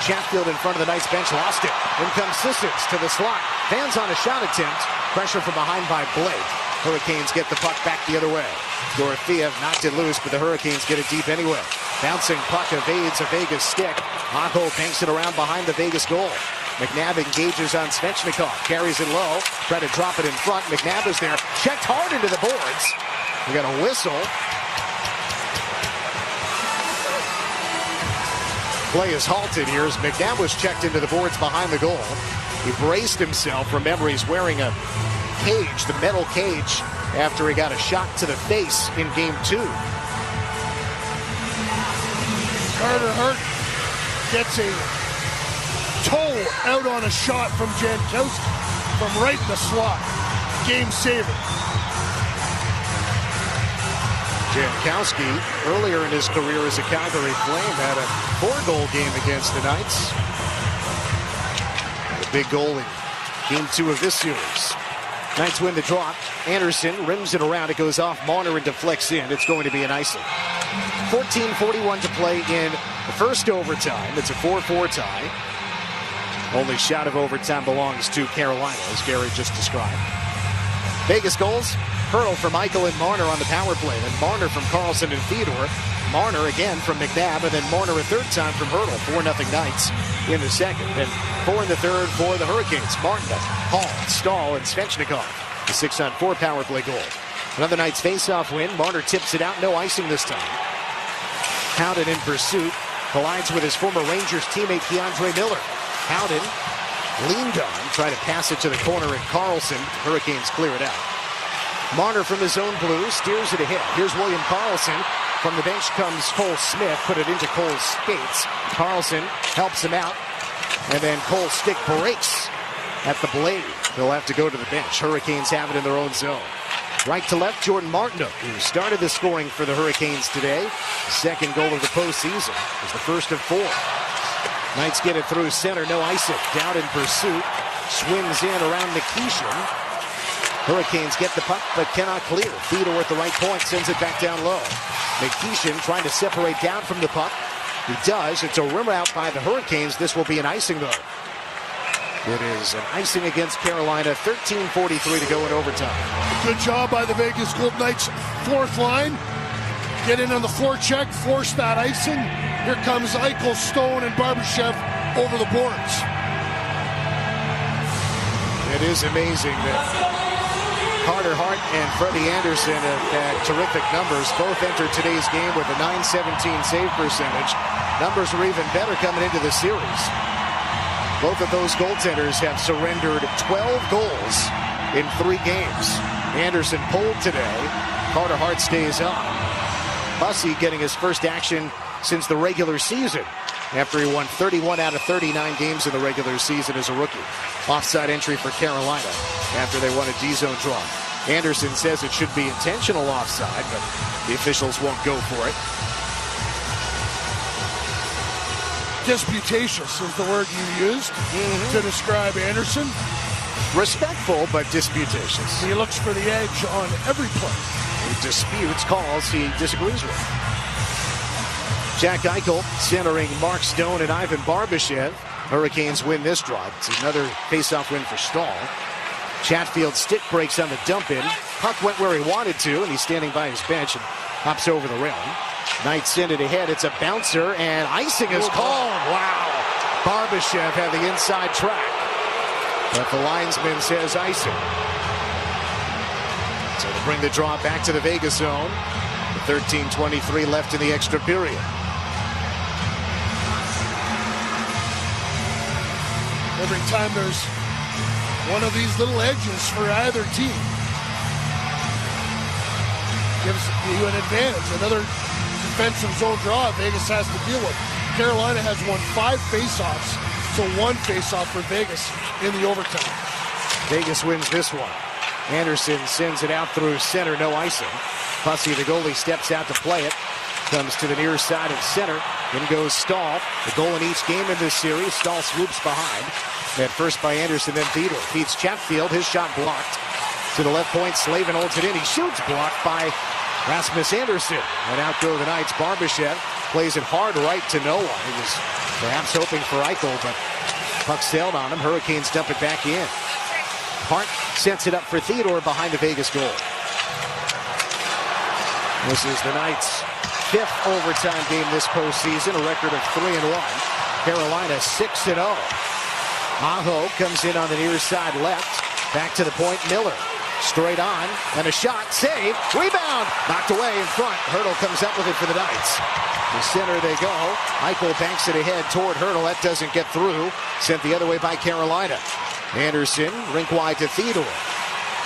Chatfield in front of the Knights bench lost it. In comes Sissons to the slot. Fans on a shot attempt. Pressure from behind by Blake. Hurricanes get the puck back the other way. Dorofeev knocked it loose, but the Hurricanes get it deep anyway. Bouncing puck evades a Vegas stick. Aho banks it around behind the Vegas goal. McNabb engages on Svechnikov. Carries it low. Try to drop it in front. McNabb is there. Checked hard into the boards. We got a whistle. Play is halted here as McNabb was checked into the boards behind the goal. He braced himself. Remember, he's wearing a cage, the metal cage, after he got a shot to the face in Game 2. Carter Hart gets a toe out on a shot from Jankowski from right in the slot. Game saver. Jankowski, earlier in his career as a Calgary Flame, had a 4-goal game against the Knights. The big goal in Game 2 of this series. Knights win the draw. Anderson rims it around. It goes off Marner and deflects in. It's going to be an icing. 14:41 to play in the first overtime. It's a 4-4 tie. Only shot of overtime belongs to Carolina, as Gary just described. Vegas goals. Hurdle from Eichel and Marner on the power play. Then Marner from Carlson and Theodore. Marner again from McNabb. And then Marner a third time from Hurdle. 4-0 Knights in the second. Then 4 in the third for the Hurricanes. Martin, Hall, Stahl, and Svechnikov. The 6-on-4 power play goal. Another Knights face-off win. Marner tips it out. No icing this time. Howden in pursuit. Collides with his former Rangers teammate Keandre Miller. Howden leaned on. Tried to pass it to the corner and Carlson. Hurricanes clear it out. Marner from his own blue steers it ahead. Here's William Karlsson. From the bench comes Cole Smith. Put it into Cole's skates. Karlsson helps him out. And then Cole's stick breaks at the blade. They'll have to go to the bench. Hurricanes have it in their own zone. Right to left, Jordan Martinook, who started the scoring for the Hurricanes today. Second goal of the postseason. Is the first of 4. Knights get it through center. No icing. Down in pursuit. Swims in around Nikishin. Hurricanes get the puck, but cannot clear. Theodore at the right point sends it back down low. Nikishin trying to separate down from the puck. He does. It's a rim out by the Hurricanes. This will be an icing, though. It is an icing against Carolina. 13:43 to go in overtime. Good job by the Vegas Golden Knights fourth line. Get in on the forecheck, force that icing. Here comes Eichel, Stone, and Barbashev over the boards. It is amazing that Carter Hart and Freddie Anderson have had terrific numbers. Both entered today's game with a .917 save percentage. Numbers were even better coming into the series. Both of those goaltenders have surrendered 12 goals in 3 games. Anderson pulled today. Carter Hart stays on. Bussey getting his first action since the regular season after he won 31 out of 39 games in the regular season as a rookie. Offside entry for Carolina after they won a D-zone draw. Anderson says it should be intentional offside, but the officials won't go for it. Disputatious is the word you used to describe Anderson. Respectful, but disputatious. He looks for the edge on every play. He disputes calls he disagrees with. Jack Eichel centering Mark Stone and Ivan Barbashev. Hurricanes win this draw. It's another face-off win for Stahl. Chatfield's stick breaks on the dump-in. Puck went where he wanted to, and he's standing by his bench and hops over the rail. Knights send it ahead. It's a bouncer, and icing is called. Wow. Barbashev had the inside track. But the linesman says icing. So to bring the draw back to the Vegas zone. 13:23 left in the extra period. Every time there's one of these little edges for either team, gives you an advantage. Another defensive zone draw Vegas has to deal with. Carolina has won 5 faceoffs, so 1 faceoff for Vegas in the overtime. Vegas wins this one. Anderson sends it out through center, no icing. Bussey, the goalie, steps out to play it. Comes to the near side of center. In goes Stahl. The goal in each game in this series. Stahl swoops behind. At first by Anderson, then Theodore. Feeds Chatfield. His shot blocked. To the left point, Slavin holds it in. He shoots, blocked by Rasmus Anderson. And out go the Knights. Barbashev plays it hard right to no one. He was perhaps hoping for Eichel, but puck sailed on him. Hurricanes dump it back in. Hart sets it up for Theodore behind the Vegas goal. This is the Knights' 5th overtime game this postseason, a record of 3-1. Carolina 6-0. Aho comes in on the near side left. Back to the point, Miller. Straight on, and a shot, save, rebound, knocked away in front. Hurdle comes up with it for the Knights. To center they go. Eichel banks it ahead toward Hurdle. That doesn't get through. Sent the other way by Carolina. Anderson, rink wide to Theodore.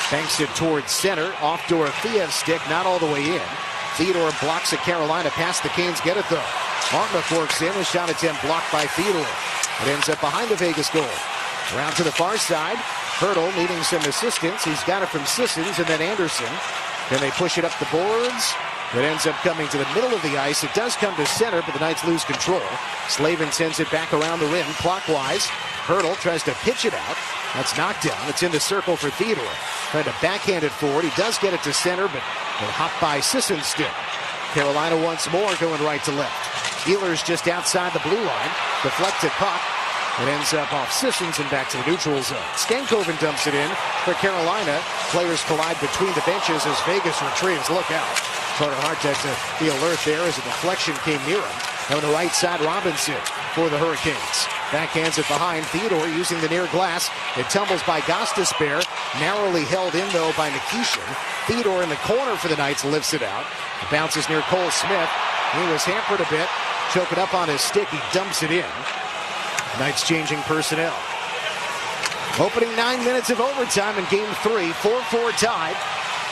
Banks it towards center. Off Dorofeev's stick, not all the way in. Theodore blocks at Carolina. Past the Canes, get it though. Martinook works in. A shot attempt blocked by Theodore. It ends up behind the Vegas goal. Around to the far side. Hurdle needing some assistance. He's got it from Sissons and then Anderson. Then they push it up the boards. It ends up coming to the middle of the ice. It does come to center, but the Knights lose control. Slavin sends it back around the rim clockwise. Hurdle tries to pitch it out. That's knocked down. It's in the circle for Theodore. Trying to backhand it forward. He does get it to center, but will hop by Sissons still. Carolina once more going right to left. Ehlers just outside the blue line. Deflected puck. It ends up off Sissons and back to the neutral zone. Stankoven dumps it in for Carolina. Players collide between the benches as Vegas retrieves. Look out. Carter Hart had to be alert there as a deflection came near him. On the right side, Robinson for the Hurricanes. Backhands it behind. Theodore using the near glass. It tumbles by Gostisbehere. Narrowly held in, though, by Nikishin. Theodore in the corner for the Knights lifts it out. It bounces near Cole Smith. He was hampered a bit. Choking up on his stick. He dumps it in. Knights changing personnel. Opening 9 minutes of overtime in Game 3. 4-4 tied.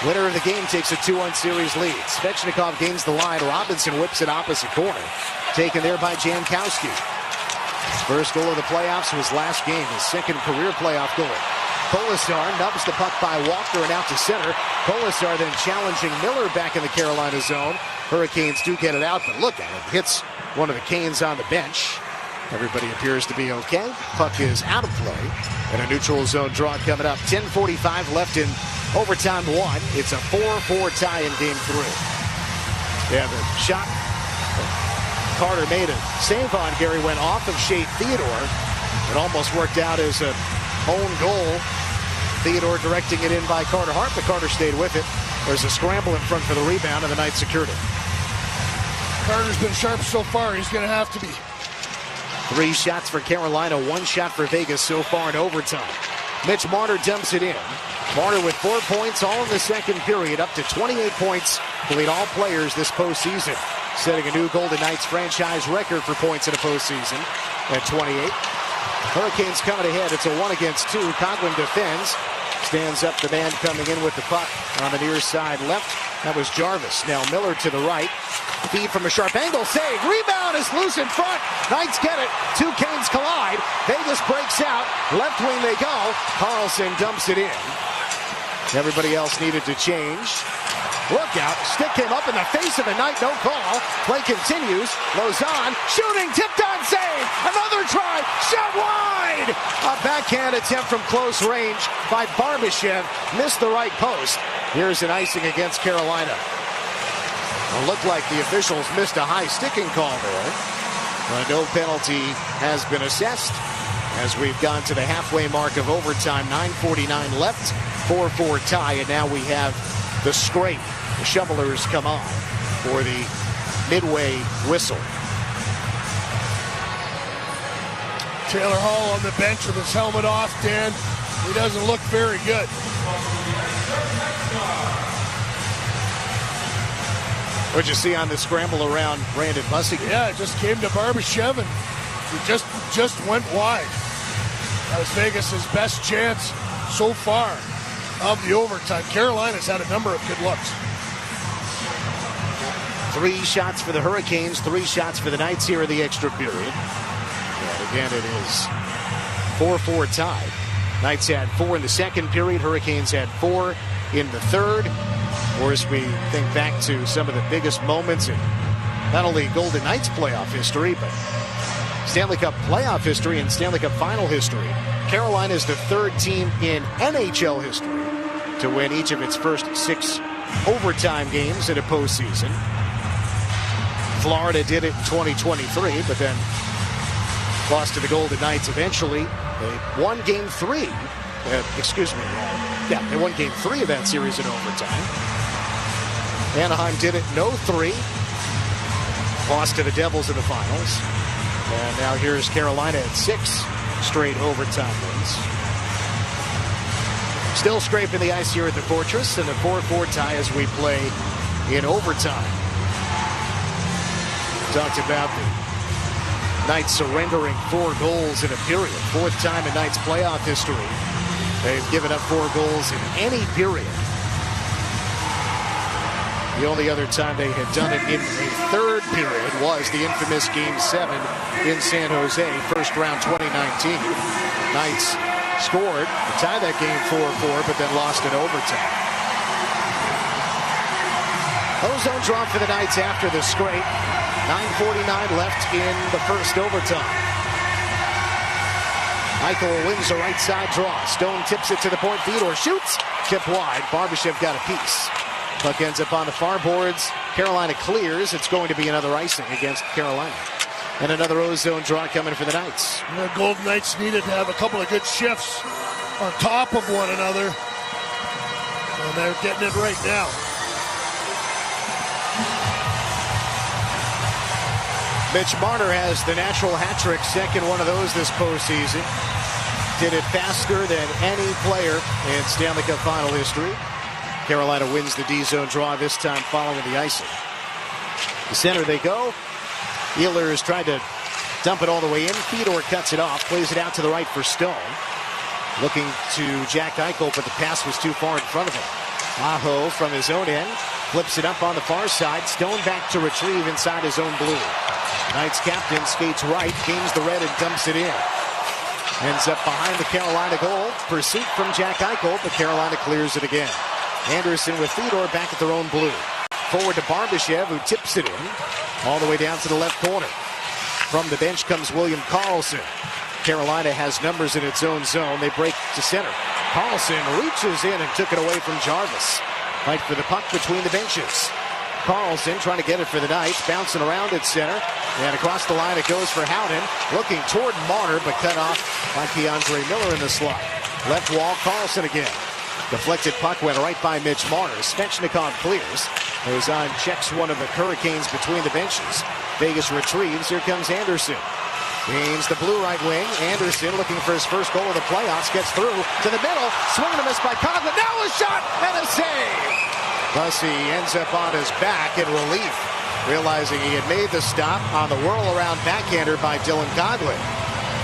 Winner of the game takes a 2-1 series lead. Svechnikov gains the line. Robinson whips it opposite corner. Taken there by Jankowski. First goal of the playoffs was last game. His second career playoff goal. Kolasar nubs the puck by Walker and out to center. Kolasar then challenging Miller back in the Carolina zone. Hurricanes do get it out, but look at it. Hits one of the Canes on the bench. Everybody appears to be okay. Puck is out of play. And a neutral zone draw coming up. 10:45 left in overtime 1. It's a 4-4 tie in Game 3. Yeah, the shot Carter made a save on Gary went off of Shea Theodore. It almost worked out as a own goal. Theodore directing it in by Carter Hart, but Carter stayed with it. There's a scramble in front for the rebound, and the Knights secured it. Carter's been sharp so far. He's going to have to be. 3 shots for Carolina, 1 shot for Vegas so far in overtime. Mitch Marner dumps it in. Marner with 4 points all in the second period, up to 28 points to lead all players this postseason. Setting a new Golden Knights franchise record for points in a postseason at 28. Hurricanes coming ahead. It's a 1-against-2. Coghlan defends. Stands up the man coming in with the puck on the near side left. That was Jarvis. Now Miller to the right. Feed from a sharp angle. Save. Rebound is loose in front. Knights get it. 2 Canes collide. Vegas breaks out. Left wing they go. Carlson dumps it in. Everybody else needed to change. Look out. Stick came up in the face of the Knight. No call. Play continues. Lozon shooting. Tipped on save. Another try. Shot wide. A backhand attempt from close range by Barbashev. Missed the right post. Here's an icing against Carolina. It looked like the officials missed a high sticking call there. No penalty has been assessed as we've gone to the halfway mark of overtime. 9:49 left. 4-4 tie, and now we have the scrape. The shovelers come on for the midway whistle. Taylor Hall on the bench with his helmet off, Dan. He doesn't look very good. What'd you see on the scramble around Brandon Bussey? Yeah, it just came to Barbashev and he just went wide. That was Vegas' best chance so far of the overtime. Carolina's had a number of good looks. 3 shots for the Hurricanes, 3 shots for the Knights here in the extra period. And again, it is 4-4 tie. Knights had 4 in the second period. Hurricanes had 4 in the third. Of course, we think back to some of the biggest moments in not only Golden Knights playoff history, but Stanley Cup playoff history and Stanley Cup final history. Carolina is the 3rd team in NHL history to win each of its first 6 overtime games in a postseason. Florida did it in 2023, but then lost to the Golden Knights eventually. They won Game 3. They won Game 3 of that series in overtime. Anaheim did it in 03. Lost to the Devils in the finals. And now here's Carolina at 6. straight overtime wins. Still scraping the ice here at the Fortress, and a 4-4 tie as we play in overtime. Talked about the Knights surrendering 4 goals in a period. 4th time in Knights playoff history they've given up 4 goals in any period. The only other time they had done it in a 3rd period was the infamous Game 7 in San Jose, first round 2019. Knights scored to tie that game 4-4, but then lost in overtime. Ozone draw for the Knights after the scrape. 9:49 left in the first overtime. Eichel wins the right side draw. Stone tips it to the point. Fedor shoots. Tip wide. Barbashev got a piece. Puck ends up on the far boards. Carolina clears. It's going to be another icing against Carolina. And another ozone draw coming for the Knights. The Golden Knights needed to have a couple of good shifts on top of one another. And they're getting it right now. Mitch Marner has the natural hat trick, second one of those this postseason. Did it faster than any player in Stanley Cup final history. Carolina wins the D-zone draw this time following the icing. The center they go. Ehlers tried to dump it all the way in. Fedor cuts it off, plays it out to the right for Stone. Looking to Jack Eichel, but the pass was too far in front of him. Aho from his own end, flips it up on the far side. Stone back to retrieve inside his own blue. Knights captain skates right, gains the red and dumps it in. Ends up behind the Carolina goal. Pursuit from Jack Eichel, but Carolina clears it again. Anderson with Fedor back at their own blue. Forward to Barbashev, who tips it in all the way down to the left corner. From the bench comes William Karlsson. Carolina has numbers in its own zone. They break to center. Karlsson reaches in and took it away from Jarvis. Fight for the puck between the benches. Karlsson trying to get it for the Knights, bouncing around at center. And across the line it goes for Howden. Looking toward Marner, but cut off by Keandre Miller in the slot. Left wall, Karlsson again. Deflected puck went right by Mitch Marner. Svechnikov clears. Ozon checks one of the Hurricanes between the benches. Vegas retrieves. Here comes Anderson. Gains the blue right wing. Anderson looking for his first goal of the playoffs. Gets through to the middle. Swing and a miss by Coughlin. Now a shot and a save. Bussey ends up on his back in relief, realizing he had made the stop on the whirl-around backhander by Dylan Coughlin.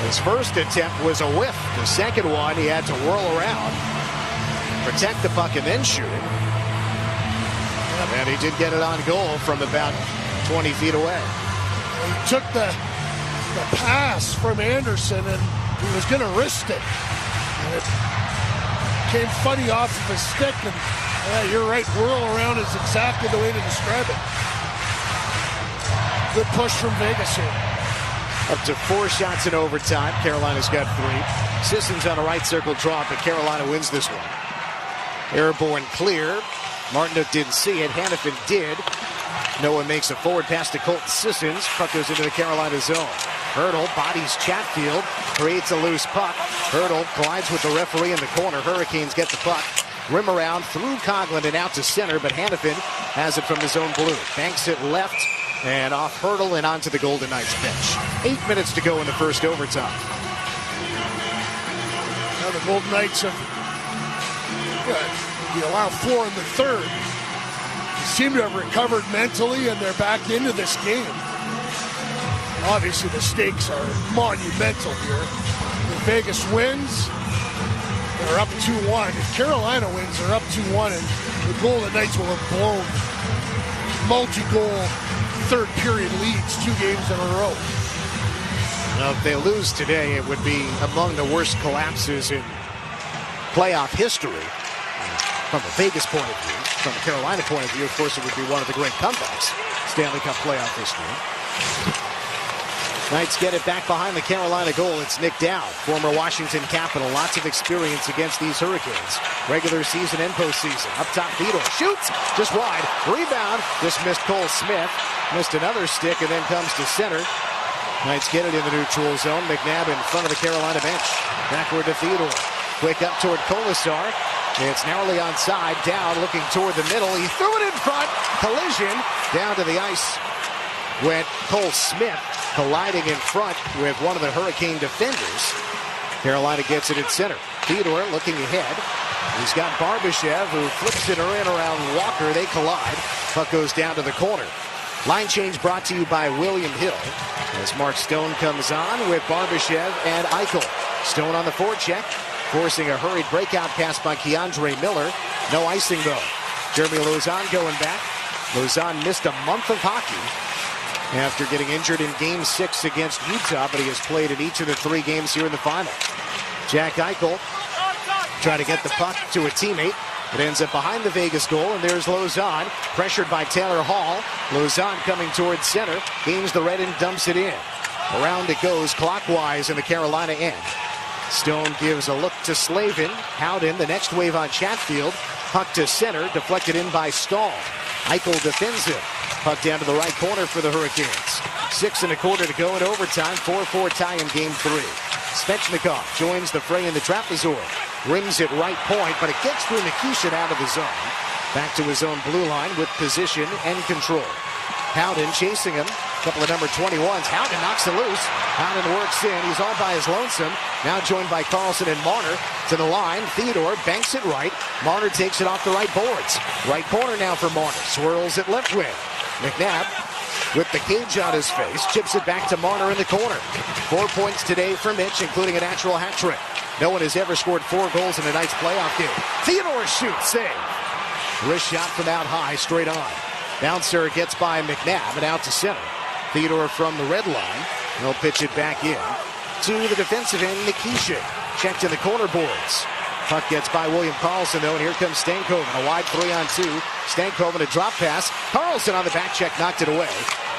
His first attempt was a whiff. The second one, he had to whirl around, protect the puck, and then shoot it. And he did get it on goal from about 20 feet away. He took the pass from Anderson, and he was going to wrist it. And it came funny off of his stick, and yeah, you're right, whirl around is exactly the way to describe it. Good push from Vegas here. Up to 4 shots in overtime. Carolina's got 3. Sissons on a right circle draw, but Carolina wins this one. Airborne clear. Martinook didn't see it. Hannafin did. Noah makes a forward pass to Colton Sissons. Puck goes into the Carolina zone. Hurdle bodies Chatfield. Creates a loose puck. Hurdle collides with the referee in the corner. Hurricanes get the puck. Rim around through Coughlin and out to center, but Hannafin has it from his own blue. Banks it left and off Hurdle and onto the Golden Knights bench. 8 minutes to go in the first overtime. Now the Golden Knights have you allow 4 in the third. They seem to have recovered mentally, and they're back into this game. Obviously, the stakes are monumental here. If Vegas wins, they're up 2-1. If Carolina wins, they're up 2-1, and the Golden Knights will have blown multi-goal third period leads 2 games in a row. Now, if they lose today, it would be among the worst collapses in playoff history. From a Vegas point of view, from a Carolina point of view, of course, it would be one of the great comebacks. Stanley Cup playoff history. Knights get it back behind the Carolina goal. It's Nick Dow, former Washington Capital. Lots of experience against these Hurricanes. Regular season and postseason. Up top, Fedor shoots just wide. Rebound. Just missed Cole Smith. Missed another stick and then comes to center. Knights get it in the neutral zone. McNabb in front of the Carolina bench. Backward to Fedor. Quick up toward Kolasar. It's narrowly onside. Down looking toward the middle. He threw it in front. Collision. Down to the ice went Cole Smith, colliding in front with one of the Hurricane defenders. Carolina gets it at center. Theodore looking ahead. He's got Barbashev, who flips it in around Walker. They collide. Puck goes down to the corner. Line change brought to you by William Hill. As Mark Stone comes on with Barbashev and Eichel. Stone on the forecheck, forcing a hurried breakout pass by Keandre Miller. No icing, though. Jeremy Lauzon going back. Lauzon missed a month of hockey after getting injured in Game 6 against Utah, but he has played in each of the 3 games here in the final. Jack Eichel trying to get the puck to a teammate. It ends up behind the Vegas goal, and there's Lauzon, pressured by Taylor Hall. Lauzon coming towards center, gains the red and dumps it in. Around it goes clockwise in the Carolina end. Stone gives a look to Slavin. Howden, the next wave on Chatfield. Puck to center, deflected in by Stahl. Eichel defends him. Puck down to the right corner for the Hurricanes. 6 1/4 to go in overtime. 4-4 tie in Game 3. Svechnikov joins the fray in the trapezoid. Rims it right point, but it gets through Nikishin out of the zone. Back to his own blue line with position and control. Howden chasing him. Couple of number 21s. Howden knocks it loose. Howden works in. He's all by his lonesome. Now joined by Carlson and Marner. To the line. Theodore banks it right. Marner takes it off the right boards. Right corner now for Marner. Swirls it left wing. McNabb with the cage on his face. Chips it back to Marner in the corner. 4 points today for Mitch, including a natural hat trick. No one has ever scored 4 goals in a night's playoff game. Theodore shoots. Save. Wrist shot from out high. Straight on. Bouncer gets by McNabb and out to center. Theodore from the red line. He'll pitch it back in to the defensive end, Nikishin. Checked in the corner boards. Puck gets by William Karlsson, though, and here comes Stankoven. A wide 3-on-2. Stankoven, a drop pass. Karlsson on the back check, knocked it away.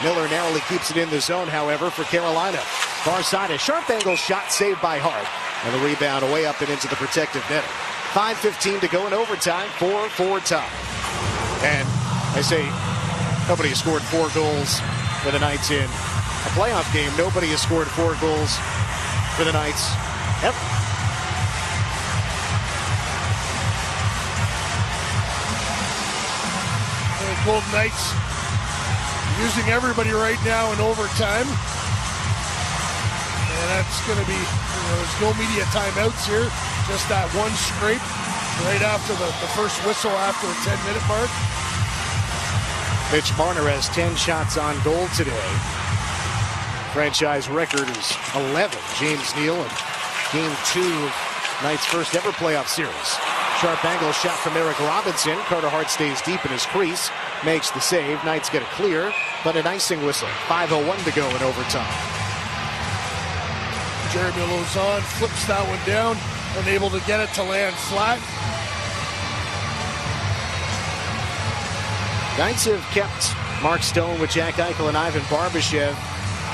Miller narrowly keeps it in the zone, however, for Carolina. Far side, a sharp angle shot saved by Hart. And the rebound away up and into the protective net. 5:15 to go in overtime. 4-4 tie. And I say nobody has scored 4 goals for the Knights in a playoff game. Nobody has scored 4 goals for the Knights ever. The Golden Knights using everybody right now in overtime. And that's going to be, there's no media timeouts here. Just that one scrape right after the first whistle after the 10-minute mark. Mitch Marner has 10 shots on goal today. Franchise record is 11. James Neal in Game 2 of Knights' first ever playoff series. Sharp angle shot from Eric Robinson. Carter Hart stays deep in his crease. Makes the save. Knights get a clear, but an icing whistle. 5:01 to go in overtime. Jeremy Lauzon flips that one down. Unable to get it to land flat. Knights have kept Mark Stone with Jack Eichel and Ivan Barbashev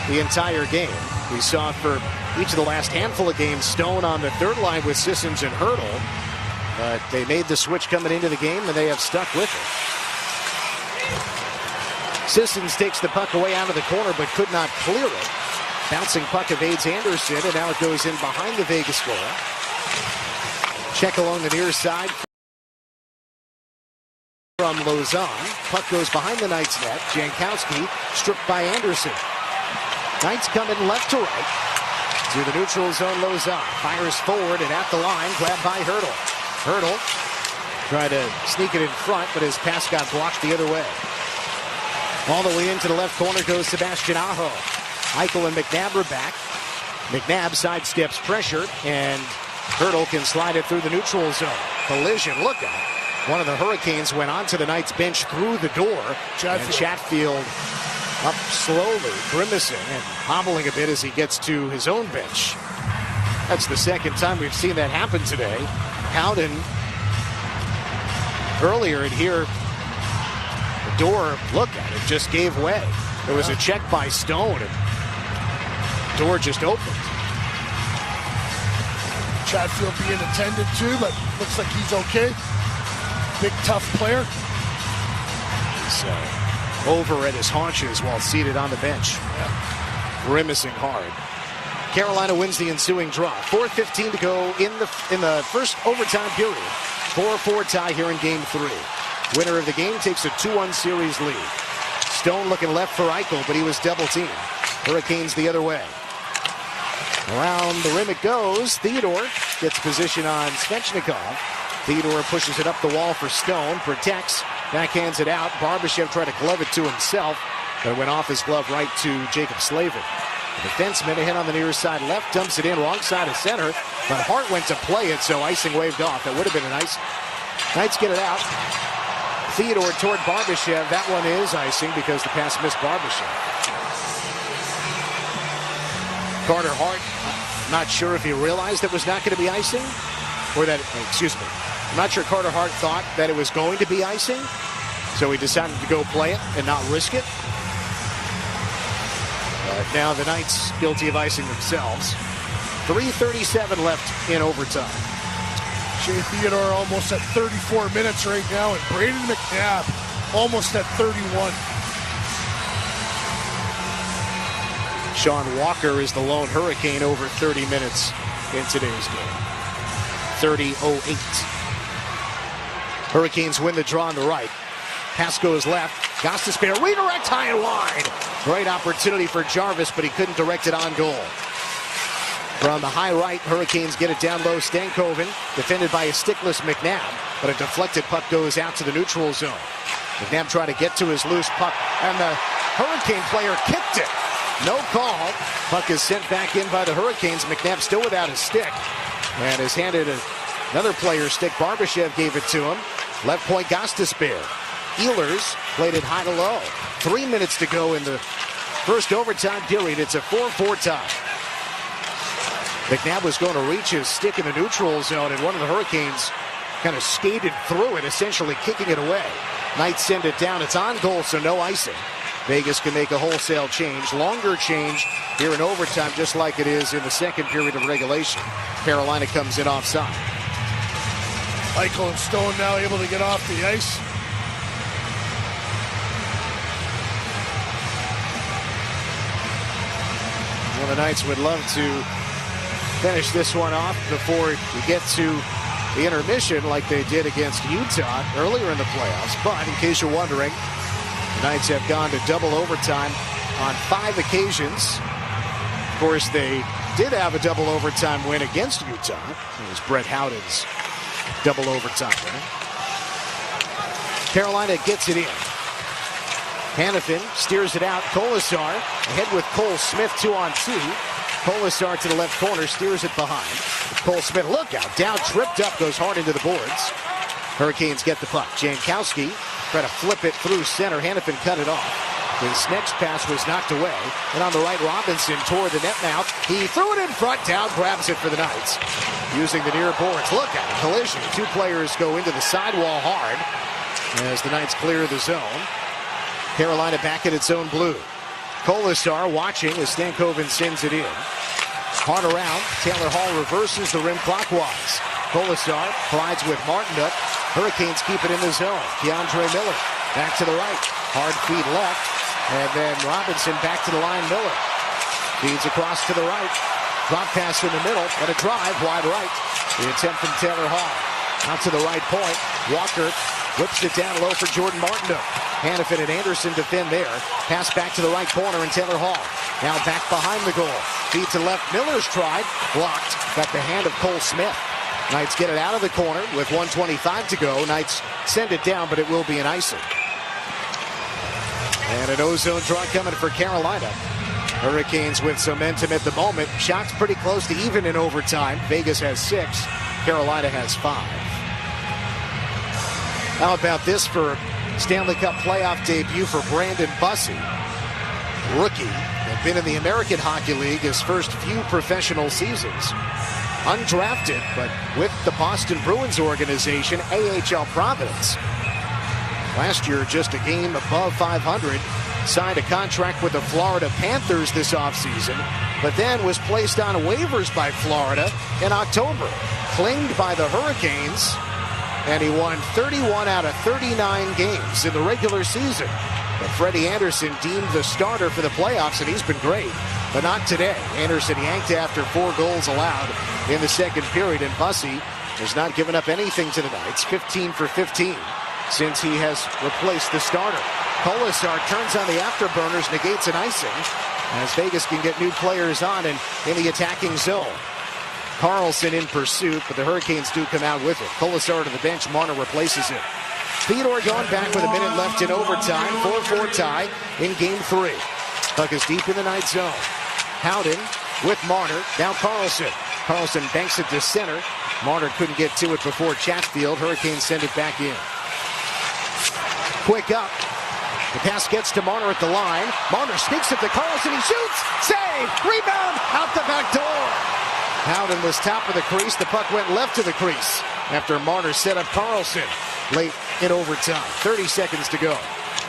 the entire game. We saw for each of the last handful of games Stone on the third line with Sissons and Hurdle. But they made the switch coming into the game, and they have stuck with it. Sissons takes the puck away out of the corner, but could not clear it. Bouncing puck evades Anderson, and now it goes in behind the Vegas goal. Check along the near side from Lauzon. Puck goes behind the Knights net. Jankowski stripped by Anderson. Knights coming left to right. To the neutral zone, Lauzon fires forward and at the line, grabbed by Hurdle. Hurdle tried to sneak it in front, but his pass got blocked the other way. All the way into the left corner goes Sebastian Aho. Eichel and McNabb are back. McNabb sidesteps pressure, and Hurdle can slide it through the neutral zone. Collision, look out. One of the Hurricanes went onto the Knights bench through the door. And Chatfield up slowly, grimacing and hobbling a bit as he gets to his own bench. That's the second time we've seen that happen today. Howden earlier in here, the door, look at it, just gave way. There was a check by Stone, and the door just opened. Chatfield being attended to, but looks like he's okay. Big, tough player. He's over at his haunches while seated on the bench. Grimacing hard. Carolina wins the ensuing draw. 4:15 to go in the first overtime period. 4-4 tie here in Game 3. Winner of the game takes a 2-1 series lead. Stone looking left for Eichel, but he was double-teamed. Hurricanes the other way. Around the rim it goes. Theodore gets position on Svechnikov. Theodore pushes it up the wall for Stone. Protects. Backhands it out. Barbashev tried to glove it to himself, but it went off his glove right to Jacob Slavin. The defenseman ahead on the near side left, dumps it in wrong side of center, but Hart went to play it, so icing waved off. That would have been an icing. Knights get it out. Theodore toward Barbashev. That one is icing because the pass missed Barbashev. Carter Hart, I'm not sure if he realized it was not going to be icing, or that, excuse me, I'm not sure Carter Hart thought that it was going to be icing, so he decided to go play it and not risk it. But now the Knights guilty of icing themselves. 3:37 left in overtime. Shea Theodore almost at 34 minutes right now, and Braden McNabb almost at 31. Sean Walker is the lone Hurricane over 30 minutes in today's game. 30:08. Hurricanes win the draw on the right. Pass goes left. Gostisbehere redirect high and wide. Great opportunity for Jarvis, but he couldn't direct it on goal. From the high right, Hurricanes get it down low. Stankoven defended by a stickless McNabb, but a deflected puck goes out to the neutral zone. McNabb tried to get to his loose puck, and the Hurricane player kicked it. No call. Puck is sent back in by the Hurricanes. McNabb still without his stick, and is handed another player's stick. Barbashev gave it to him. Left point, Gostisbehere. Ehlers played it high to low. 3 minutes to go in the first overtime period. It's a 4-4 tie. McNabb was going to reach his stick in the neutral zone, and one of the Hurricanes kind of skated through it, essentially kicking it away. Knights send it down. It's on goal, so no icing. Vegas can make a wholesale change. Longer change here in overtime, just like it is in the second period of regulation. Carolina comes in offside. Eichel and Stone now able to get off the ice. Well, the Knights would love to finish this one off before we get to the intermission like they did against Utah earlier in the playoffs. But in case you're wondering, the Knights have gone to double overtime on 5 occasions. Of course, they did have a double overtime win against Utah. It was Brett Howden's double overtime win. Carolina gets it in. Hannafin steers it out. Kolasar ahead with Cole Smith 2-on-2. Kolasar to the left corner, steers it behind. Cole Smith, look out, down, tripped up, goes hard into the boards. Hurricanes get the puck. Jankowski try to flip it through center. Hannafin cut it off. His next pass was knocked away. And on the right, Robinson toward the net mouth. He threw it in front, down, grabs it for the Knights. Using the near boards. Look at it, collision. 2 players go into the sidewall hard as the Knights clear the zone. Carolina back at its own blue. Kolasar watching as Stankoven sends it in. Hard around. Taylor Hall reverses the rim clockwise. Kolasar collides with Martindale. Hurricanes keep it in the zone. Keandre Miller back to the right. Hard feed left. And then Robinson back to the line. Miller feeds across to the right. Drop pass in the middle. And a drive wide right. The attempt from Taylor Hall. Out to the right point. Walker whips it down low for Jordan Martindale. Hannafin and Anderson defend there. Pass back to the right corner and Taylor Hall. Now back behind the goal. Feed to left. Miller's tried. Blocked. Got the hand of Cole Smith. Knights get it out of the corner with 1:25 to go. Knights send it down, but it will be an icing. And an ozone draw coming for Carolina. Hurricanes with some momentum at the moment. Shots pretty close to even in overtime. Vegas has 6. Carolina has 5. How about this for Stanley Cup playoff debut for Brandon Bussey? Rookie, had been in the American Hockey League his first few professional seasons. Undrafted, but with the Boston Bruins organization, AHL Providence. Last year, just a game above 500. Signed a contract with the Florida Panthers this offseason, but then was placed on waivers by Florida in October. Claimed by the Hurricanes, and he won 31 out of 39 games in the regular season. But Freddie Anderson deemed the starter for the playoffs, and he's been great. But not today. Anderson yanked after 4 goals allowed in the second period, and Bussey has not given up anything to the Knights. 15 for 15 since he has replaced the starter. Kolasar turns on the afterburners, negates an icing. as Vegas can get new players on and in the attacking zone. Carlson in pursuit, but the Hurricanes do come out with it. Colasar to the bench. Marner replaces him. Theodore going back with a minute left in overtime. 4-4 tie in Game 3. Puck is deep in the night zone. Howden with Marner. Now Carlson. Carlson banks it to center. Marner couldn't get to it before Chatfield. Hurricanes send it back in. Quick up. The pass gets to Marner at the line. Marner sneaks it to Carlson. He shoots. Save. Rebound. Out the back door. Howden was top of the crease. The puck went left to the crease after Marner set up Carlson late in overtime. 30 seconds to go.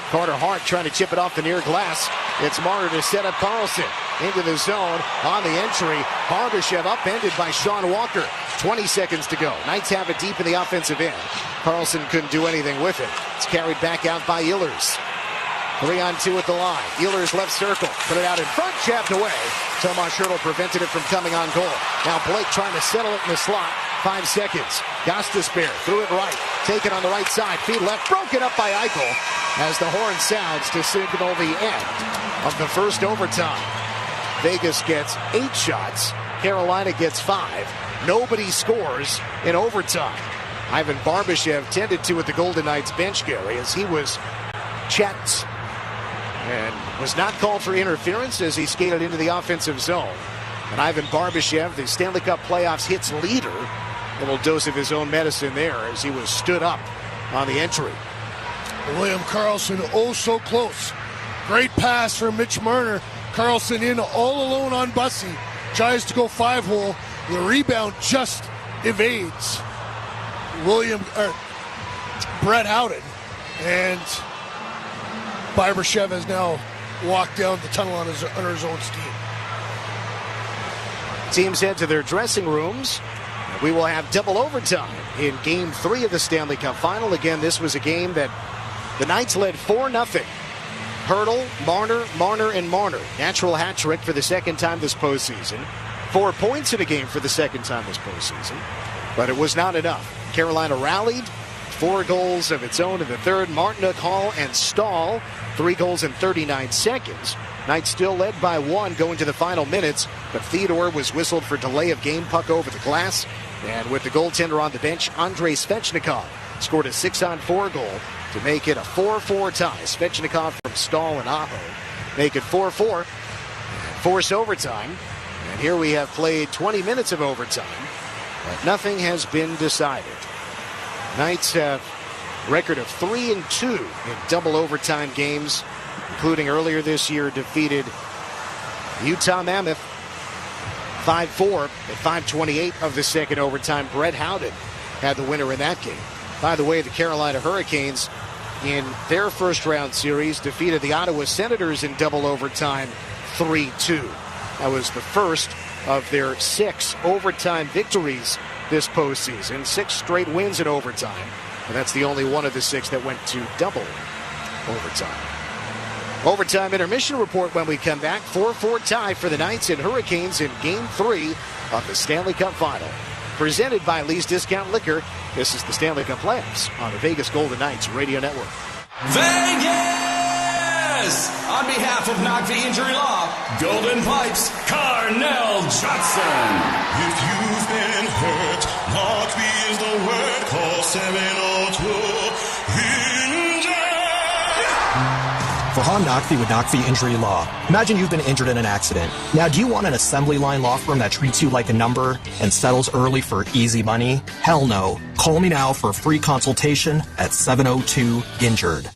Carter Hart trying to chip it off the near glass. It's Marner to set up Carlson into the zone on the entry. Barbashev upended by Sean Walker. 20 seconds to go. Knights have it deep in the offensive end. Carlson couldn't do anything with it. It's carried back out by Ehlers. 3-on-2 at the line. Ehlers left circle. Put it out in front. Jabbed away. Tomas Hertl prevented it from coming on goal. Now Blake trying to settle it in the slot. 5 seconds. Gostisbehere threw it right. Taken on the right side. Feed left. Broken up by Eichel as the horn sounds to signal the end of the first overtime. Vegas gets 8 shots. Carolina gets 5. Nobody scores in overtime. Ivan Barbashev tended to at the Golden Knights bench, Gary, as he was checked and was not called for interference as he skated into the offensive zone. And Ivan Barbashev, the Stanley Cup playoffs hits leader, a little dose of his own medicine there as he was stood up on the entry. William Karlsson, oh so close. Great pass from Mitch Marner. Karlsson in all alone on Bussy. Tries to go 5-hole. The rebound just evades Brett Howden. And Barbashev has now walked down the tunnel under his own steam. Teams head to their dressing rooms. We will have double overtime in Game 3 of the Stanley Cup Final. Again, this was a game that the Knights led 4-0. Hertl, Marner, and Marner. Natural hat trick for the second time this postseason. 4 points in a game for the second time this postseason. But it was not enough. Carolina rallied. 4 goals of its own in the third. Martinook, Hall, and Stahl. 3 goals in 39 seconds. Knights still led by 1 going to the final minutes, but Theodore was whistled for delay of game. Puck over the glass. And with the goaltender on the bench, Andrei Svechnikov scored a 6-on-4 goal to make it a 4-4 tie. Svechnikov from Stahl and Aho make it 4-4. Force overtime. And here we have played 20 minutes of overtime, but nothing has been decided. Knights have a record of 3-2 in double overtime games, including earlier this year defeated Utah Mammoth 5-4 at 5:28 of the second overtime. Brett Howden had the winner in that game. By the way, the Carolina Hurricanes in their first round series defeated the Ottawa Senators in double overtime 3-2. That was the first of their 6 overtime victories this postseason. 6 straight wins in overtime. And that's the only one of the 6 that went to double overtime. Overtime intermission report when we come back. 4-4 tie for the Knights and Hurricanes in Game 3 of the Stanley Cup Final. Presented by Lee's Discount Liquor. This is the Stanley Cup Playoffs on the Vegas Golden Knights Radio Network. Vegas! On behalf of Knock the Injury Law, Golden Pipes, Carnell Johnson. If you've been hurt, Knock the is the word. Call 702-INJURED. Vahan Nakvi with Nakvi Injury Law. Imagine you've been injured in an accident. Now, do you want an assembly line law firm that treats you like a number and settles early for easy money? Hell no. Call me now for a free consultation at 702-INJURED.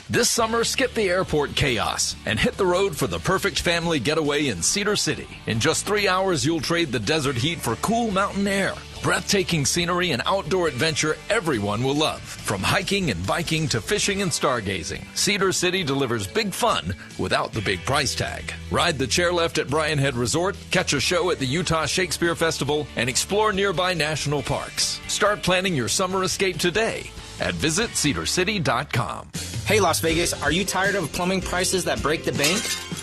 This summer, skip the airport chaos and hit the road for the perfect family getaway in Cedar City. In just 3 hours, you'll trade the desert heat for cool mountain air. Breathtaking scenery and outdoor adventure everyone will love. From hiking and biking to fishing and stargazing, Cedar City delivers big fun without the big price tag. Ride the chairlift at Bryan Head Resort, catch a show at the Utah Shakespeare Festival, and explore nearby national parks. Start planning your summer escape today at visitcedarcity.com. Hey Las Vegas, are you tired of plumbing prices that break the bank?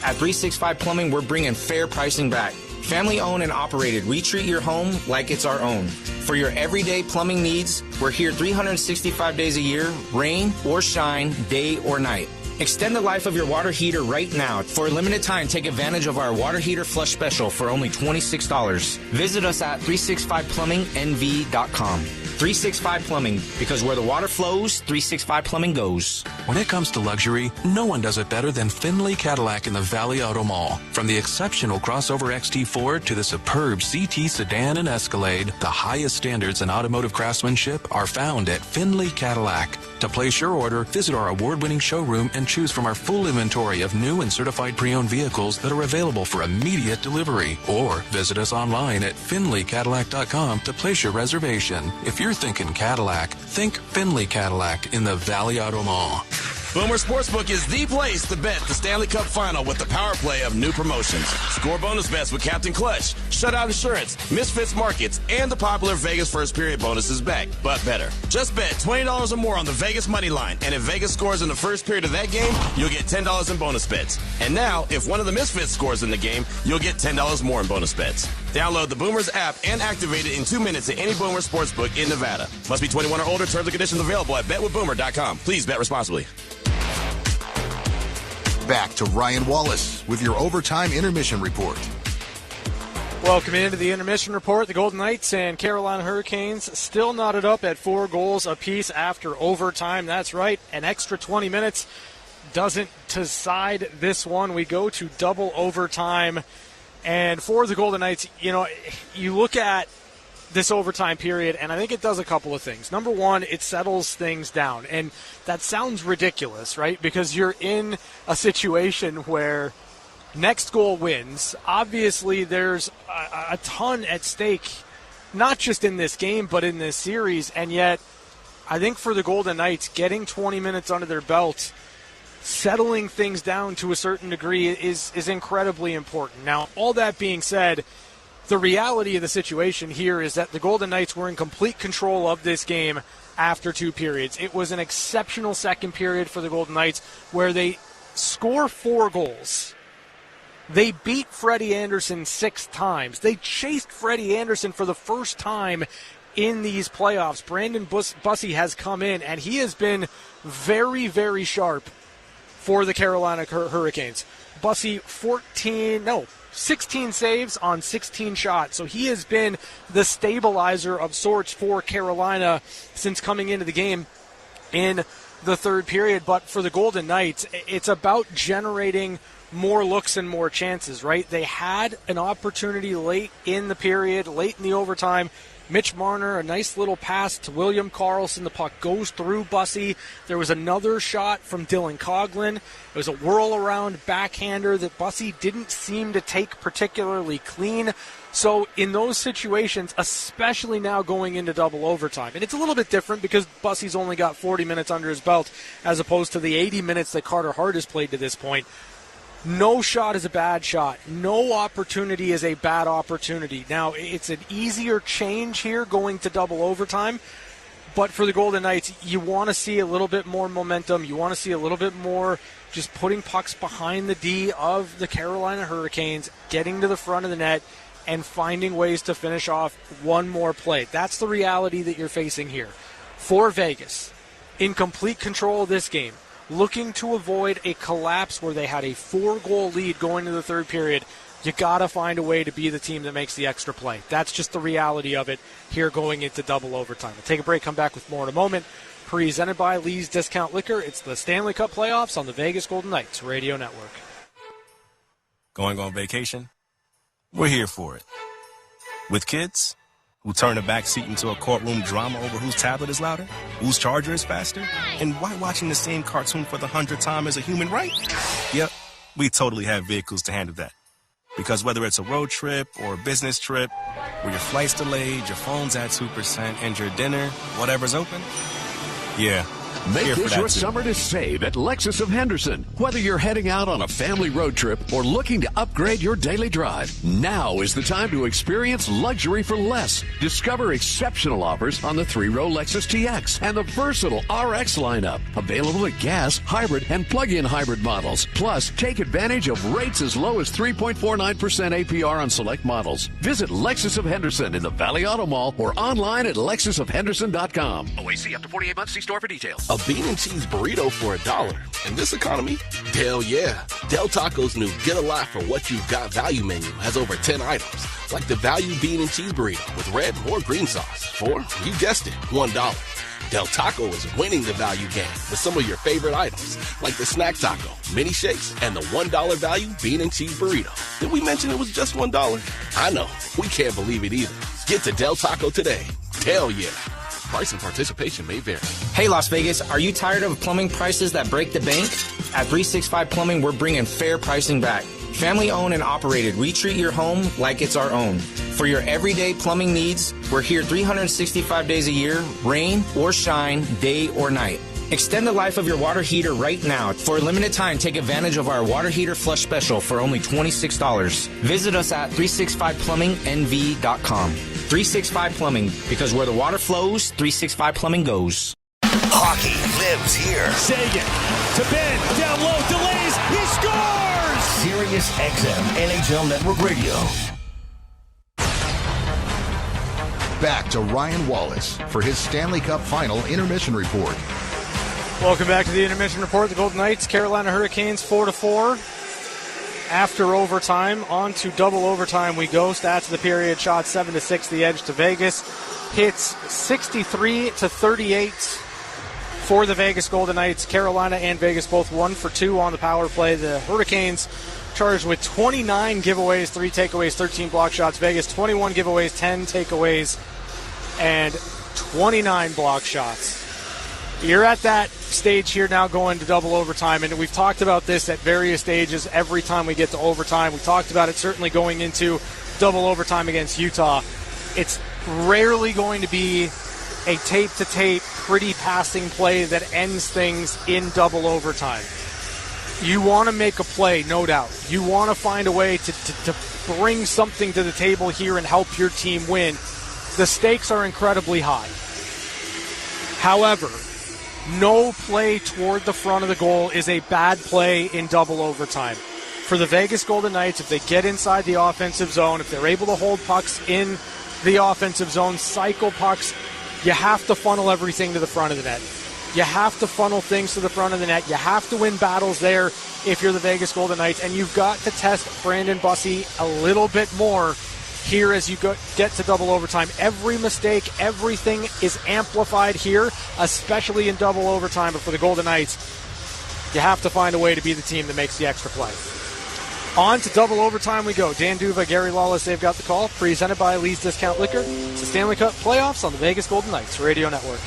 At 365 Plumbing, we're bringing fair pricing back. Family owned and operated, we treat your home like it's our own. For your everyday plumbing needs, we're here 365 days a year, rain or shine, day or night. Extend the life of your water heater right now. For a limited time, take advantage of our water heater flush special for only $26. Visit us at 365plumbingnv.com. 365 Plumbing, because where the water flows, 365 Plumbing goes. When it comes to luxury, no one does it better than Findlay Cadillac in the Valley Auto Mall. From the exceptional crossover XT4 to the superb CT sedan and Escalade, the highest standards in automotive craftsmanship are found at Findlay Cadillac. To place your order, visit our award-winning showroom and choose from our full inventory of new and certified pre-owned vehicles that are available for immediate delivery. Or visit us online at FindlayCadillac.com to place your reservation. If you're thinking Cadillac, think Findlay Cadillac in the Valley Auto Mall. Boomer Sportsbook is the place to bet the Stanley Cup Final with the power play of new promotions. Score bonus bets with Captain Clutch, Shutout Insurance, Misfits Markets, and the popular Vegas First Period bonus is back, but better. Just bet $20 or more on the Vegas money line, and if Vegas scores in the first period of that game, you'll get $10 in bonus bets. And now, if one of the Misfits scores in the game, you'll get $10 more in bonus bets. Download the Boomers app and activate it in 2 minutes at any Boomer Sportsbook in Nevada. Must be 21 or older. Terms and conditions available at betwithboomer.com. Please bet responsibly. Back to Ryan Wallace with your overtime intermission report. Welcome into the intermission report. The Golden Knights and Carolina Hurricanes still knotted up at 4 goals apiece after overtime. That's right, an extra 20 minutes doesn't decide this one. We go to double overtime. And for the Golden Knights, you look at this overtime period, and I think it does a couple of things. Number one, it settles things down. And that sounds ridiculous, right? Because you're in a situation where next goal wins. Obviously, there's a ton at stake, not just in this game, but in this series. And yet, I think for the Golden Knights, getting 20 minutes under their belt, settling things down to a certain degree is incredibly important. Now, all that being said, the reality of the situation here is that the Golden Knights were in complete control of this game after 2 periods. It was an exceptional second period for the Golden Knights where they score 4 goals. They beat Freddie Anderson 6 times. They chased Freddie Anderson for the first time in these playoffs. Brandon Bussey has come in, and he has been very, very sharp for the Carolina Hurricanes. Bussey 16 saves on 16 shots. So he has been the stabilizer of sorts for Carolina since coming into the game in the third period. But for the Golden Knights, it's about generating more looks and more chances, right? They had an opportunity late in the period, late in the overtime. Mitch Marner, a nice little pass to William Karlsson. The puck goes through Bussey. There was another shot from Dylan Coghlan. It was a whirl-around backhander that Bussey didn't seem to take particularly clean. So in those situations, especially now going into double overtime, and it's a little bit different because Bussey's only got 40 minutes under his belt as opposed to the 80 minutes that Carter Hart has played to this point. No shot is a bad shot. No opportunity is a bad opportunity. Now, it's an easier change here going to double overtime, but for the Golden Knights, you want to see a little bit more momentum. You want to see a little bit more just putting pucks behind the D of the Carolina Hurricanes, getting to the front of the net, and finding ways to finish off one more play. That's the reality that you're facing here. For Vegas, in complete control of this game, looking to avoid a collapse where they had a 4-goal lead going to the third period, you got to find a way to be the team that makes the extra play. That's just the reality of it here going into double overtime. We'll take a break, come back with more in a moment. Presented by Lee's Discount Liquor. It's the Stanley Cup playoffs on the Vegas Golden Knights Radio Network. Going on vacation? We're here for it. With kids who turn the back seat into a courtroom drama over whose tablet is louder, whose charger is faster, and why watching the same cartoon for the 100th time is a human right? Yep, we totally have vehicles to handle that. Because whether it's a road trip or a business trip, where your flight's delayed, your phone's at 2%, and your dinner, whatever's open, yeah. Make this your summer to save at Lexus of Henderson. Whether you're heading out on a family road trip or looking to upgrade your daily drive, now is the time to experience luxury for less. Discover exceptional offers on the 3-row Lexus TX and the versatile RX lineup, available at gas, hybrid, and plug-in hybrid models. Plus, take advantage of rates as low as 3.49% APR on select models. Visit Lexus of Henderson in the Valley Auto Mall or online at lexusofhenderson.com. OAC up to 48 months. See store for details. A bean and cheese burrito for $1. In this economy? Hell yeah. Del Taco's new Get a Lot for What You've Got value menu has over 10 items, like the value bean and cheese burrito with red or green sauce for, you guessed it, $1. Del Taco is winning the value game with some of your favorite items, like the snack taco, mini shakes, and the $1 value bean and cheese burrito. Did we mention it was just $1? I know. We can't believe it either. Get to Del Taco today. Hell yeah. Price and participation may vary. Hey, Las Vegas, are you tired of plumbing prices that break the bank? At 365 Plumbing, we're bringing fair pricing back. Family owned and operated, we treat your home like it's our own. For your everyday plumbing needs, we're here 365 days a year, rain or shine, day or night. Extend the life of your water heater right now. For a limited time, take advantage of our water heater flush special for only $26. Visit us at 365plumbingnv.com. 365 Plumbing, because where the water flows, 365 Plumbing goes. Hockey lives here. Sagan to Ben, down low, delays, he scores! Sirius XM NHL Network Radio. Back to Ryan Wallace for his Stanley Cup Final Intermission Report. Welcome back to the Intermission Report. The Golden Knights, Carolina Hurricanes 4-4. After overtime, on to double overtime we go. Stats of the period, shot 7-6, the edge to Vegas. Hits 63-38 for the Vegas Golden Knights. Carolina and Vegas both 1 for 2 on the power play. The Hurricanes charged with 29 giveaways, 3 takeaways, 13 block shots. Vegas 21 giveaways, 10 takeaways, and 29 block shots. You're at that stage here now going to double overtime, and we've talked about this at various stages every time we get to overtime. We talked about it certainly going into double overtime against Utah. It's rarely going to be a tape-to-tape, pretty passing play that ends things in double overtime. You want to make a play, no doubt. You want to find a way to bring something to the table here and help your team win. The stakes are incredibly high. However, no play toward the front of the goal is a bad play in double overtime. For the Vegas Golden Knights, if they get inside the offensive zone, if they're able to hold pucks in the offensive zone, cycle pucks, you have to funnel everything to the front of the net. You have to funnel things to the front of the net. You have to win battles there if you're the Vegas Golden Knights, and you've got to test Brandon Bussi a little bit more here as you get to double overtime. Every mistake, everything is amplified here, especially in double overtime. But for the Golden Knights, you have to find a way to be the team that makes the extra play. On to double overtime we go. Dan Duva, Gary Lawless, they've got the call. Presented by Lee's Discount Liquor. It's the Stanley Cup playoffs on the Vegas Golden Knights Radio Network.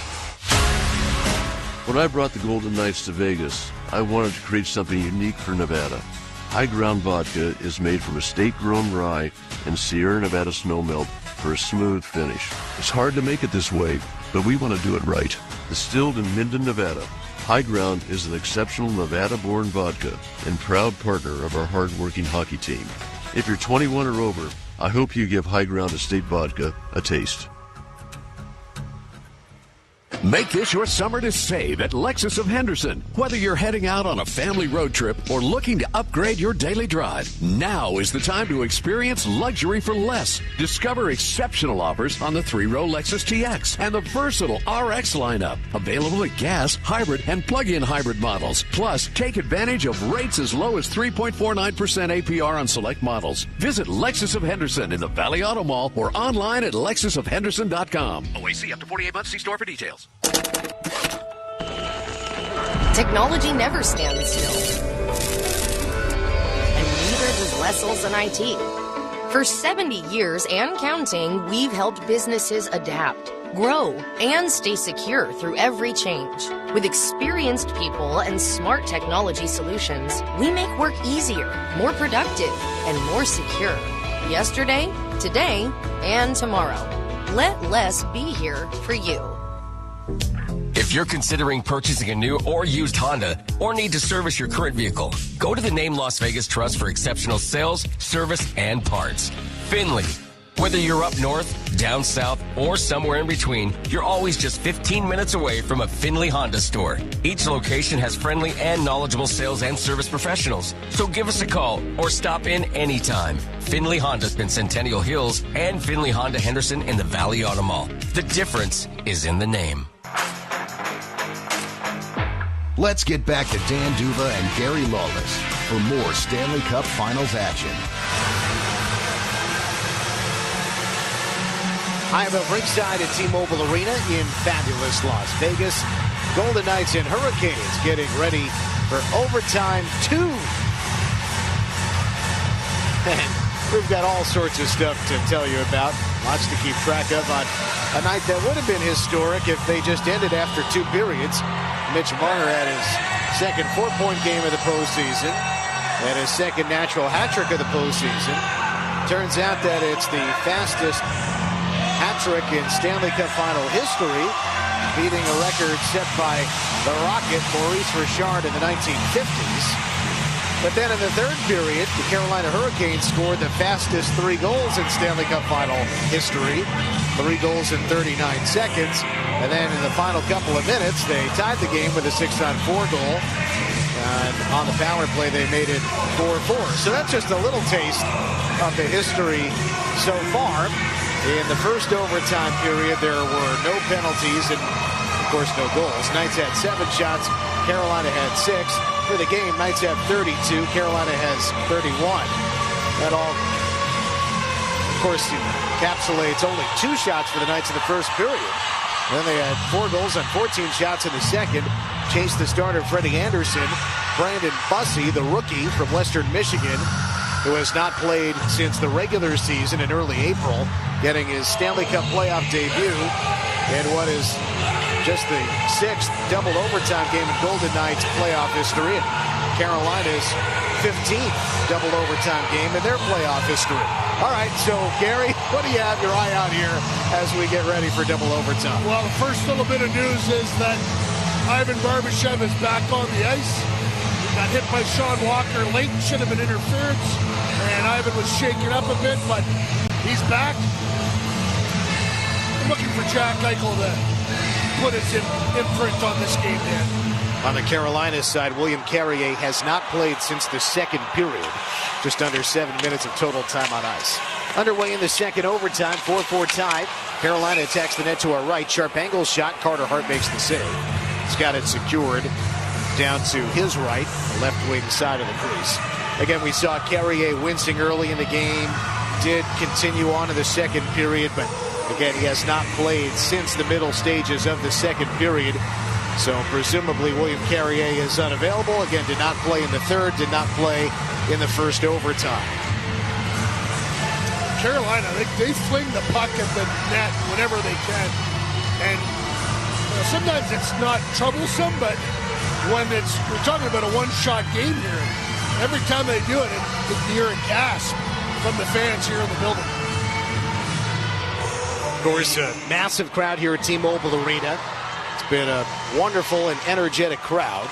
When I brought the Golden Knights to Vegas, I wanted to create something unique for Nevada. High Ground Vodka is made from estate-grown rye and Sierra Nevada snowmelt for a smooth finish. It's hard to make it this way, but we want to do it right. Distilled in Minden, Nevada, High Ground is an exceptional Nevada-born vodka and proud partner of our hard-working hockey team. If you're 21 or over, I hope you give High Ground Estate Vodka a taste. Make this your summer to save at Lexus of Henderson. Whether you're heading out on a family road trip or looking to upgrade your daily drive, now is the time to experience luxury for less. Discover exceptional offers on the 3-row Lexus TX and the versatile RX lineup, available at gas, hybrid, and plug-in hybrid models. Plus, take advantage of rates as low as 3.49% APR on select models. Visit Lexus of Henderson in the Valley Auto Mall or online at lexusofhenderson.com. OAC up to 48 months. See store for details. Technology never stands still. And neither does Wessels and IT. For 70 years and counting, we've helped businesses adapt, grow, and stay secure through every change. With experienced people and smart technology solutions, we make work easier, more productive, and more secure. Yesterday, today, and tomorrow. Let less be here for you. If you're considering purchasing a new or used Honda or need to service your current vehicle, go to the Name Las Vegas Trust for exceptional sales, service, and parts. Finley. Whether you're up north, down south, or somewhere in between, you're always just 15 minutes away from a Finley Honda store. Each location has friendly and knowledgeable sales and service professionals. So give us a call or stop in anytime. Finley Honda's in Centennial Hills and Finley Honda Henderson in the Valley Auto Mall. The difference is in the name. Let's get back to Dan Duva and Gary Lawless for more Stanley Cup Finals action. I am at ringside at T-Mobile Arena in fabulous Las Vegas. Golden Knights and Hurricanes getting ready for overtime 2. And we've got all sorts of stuff to tell you about. Lots to keep track of on a night that would have been historic if they just ended after 2 periods. Mitch Marner had his second 4-point game of the postseason and his second natural hat trick of the postseason. Turns out that it's the fastest hat trick in Stanley Cup final history, beating a record set by the Rocket, Maurice Richard, in the 1950s. But then in the third period, the Carolina Hurricanes scored the fastest 3 goals in Stanley Cup final history. 3 goals in 39 seconds. And then in the final couple of minutes, they tied the game with a 6-on-4 goal. And on the power play, they made it 4-4. So that's just a little taste of the history so far. In the first overtime period, there were no penalties and, of course, no goals. Knights had 7 shots. Carolina had 6. For the game, Knights have 32. Carolina has 31. That all, of course, encapsulates only 2 shots for the Knights in the first period. Then they had 4 goals on 14 shots in the second. Chased the starter, Freddie Anderson. Brandon Bussey, the rookie from Western Michigan, who has not played since the regular season in early April, getting his Stanley Cup playoff debut in what is just the 6th double overtime game in Golden Knights playoff history, and Carolina's 15th double overtime game in their playoff history. All right, so Gary, what do you have your eye out here as we get ready for double overtime? Well, the first little bit of news is that Ivan Barbashev is back on the ice. He got hit by Sean Walker late, should have been interference, and Ivan was shaken up a bit, but he's back. I'm looking for Jack Eichel to put his imprint on this game, Dan. On the Carolina side, William Carrier has not played since the second period. Just under 7 minutes of total time on ice. Underway in the second overtime, 4-4 tie. Carolina attacks the net to our right. Sharp angle shot. Carter Hart makes the save. He's got it secured down to his right, the left wing side of the crease. Again, we saw Carrier wincing early in the game. Did continue on in the second period, but again, he has not played since the middle stages of the second period. So presumably William Carrier is unavailable. Again, did not play in the third, did not play in the first overtime. Carolina, they fling the puck at the net whenever they can. And sometimes it's not troublesome, but when we're talking about a one-shot game here, every time they do it, you hear a gasp from the fans here in the building. Of course, a massive crowd here at T-Mobile Arena. It's been a wonderful and energetic crowd.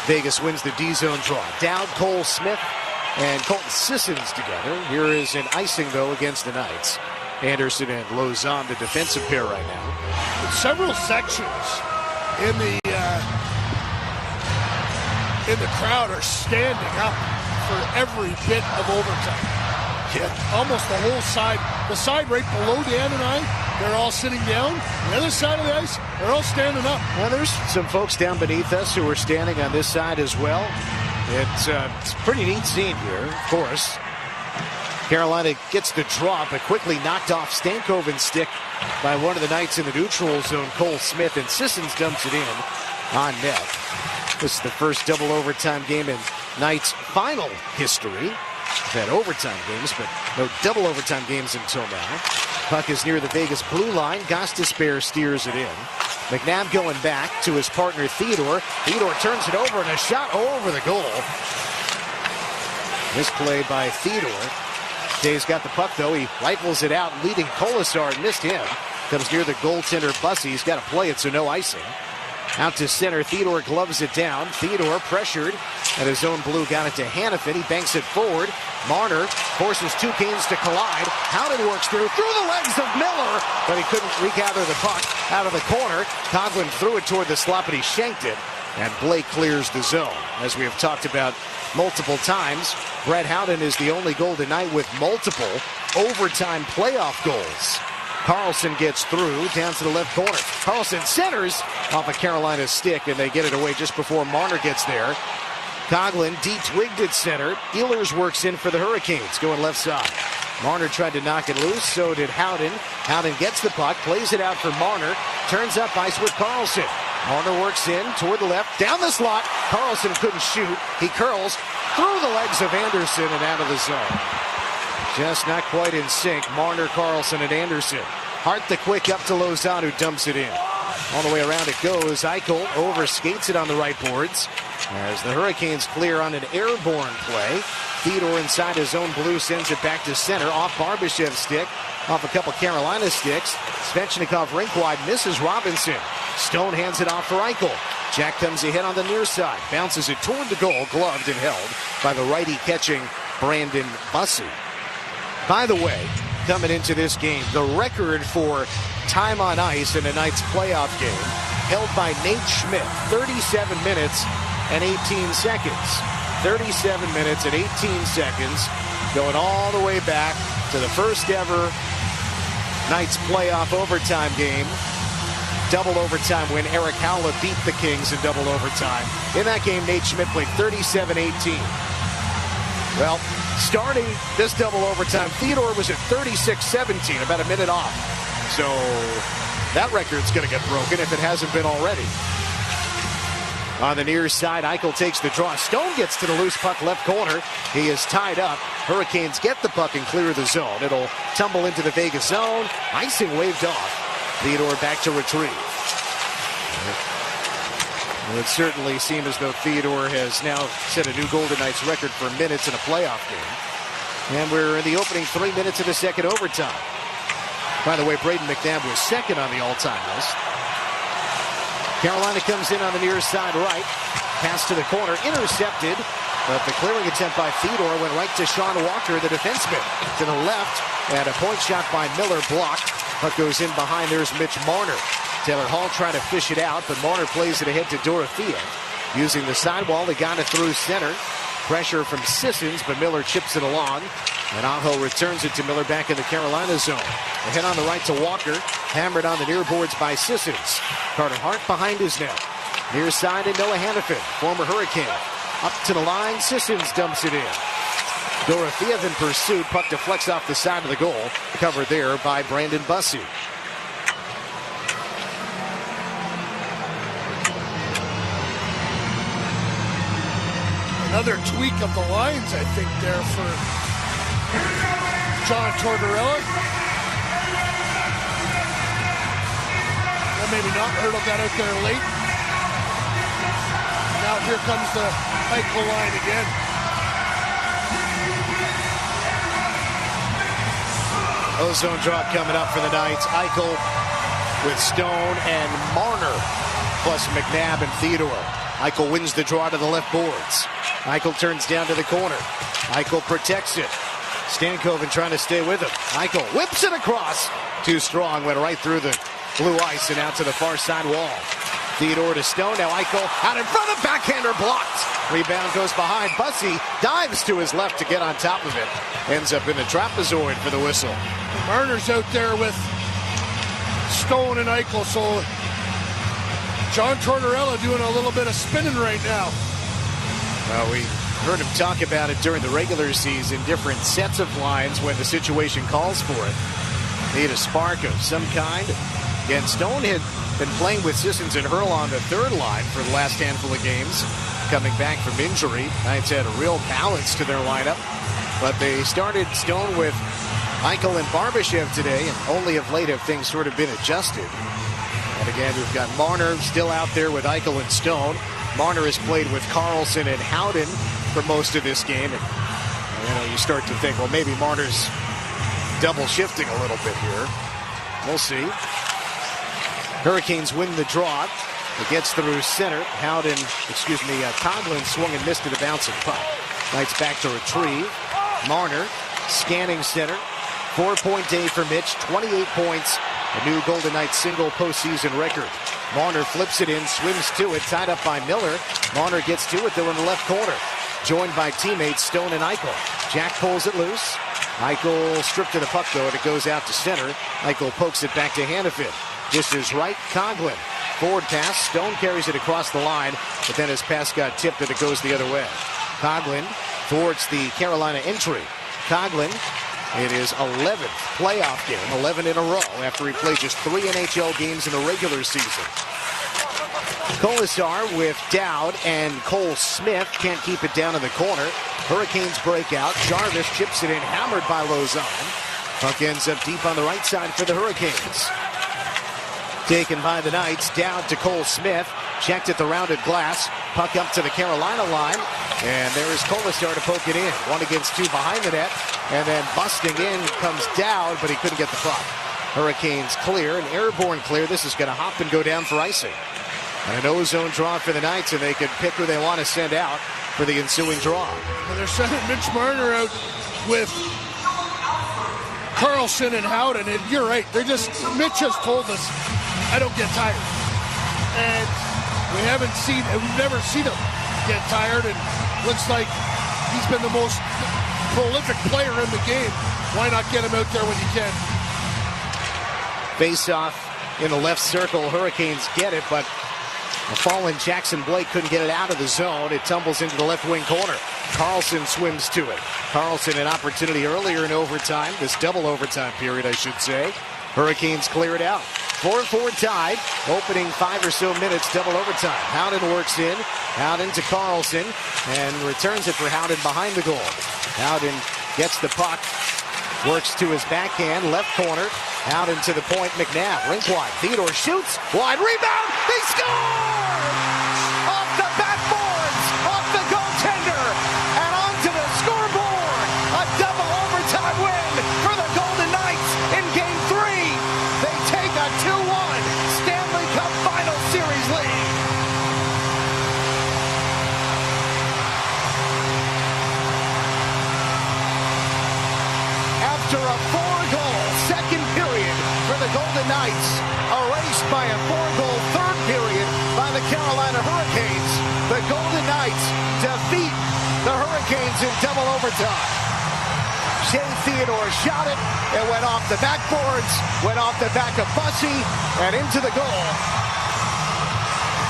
Vegas wins the D-zone draw. Dowd, Cole Smith, and Colton Sissons together. Here is an icing, though, against the Knights. Anderson and Lozon, the defensive pair right now. Several sections in the crowd are standing up for every bit of overtime. Yeah. Almost the whole side. The side right below Dan and I, they're all sitting down. The other side of the ice, they're all standing up. Well, there's some folks down beneath us who are standing on this side as well. It's a pretty neat scene here, of course. Carolina gets the draw, but quickly knocked off Stankoven's stick by one of the Knights in the neutral zone, Cole Smith, and Sissons dumps it in on net. This is the first double overtime game in Knights' final history. We've had overtime games, but no double overtime games until now. Puck is near the Vegas blue line. Gostisbehere steers it in. McNabb going back to his partner Theodore. Theodore turns it over, and a shot over the goal. Misplay by Theodore. Day's got the puck, though. He rifles it out, leading Kolasar, missed him. Comes near the goaltender Bussey. He's got to play it, so no icing. Out to center. Theodore gloves it down. Theodore pressured at his own blue. Got it to Hannafin. He banks it forward. Marner forces two Canes to collide. Howden works through the legs of Miller, but he couldn't regather the puck out of the corner. Coughlin threw it toward the slot, but he shanked it. And Blake clears the zone. As we have talked about multiple times, Brett Howden is the only Golden Knight with multiple overtime playoff goals. Carlson gets through, down to the left corner. Carlson centers off a Carolina stick, and they get it away just before Marner gets there. Coughlin de-twigged at center. Ehlers works in for the Hurricanes, going left side. Marner tried to knock it loose, so did Howden. Howden gets the puck, plays it out for Marner, turns up ice with Carlson. Marner works in toward the left, down the slot. Carlson couldn't shoot. He curls through the legs of Anderson and out of the zone. Just not quite in sync. Marner, Carlson, and Anderson. Hart the quick up to Lozano, who dumps it in. All the way around it goes. Eichel overskates it on the right boards as the Hurricanes clear on an airborne play. Theodore inside his own blue sends it back to center off Barbashev's stick, off a couple Carolina sticks. Svechnikov rink wide, misses Robinson. Stone hands it off for Eichel. Jack comes ahead on the near side, bounces it toward the goal, gloved and held by the righty catching Brandon Bussey. By the way, coming into this game, the record for time on ice in a night's playoff game held by Nate Schmidt, 37 minutes and 18 seconds. 37 minutes and 18 seconds, going all the way back to the first ever night's playoff overtime game. Double overtime win. Eric Howlett beat the Kings in double overtime. In that game, Nate Schmidt played 37-18. Well, starting this double overtime, Theodore was at 36-17, about a minute off. So that record's going to get broken if it hasn't been already. On the near side, Eichel takes the draw. Stone gets to the loose puck left corner. He is tied up. Hurricanes get the puck and clear the zone. It'll tumble into the Vegas zone. Icing waved off. Theodore back to retrieve. It would certainly seem as though Theodore has now set a new Golden Knights record for minutes in a playoff game. And we're in the opening 3 minutes of the second overtime. By the way, Braden McNabb was second on the all-time list. Carolina comes in on the near side right. Pass to the corner, intercepted. But the clearing attempt by Theodore went right to Sean Walker, the defenseman. To the left, and a point shot by Miller blocked. Puck goes in behind. There's Mitch Marner. Taylor Hall trying to fish it out, but Marner plays it ahead to Dorothea. Using the sidewall, they got it through center. Pressure from Sissons, but Miller chips it along. And Aho returns it to Miller back in the Carolina zone. Ahead on the right to Walker. Hammered on the near boards by Sissons. Carter Hart behind his net. Near side to Noah Hannafin, former Hurricane. Up to the line, Sissons dumps it in. Dorothea in pursuit. Puck deflects off the side of the goal. Covered there by Brandon Bussey. Another tweak of the lines, I think, there for John Tortorella. Well, maybe not. Hurdle got out there late. Now here comes the Eichel line again. Ozone drop coming up for the Knights. Eichel with Stone and Marner, plus McNabb and Theodore. Eichel wins the draw to the left boards. Eichel turns down to the corner. Eichel protects it. Stankoven trying to stay with him. Eichel whips it across. Too strong, went right through the blue ice and out to the far side wall. Theodore to Stone. Now Eichel out in front of backhander blocked. Rebound goes behind. Bussey dives to his left to get on top of it. Ends up in the trapezoid for the whistle. Marner's out there with Stone and Eichel, so John Tortorella doing a little bit of spinning right now. We heard him talk about it during the regular season, different sets of lines when the situation calls for it. Need a spark of some kind. Again, Stone had been playing with Sissons and Hurl on the third line for the last handful of games, coming back from injury. Knights had a real balance to their lineup, but they started Stone with Eichel and Barbashev today, and only of late have things sort of been adjusted. And again, we've got Marner still out there with Eichel and Stone. Marner has played with Carlson and Howden for most of this game. And, you start to think, well, maybe Marner's double shifting a little bit here. We'll see. Hurricanes win the draw. It gets through center. Coughlin swung and missed at a bouncing puck. Knights back to retrieve. Marner scanning center. 4-point day for Mitch. 28 points. A new Golden Knights single postseason record. Marner flips it in, swims to it, tied up by Miller. Marner gets to it, though, in the left corner. Joined by teammates Stone and Eichel. Jack pulls it loose. Eichel stripped of the puck, though, and it goes out to center. Eichel pokes it back to Hanifin. This is right. Coughlin. Forward pass. Stone carries it across the line, but then his pass got tipped and it goes the other way. Coughlin towards the Carolina entry. Coughlin, it is 11th playoff game, 11 in a row after he played just 3 NHL games in the regular season. Kolasar with Dowd and Cole Smith can't keep it down in the corner. Hurricanes break out. Jarvis chips it in, hammered by Lausanne. Puck ends up deep on the right side for the Hurricanes. Taken by the Knights, Dowd to Cole Smith. Checked at the rounded glass. Puck up to the Carolina line. And there is Kolasar to poke it in. 1 against 2 behind the net. And then busting in comes Dowd, but he couldn't get the puck. Hurricanes clear, an airborne clear. This is going to hop and go down for icing. And an O-zone draw for the Knights, and they can pick who they want to send out for the ensuing draw. And they're sending Mitch Marner out with Carlson and Howden. And you're right. Mitch has told us, I don't get tired. And we've never seen him get tired. And looks like he's been the most prolific player in the game. Why not get him out there when you can? Face-off in the left circle. Hurricanes get it, but a fallen Jackson Blake couldn't get it out of the zone. It tumbles into the left wing corner. Carlson swims to it. Carlson an opportunity earlier in overtime, this double overtime period, I should say. Hurricanes clear it out. 4-4 tied. Opening 5 or so minutes, double overtime. Howden works in. Howden to Carlson and returns it for Howden behind the goal. Howden gets the puck. Works to his backhand, left corner. Howden to the point. McNabb, rink wide. Theodore shoots. Wide rebound. They score! Off the backboards. Off the goaltender. And onto the scoreboard. A double overtime win for the Golden Knights in Game 3. They take a 2-1 Stanley Cup Final Series lead. After a 4-goal second period for the Golden Knights, erased by a 4-goal third period by the Carolina Hurricanes, the Golden Knights defeat the Hurricanes in double overtime. Shea Theodore shot it. It went off the backboards, went off the back of Bussey, and into the goal.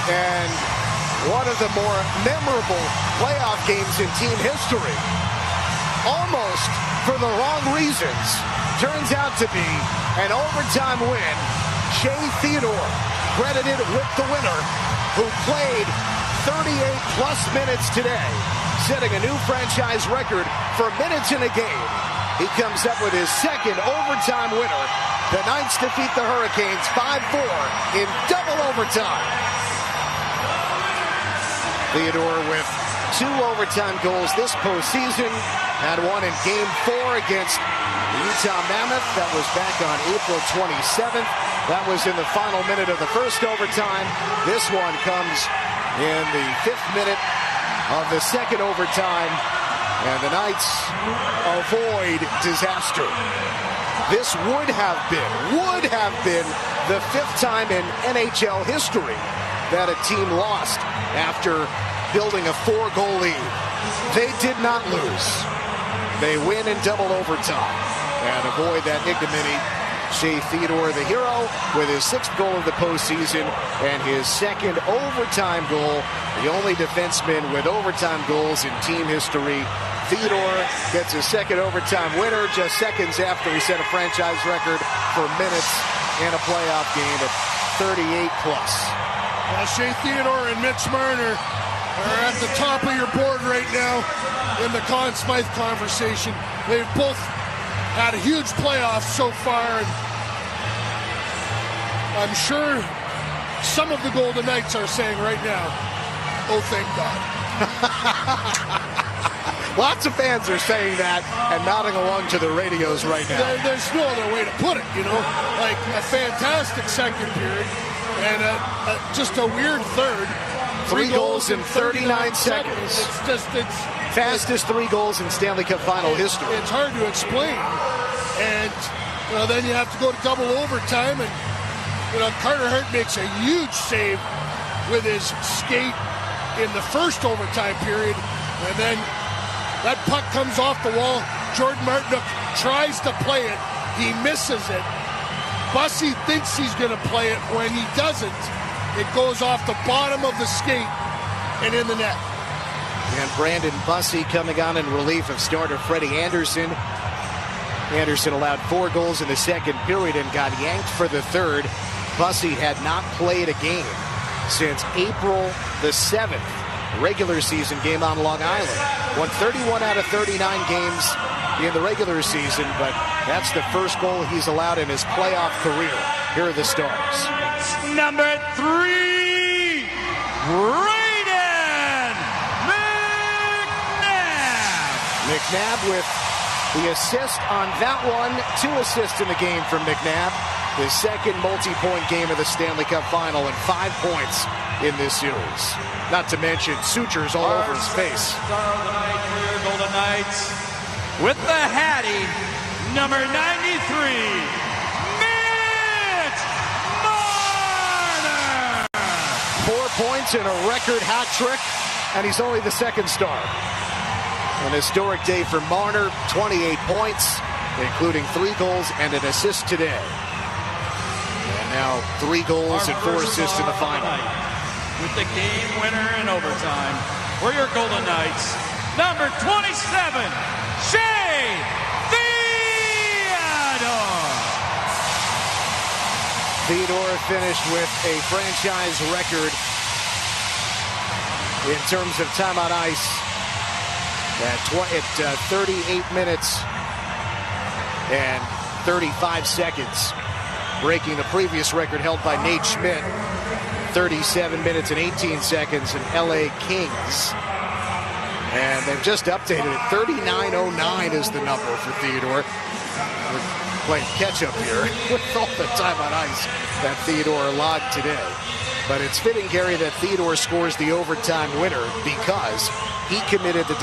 And one of the more memorable playoff games in team history. Almost for the wrong reasons, turns out to be an overtime win. Shea Theodore credited with the winner, who played 38-plus minutes today, setting a new franchise record for minutes in a game. He comes up with his second overtime winner. The Knights defeat the Hurricanes 5-4 in double overtime. Theodore with 2 overtime goals this postseason. Had one in Game 4 against the Utah Mammoth. That was back on April 27th. That was in the final minute of the first overtime. This one comes in the 5th minute of the second overtime. And the Knights avoid disaster. This would have been the 5th time in NHL history that a team lost after building a 4-goal lead. They did not lose. They win in double overtime and avoid that ignominy. Shea Theodore, the hero, with his 6th goal of the postseason and his 2nd overtime goal. The only defenseman with overtime goals in team history. Theodore gets his 2nd overtime winner just seconds after he set a franchise record for minutes in a playoff game at 38-plus. Well, Shea Theodore and Mitch Marner are at the top of your board right now in the Conn Smythe conversation. They've both had a huge playoff so far, and I'm sure some of the Golden Knights are saying right now, oh, thank God. Lots of fans are saying that and nodding along to the radios right now. There's no other way to put it, like a fantastic second period and just a weird third. 3 goals in 39 seconds. It's fastest 3 goals in Stanley Cup final history. It's hard to explain. And then you have to go to double overtime. And Carter Hart makes a huge save with his skate in the first overtime period. And then that puck comes off the wall, Jordan Martinook tries to play it. He misses it. Bussy thinks he's going to play it. When he doesn't, it goes off the bottom of the skate and in the net. And Brandon Bussy coming on in relief of starter Freddie Anderson. Anderson allowed 4 goals in the second period and got yanked for the third. Bussy had not played a game since April the 7th. Regular season game on Long Island. Won 31 out of 39 games in the regular season, but that's the first goal he's allowed in his playoff career. Here are the Stars. Number 3, Brayden McNabb with the assist on that one. 2 assists in the game from McNabb. His second multi-point game of the Stanley Cup Final and 5 points in this series. Not to mention sutures all over his face. Star of the night for your Golden Knights with the Hattie, number 93, Mitch Marner. 4 points and a record hat trick, and he's only the second star. An historic day for Marner, 28 points, including 3 goals and an assist today. And now 3 goals and 4 assists in the final. With the game winner in overtime for your Golden Knights, number 27, Shea Theodore. Theodore finished with a franchise record in terms of time on ice at 38 minutes and 35 seconds, breaking the previous record held by Nate Schmidt, 37 minutes and 18 seconds in LA Kings. And they've just updated it. 39:09 is the number for Theodore. We're playing catch-up here with all the time on ice that Theodore logged today. But it's fitting, Gary, that Theodore scores the overtime winner because he committed the